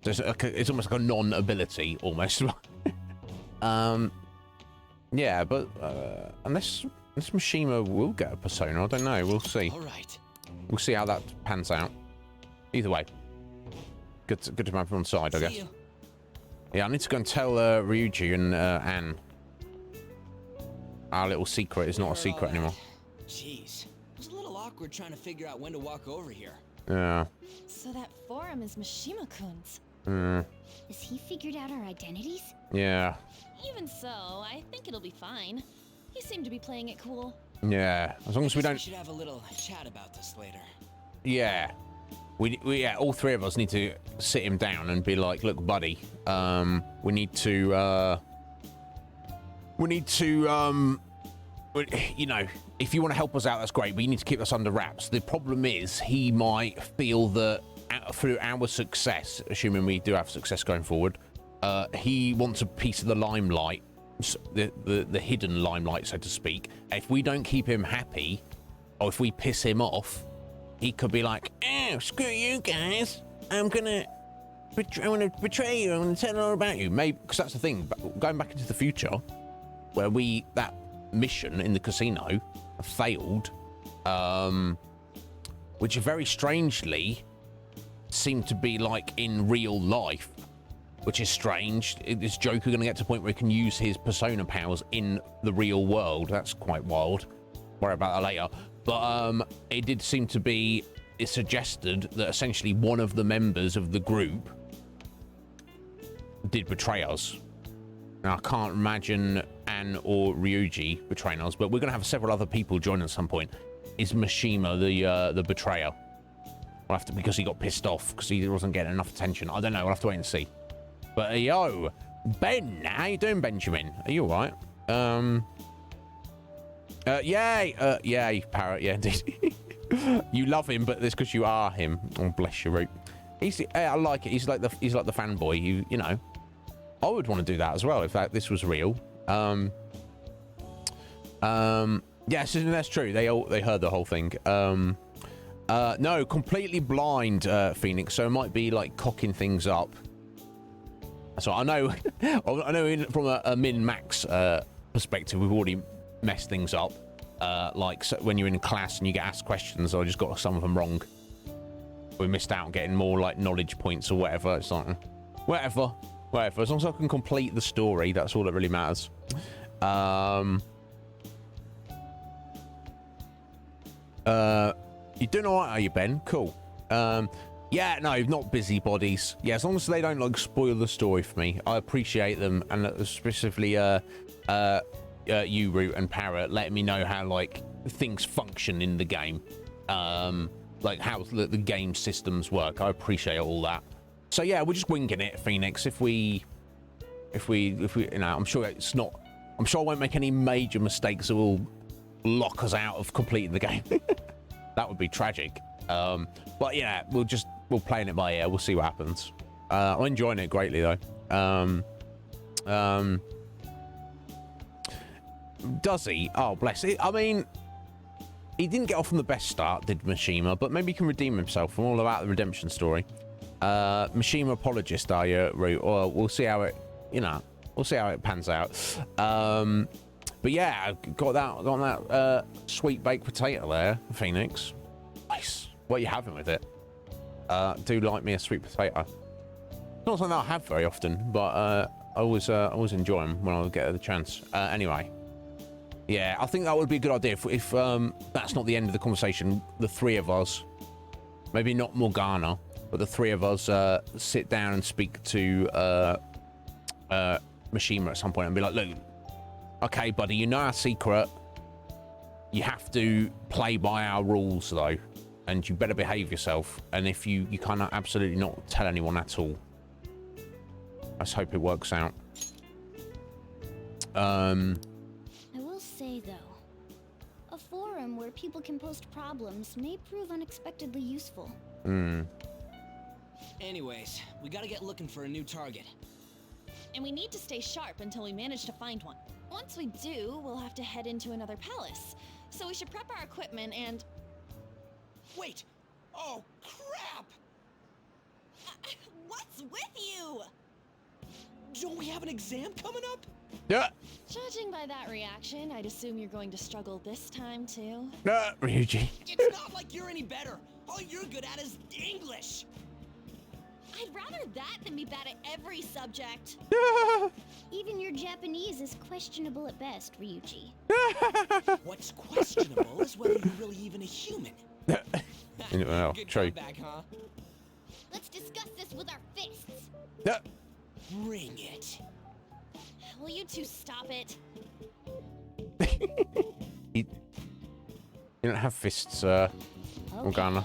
So it's almost like a non-ability almost. Yeah, but unless Mishima will get a persona, I don't know. We'll see. All right. We'll see how that pans out. Either way, good to have him on side, I guess. You. Yeah, I need to go and tell Ryuji and Anne. Our little secret is not a secret anymore. Jeez, it was a little awkward trying to figure out when to walk over here. Yeah. So that forum is Mishima-kun's. Has he figured out our identities? Yeah. Even so, I think it'll be fine. He seemed to be playing it cool. Yeah. As long as we don't. We should have a little chat about this later. Yeah. We all three of us need to sit him down and be like, look, buddy, we need to, you know, if you want to help us out, that's great, but you need to keep us under wraps. The problem is he might feel that through our success, assuming we do have success going forward, he wants a piece of the limelight, the hidden limelight, so to speak. If we don't keep him happy, or if we piss him off, he could be like, oh, screw you guys. I'm gonna betray you. I'm gonna tell all about you. Maybe, because that's the thing. Going back into the future, where that mission in the casino failed, which very strangely seemed to be like in real life, which is strange. Is Joker gonna get to the point where he can use his persona powers in the real world? That's quite wild. Worry about that later. But it did seem to be, it suggested that essentially one of the members of the group did betray us. Now, I can't imagine Anne or Ryuji betraying us, but we're going to have several other people join at some point. Is Mishima the betrayer? We'll have to, because he got pissed off because he wasn't getting enough attention. I don't know. We'll have to wait and see. But yo, Ben, how you doing, Benjamin? Are you all right? Yay, Parrot, yeah, indeed. You love him, but it's because you are him. Oh, bless your root. I like it. He's like the fanboy. You know, I would want to do that as well if this was real. Yes, that's true. They heard the whole thing. No, completely blind, Phoenix. So it might be like cocking things up. So I know, from a min-max perspective, we've already mess things up, like so when you're in class and you get asked questions, I just got some of them wrong. We missed out on getting more like knowledge points or whatever. It's like whatever. As long as I can complete the story, that's all that really matters. You doing all right, are you, Ben? Cool. Yeah, no, not busybodies. Yeah, as long as they don't like spoil the story for me, I appreciate them, and specifically you, Root, and Parrot, letting me know how like things function in the game, like how the game systems work. I appreciate all that. So yeah, we're just winging it, Phoenix. If we, you know, I'm sure I won't make any major mistakes that will lock us out of completing the game. That would be tragic. But yeah, we're playing it by ear. We'll see what happens. I'm enjoying it greatly though. Does he? Oh, bless it. I mean, he didn't get off on the best start, did Mishima, but maybe he can redeem himself. I'm all about the redemption story. Mishima apologist, are you, Root? Or we'll see how it, you know, we'll see how it pans out. But yeah, got that sweet baked potato there, Phoenix. Nice. What are you having with it? Do like me a sweet potato. Not something I have very often, but I always enjoy them when I get the chance. Anyway. Yeah, I think that would be a good idea if that's not the end of the conversation. The three of us, maybe not Morgana, but the three of us sit down and speak to Mishima at some point and be like, look, okay, buddy, you know our secret. You have to play by our rules, though, and you better behave yourself. And if you cannot absolutely not tell anyone at all. Let's hope it works out. I will say, though, a forum where people can post problems may prove unexpectedly useful. Anyways, we gotta get looking for a new target. And we need to stay sharp until we manage to find one. Once we do, we'll have to head into another palace. So we should prep our equipment and... Wait! Oh, crap! What's with you? Don't we have an exam coming up? Yeah. Judging by that reaction, I'd assume you're going to struggle this time, too. Ryuji. It's not like you're any better. All you're good at is English. I'd rather that than be bad at every subject. Even your Japanese is questionable at best, Ryuji. What's questionable is whether you're really even a human. Well, Good true. comeback, huh? Let's discuss this with our fists. Bring it. Will you two stop it? You don't have fists, Morgana.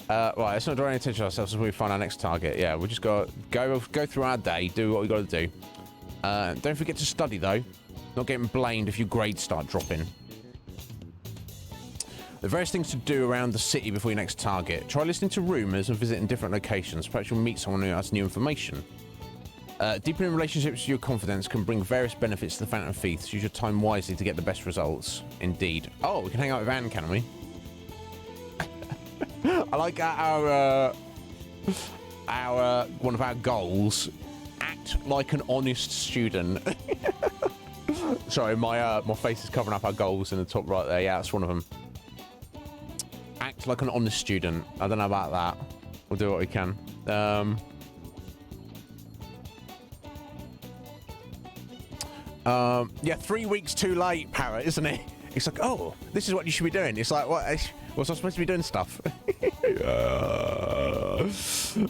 Right, let's not draw any attention to ourselves as we find our next target. Yeah, we just got go through our day, do what we got to do. Don't forget to study though. Not getting blamed if your grades start dropping. The various things to do around the city before your next target. Try listening to rumours and visiting different locations. Perhaps you'll meet someone who has new information. Deepening relationships with your confidence can bring various benefits to the Phantom Thieves. Use your time wisely to get the best results. Indeed. Oh, we can hang out with Anne, can we? I like our one of our goals. Act like an honest student. Sorry, my face is covering up our goals in the top right there. Yeah, that's one of them. Act like an honest student. I don't know about that. We'll do what we can. Yeah, 3 weeks too late, Parrot, isn't it? It's like, oh, this is what you should be doing. It's like, what? Was I supposed to be doing stuff?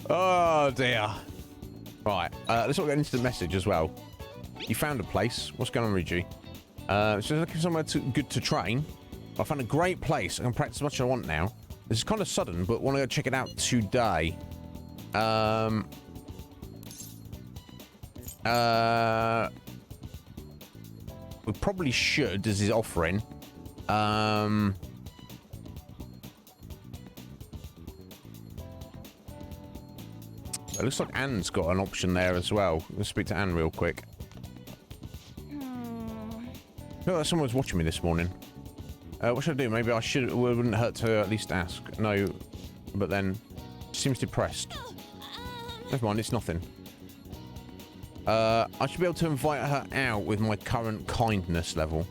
Oh dear. Right, let's not get into the message as well. You found a place. What's going on, Ryuji? So looking for somewhere good to train. I found a great place. I can practice as much as I want now. This is kind of sudden, but want to go check it out today. We probably should, as he's offering. It looks like Anne's got an option there as well. Let's speak to Anne real quick. I feel like someone was watching me this morning. What should I do? Maybe I should. It wouldn't hurt to at least ask. No, but then she seems depressed. Never mind, it's nothing. I should be able to invite her out with my current kindness level.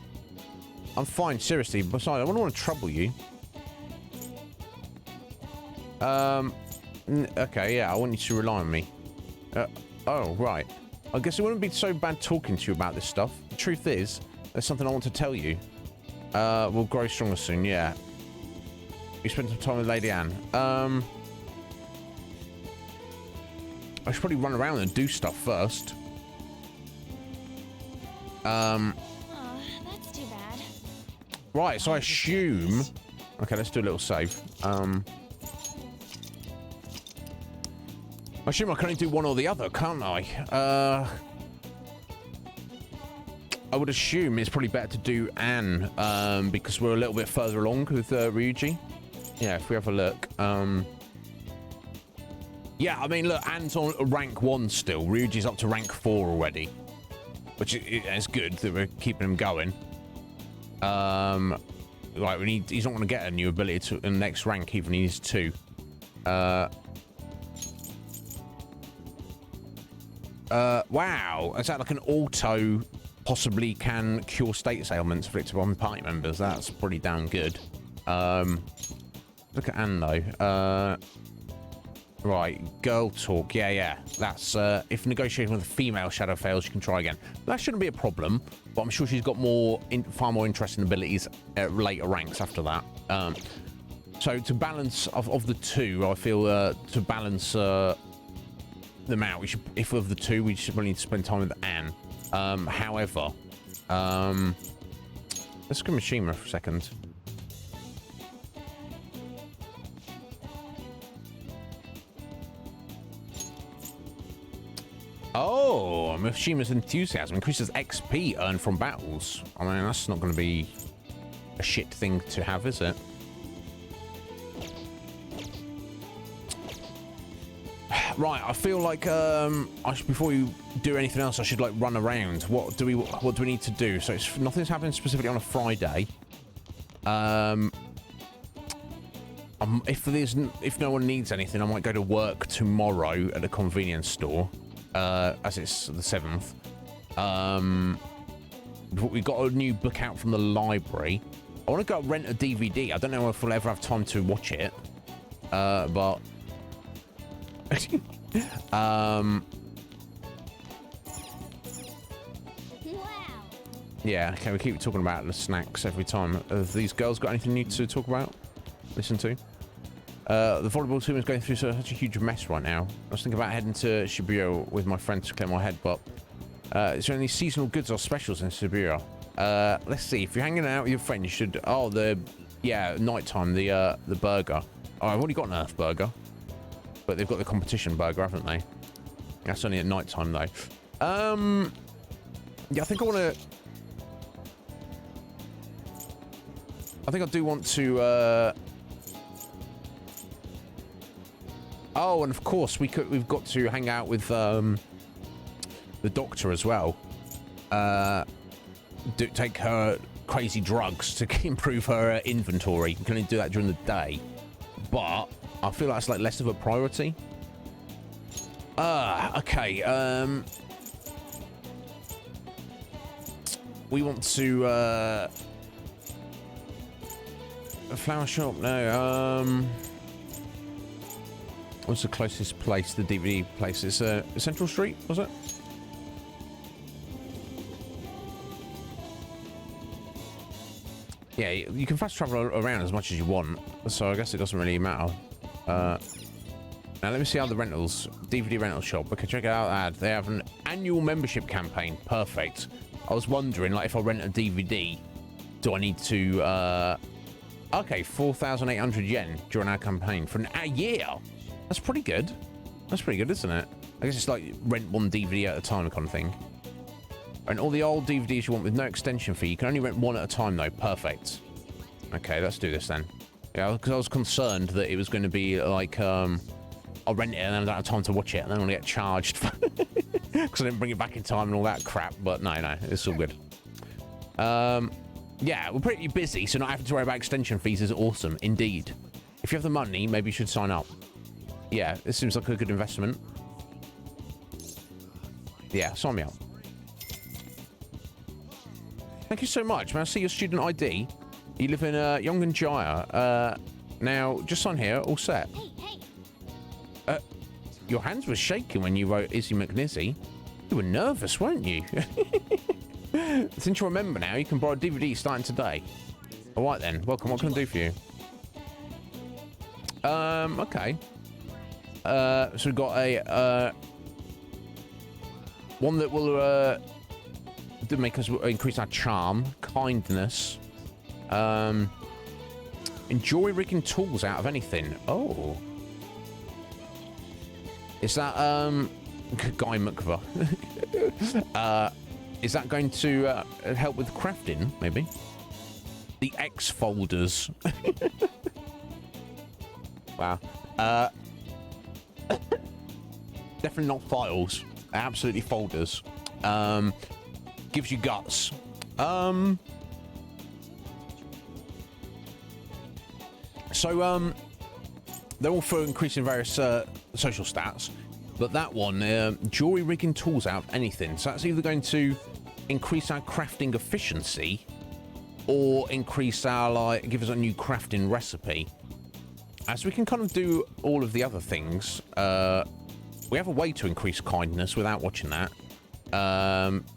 I'm fine, seriously. Besides, I wouldn't want to trouble you. Okay, yeah, I want you to rely on me. Oh, right. I guess it wouldn't be so bad talking to you about this stuff. The truth is, there's something I want to tell you. We'll grow stronger soon, yeah. You spent some time with Lady Anne. I should probably run around and do stuff first. Oh, that's too bad. Right, so I assume... Okay, let's do a little save. I assume I can only do one or the other, can't I? I would assume it's probably better to do Anne, because we're a little bit further along with Ryuji. Yeah, if we have a look. Yeah, I mean, look, Anne's on rank 1 still. Ryuji's up to rank 4 already. Which is good that we're keeping him going. Right, he's not going to get a new ability to the next rank, even he needs 2. Wow, is that like an auto possibly can cure status ailments inflicted on party members? That's pretty damn good. Look at Anne though. Right, girl talk. Yeah. That's if negotiating with a female shadow fails, you can try again. That shouldn't be a problem, but I'm sure she's got far more interesting abilities at later ranks after that. So to balance of the two, I feel to balance them out, we should, if of the two, we should really need to spend time with Anne. However, let's go Mishima for a second. Oh, Mishima's enthusiasm increases XP earned from battles. I mean, that's not going to be a shit thing to have, is it? Right, I feel like before you do anything else, I should like run around. What do we need to do? So nothing's happening specifically on a Friday. If no one needs anything, I might go to work tomorrow at a convenience store. As it's the 7th. We got a new book out from the library. I want to go rent a DVD. I don't know if we'll ever have time to watch it. But yeah, okay, we keep talking about the snacks every time. Have these girls got anything new to talk about? Listen to? The volleyball team is going through such a huge mess right now. I was thinking about heading to Shibuya with my friends to clear my head, but is there any seasonal goods or specials in Shibuya? Let's see. If you're hanging out with your friends, you should... Oh, nighttime, the burger. Oh, I've already got an Earth burger. But they've got the competition burger, haven't they? That's only at nighttime, though. Yeah, I think I want to... I think I do want to, Oh, and of course, we've got to hang out with, the doctor as well. Take her crazy drugs to improve her inventory. You can only do that during the day. But I feel like it's like less of a priority. Okay, we want to, a flower shop? No, what's the closest place, the DVD place? It's Central Street, was it? Yeah, you can fast travel around as much as you want, so I guess it doesn't really matter. Now let me see how the rentals, DVD rental shop. Okay, check out that ad. They have an annual membership campaign. Perfect. I was wondering, like, if I rent a DVD, do I need to, okay, 4,800 yen during our campaign for a year. That's pretty good. That's pretty good, isn't it? I guess it's like rent one DVD at a time kind of thing. And all the old DVDs you want with no extension fee. You can only rent one at a time, though. Perfect. Okay, let's do this then. Yeah, because I was concerned that it was going to be like, I'll rent it and then I don't have time to watch it and then I'm going to get charged because I didn't bring it back in time and all that crap. But no, it's all good. Yeah, we're pretty busy, so not having to worry about extension fees is awesome, indeed. If you have the money, maybe you should sign up. Yeah, this seems like a good investment. Yeah, sign me up. Thank you so much. May I see your student ID? You live in Yongan. Now, just sign here, all set. Hey. Your hands were shaking when you wrote Izzy McNizzy. You were nervous, weren't you? Since you remember now, you can borrow DVD starting today. All right then. Welcome. What can I do for you? Okay. So we've got a one that will make us increase our charm, kindness, enjoy rigging tools out of anything. Oh, is that Guy McVer? Is that going to help with crafting? Maybe the X folders. Wow. Definitely not files. Absolutely folders. Gives you guts. So they're all for increasing various social stats, but that one, jewelry rigging tools out of anything. So that's either going to increase our crafting efficiency or increase our, give us a new crafting recipe. As we can kind of do all of the other things, we have a way to increase kindness without watching that.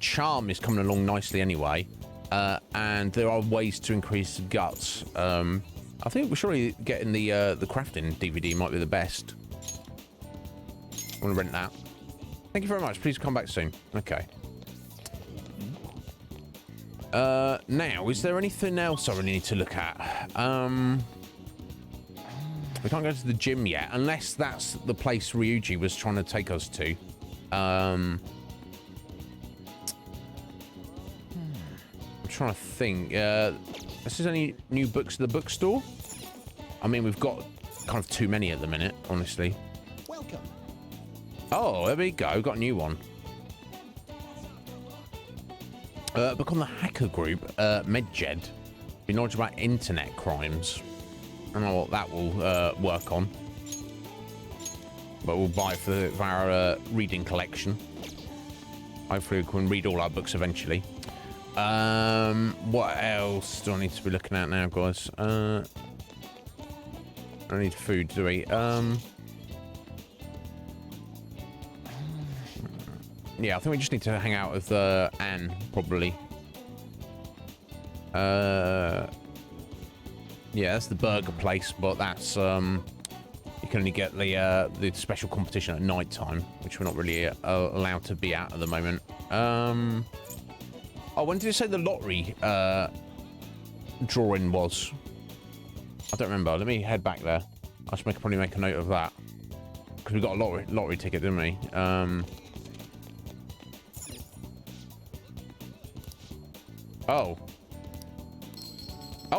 Charm is coming along nicely anyway, and there are ways to increase guts. I think we're surely getting the crafting DVD might be the best. I want to rent that. Thank you very much. Please come back soon. Okay. Now, is there anything else I really need to look at? We can't go to the gym yet, unless that's the place Ryuji was trying to take us to. I'm trying to think. Is there any new books at the bookstore? I mean, we've got kind of too many at the minute, honestly. Welcome. Oh, there we go. Got a new one. Book on the hacker group, MedJed. Be knowledge about internet crimes. I don't know what that will work on. But we'll buy for our reading collection. Hopefully we can read all our books eventually. What else do I need to be looking at now, guys? I need food to eat. Yeah, I think we just need to hang out with Anne, probably. Yeah, that's the burger place, but that's you can only get the special competition at night time, which we're not really allowed to be at the moment. Oh, when did you say the lottery drawing was? I don't remember. Let me head back there. I should probably make a note of that, because we got a lottery ticket, didn't we? Oh,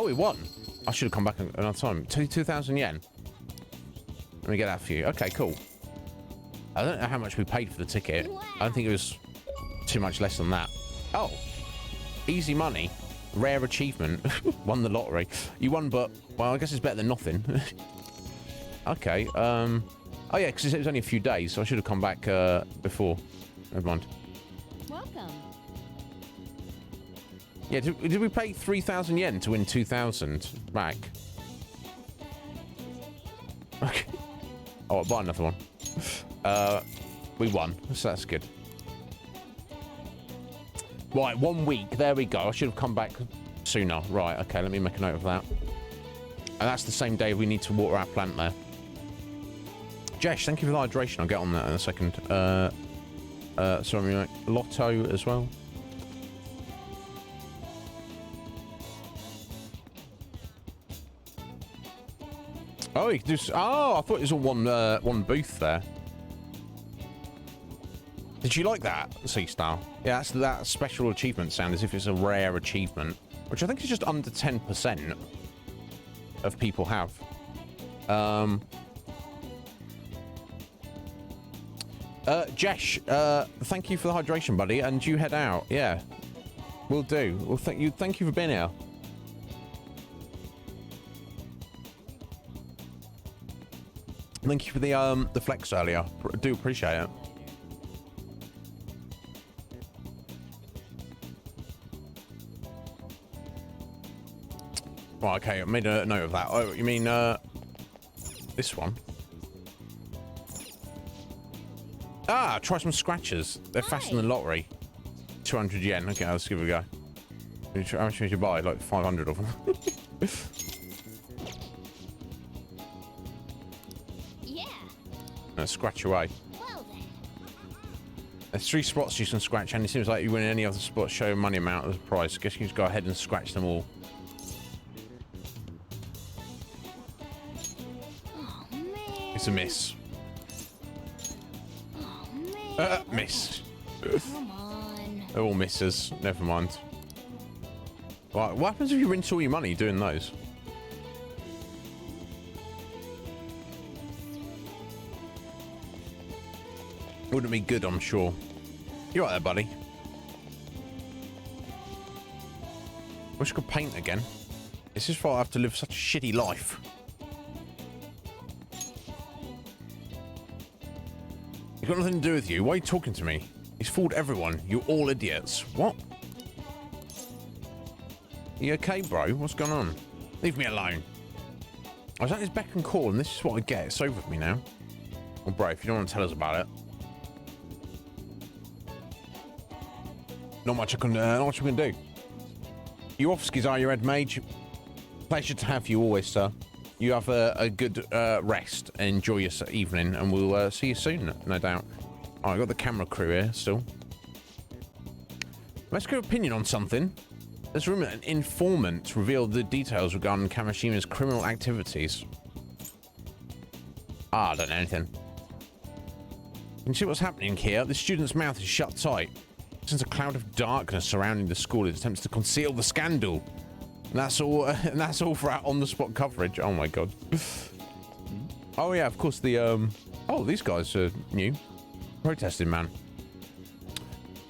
we won. I should have come back another time. 2,000 yen. Let me get that for you. Okay, cool. I don't know how much we paid for the ticket. I don't think it was too much less than that. Oh, easy money. Rare achievement. Won the lottery. You won, but, well, I guess it's better than nothing. Okay. Oh, yeah, because it was only a few days, so I should have come back before. Never mind. Welcome. Yeah, did we pay 3,000 yen to win 2,000 back? Okay. Oh, I'll buy another one. We won, so that's good. Right, 1 week. There we go. I should have come back sooner. Right, okay, let me make a note of that. And that's the same day we need to water our plant there. Jesh, thank you for the hydration. I'll get on that in a second. Sorry, Lotto as well. Oh, you can do. Oh, I thought it was all one booth there. Did you like that, C-Star? Yeah, that's that special achievement sound, as if it's a rare achievement, which I think is just under 10% of people have. Jesh, thank you for the hydration, buddy, and you head out. Yeah, will do. Well, thank you for being here. Thank you for the flex earlier. I do appreciate it. Right, okay, I made a note of that. Oh, you mean this one? Ah, try some scratchers. They're faster than the lottery. 200 yen. Okay, let's give it a go. How much did you buy? Like 500 of them. Scratch away. Well, then. There's 3 spots you can scratch, and it seems like you win any other spots show money amount as a prize. I guess you can just go ahead and scratch them all. Oh, man. It's a miss. Oh, man. Miss. Come on. They're all misses. Never mind. Right, what happens if you rinse all your money doing those? Wouldn't be good, I'm sure. You're right there, buddy. Wish I could paint again. This is why I have to live such a shitty life. It's got nothing to do with you. Why are you talking to me? He's fooled everyone. You're all idiots. What? You okay, bro? What's going on? Leave me alone. I was at his beck and call, and this is what I get. It's over with me now. Well, bro, if you don't want to tell us about it. Not much I can do. You off, Skizar, your head mage. Pleasure to have you always, sir. You have a good rest and enjoy your evening, and we'll see you soon, no doubt. Oh, I got the camera crew here still. Let's get an opinion on something. There's a rumor an informant revealed the details regarding Kamashima's criminal activities. I don't know anything. You can see what's happening here. The student's mouth is shut tight. Since a cloud of darkness surrounding the school, it attempts to conceal the scandal. And that's all. And that's all for our on-the-spot coverage. Oh my god. Oh yeah, of course the Oh, these guys are new. Protesting man.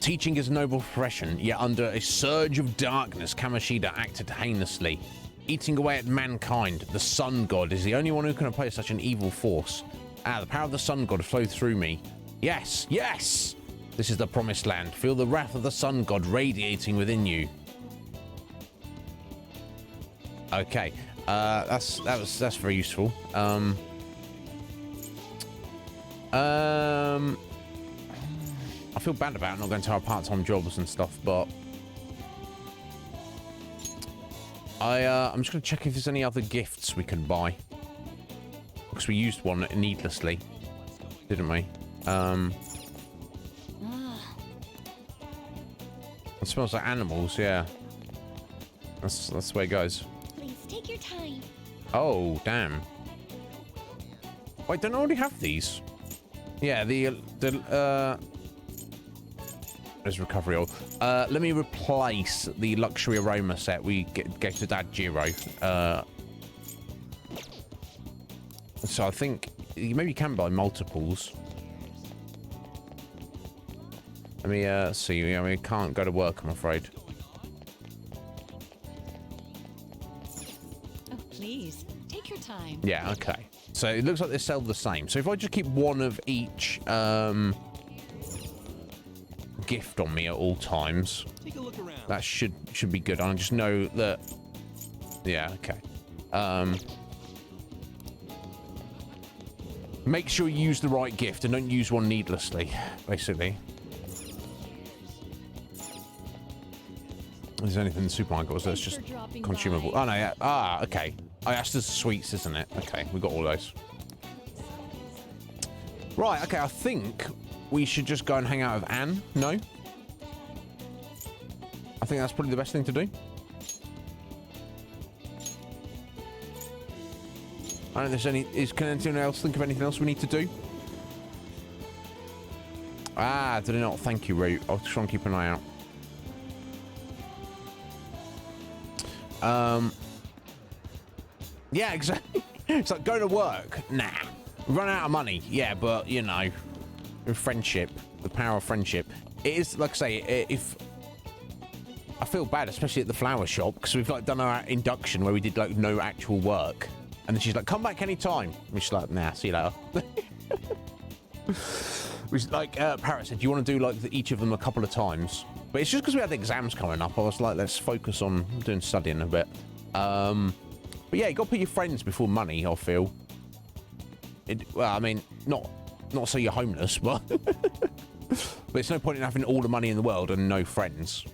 Teaching is a noble profession, yet under a surge of darkness, Kamoshida acted heinously. Eating away at mankind, the sun god is the only one who can oppose such an evil force. Ah, the power of the sun god flowed through me. Yes, yes! This is the promised land. Feel the wrath of the sun god radiating within you. Okay. That's very useful. I feel bad about not going to our part-time jobs and stuff, but I'm just going to check if there's any other gifts we can buy, because we used one needlessly, didn't we? It smells like animals. Yeah, that's the way it goes. Please take your time. Oh damn! Wait, don't I already have these? Yeah, there's recovery oil. Let me replace the luxury aroma set we gave to Dad Giro. So I think maybe you can buy multiples. Let me see. I mean, can't go to work, I'm afraid. Oh, please take your time. Yeah. Okay. So it looks like they sell the same. So if I just keep one of each gift on me at all times, Take a look around. that should be good. I just know that. Yeah. Okay. Make sure you use the right gift and don't use one needlessly, basically. Is there anything in the supermarket that's just consumable? Oh no, yeah. Ah, okay. Oh, that's the sweets, isn't it? Okay, we got all those. Right, okay, I think we should just go and hang out with Anne. No? I think that's probably the best thing to do. I don't know if there's any... Can anyone else think of anything else we need to do? Ah, did I not? Thank you, Root. I'll try and keep an eye out. Yeah, exactly. It's like go to work. Nah. Run out of money. Yeah, but you know, friendship, the power of friendship. It is like I say, if I feel bad, especially at the flower shop, because we've like done our induction where we did like no actual work, and then she's like, "Come back anytime." And she's like, "Nah, see you later." Which like Parrot said, you want to do like each of them a couple of times, but it's just because we had the exams coming up. I was like, let's focus on doing studying a bit. But yeah, you got to put your friends before money, I feel. Well, I mean, not so you're homeless, but but it's no point in having all the money in the world and no friends.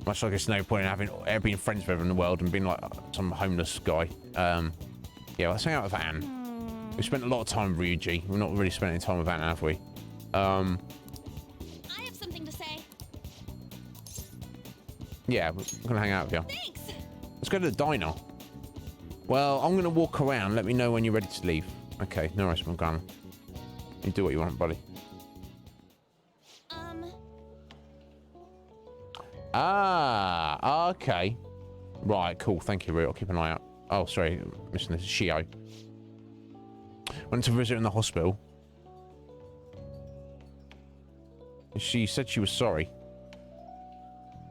Much like it's no point in being friends with everyone in the world and being like some homeless guy. Yeah, let's hang out with Anne. We spent a lot of time with Ryuji. We're not really spending any time with Anne, have we? I have something to say. Yeah, we're gonna hang out with you. Thanks. Let's go to the diner. Well, I'm gonna walk around. Let me know when you're ready to leave. Okay, no worries, I'm gone. You do what you want, buddy. Ah, okay. Right, cool. Thank you, Rue. I'll keep an eye out. Oh, sorry, missing this. Shio. Went to visit in the hospital. She said she was sorry.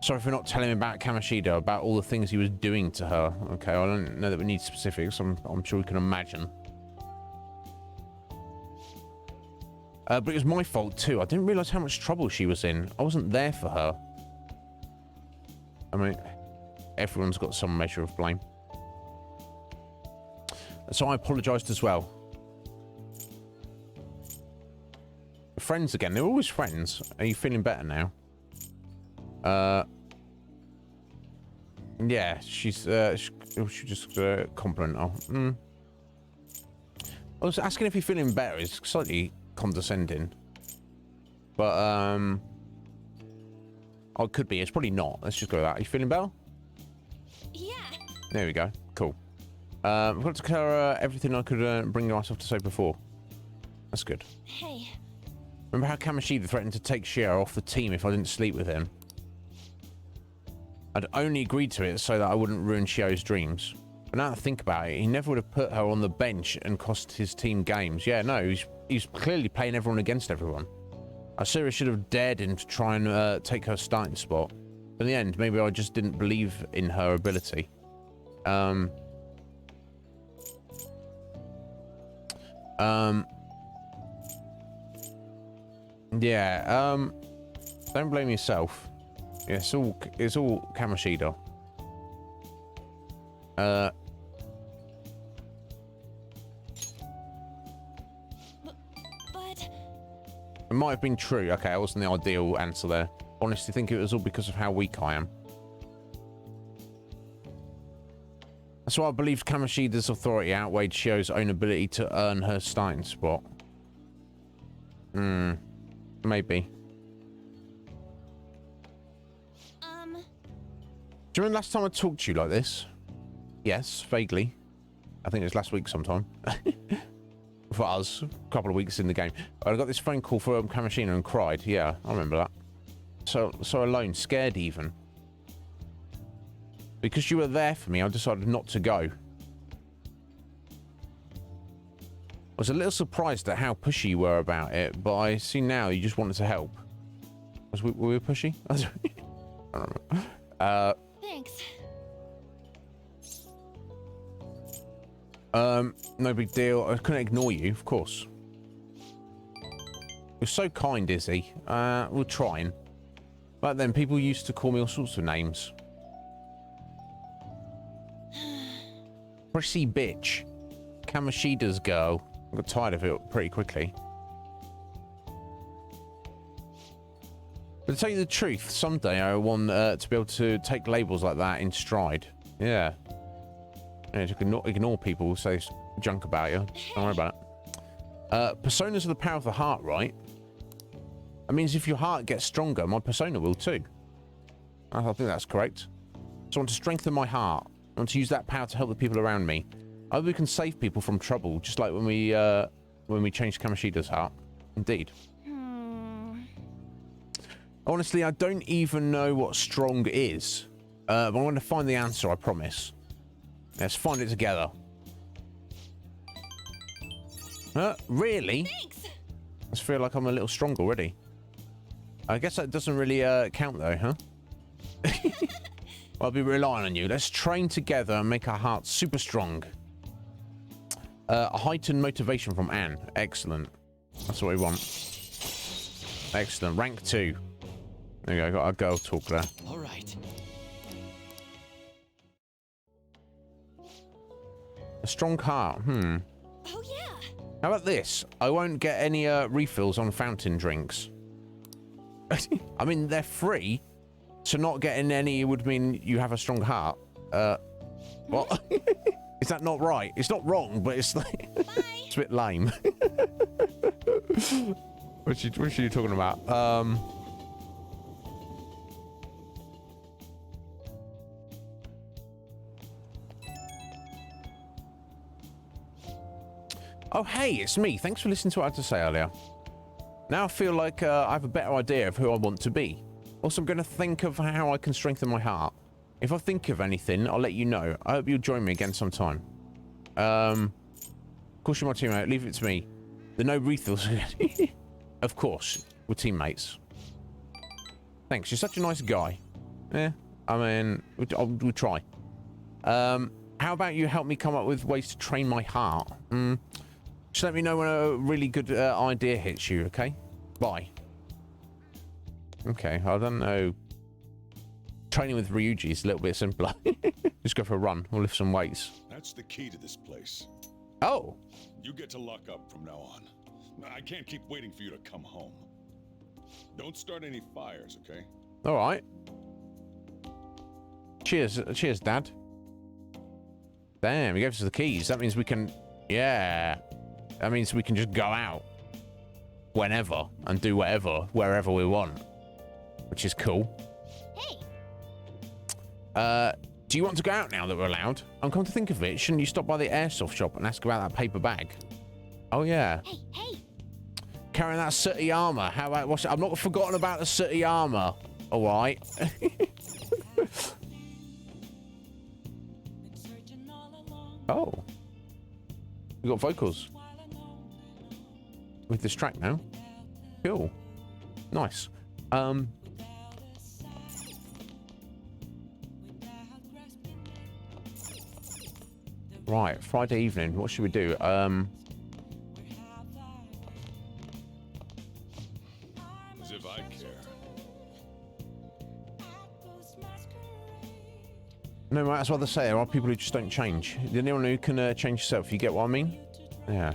Sorry for not telling him about Kamoshida, about all the things he was doing to her. Okay, I don't know that we need specifics. I'm sure we can imagine. But it was my fault too. I didn't realise how much trouble she was in. I wasn't there for her. I mean, everyone's got some measure of blame. So I apologised as well. Friends again. They're always friends. Are you feeling better now? Yeah, she just compliment. Oh, I was asking if you're feeling better. It's slightly condescending, but oh, it could be. It's probably not. Let's just go with that. Are you feeling better? Yeah. There we go. Cool. I've got to cover everything I could bring myself to say before. That's good. Hey. Remember how Kamoshida threatened to take Shio off the team if I didn't sleep with him? I'd only agreed to it so that I wouldn't ruin Shio's dreams. But now that I think about it, he never would have put her on the bench and cost his team games. Yeah, no, he's clearly playing everyone against everyone. I seriously should have dared him to try and take her starting spot. But in the end, maybe I just didn't believe in her ability. Yeah, Don't blame yourself. Yeah, it's all Kamoshida. But it might have been true. Okay, that wasn't the ideal answer there. Honestly, think it was all because of how weak I am. That's why I believe Kamoshida's authority outweighed Shio's own ability to earn her starting spot. Maybe. Do you remember last time I talked to you like this? Yes, vaguely. I think it was last week sometime. For us, a couple of weeks in the game. I got this phone call from Kamoshida and cried. Yeah, I remember that. So alone, scared even. Because you were there for me, I decided not to go. I was a little surprised at how pushy you were about it, but I see now you just wanted to help. Were we pushy? I don't know. Thanks. No big deal. I couldn't ignore you, of course. You're so kind, Izzy. We're trying. Back then, people used to call me all sorts of names. Prissy bitch. Kamoshida's girl. I got tired of it pretty quickly. But to tell you the truth, someday I want to be able to take labels like that in stride. Yeah. Yeah, you can ignore people who say junk about you. Don't worry about it. Personas are the power of the heart, right? That means if your heart gets stronger, my persona will too. I think that's correct. So I want to strengthen my heart. I want to use that power to help the people around me. I hope we can save people from trouble, just like when we changed Kamoshida's heart. Indeed. Honestly, I don't even know what strong is. But I'm going to find the answer, I promise. Let's find it together. Really? Thanks. I just feel like I'm a little strong already. I guess that doesn't really count though, huh? I'll be relying on you. Let's train together and make our hearts super strong. A heightened motivation from Anne. Excellent. That's what we want. Excellent. Rank 2. There you go. I got a girl talk there. All right. A strong heart. Oh yeah. How about this? I won't get any refills on fountain drinks. I mean, they're free, so not getting any would mean you have a strong heart. What? Is that not right? It's not wrong, but it's like it's a bit lame. What are you talking about? Oh, hey, it's me. Thanks for listening to what I had to say earlier. Now I feel like I have a better idea of who I want to be. Also, I'm going to think of how I can strengthen my heart. If I think of anything, I'll let you know. I hope you'll join me again sometime. Of course, you're my teammate. Leave it to me. The no refills. Of course, we're teammates. Thanks. You're such a nice guy. Yeah, I mean, we'll try. How about you help me come up with ways to train my heart? Just let me know when a really good idea hits you, okay? Bye. Okay, I don't know. Training with Ryuji is a little bit simpler. Just go for a run or lift some weights. That's the key to this place. Oh. You get to lock up from now on. I can't keep waiting for you to come home. Don't start any fires, okay? All right. Cheers, cheers, Dad. Damn, he gave us the keys. That means we can... Yeah. That means we can just go out whenever and do whatever, wherever we want. Which is cool. Hey. Do you want to go out now that we're allowed? I'm come to think of it. Shouldn't you stop by the airsoft shop and ask about that paper bag? Oh, yeah. Hey, hey. Carrying that sooty armor. How about... What's it? I'm not forgotten about the sooty armor. All right. Oh. We got vocals. With this track now. Cool. Nice. Right, Friday evening. What should we do? As if I care. No, that's what they say. There are people who just don't change. Anyone who can change yourself, you get what I mean? Yeah.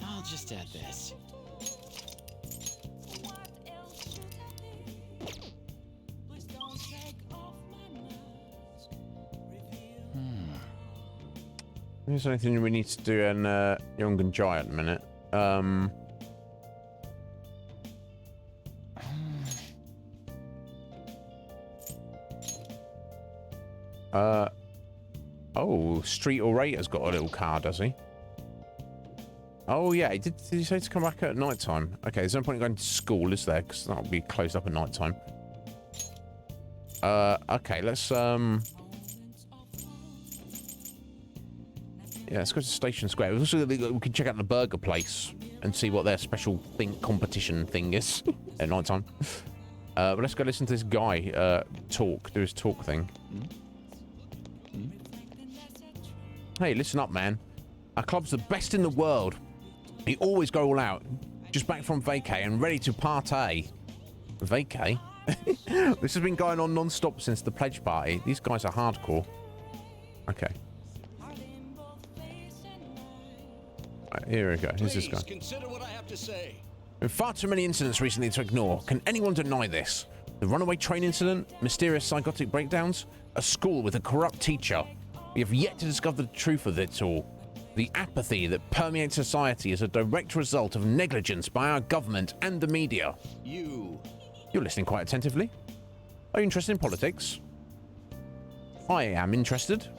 I'll just add this. There's anything we need to do in Young and Jai at the minute. Oh, Street Orator's got a little car, does he? Oh yeah, did he say to come back at night time? Okay, there's no point in going to school, is there? Because that'll be closed up at night time. Okay, let's yeah, let's go to Station Square. Also, we can check out the burger place and see what their special competition thing is at night time. But let's go listen to this guy talk, do his talk thing. Hey, listen up, man. Our club's the best in the world. We always go all out. Just back from vacay and ready to partay. Vacay? This has been going on non-stop since the pledge party. These guys are hardcore. Okay. Right, here we go. Here's this guy. Consider what I have to say. There are far too many incidents recently to ignore. Can anyone deny this? The runaway train incident, mysterious psychotic breakdowns, a school with a corrupt teacher. We have yet to discover the truth of it all. The apathy that permeates society is a direct result of negligence by our government and the media. You're listening quite attentively. Are you interested in politics? I am interested.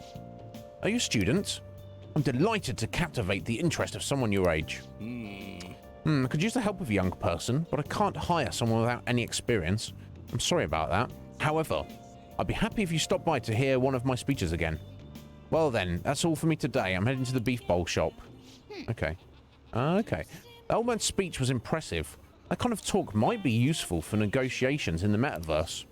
Are you a student? I'm delighted to captivate the interest of someone your age. I could use the help of a young person, but I can't hire someone without any experience. I'm sorry about that. However, I'd be happy if you stopped by to hear one of my speeches again. Well then, that's all for me today. I'm heading to the beef bowl shop. Okay. Okay. That old man's speech was impressive. That kind of talk might be useful for negotiations in the metaverse.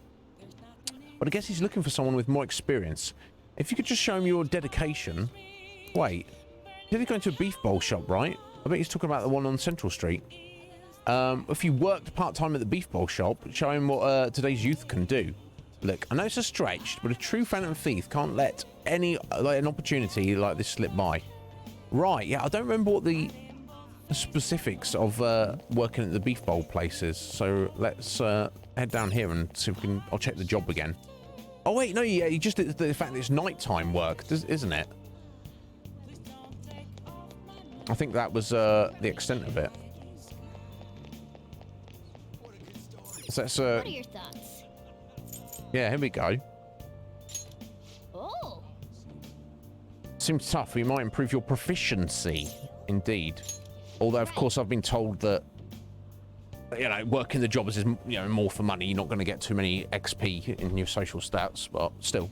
But I guess he's looking for someone with more experience. If you could just show him your dedication... Wait. Did he go into a beef bowl shop, right? I bet he's talking about the one on Central Street. If you worked part-time at the beef bowl shop, show him what today's youth can do. Look, I know it's a stretch, but a true phantom thief can't let an opportunity like this slip by. Right, yeah, I don't remember what the specifics of working at the beef bowl place is, so let's head down here and see if we can... I'll check the job again. Oh wait, no, yeah, you just did the fact that it's nighttime work, isn't it? I think that was the extent of it. So that's, what are your thoughts? Yeah, here we go. Oh. Seems tough. We might improve your proficiency. Indeed. Although, of course, I've been told that, you know, working the job is, you know, more for money. You're not going to get too many XP in your social stats, but still.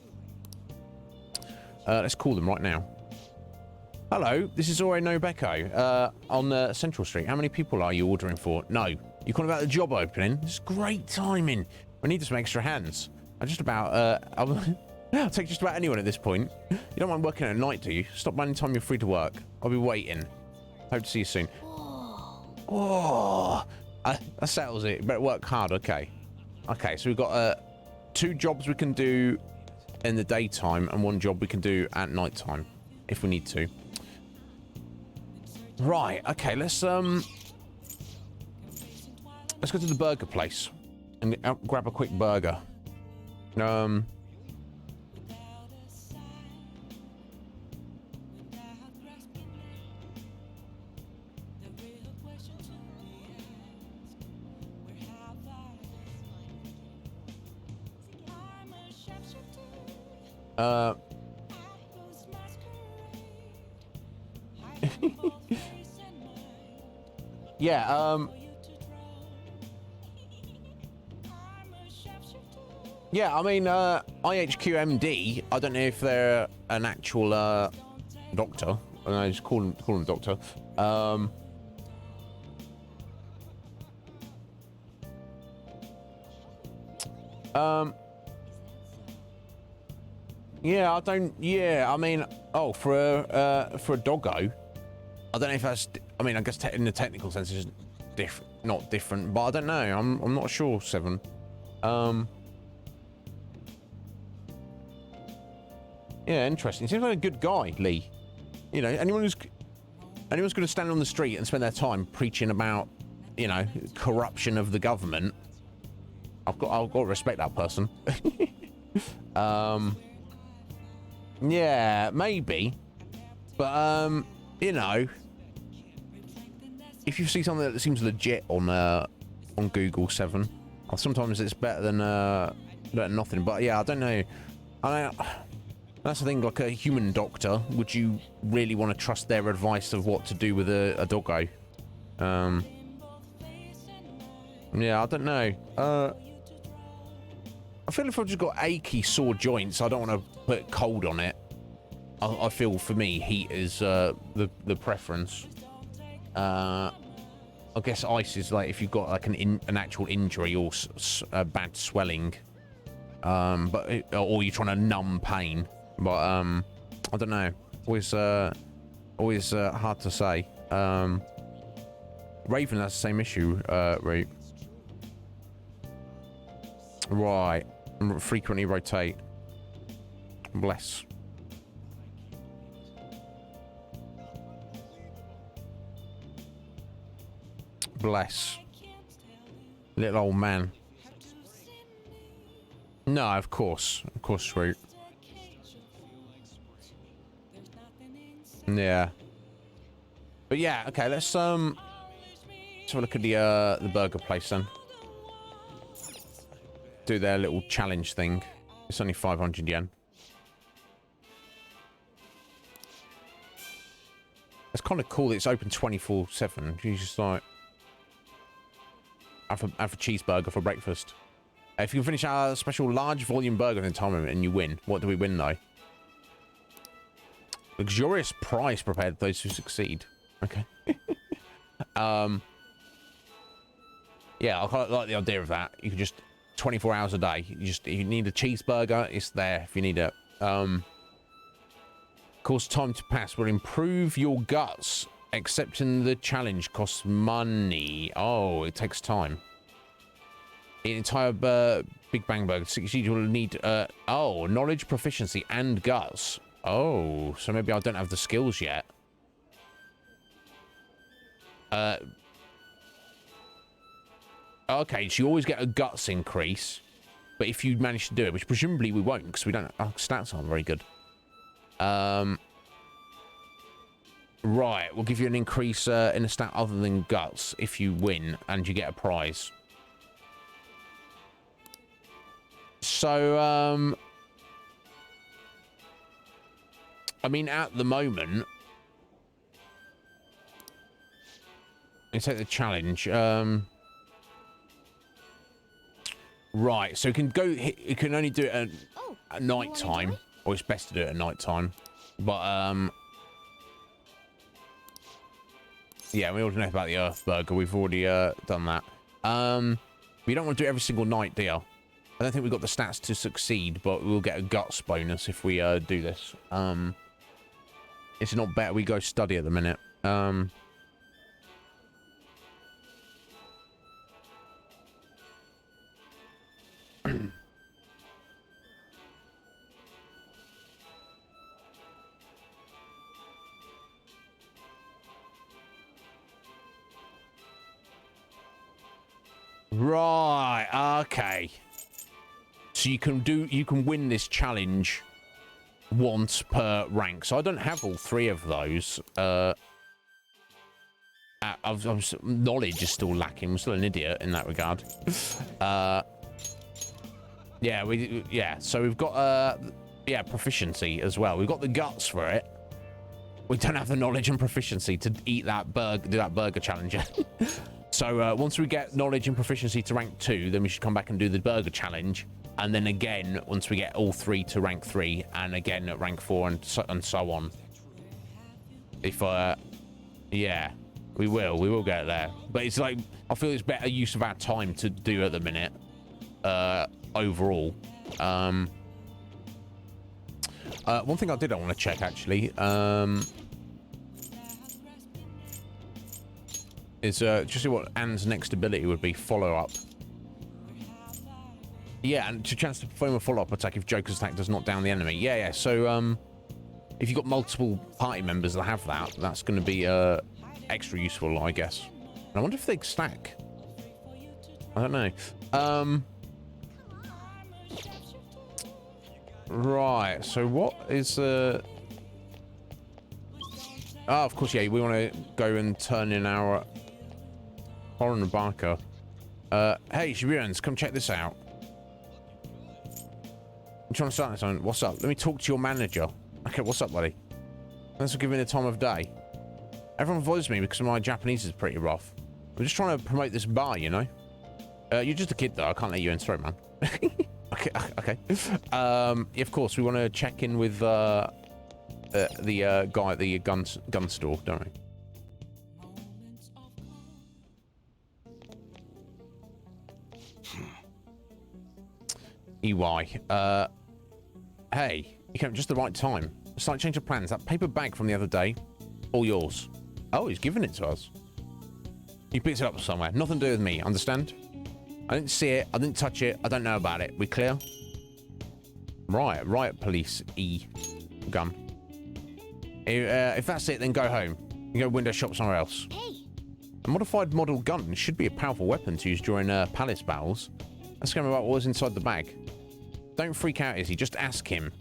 Let's call them right now. Hello, this is Ore no Becco on Central Street. How many people are you ordering for? No. You're calling about the job opening? This is great timing. We need some extra hands. I'm just about, I'll take just about anyone at this point. You don't mind working at night, do you? Stop by any time you're free to work. I'll be waiting. Hope to see you soon. Oh, that settles it. Better work hard. Okay. Okay, so we've got 2 jobs we can do in the daytime and 1 job we can do at night time if we need to. Right. Okay. Let's go to the burger place and grab a quick burger. Yeah, yeah, I mean, IHQMD, I don't know if they're an actual, doctor. I don't know, just call them doctor. Yeah, I mean, oh, for a doggo, I don't know if that's, I mean, I guess in the technical sense it's not different, but I don't know, I'm not sure, Seven. Yeah, interesting. Seems like a good guy, Lee. You know, anyone's going to stand on the street and spend their time preaching about, you know, corruption of the government. I've got to respect that person. Yeah, maybe. But you know, if you see something that seems legit on Google 7, sometimes it's better than nothing. But yeah, I don't know. That's the thing. Like a human doctor, would you really want to trust their advice of what to do with a doggo? Yeah, I don't know. I feel if I've just got achy, sore joints, I don't want to put cold on it. I feel for me, heat is the preference. I guess ice is like if you've got like an actual injury or bad swelling, or you're trying to numb pain. But I don't know. Always hard to say. Raven has the same issue, right? Right. Frequently rotate. Bless. Bless. Little old man. No, of course. Of course, sweet. Yeah. But yeah, okay, let's have a look at the burger place then. Do their little challenge thing. It's only 500 yen. It's kind of cool that it's open 24/7. You just like have a cheeseburger for breakfast. If you can finish our special large volume burger in the time limit and you win, what do we win though? Luxurious prize prepared for those who succeed. Okay. Yeah, I quite like the idea of that. You can just 24 hours a day. If you need a cheeseburger, it's there if you need it. Course time to pass will improve your guts. Accepting the challenge costs money. Oh, it takes time. An entire Big Bang Burger to succeed, you'll need knowledge, proficiency, and guts. Oh, so maybe I don't have the skills yet. Okay, so you always get a guts increase, but if you manage to do it, which presumably we won't, because we don't. Our stats aren't very good. Right, we'll give you an increase in a stat other than guts if you win and you get a prize. So, I mean, at the moment, let's take the challenge. Right, so you can go. You can only do it at night time, or it's best to do it at night time. But yeah, we already know about the Earth Burger. We've already done that. We don't want to do it every single night, do you? I don't think we've got the stats to succeed, but we'll get a guts bonus if we do this. It's not better we go study at the minute. Right, okay. So you can win this challenge once per rank. So I don't have all three of those. Knowledge is still lacking. I'm still an idiot in that regard. Yeah, so we've got proficiency as well. We've got the guts for it. We don't have the knowledge and proficiency to eat that burger, do that burger challenge. So once we get knowledge and proficiency to rank 2, then we should come back and do the burger challenge. And then again, once we get all 3 to rank 3, and again at rank 4 and so on. If yeah, we will get there. But it's like, I feel it's better use of our time to do at the minute. Overall. One thing I want to check actually. Is just see what Anne's next ability would be. Follow up. Yeah, and to chance to perform a follow-up attack if Joker's attack does not down the enemy. Yeah, yeah. So, if you've got multiple party members that have that, that's going to be extra useful, I guess. And I wonder if they stack. I don't know. Right. So what is the? Oh, of course, yeah. We want to go and turn in our foreign barker. Hey, Shibirans, come check this out. I'm trying to start this on. What's up? Let me talk to your manager. Okay, what's up, buddy? Thanks for giving me the time of day. Everyone avoids me because my Japanese is pretty rough. I'm just trying to promote this bar, you know? You're just a kid, though. I can't let you in. Sorry, man. Okay. Of course, we want to check in with the guy at the gun store, don't we? EY. Hey, you came at just the right time. Slight change of plans. That paper bag from the other day, all yours. Oh, he's giving it to us. You picked it up somewhere. Nothing to do with me, understand? I didn't see it. I didn't touch it. I don't know about it. We clear? Right, police. Gun. If that's it, then go home. You go window shop somewhere else. Hey. A modified model gun should be a powerful weapon to use during palace battles. Ask him about what was inside the bag. Don't freak out, Izzy. Just ask him.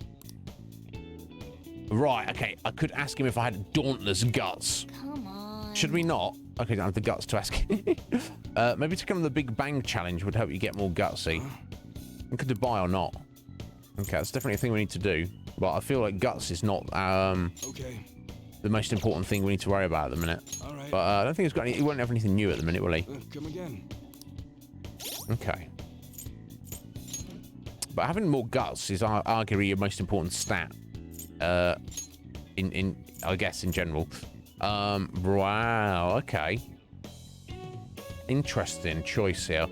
Right, okay. I could ask him if I had dauntless guts. Come on. Should we not? Okay, I don't have the guts to ask him. Maybe taking on the Big Bang Challenge would help you get more gutsy. And could buy or not. Okay, that's definitely a thing we need to do. But I feel like guts is not okay. The most important thing we need to worry about at the minute. All right. But I don't think it's got any, he won't have anything new at the minute, will he? Come again. Okay. But having more guts is arguably your most important stat. In I guess in general. Wow, okay. Interesting choice here.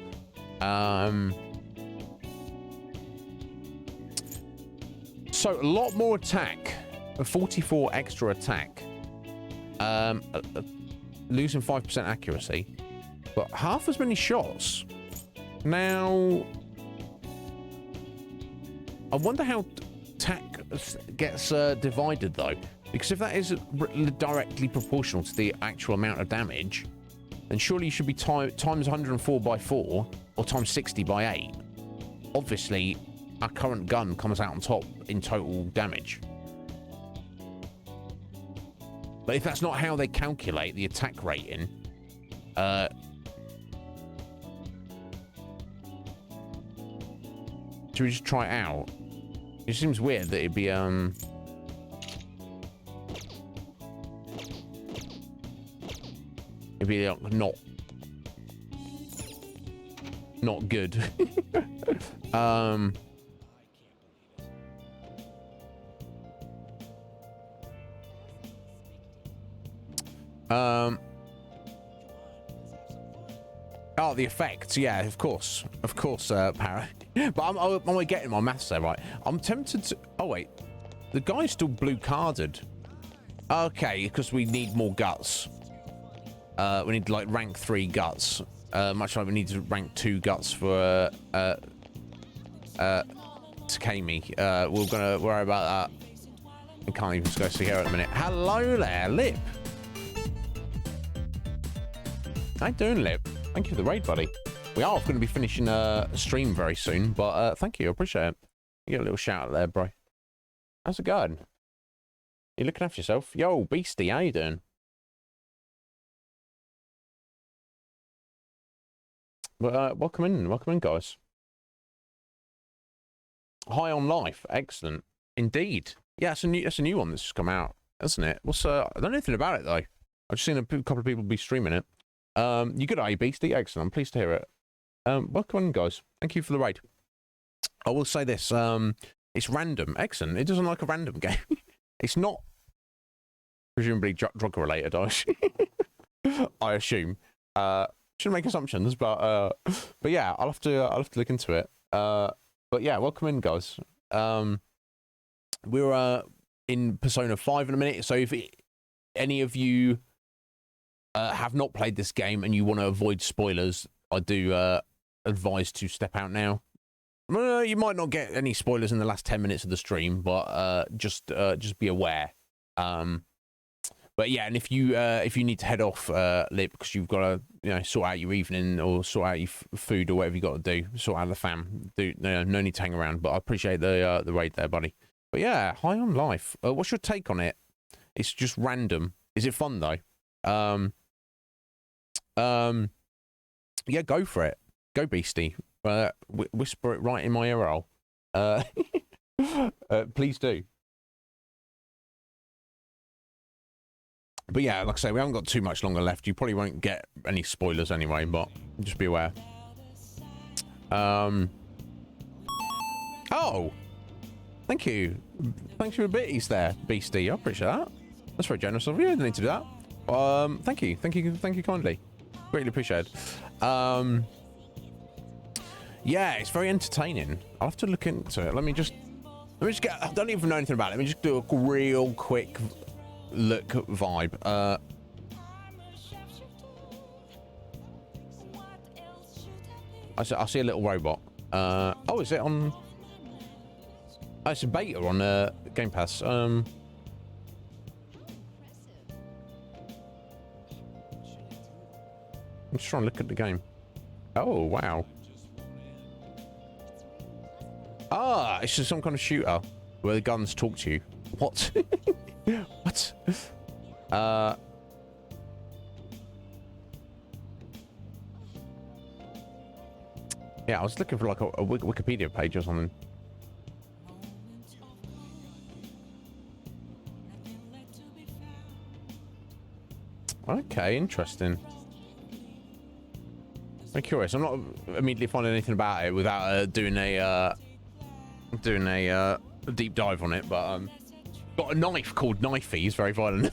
So a lot more attack. A 44 extra attack. Losing 5% accuracy. But half as many shots. Now I wonder how attack gets divided though, because if that is directly proportional to the actual amount of damage, then surely you should be times 104 by 4 or times 60 by 8. Obviously, our current gun comes out on top in total damage. But if that's not how they calculate the attack rating, should we just try it out? It seems weird that it'd be like, not good. Oh, the effects, yeah, of course, Parrot. But I'm getting my maths there right. I'm tempted to. Oh wait, the guy's still blue carded. Okay, because we need more guts. We need like rank 3 guts. Much like we need to rank 2 guts for Takemi. We're gonna worry about that. We can't even go see her at the minute. Hello there, Lip. How you doing, Lip? Thank you for the raid, buddy. We are going to be finishing a stream very soon, but thank you. I appreciate it. You get a little shout out there, bro. How's it going? You looking after yourself? Yo, Beastie, how you doing? But welcome in, guys. High on Life, excellent, indeed. Yeah, it's a new one that's just come out, hasn't it? What's I don't know anything about it though. I've just seen a couple of people be streaming it. You good, are you, Beastie? Excellent. I'm pleased to hear it. Welcome in, guys. Thank you for the raid. I will say this. It's random. Excellent. It doesn't like a random game. It's not presumably drug related, I assume. Shouldn't make assumptions, but yeah, I'll have to look into it. But yeah, welcome in, guys. We're in Persona 5 in a minute, so if any of you have not played this game and you want to avoid spoilers, I do advise to step out now. Well, you might not get any spoilers in the last 10 minutes of the stream, but just be aware. But yeah, and if you need to head off late because you've got to sort out your evening or sort out your food or whatever you got to do, sort out the fam. No need to hang around. But I appreciate the raid there, buddy. But yeah, High on Life. What's your take on it? It's just random. Is it fun though? Yeah, go for it. Go Beastie. Whisper it right in my ear hole. Please do. But yeah, like I say, we haven't got too much longer left. You probably won't get any spoilers anyway, but just be aware. Oh! Thank you. Thanks for the bitties there, Beastie. I appreciate that. That's very generous of you. I didn't need to do that. Thank you. Thank you kindly. Greatly appreciated. Yeah, it's very entertaining. I'll have to look into it. Let me just get, I don't even know anything about it. Let me just do a real quick look vibe. I see a little robot. Oh, is it on? Oh, it's a beta on Game Pass. I'm just trying to look at the game. Oh, wow. Ah, it's just some kind of shooter where the guns talk to you. What? What? Yeah, I was looking for like a Wikipedia page or something. Okay, interesting. I'm curious. I'm not immediately finding anything about it without doing a deep dive on it, but got a knife called Knifey. He's very violent.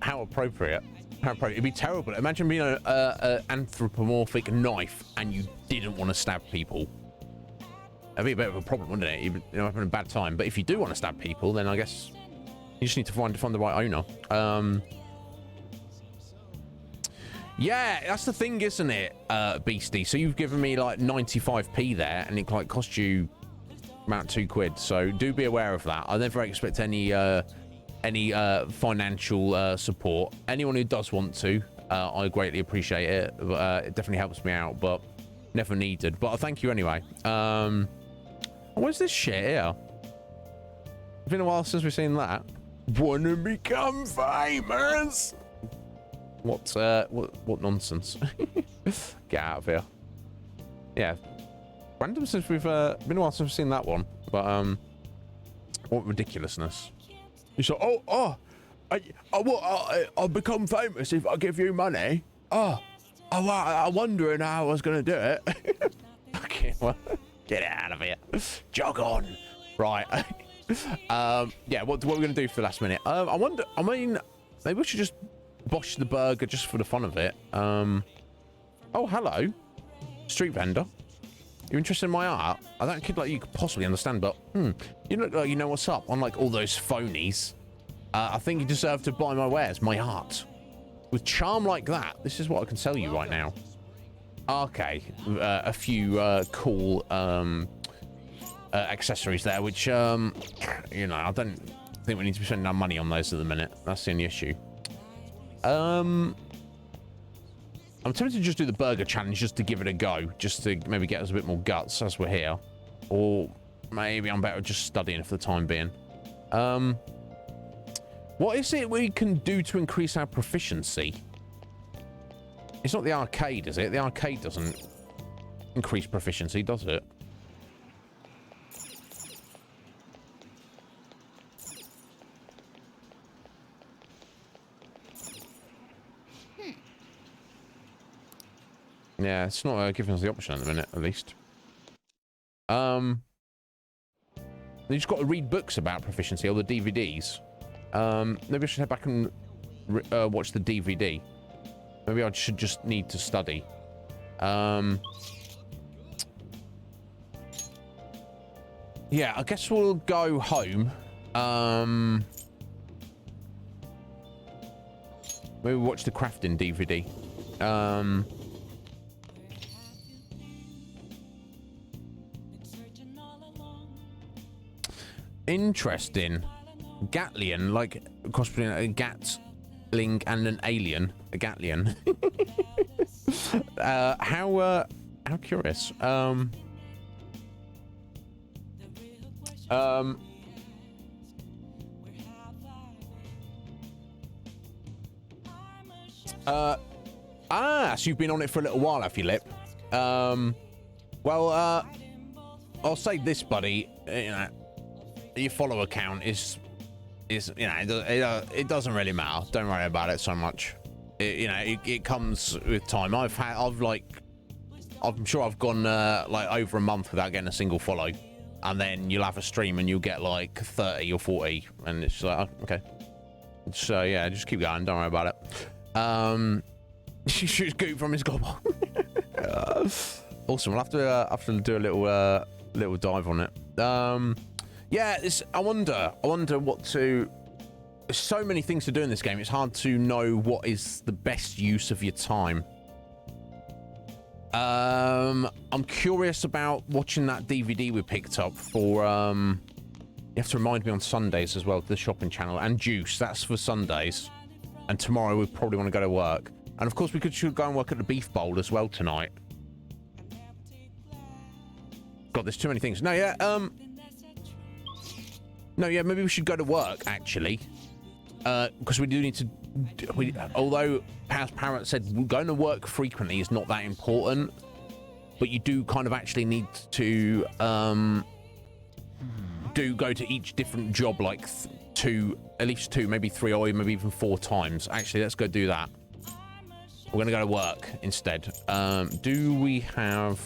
How appropriate. How appropriate. It'd be terrible. Imagine being an anthropomorphic knife and you didn't want to stab people. That'd be a bit of a problem, wouldn't it? You'd having a bad time. But if you do want to stab people, then I guess you just need to find the right owner. Yeah, that's the thing, isn't it, Beastie? So you've given me like 95p there, and it like cost you about £2. So do be aware of that. I never expect any financial support. Anyone who does want to, I greatly appreciate it. It definitely helps me out, but never needed. But I thank you anyway. Where's this shit here? It's been a while since we've seen that. Wanna become famous? What nonsense. Get out of here. Yeah. Random since we've been a while since we've seen that one. But what ridiculousness. He's like, I'll become famous if I give you money. I'm wondering how I was gonna do it. Okay, well, get out of here. Jog on. Right. Yeah, what are we gonna do for the last minute? I mean, maybe we should just bosh the burger just for the fun of it. Oh, hello. Street vendor. You interested in my art? I don't think like you could possibly understand, but you look like you know what's up, unlike all those phonies. I think you deserve to buy my wares, my art. With charm like that, this is what I can sell you right now. Okay, a few cool accessories there, which, I don't think we need to be spending our money on those at the minute. That's the only issue. I'm tempted to just do the burger challenge just to give it a go, just to maybe get us a bit more guts as we're here. Or maybe I'm better just studying for the time being. What is it we can do to increase our proficiency? It's not the arcade, is it? The arcade doesn't increase proficiency, does it? Yeah, it's not giving us the option at the minute, at least. You just got to read books about proficiency or the DVDs. Maybe I should head back and watch the DVD. Maybe I should just need to study. Yeah, I guess we'll go home. Maybe watch the crafting DVD. Interesting. Gatlian, like cross between a Gatling and an alien. A Gatlian. How curious. So you've been on it for a little while, have you, Lip? Well, I'll say this, buddy. You know, your follow account is you know, it doesn't really matter. Don't worry about it so much. It comes with time. I'm sure I've gone like over a month without getting a single follow, and then you'll have a stream and you'll get like 30 or 40, and it's like, oh, okay. So yeah, just keep going. Don't worry about it. She shoots Goop from his gobble. Awesome. We'll have to do a little dive on it. Yeah, I wonder what to. There's so many things to do in this game. It's hard to know what is the best use of your time. I'm curious about watching that DVD we picked up for. You have to remind me on Sundays as well, the shopping channel, and Juice. That's for Sundays. And tomorrow we probably want to go to work. And of course we should go and work at the Beef Bowl as well tonight. God, there's too many things. No, yeah, maybe we should go to work, actually. Because we do need to... although Parrot said going to work frequently is not that important, but you do kind of actually need to go to each different job like at least two, maybe 3, or maybe even 4 times. Actually, let's go do that. We're gonna go to work instead. Do we have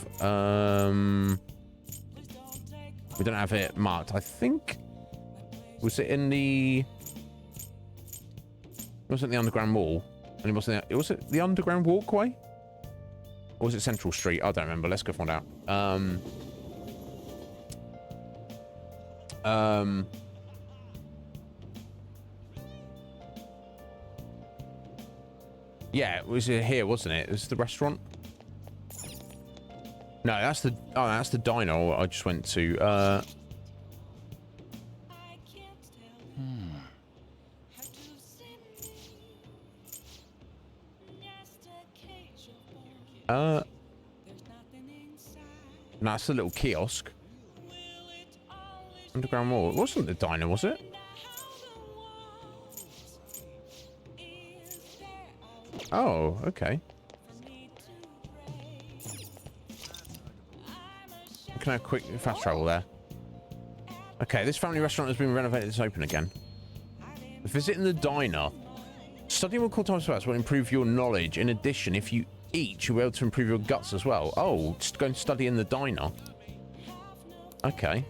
we don't have it marked. I think was it in the... It wasn't the underground wall, and it wasn't. Was it the underground walkway, or was it Central Street? I don't remember. Let's go find out. Yeah, it was here, wasn't it? It was the restaurant. No, that's the diner I just went to. No, that's a little kiosk. Underground wall. It wasn't the diner, was it? Oh, okay. Can I have quick fast travel there? Okay, this family restaurant has been renovated. It's open again. Visiting the diner. Studying multiple times fast will improve your knowledge. In addition, if you eat, you'll be able to improve your guts as well. Oh, just go and study in the diner. Okay.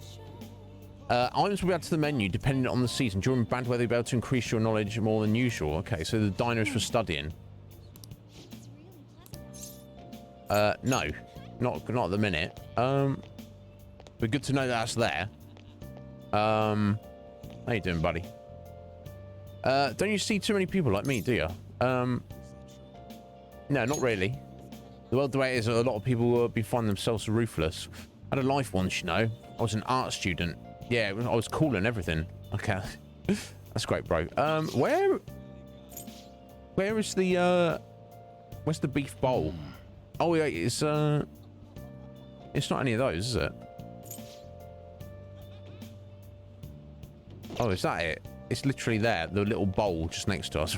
Items will be added to the menu depending on the season. During bad weather, you'll be able to increase your knowledge more than usual. Okay, so the diner is for studying. No, not at the minute. But good to know that's there. How you doing, buddy? Don't you see too many people like me, do you? No, not really. The world the way it is, a lot of people will be finding themselves ruthless. I had a life once, you know. I was an art student. Yeah, I was cool and everything. Okay. That's great, bro. Where is the where's the beef bowl? Oh yeah, it's not any of those, is it? Oh, is that it? It's literally there, the little bowl just next to us.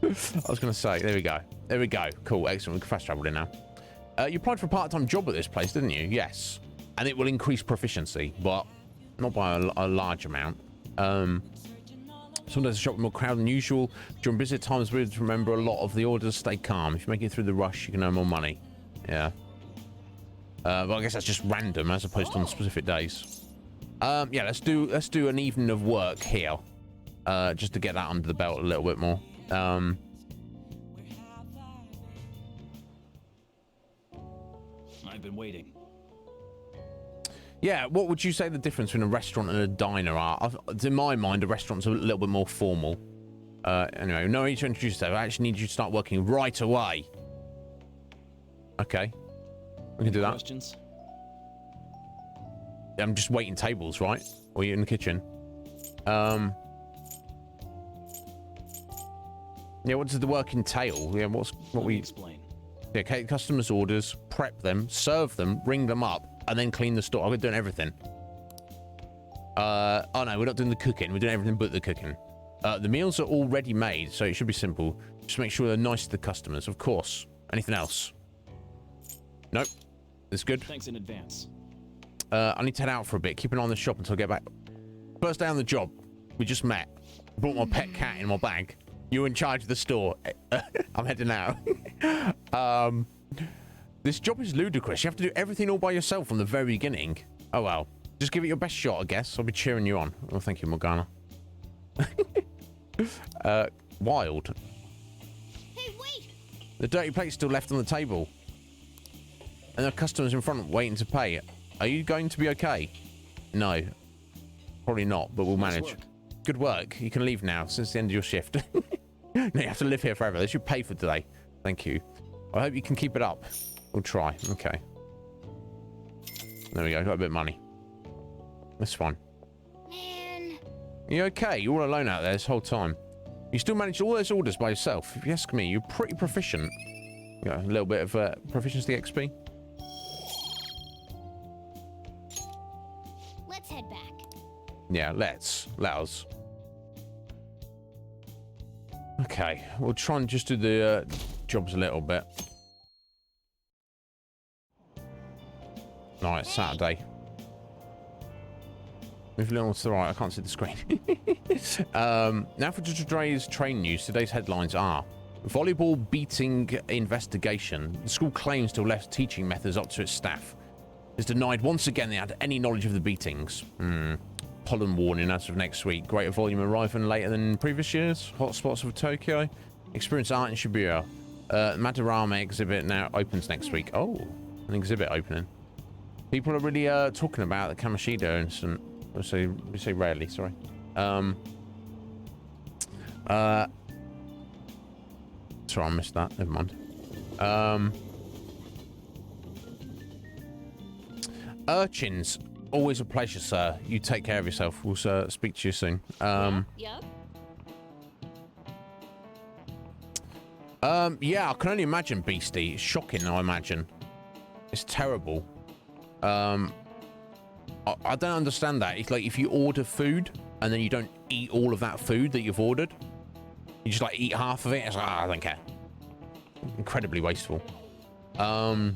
I was gonna say, there we go. There we go. Cool, excellent. We can fast travel in now. You applied for a part-time job at this place, didn't you? Yes. And it will increase proficiency, but not by a large amount. Sometimes the shop is more crowded than usual. During busy times, we have to remember a lot of the orders. Stay calm. If you make it through the rush, you can earn more money. Yeah. But I guess that's just random as opposed to on specific days. Yeah, let's do an evening of work here, just to get that under the belt a little bit more. I've been waiting. Yeah, what would you say the difference between a restaurant and a diner are? In my mind, a restaurant's a little bit more formal. Anyway, no need to introduce yourself. I actually need you to start working right away. Okay. We can do that. Questions? I'm just waiting tables, right? Or you in the kitchen? Yeah, what does the work entail? Yeah, what we explain. Yeah, take customers' orders, prep them, serve them, ring them up, and then clean the store. We're doing everything. Oh no, we're not doing the cooking. We're doing everything but the cooking. The meals are already made, so it should be simple. Just make sure they're nice to the customers, of course. Anything else? Nope. That's good. Thanks in advance. I need to head out for a bit. Keep an eye on the shop until I get back. First day on the job. We just met. Brought my pet cat in my bag. You're in charge of the store. I'm heading out. This job is ludicrous. You have to do everything all by yourself from the very beginning. Oh well. Just give it your best shot, I guess. I'll be cheering you on. Oh, thank you, Morgana. Wild. Hey, wait! The dirty plate's still left on the table. And there are customers in front waiting to pay. Are you going to be okay? No. Probably not, but we'll manage. Good work. You can leave now since the end of your shift. No, you have to live here forever. They should pay for today. Thank you. I hope you can keep it up. We'll try. Okay. There we go. Got a bit of money. That's fine. Man. You okay? You're all alone out there this whole time. You still managed all those orders by yourself. If you ask me, you're pretty proficient. Yeah, a little bit of proficiency XP. Let's head back. Yeah, let us. Okay, we'll try and just do the jobs a little bit. No, it's Saturday. Move a little to the right, I can't see the screen. Now for today's train news. Today's headlines are: volleyball beating investigation. The school claims to have left teaching methods up to its staff. Is denied once again they had any knowledge of the beatings. Pollen warning as of next week. Greater volume arriving later than previous years. Hotspots of Tokyo. Experience art in Shibuya. Madarame exhibit now opens next week. Oh, an exhibit opening. People are really talking about the Kamoshida incident. We say rarely, sorry. Sorry, I missed that. Never mind. Urchins. Always a pleasure, sir. You take care of yourself. We'll speak to you soon. Yep. Yeah, I can only imagine, Beastie. It's shocking, I imagine. It's terrible. I don't understand that. It's like if you order food and then you don't eat all of that food that you've ordered, you just like eat half of it. It's like, I don't care. Incredibly wasteful. Yeah,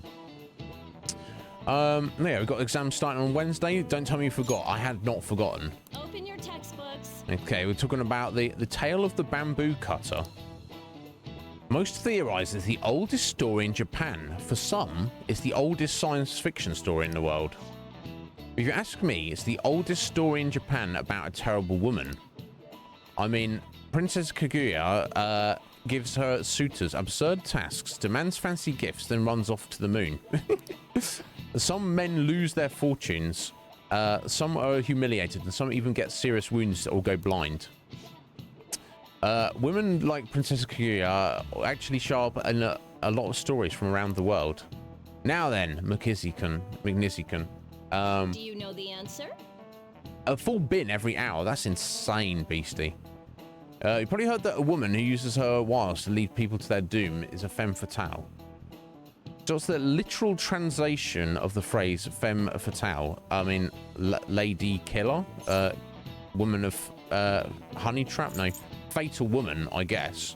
we've got exams starting on Wednesday. Don't tell me you forgot. I had not forgotten. Open your textbooks. Okay, we're talking about the tale of the bamboo cutter. Most theorize it's the oldest story in Japan. For some, it's the oldest science fiction story in the world. If you ask me, it's the oldest story in Japan about a terrible woman. I mean, Princess Kaguya gives her suitors absurd tasks, demands fancy gifts, then runs off to the moon. Some men lose their fortunes, some are humiliated, and some even get serious wounds or go blind. Women like Princess Kaguya actually show up in a lot of stories from around the world. Now then, McNizzy-kun. Do you know the answer? A full bin every hour. That's insane, Beastie. You probably heard that a woman who uses her wiles to lead people to their doom is a femme fatale. So it's the literal translation of the phrase femme fatale. I mean, lady killer, woman of honey trap. No, fatal woman, I guess.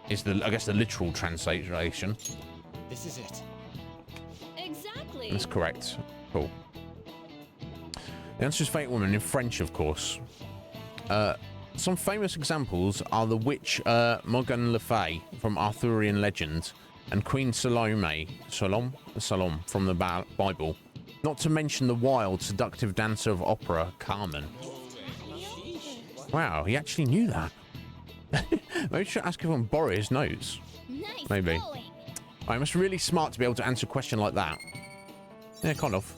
Is I guess the literal translation. This is it. Exactly. That's correct. Cool. The answer is fatal woman in French, of course. Some famous examples are the witch Morgane Le Fay from Arthurian legend and Queen Salome from the Bible. Not to mention the wild, seductive dancer of opera, Carmen. Wow, he actually knew that. Maybe we should ask if I can borrow his notes. Nice Maybe. going. I must be really smart to be able to answer a question like that. Yeah, kind of.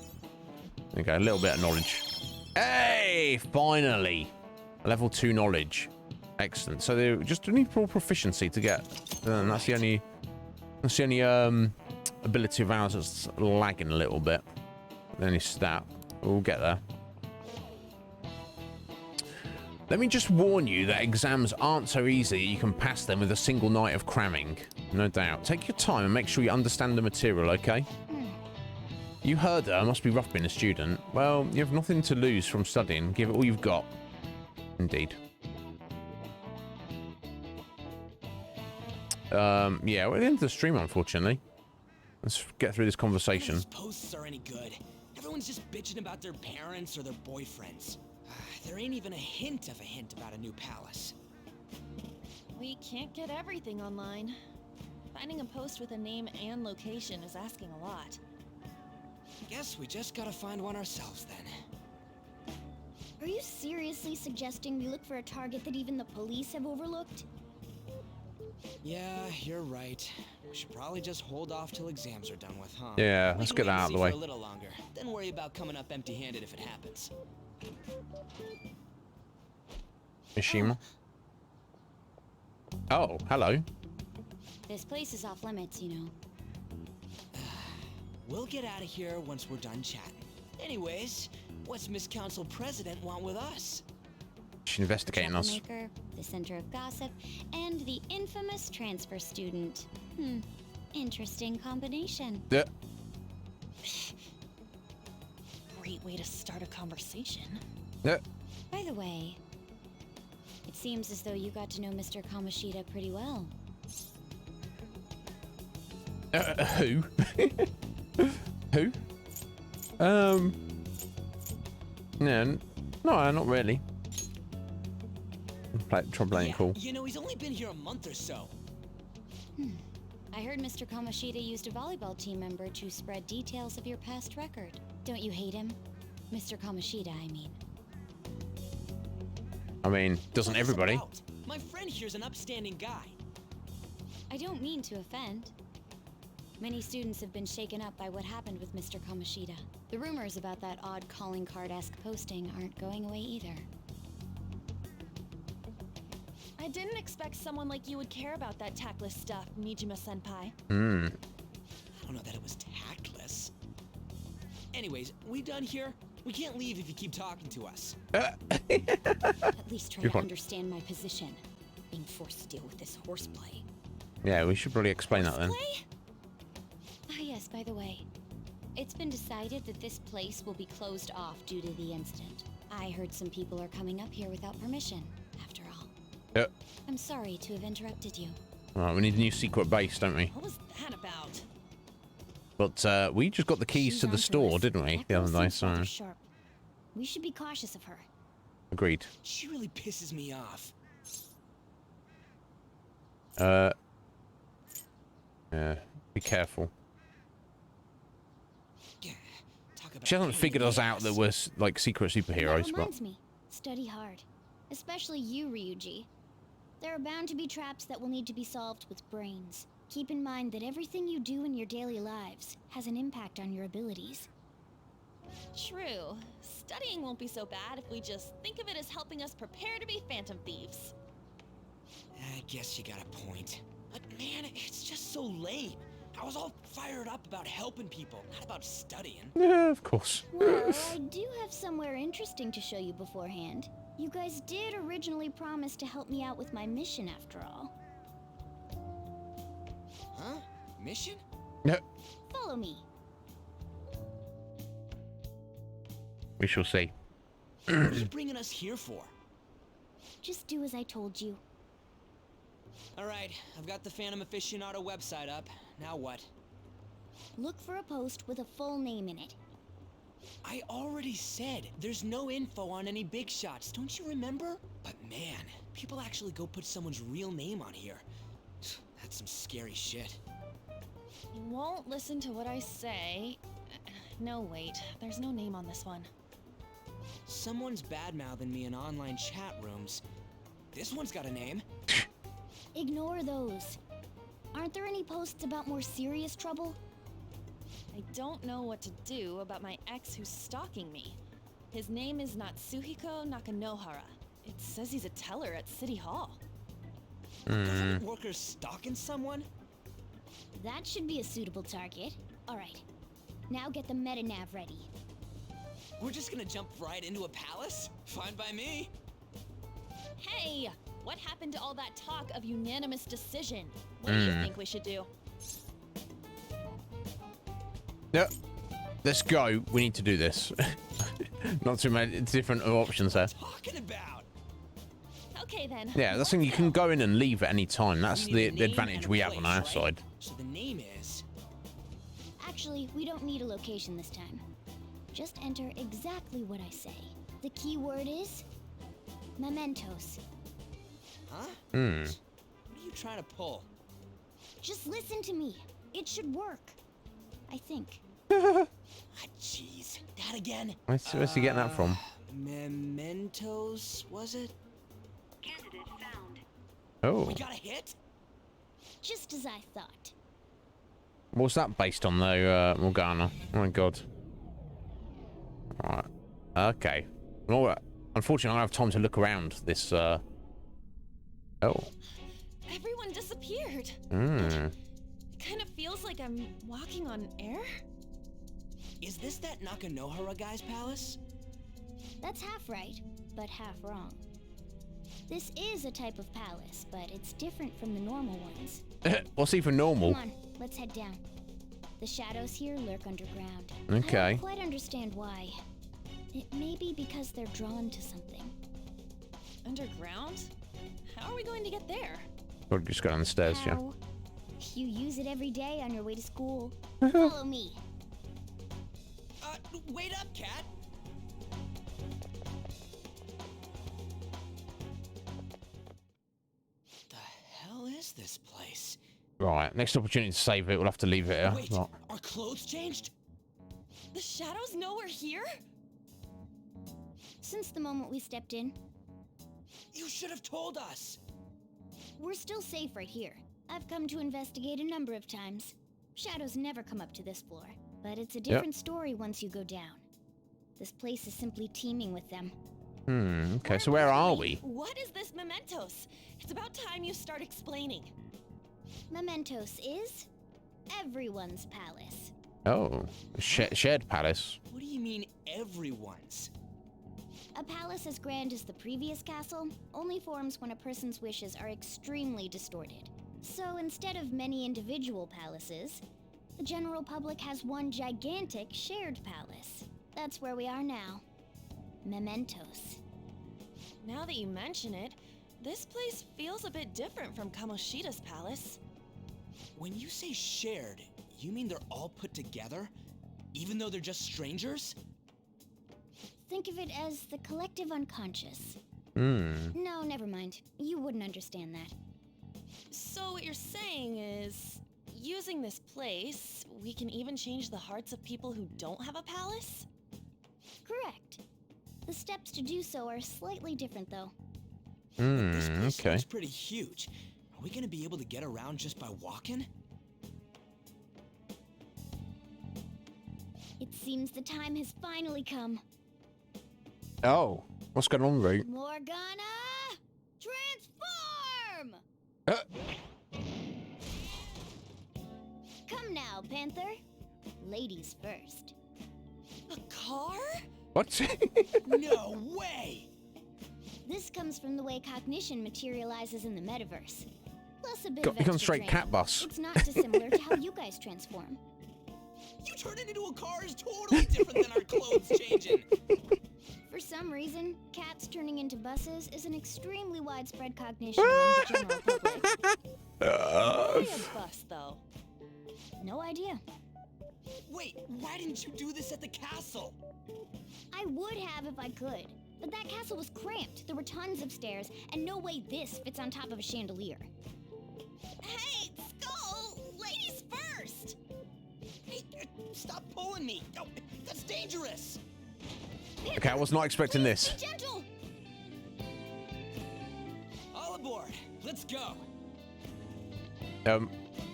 Okay, a little bit of knowledge. Hey, finally. Level 2 knowledge. Excellent. So they just need full proficiency to get. That's the only ability of ours that's lagging a little bit. Then his stat. We'll get there. Let me just warn you that exams aren't so easy you can pass them with a single night of cramming. No doubt. Take your time and make sure you understand the material, okay? You heard her. Must be rough being a student. Well, you have nothing to lose from studying. Give it all you've got. Indeed. Yeah, we're at the end of the stream, unfortunately. Let's get through this conversation. None of these posts are any good. Everyone's just bitching about their parents or their boyfriends. There ain't even a hint about a new palace. We can't get everything online. Finding a post with a name and location is asking a lot. Guess we just gotta find one ourselves then. Are you seriously suggesting we look for a target that even the police have overlooked? Yeah, you're right. We should probably just hold off till exams are done with, huh? Yeah, let's get that out of the way. For a little longer, then worry about coming up empty-handed if it happens. Mishima. Oh, hello. This place is off limits, you know. We'll get out of here once we're done chatting. Anyways, what's Miss Council President want with us? She's investigating us. The center of gossip, and the infamous transfer student. Interesting combination. Yeah. Great way to start a conversation. Yeah. By the way, it seems as though you got to know Mr. Kamoshida pretty well. Who? Who? No, not really. Try playing cool. You know, he's only been here a month or so. I heard Mr. Kamoshida used a volleyball team member to spread details of your past record. Don't you hate him? Mr. Kamoshida, I mean. I mean, doesn't everybody? My friend here's an upstanding guy. I don't mean to offend. Many students have been shaken up by what happened with Mr. Kamoshida. The rumors about that odd calling card-esque posting aren't going away either. I didn't expect someone like you would care about that tactless stuff, Mijima-senpai. I don't know that it was tactless. Anyways, we done here? We can't leave if you keep talking to us. At least try to understand my position. Being forced to deal with this horseplay. Yeah, we should probably explain that then. Ah yes, by the way. It's been decided that this place will be closed off due to the incident. I heard some people are coming up here without permission, after all. Yep. I'm sorry to have interrupted you. Alright, we need a new secret base, don't we? What was that about? But we just got the keys to the store, didn't we? The other day, so. Sharp. We should be cautious of her. Agreed. She really pisses me off. Yeah, be careful. She hasn't figured us out that we're like secret superheroes, That but reminds me. Study hard. Especially you, Ryuji. There are bound to be traps that will need to be solved with brains. Keep in mind that everything you do in your daily lives has an impact on your abilities. True. Studying won't be so bad if we just think of it as helping us prepare to be Phantom Thieves. I guess you got a point. But man, it's just so lame. I was all fired up about helping people, not about studying. Yeah, of course. Well, I do have somewhere interesting to show you beforehand. You guys did originally promise to help me out with my mission after all. Huh? Mission? No. Follow me. We shall see. What are you bringing us here for? Just do as I told you. Alright, I've got the Phantom Aficionado website up. Now what? Look for a post with a full name in it. I already said there's no info on any big shots, don't you remember? But man, people actually go put someone's real name on here. That's some scary shit. You won't listen to what I say. No, wait. There's no name on this one. Someone's bad-mouthing me in online chat rooms. This one's got a name. Ignore those. Aren't there any posts about more serious trouble? I don't know what to do about my ex who's stalking me. His name is Natsuhiko Nakanohara. It says he's a teller at City Hall. Government workers stalking someone? That should be a suitable target. Alright. Now get the meta-nav ready. We're just gonna jump right into a palace? Fine by me. Hey, what happened to all that talk of unanimous decision? What do you think we should do? No, let's go. We need to do this. Not too many different options there. Talking about. Okay then. Yeah, that's the thing. You can go in and leave at any time. That's the advantage we have on our place, side. So the name is. Actually, we don't need a location this time. Just enter exactly what I say. The key word is mementos. Huh? Hmm. What are you trying to pull? Just listen to me. It should work. I think. Jeez. That again? Where's he getting that from? Mementos, was it? Candidate found. Oh. We got a hit? Just as I thought. What's that based on, though, Morgana? Oh, my God. Alright. Okay. Well, unfortunately, I don't have time to look around this, Oh. Everyone disappeared. Hmm. It kind of feels like I'm walking on air. Is this that Nakanohara guy's palace? That's half right, but half wrong. This is a type of palace, but it's different from the normal ones. What's even normal? Come on, let's head down. The shadows here lurk underground. Okay. I don't quite understand why. It may be because they're drawn to something. Underground? How are we going to get there? We'll just go down the stairs, yeah. How? You use it every day on your way to school. Follow me. Wait up, Cat. The hell is this place? Right, next opportunity to save it, we'll have to leave it here. Wait, Right. our clothes changed? The shadows know we're here? Since the moment we stepped in, You should have told us. we're still safe right here. I've come to investigate a number of times. Shadows never come up to this floor, but it's a different story once you go down. This place is simply teeming with them. Okay, so where are we? What is this mementos? It's about time you start explaining. Mementos is everyone's palace. Oh, shared palace. What do you mean, everyone's? A palace as grand as the previous castle only forms when a person's wishes are extremely distorted. So instead of many individual palaces, the general public has one gigantic shared palace. That's where we are now. Mementos. Now that you mention it, this place feels a bit different from Kamoshida's palace. When you say shared, you mean they're all put together? Even though they're just strangers? Think of it as the collective unconscious. No, never mind. You wouldn't understand that. So what you're saying is, using this place, we can even change the hearts of people who don't have a palace? Correct. The steps to do so are slightly different, though. This place okay. looks pretty huge. Are we gonna be able to get around just by walking? It seems the time has finally come. Oh, what's going on, Root? Morgana! Transform! Come now, Panther. Ladies first. A car? What? No way! This comes from the way cognition materializes in the metaverse. Plus a bit Got of become extra straight training. cat bus. It's not dissimilar to how you guys transform. You turning into a car is totally different than our clothes changing. For some reason, cats turning into buses is an extremely widespread cognition among the general public. Why a bus, though? No idea. Wait, why didn't you do this at the castle? I would have if I could, but that castle was cramped. There were tons of stairs, and no way this fits on top of a chandelier. Hey, Skull! Ladies first! Hey, stop pulling me! Oh, that's dangerous! Okay, I was not expecting this. Be gentle! All aboard! Let's go!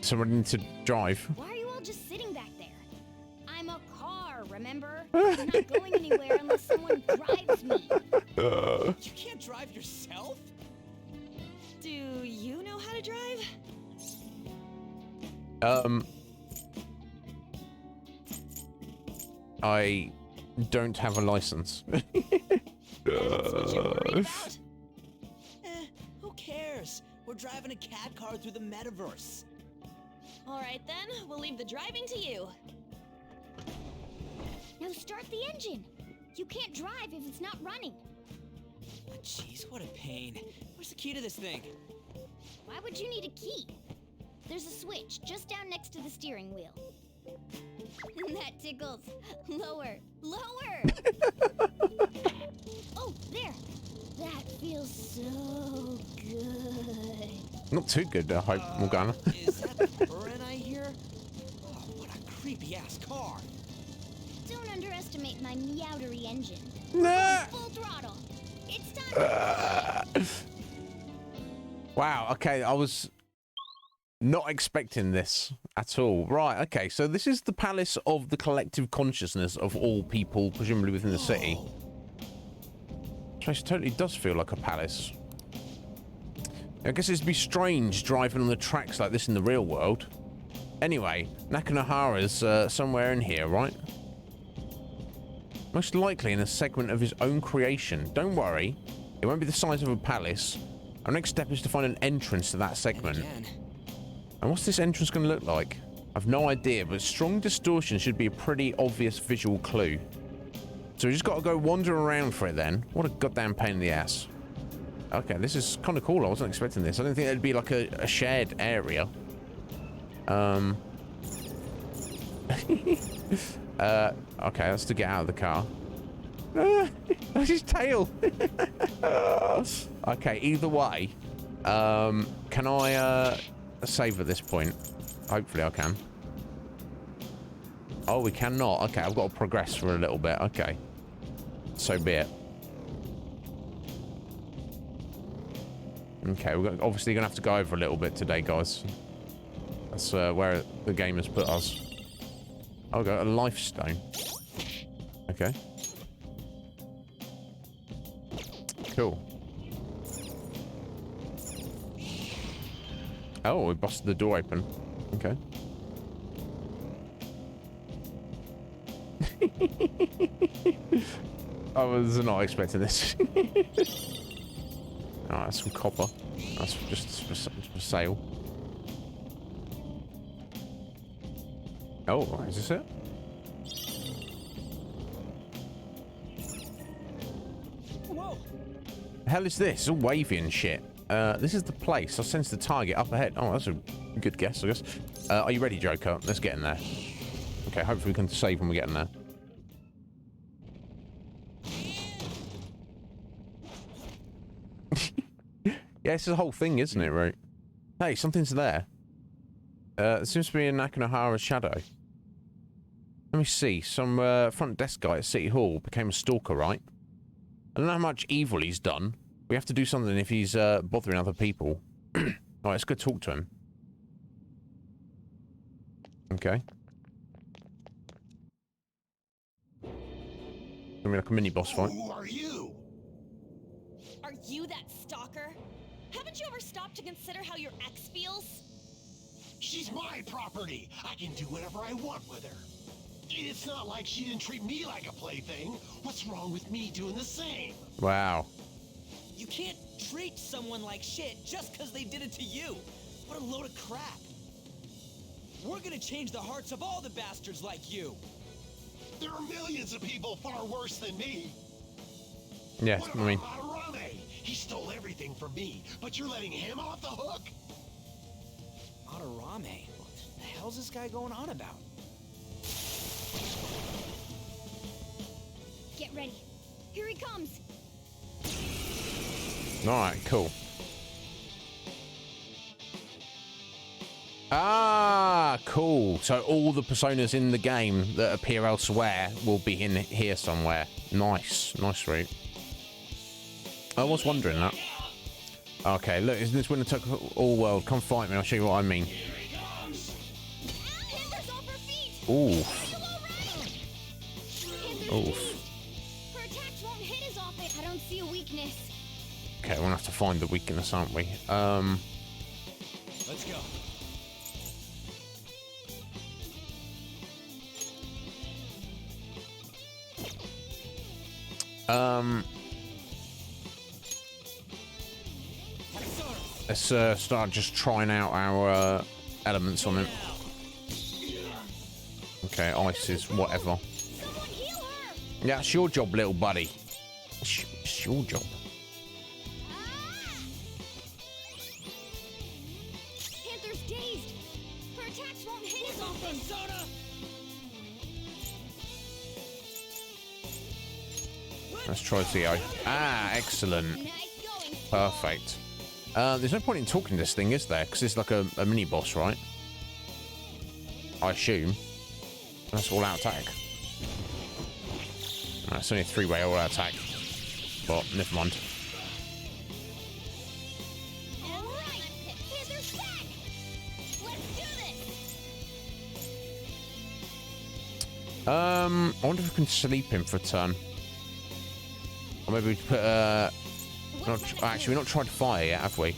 Someone need to drive. Why are you all just sitting back there? I'm a car, remember? I'm not going anywhere unless someone drives me. You can't drive yourself? Do you know how to drive? I don't have a license. Who cares? We're driving a cat car through the metaverse. All right then, we'll leave the driving to you. Now start the engine. You can't drive if it's not running. Oh, jeez, what a pain. Where's the key to this thing? Why would you need a key? There's a switch just down next to the steering wheel. That tickles. Lower. Lower! Oh, there. That feels so good. Not too good, I hope, Morgana. Is that the Burin I hear? Oh, what a creepy-ass car. Don't underestimate my meowdery engine. Nah. Full throttle. It's time. Wow, okay, I was not expecting this at all. Right, okay, so this is the palace of the collective consciousness of all people, presumably within the city. This totally does feel like a palace. I guess it'd be strange driving on the tracks like this in the real world. Anyway, Nakanohara's somewhere in here, right? Most likely in a segment of his own creation. Don't worry, it won't be the size of a palace. Our next step is to find an entrance to that segment. And what's this entrance going to look like? I've no idea, but strong distortion should be a pretty obvious visual clue. So we just got to go wander around for it then. What a goddamn pain in the ass. Okay, this is kind of cool. I wasn't expecting this. I didn't think it'd be like a shared area. Okay, that's to get out of the car. That's his tail. Okay, either way, can I save at this point? Hopefully I can. Oh, we cannot. Okay, I've got to progress for a little bit. Okay, so be it. Okay, we're obviously gonna have to go over a little bit today, guys. That's where the game has put us. I'll go a life stone. Okay. Cool. Oh, we busted the door open. Okay. I was not expecting this. Oh, that's some copper. That's just for sale. Oh, is this it? Whoa! The hell is this? It's all wavy and shit. This is the place. I sense the target up ahead. Oh, that's a good guess, I guess. Are you ready, Joker? Let's get in there. Okay, hopefully we can save when we get in there. Yeah, it's the whole thing, isn't it, right? Hey, something's there. It seems to be in Nakanohara's shadow. Let me see. Some front desk guy at City Hall became a stalker, right? I don't know how much evil he's done. We have to do something if he's bothering other people. Alright, let's go talk to him. Okay. Gonna be like a mini boss fight. Who are you? Are you that stalker? Haven't you ever stopped to consider how your ex feels? She's my property. I can do whatever I want with her. It's not like she didn't treat me like a plaything. What's wrong with me doing the same? Wow. You can't treat someone like shit just because they did it to you. What a load of crap. We're gonna change the hearts of all the bastards like you. There are millions of people far worse than me. Yes, What I mean... about Madarame? He stole everything from me, but you're letting him off the hook? Madarame? What the hell's this guy going on about? Get ready. Here he comes. Alright, cool. Ah, cool. So all the personas in the game that appear elsewhere will be in here somewhere. Nice. Nice route. I was wondering that. Okay, look, isn't this Winter Took All World? Come fight me, I'll show you what I mean. Oof. Oof. Her attacks won't hit his offense. I don't see a weakness. Okay, we're gonna have to find the weakness, aren't we? Let's go. Let's start just trying out our elements on it. Okay, ice is whatever. Yeah, it's your job, little buddy. It's your job. Panther's dazed. Her attacks won't hit his open. Let's try Theo. Ah, excellent. Perfect. There's no point in talking to this thing, is there? Because it's like a mini boss, right? I assume. That's all out attack. It's only a 3-way all out attack. But never mind. I wonder if we can sleep him for a turn. Or maybe we put actually, we've not tried fire yet, have we?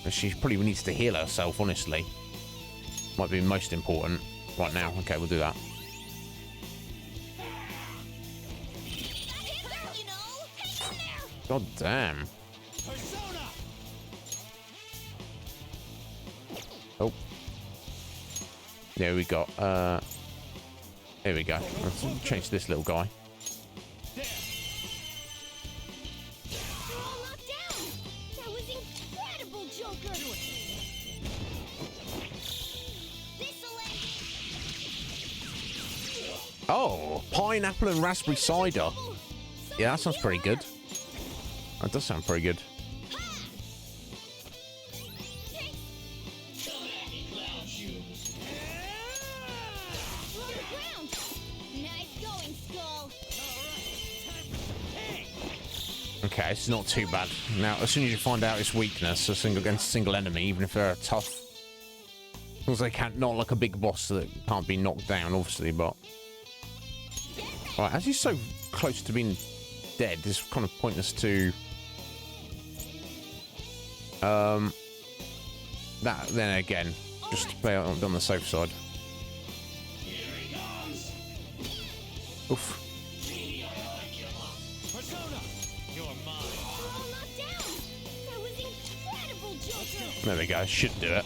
She probably needs to heal herself, honestly. Might be most important right now. Okay, we'll do that. God damn. Oh. There we go. Here we go. Let's change this little guy. Oh, pineapple and raspberry cider. Yeah, that sounds pretty good. That does sound pretty good. Okay, it's not too bad. Now, as soon as you find out its weakness against a single enemy, even if they're tough, as long as they can't, not like a big boss that can't be knocked down, obviously, but... Right, as he's so close to being dead, it's kind of pointless to... That, then again, just to play on the safe side. Oof. There we go, should do it.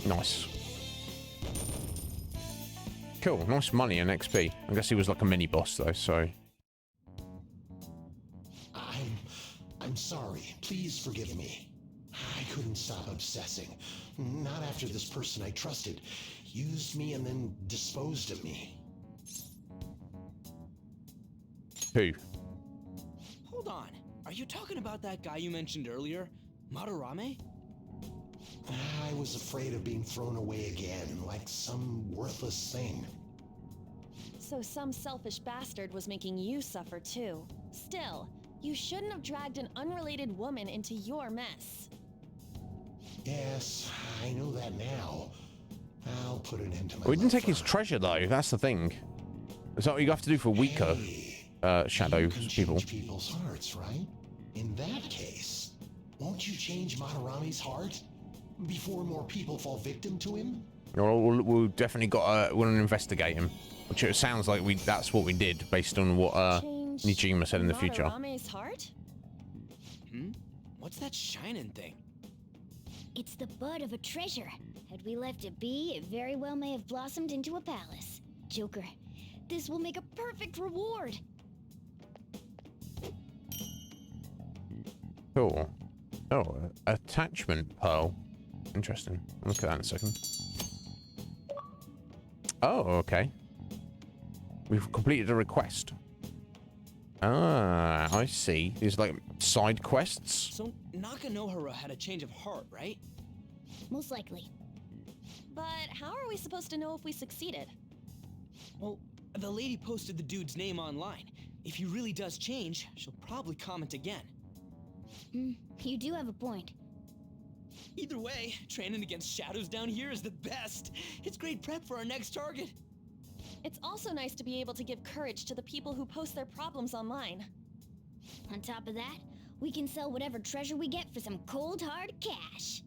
Nice. Cool, nice money and XP. I guess he was like a mini boss though, so. I'm sorry. Please forgive me. I couldn't stop obsessing. Not after this person I trusted used me and then disposed of me. Who? Hold on. Are you talking about that guy you mentioned earlier? Madarame? I was afraid of being thrown away again, like some worthless thing. So some selfish bastard was making you suffer too. Still, you shouldn't have dragged an unrelated woman into your mess. Yes, I know that now. I'll put an end to my We didn't take his treasure though, that's the thing. Is that what you have to do for weaker shadow people? People's hearts, right? In that case, won't you change Madarame's heart? Before more people fall victim to him? We'll definitely got we'll investigate him. Which it sounds like that's what we did based on what Nijima said in the future. Madarame's heart? What's that shining thing? It's the bud of a treasure. Had we left it be, it very well may have blossomed into a palace. Joker, this will make a perfect reward. Cool. Oh, attachment pearl. Interesting. I'll look at that in a second. Oh, okay. We've completed a request. Ah, I see. These are like side quests. So Nakanohara had a change of heart, right? Most likely. But how are we supposed to know if we succeeded? Well, the lady posted the dude's name online. If he really does change, she'll probably comment again. You do have a point. Either way, training against shadows down here is the best. It's great prep for our next target. It's also nice to be able to give courage to the people who post their problems online. On top of that, we can sell whatever treasure we get for some cold hard cash.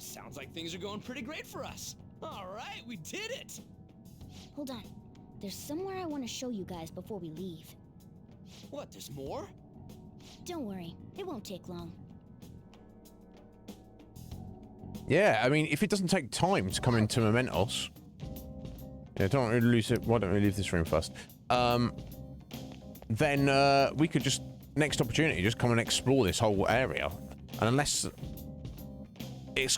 Sounds like things are going pretty great for us. All right, we did it. Hold on. There's somewhere I want to show you guys before we leave. What, there's more? Don't worry, it won't take long. Yeah, I mean, if it doesn't take time to come into Mementos... Yeah, don't really lose it. Why don't we leave this room first? Then we could just... Next opportunity, just come and explore this whole area. And unless... It's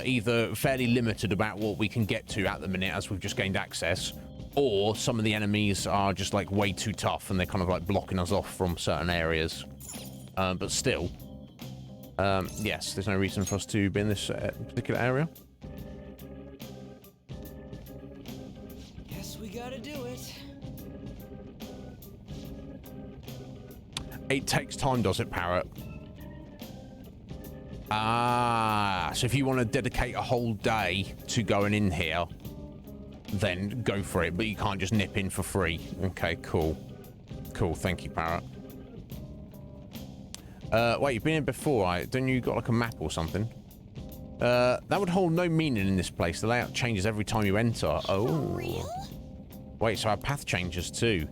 either fairly limited about what we can get to at the minute as we've just gained access, or some of the enemies are just like way too tough and they're kind of like blocking us off from certain areas. But still, yes, there's no reason for us to be in this particular area. Guess we gotta do it. It takes time, does it, Parrot? Ah, so if you want to dedicate a whole day to going in here, then go for it, but you can't just nip in for free. Okay, cool. Cool, thank you, Parrot. Wait, you've been in before, right? Don't you got like a map or something? That would hold no meaning in this place. The layout changes every time you enter. Oh. Wait, so our path changes too.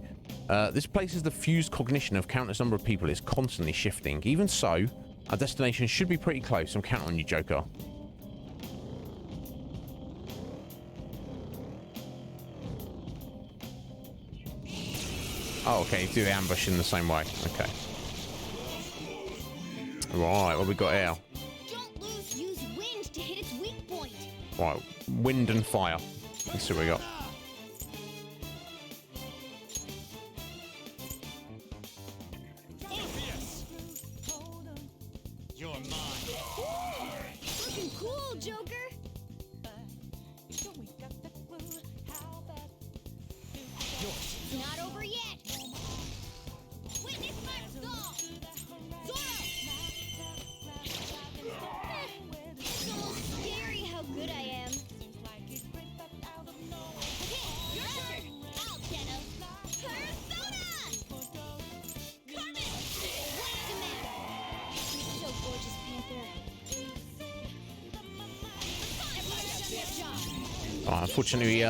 This place is the fused cognition of countless number of people. It's constantly shifting. Even so, our destination should be pretty close. I'm counting on you, Joker. Oh, okay, do the ambush in the same way. Okay. Right, what we got here? Don't lose, use wind to hit its weak point. Right, wind and fire. Let's see what we got. You're mine. Looking cool, Joker. It's not over yet. Witness my resolve. Zoro! It's almost scary how good I am. Okay, your turn. I'll Tenno. Persona! Coming! What's the matter? You're so gorgeous, Panther. Everyone's done their job. Oh, unfortunately,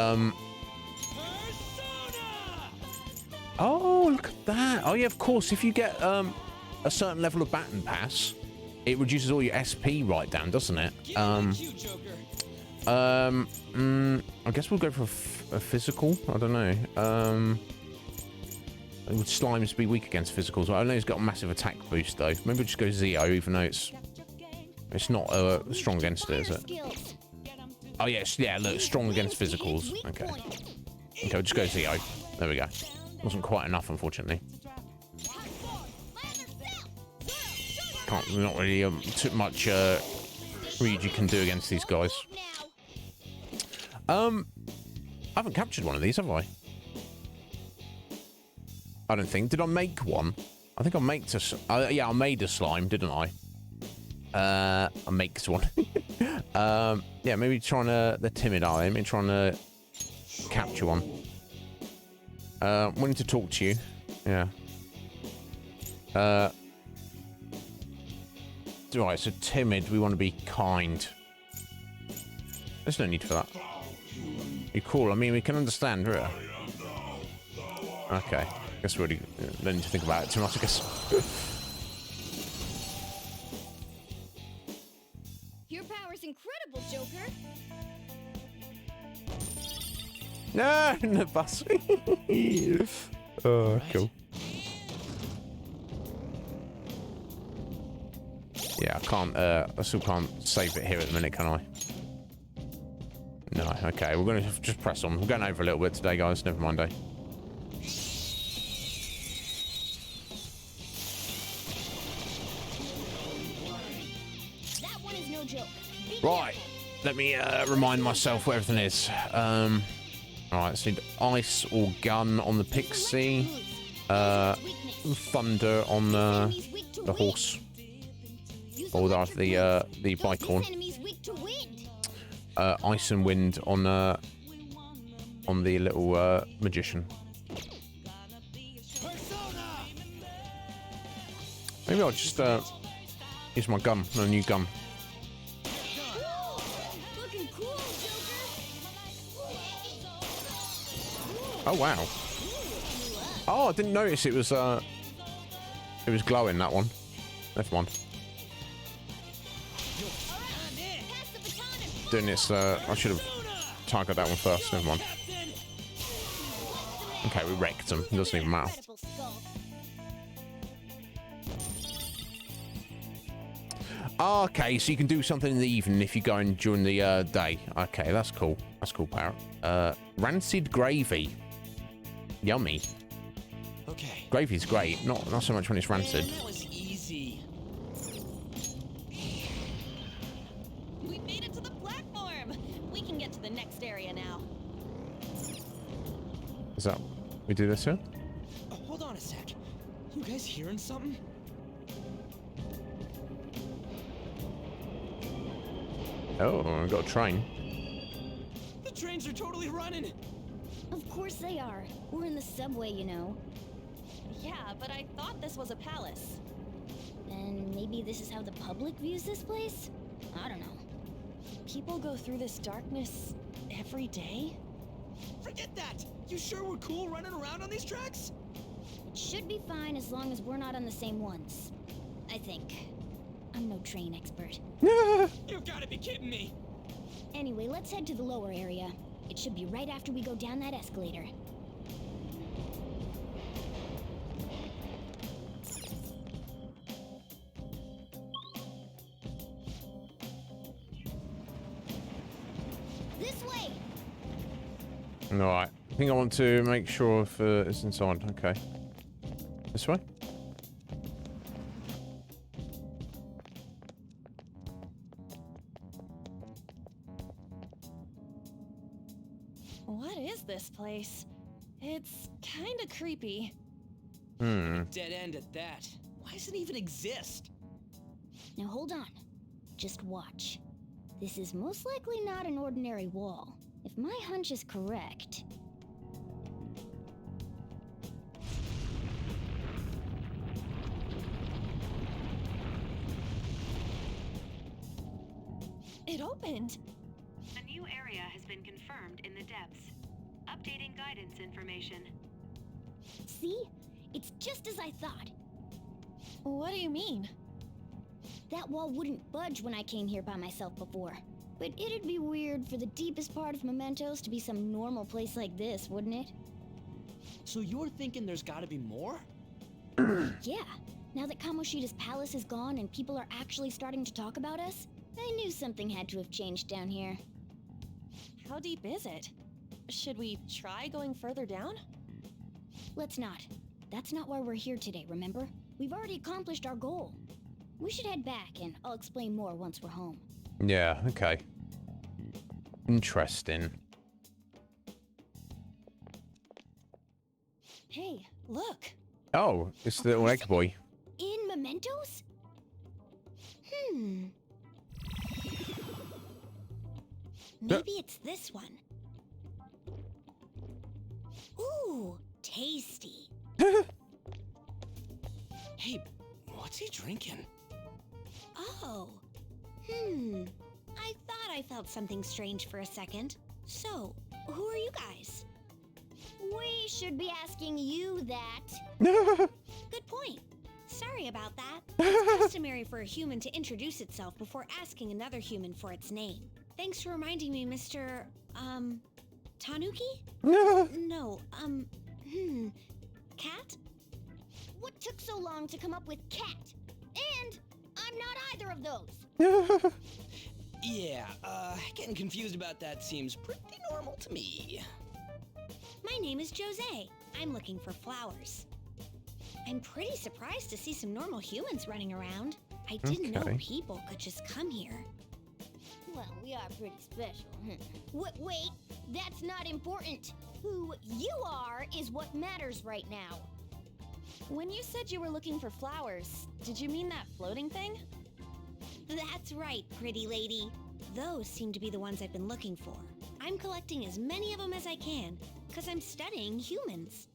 Oh, look at that. Oh, yeah, of course. If you get a certain level of Baton Pass, it reduces all your SP right down, doesn't it? I guess we'll go for a physical. I don't know. Would Slimes be weak against physicals? I know he's got a massive attack boost, though. Maybe we'll just go Zeo, even though it's not strong against it, is it? Oh, yes. Yeah, look, strong against physicals. Okay. Okay, we'll just go Zeo. There we go. Wasn't quite enough, unfortunately. Not really too much Ryuji can do against these guys. I haven't captured one of these, have I? I don't think. Did I make one? I think I made yeah, I made a slime, didn't I? I make one. Yeah, maybe trying to... They're timid, are they? Maybe trying to capture one. Wanting to talk to you. Yeah. Right, so timid, we want to be kind. There's no need for that. You're cool. I mean, we can understand, really. Okay. I guess we already don't need to think about it too much, I guess. Your power's incredible, Joker. No, the bus. Oh, cool. Yeah, I can't, I still can't save it here at the minute, can I? No, okay, we're going to just press on. We're going over a little bit today, guys. Never mind, eh? That one is no joke. Right, let me remind myself where everything is. Alright, so ice or gun on the pixie. Thunder on the horse. Or the bicorn. Ice and wind on the little magician. Maybe I'll just use my gun, my new gun. Oh, wow. Oh, I didn't notice it was glowing, that one. Never mind. Doing this, I should have targeted that one first. Never mind. Okay, we wrecked him. It doesn't even matter. Okay, so you can do something in the evening if you're going during the day. Okay, that's cool. That's cool, Parrot. Rancid gravy. Yummy. Okay. Gravy's great. Not so much when it's rancid. Man, that was easy. We made it to the platform. We can get to the next area now. Is that... we do this here? Hold on a sec. You guys hearing something? Oh, I got a train. The trains are totally running. Of course they are. We're in the subway, you know. Yeah, but I thought this was a palace. And maybe this is how the public views this place? I don't know. People go through this darkness every day? Forget that! You sure we're cool running around on these tracks? It should be fine as long as we're not on the same ones. I think. I'm no train expert. You've gotta be kidding me! Anyway, let's head to the lower area. It should be right after we go down that escalator. This way! Alright. I think I want to make sure if it's inside. Okay. This way? What is this place? It's kind of creepy. Dead end at that. Why does it even exist? Now hold on. Just watch. This is most likely not an ordinary wall. If my hunch is correct... It opened! A new area has been confirmed in the depths. Updating guidance information. See? It's just as I thought. What do you mean? That wall wouldn't budge when I came here by myself before. But it'd be weird for the deepest part of Mementos to be some normal place like this, wouldn't it? So you're thinking there's gotta be more? Yeah. Now that Kamoshida's palace is gone and people are actually starting to talk about us, I knew something had to have changed down here. How deep is it? Should we try going further down? Let's not. That's not why we're here today, remember? We've already accomplished our goal. We should head back, and I'll explain more once we're home. Yeah, okay. Interesting. Hey, look! Oh, it's the little egg boy. In Mementos? Maybe it's this one. Ooh, tasty. Hey, what's he drinking? Oh. I thought I felt something strange for a second. So, who are you guys? We should be asking you that. Good point. Sorry about that. It's customary for a human to introduce itself before asking another human for its name. Thanks for reminding me, Mr. Tanuki? No, Cat? What took so long to come up with cat? And I'm not either of those. Yeah, getting confused about that seems pretty normal to me. My name is Jose. I'm looking for flowers. I'm pretty surprised to see some normal humans running around. I didn't know people could just come here. Well, we are pretty special. Wait, that's not important. Who you are is what matters right now. When you said you were looking for flowers, did you mean that floating thing? That's right, pretty lady. Those seem to be the ones I've been looking for. I'm collecting as many of them as I can, because I'm studying humans.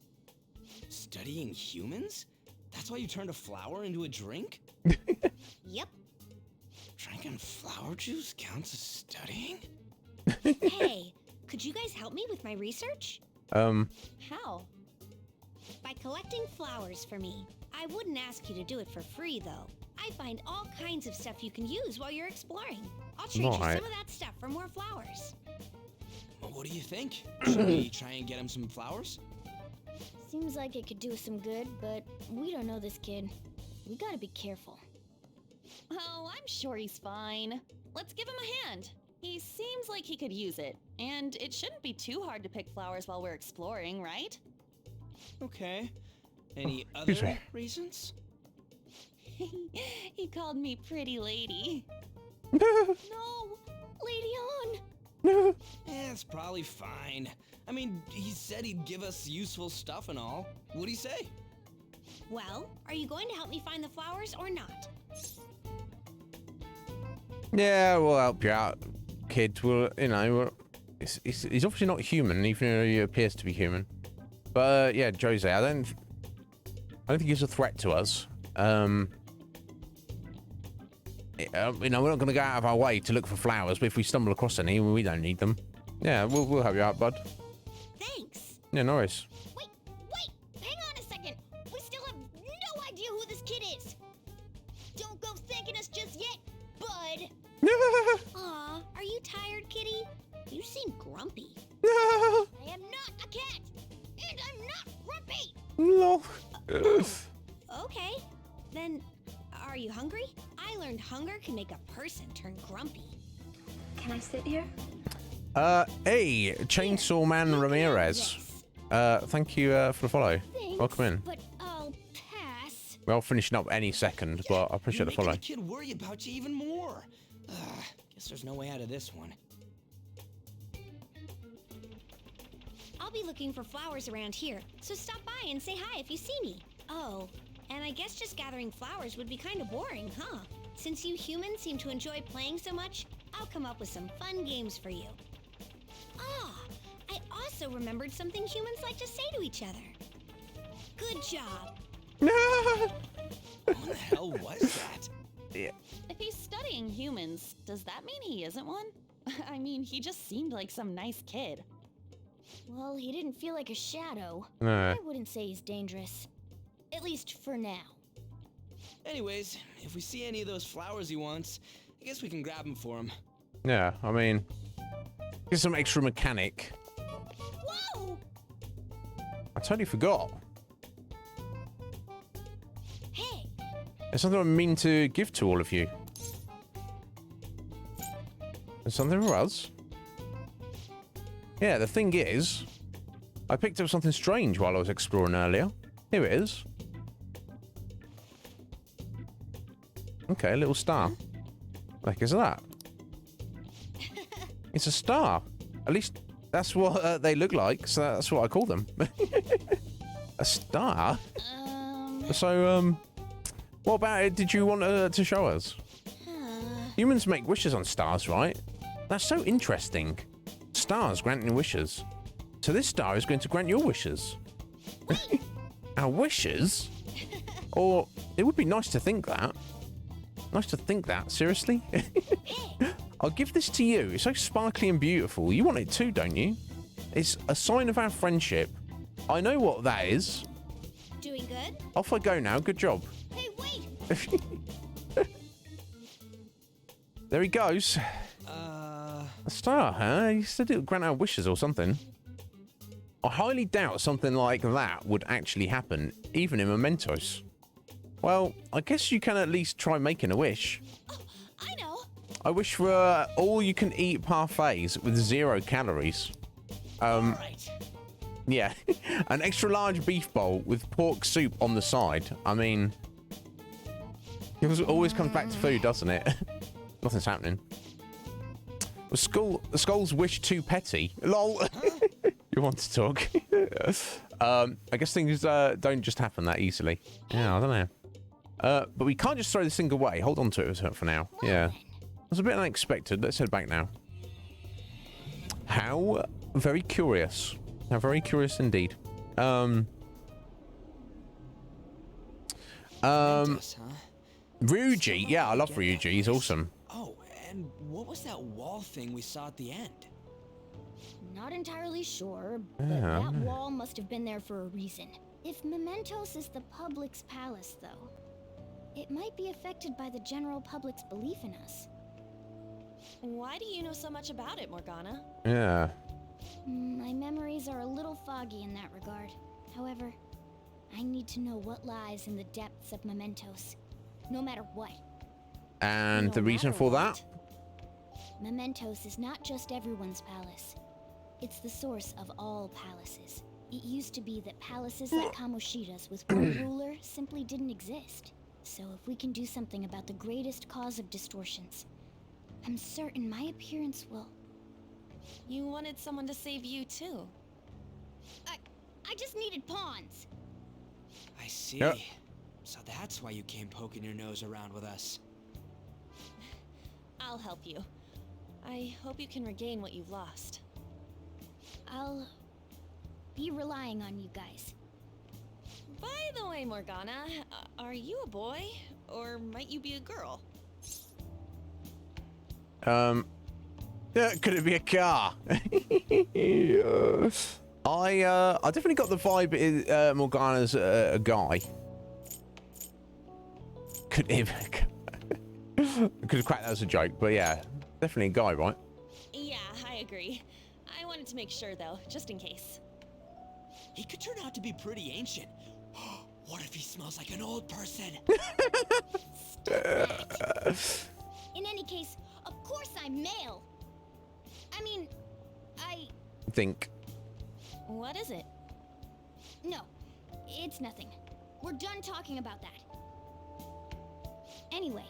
Studying humans? That's why you turned a flower into a drink? Yep. Drinking flower juice counts as studying? Hey, could you guys help me with my research? How? By collecting flowers for me. I wouldn't ask you to do it for free, though. I find all kinds of stuff you can use while you're exploring. I'll trade you some of that stuff for more flowers. Well, what do you think? Should we try and get him some flowers? Seems like it could do some good, but we don't know this kid. We gotta be careful. Oh, I'm sure he's fine. Let's give him a hand. He seems like he could use it, and it shouldn't be too hard to pick flowers while we're exploring, right? Okay. Any other reasons? He called me pretty lady. No! Lady on! It's probably fine. I mean, he said he'd give us useful stuff and all. What'd he say? Well, are you going to help me find the flowers or not? Yeah, we'll help you out, kid. Well, you know, he's obviously not human, even though he appears to be human. But yeah, Jose, I don't think he's a threat to us. You know, we're not going to go out of our way to look for flowers, but if we stumble across any, we don't need them. Yeah, we'll help you out, bud. Thanks. Yeah, no worries. Wait! Hang on a second! We still have no idea who this kid is! Don't go thanking us just yet, bud! Aw, are you tired, kitty? You seem grumpy. I am not a cat! And I'm not grumpy! No. Okay, then are you hungry? I learned hunger can make a person turn grumpy. Can I sit here? Hey, Chainsaw Man Ramirez. Thank you for the follow. Thanks, Welcome in. But I'll pass. Well, finishing up any second, but I appreciate the follow. You're making the kid worry about you even more. Guess there's no way out of this one. I'll be looking for flowers around here, so stop by and say hi if you see me. Oh, and I guess just gathering flowers would be kind of boring, huh? Since you humans seem to enjoy playing so much, I'll come up with some fun games for you. Ah, I also remembered something humans like to say to each other. Good job. What the hell was that? Yeah. If he's studying humans, does that mean he isn't one? I mean, he just seemed like some nice kid. Well, he didn't feel like a shadow. No. I wouldn't say he's dangerous. At least for now. Anyways, if we see any of those flowers he wants, I guess we can grab them for him. Yeah, I mean, get some extra mechanic. Whoa! I totally forgot. Hey! There's something I mean to give to all of you. There's something for us. Yeah, the thing is, I picked up something strange while I was exploring earlier. Here it is. Okay, a little star. What the heck is that? It's a star. At least that's what they look like, so that's what I call them. A star? So, what about it did you want to show us? Humans make wishes on stars, right? That's so interesting. Stars granting wishes. So this star is going to grant your wishes. Our wishes? Or it would be nice to think that. Nice to think that, seriously? I'll give this to you. It's so sparkly and beautiful. You want it too, don't you? It's a sign of our friendship. I know what that is. Doing good? Off I go now. Good job. Hey, wait! There he goes. A star, huh? He said it would grant our wishes or something. I highly doubt something like that would actually happen, even in Mementos. Well, I guess you can at least try making a wish. Oh, I know. I wish for all-you-can-eat parfaits with 0 calories. Right. Yeah, an extra large beef bowl with pork soup on the side. I mean, it always comes back to food, doesn't it? Nothing's happening. Was Skull's wish too petty? Lol. You want to talk? I guess things don't just happen that easily. Yeah, I don't know. But we can't just throw this thing away. Hold on to it for now. Yeah. It was a bit unexpected. Let's head back now. How very curious. How very curious indeed. Mementos, huh? Ryuji. Yeah, I love Ryuji. He's awesome. Oh, and what was that wall thing we saw at the end? Not entirely sure, but that wall must have been there for a reason. If Mementos is the public's palace, though, it might be affected by the general public's belief in us. Why do you know so much about it, Morgana? Yeah. My memories are a little foggy in that regard. However, I need to know what lies in the depths of Mementos, no matter what. And the reason for that? Mementos is not just everyone's palace. It's the source of all palaces. It used to be that palaces like Kamoshida's with one ruler simply didn't exist. So if we can do something about the greatest cause of distortions, I'm certain my appearance will... You wanted someone to save you, too. I just needed pawns. I see. Yep. So that's why you came poking your nose around with us. I'll help you. I hope you can regain what you've lost. I'll be relying on you guys. By the way, Morgana, are you a boy? Or might you be a girl? Yeah, could it be a car? I definitely got the vibe Morgana's a guy. Could have cracked that as a joke, but yeah, definitely a guy, right? Yeah, I agree. I wanted to make sure, though, just in case. He could turn out to be pretty ancient. What if he smells like an old person? In any case, of course I'm male. I mean, Think. What is it? No, it's nothing. We're done talking about that. Anyway,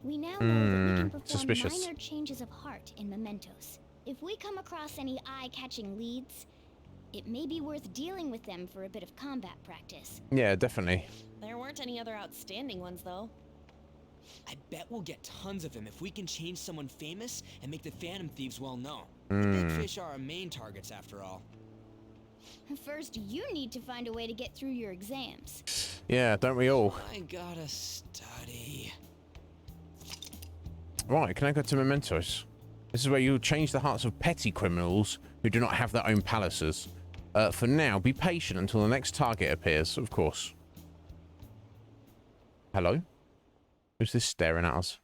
we now know that we can perform suspicious. minor changes of heart in Mementos. If we come across any eye-catching leads, it may be worth dealing with them for a bit of combat practice. Yeah, definitely. There weren't any other outstanding ones, though. I bet we'll get tons of them if we can change someone famous and make the Phantom Thieves well known. The big fish are our main targets, after all. First, you need to find a way to get through your exams. Yeah, don't we all? I gotta study. Right, can I go to Mementos? This is where you'll change the hearts of petty criminals who do not have their own palaces. For now, be patient until the next target appears, of course. Hello? Who's this staring at us?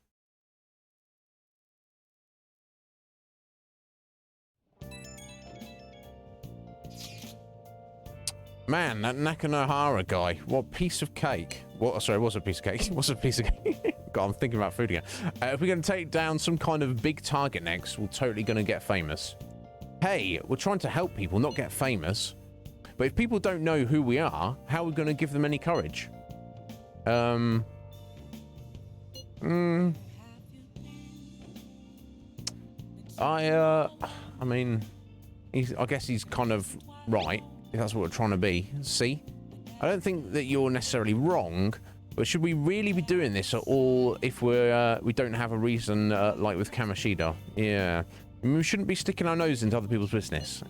Man, that Nakanohara guy, what piece of cake. What? Sorry, what's a piece of cake? What's a piece of cake? God, I'm thinking about food again. If we're going to take down some kind of big target next, we're totally going to get famous. Hey, we're trying to help people, not get famous. But if people don't know who we are, how are we going to give them any courage? I mean, I guess he's kind of right, if that's what we're trying to be. See? I don't think that you're necessarily wrong, but should we really be doing this at all if we don't have a reason, like with Kamoshida? Yeah. I mean, we shouldn't be sticking our nose into other people's business.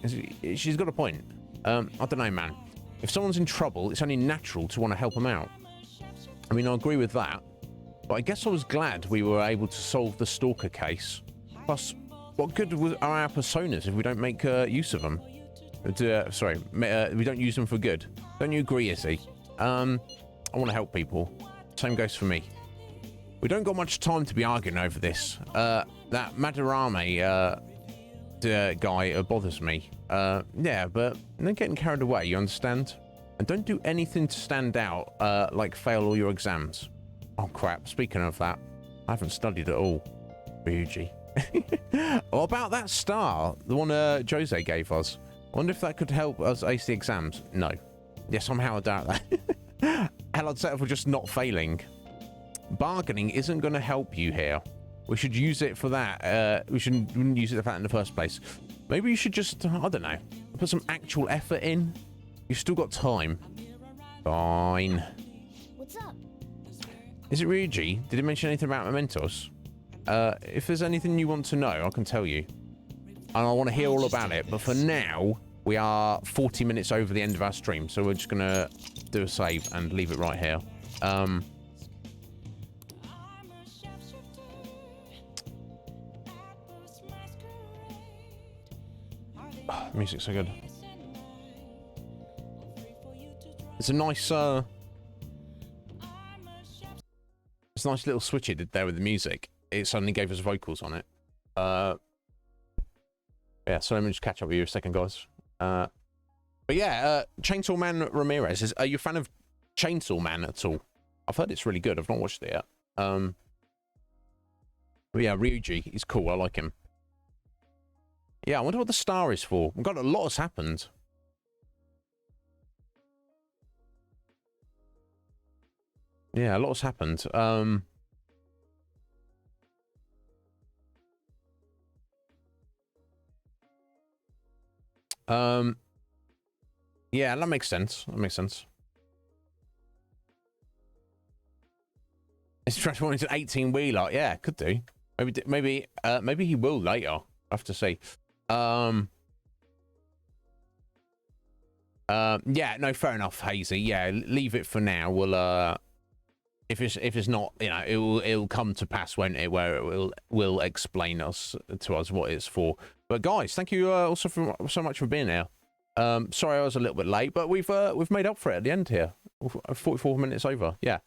She's got a point. I don't know, man. If someone's in trouble, it's only natural to want to help them out. I mean, I agree with that. But I guess I was glad we were able to solve the stalker case. Plus, what good are our personas if we don't make use of them? We don't use them for good. Don't you agree, Izzy? I want to help people. Same goes for me. We don't got much time to be arguing over this. That Madarame guy bothers me. Yeah, but they're getting carried away, you understand? And don't do anything to stand out, like fail all your exams. Oh crap, speaking of that, I haven't studied at all. Ryuji. What about that star? The one Jose gave us. I wonder if that could help us ace the exams. No. Yeah, somehow I doubt that. Hell, I'd settle for just not failing. Bargaining isn't going to help you here. We should use it for that. We shouldn't use it for that in the first place. Maybe you should just, I don't know, put some actual effort in. You've still got time. Fine. What's up? Is it Ryuji? Did he mention anything about Mementos? If there's anything you want to know, I can tell you. And I want to hear all about it. But for now, we are 40 minutes over the end of our stream. So we're just going to do a save and leave it right here. Music's so good. It's a nice, it's a nice little switch it did there with the music. It suddenly gave us vocals on it. Yeah, so let me just catch up with you a second, guys. But yeah, Chainsaw Man Ramirez. Are you a fan of Chainsaw Man at all? I've heard it's really good. I've not watched it yet. But yeah, Ryuji, he's cool. I like him. Yeah, I wonder what the star is for. We've got a lot has happened. Yeah, a lot has happened. Yeah, that makes sense. That makes sense. It's transforming into an 18-wheeler. Yeah, could do. Maybe he will later. I have to say. Yeah, no, fair enough, Hazy. Yeah, leave it for now. We'll if it's not, you know, it'll come to pass, won't it, where it will explain to us what it's for. But guys, thank you also so much for being here. Sorry I was a little bit late, but we've made up for it at the end here. 44 minutes over. Yeah.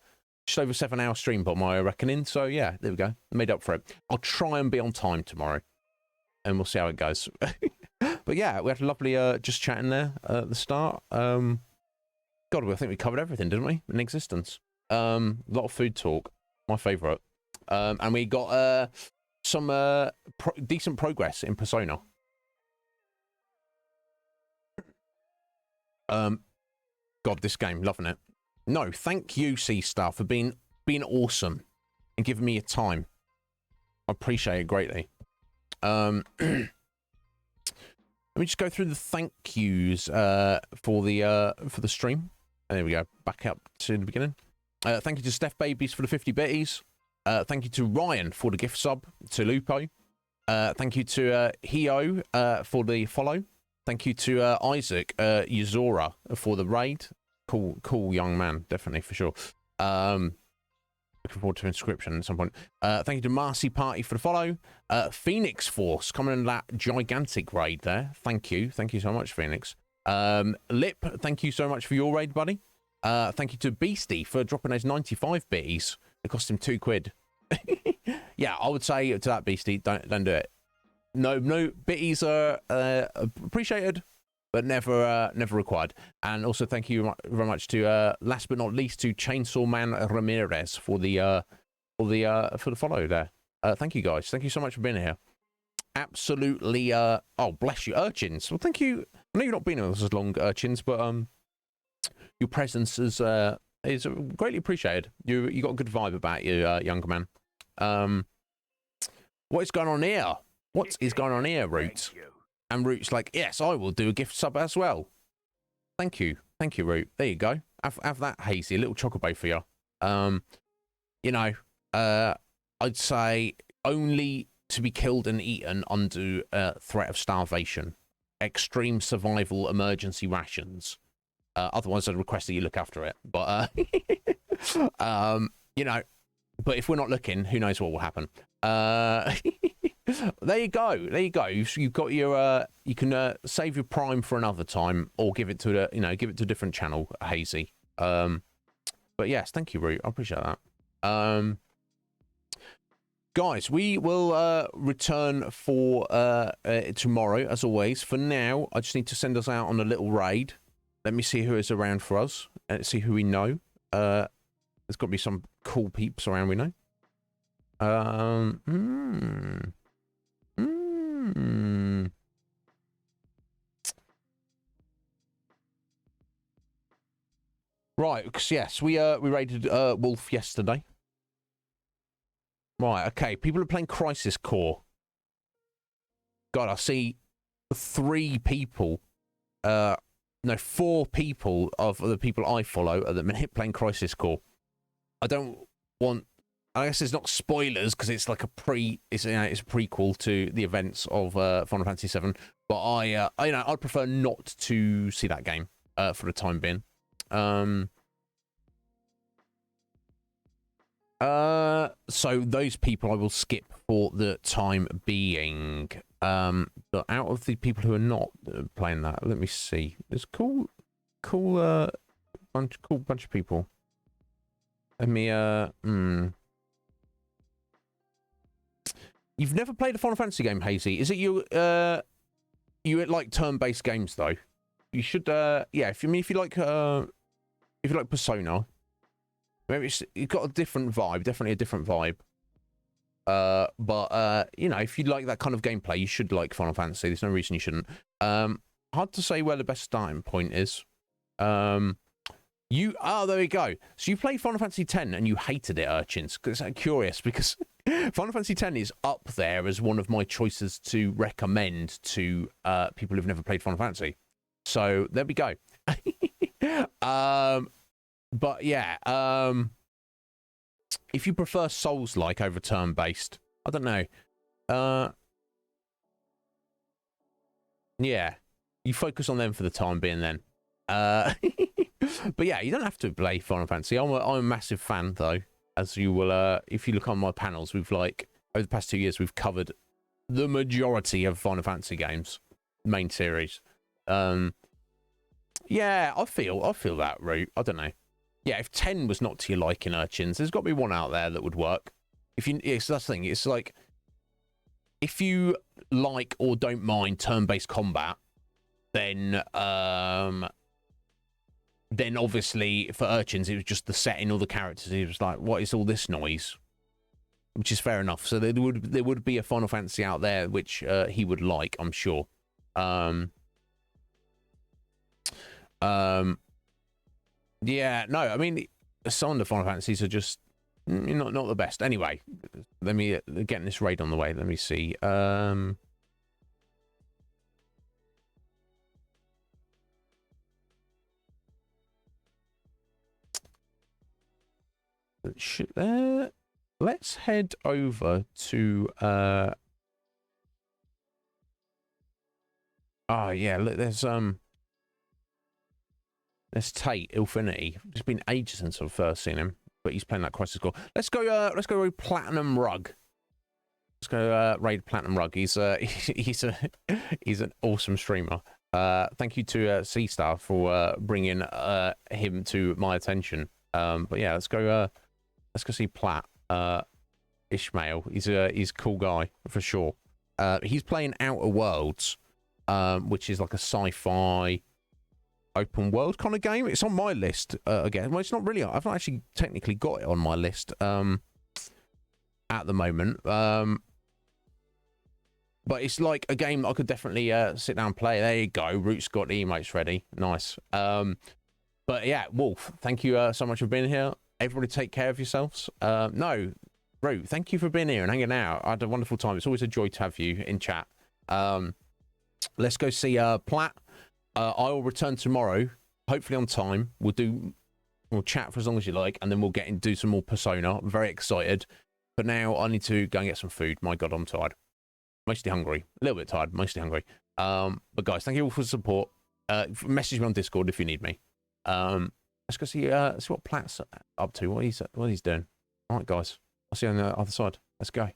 Just over 7-hour stream by my reckoning. So yeah, there we go. Made up for it. I'll try and be on time tomorrow. And we'll see how it goes. But yeah, we had a lovely just chatting there at the start. God, I think we covered everything, didn't we? In existence. A lot of food talk. My favourite. And we got some decent progress in Persona. God, this game, loving it. No, thank you, C-Star, for being awesome and giving me your time. I appreciate it greatly. Let me just go through the thank yous for the stream. There we go. Back up to the beginning. Thank you to Steph Babies for the 50 bitties. Thank you to Ryan for the gift sub. To Lupo. Thank you to Hio for the follow. Thank you to Isaac Yuzora for the raid. Cool young man, definitely, for sure. Looking forward to inscription at some point. Thank you to Marcy Party for the follow. Phoenix Force coming in that gigantic raid there. Thank you so much, Phoenix. Lip, thank you so much for your raid, buddy. Thank you to Beastie for dropping those 95 bitties. It cost him £2. Yeah, I would say to that Beastie, don't do it. No bitties are appreciated, but never required. And also thank you very much to last but not least to Chainsaw Man Ramirez for the follow there. Thank you guys. Thank you so much for being here. Absolutely. Oh, bless you, Urchins. Well, thank you. I know you've not been with us as long, Urchins, but your presence is greatly appreciated. You got a good vibe about you, younger man. What is going on here? What is going on here, Roots? And Root's like, yes, I will do a gift sub as well. Thank you, Root. There you go. Have that, Hazy, a little chocobo for you. You know, I'd say only to be killed and eaten under threat of starvation, extreme survival emergency rations. Otherwise, I'd request that you look after it. But you know, but if we're not looking, who knows what will happen? There you go. You've got your. You can save your Prime for another time, or give it to give it to a different channel, Hazy. But yes, thank you, Root. I appreciate that. Guys, we will return for tomorrow, as always. For now, I just need to send us out on a little raid. Let me see who is around for us. Let's see who we know. There's got to be some cool peeps around we know. Right, because yes, we raided Wolf yesterday. Right, okay. People are playing Crisis Core. God, I see 3 people. No, 4 people of the people I follow at the minute playing Crisis Core. I don't want. I guess it's not spoilers because it's like a it's a prequel to the events of Final Fantasy VII. But I'd prefer not to see that game for the time being. So those people I will skip for the time being. But out of the people who are not playing that, let me see. There's cool bunch of people. Let me You've never played a Final Fantasy game, Hazy? Is it you like turn-based games though? You should yeah, if you like Persona, maybe it's got a different vibe, definitely a different vibe. But you know, if you like that kind of gameplay, you should like Final Fantasy. There's no reason you shouldn't. Hard to say where the best starting point is. There we go. So you played Final Fantasy X and you hated it, Urchins. Because I'm curious, because Final Fantasy X is up there as one of my choices to recommend to people who've never played Final Fantasy. So there we go. But yeah, if you prefer Souls-like over turn-based, I don't know. Yeah, you focus on them for the time being then. But yeah, you don't have to play Final Fantasy. I'm a massive fan though, as you will. If you look on my panels, we've like over the past 2 years, we've covered the majority of Final Fantasy games, main series. Yeah, I feel that route. I don't know. Yeah, if 10 was not to your liking, Urchins, there's got to be one out there that would work. If you, it's that's the thing. It's like if you like or don't mind turn-based combat, then obviously for Urchins it was just the setting, all the characters. He was like, "What is all this noise?" Which is fair enough. So there would be a Final Fantasy out there which he would like, I'm sure. Yeah, no, I mean, some of the Final Fantasies are just not the best. Anyway, let me getting this raid on the way. Let me see. Let's head over to oh yeah, look, there's Tate, Infinity. It's been ages since I've first seen him, but he's playing that Crisis Core. Let's go raid Platinum Rug. Let's go raid Platinum Rug. He's an awesome streamer. Thank you to C-Star for bringing him to my attention. But yeah, let's go see Plat. Ishmael. He's a cool guy for sure. He's playing Outer Worlds, which is like a sci-fi open world kind of game. It's on my list again. Well, it's not really. I've not actually technically got it on my list at the moment. But it's like a game I could definitely sit down and play. There you go. Root's got the emotes ready. Nice. But yeah, Wolf, thank you so much for being here. Everybody take care of yourselves. No, Root, thank you for being here and hanging out. I had a wonderful time. It's always a joy to have you in chat. Let's go see Plat. I will return tomorrow, hopefully on time. We'll chat for as long as you like, and then we'll get and do some more Persona. I'm very excited. But now I need to go and get some food. My God, I'm tired. Mostly hungry. A little bit tired, mostly hungry. But guys, thank you all for the support. Message me on Discord if you need me. Let's go see what Plat's up to, what he's doing. All right, guys. I'll see you on the other side. Let's go.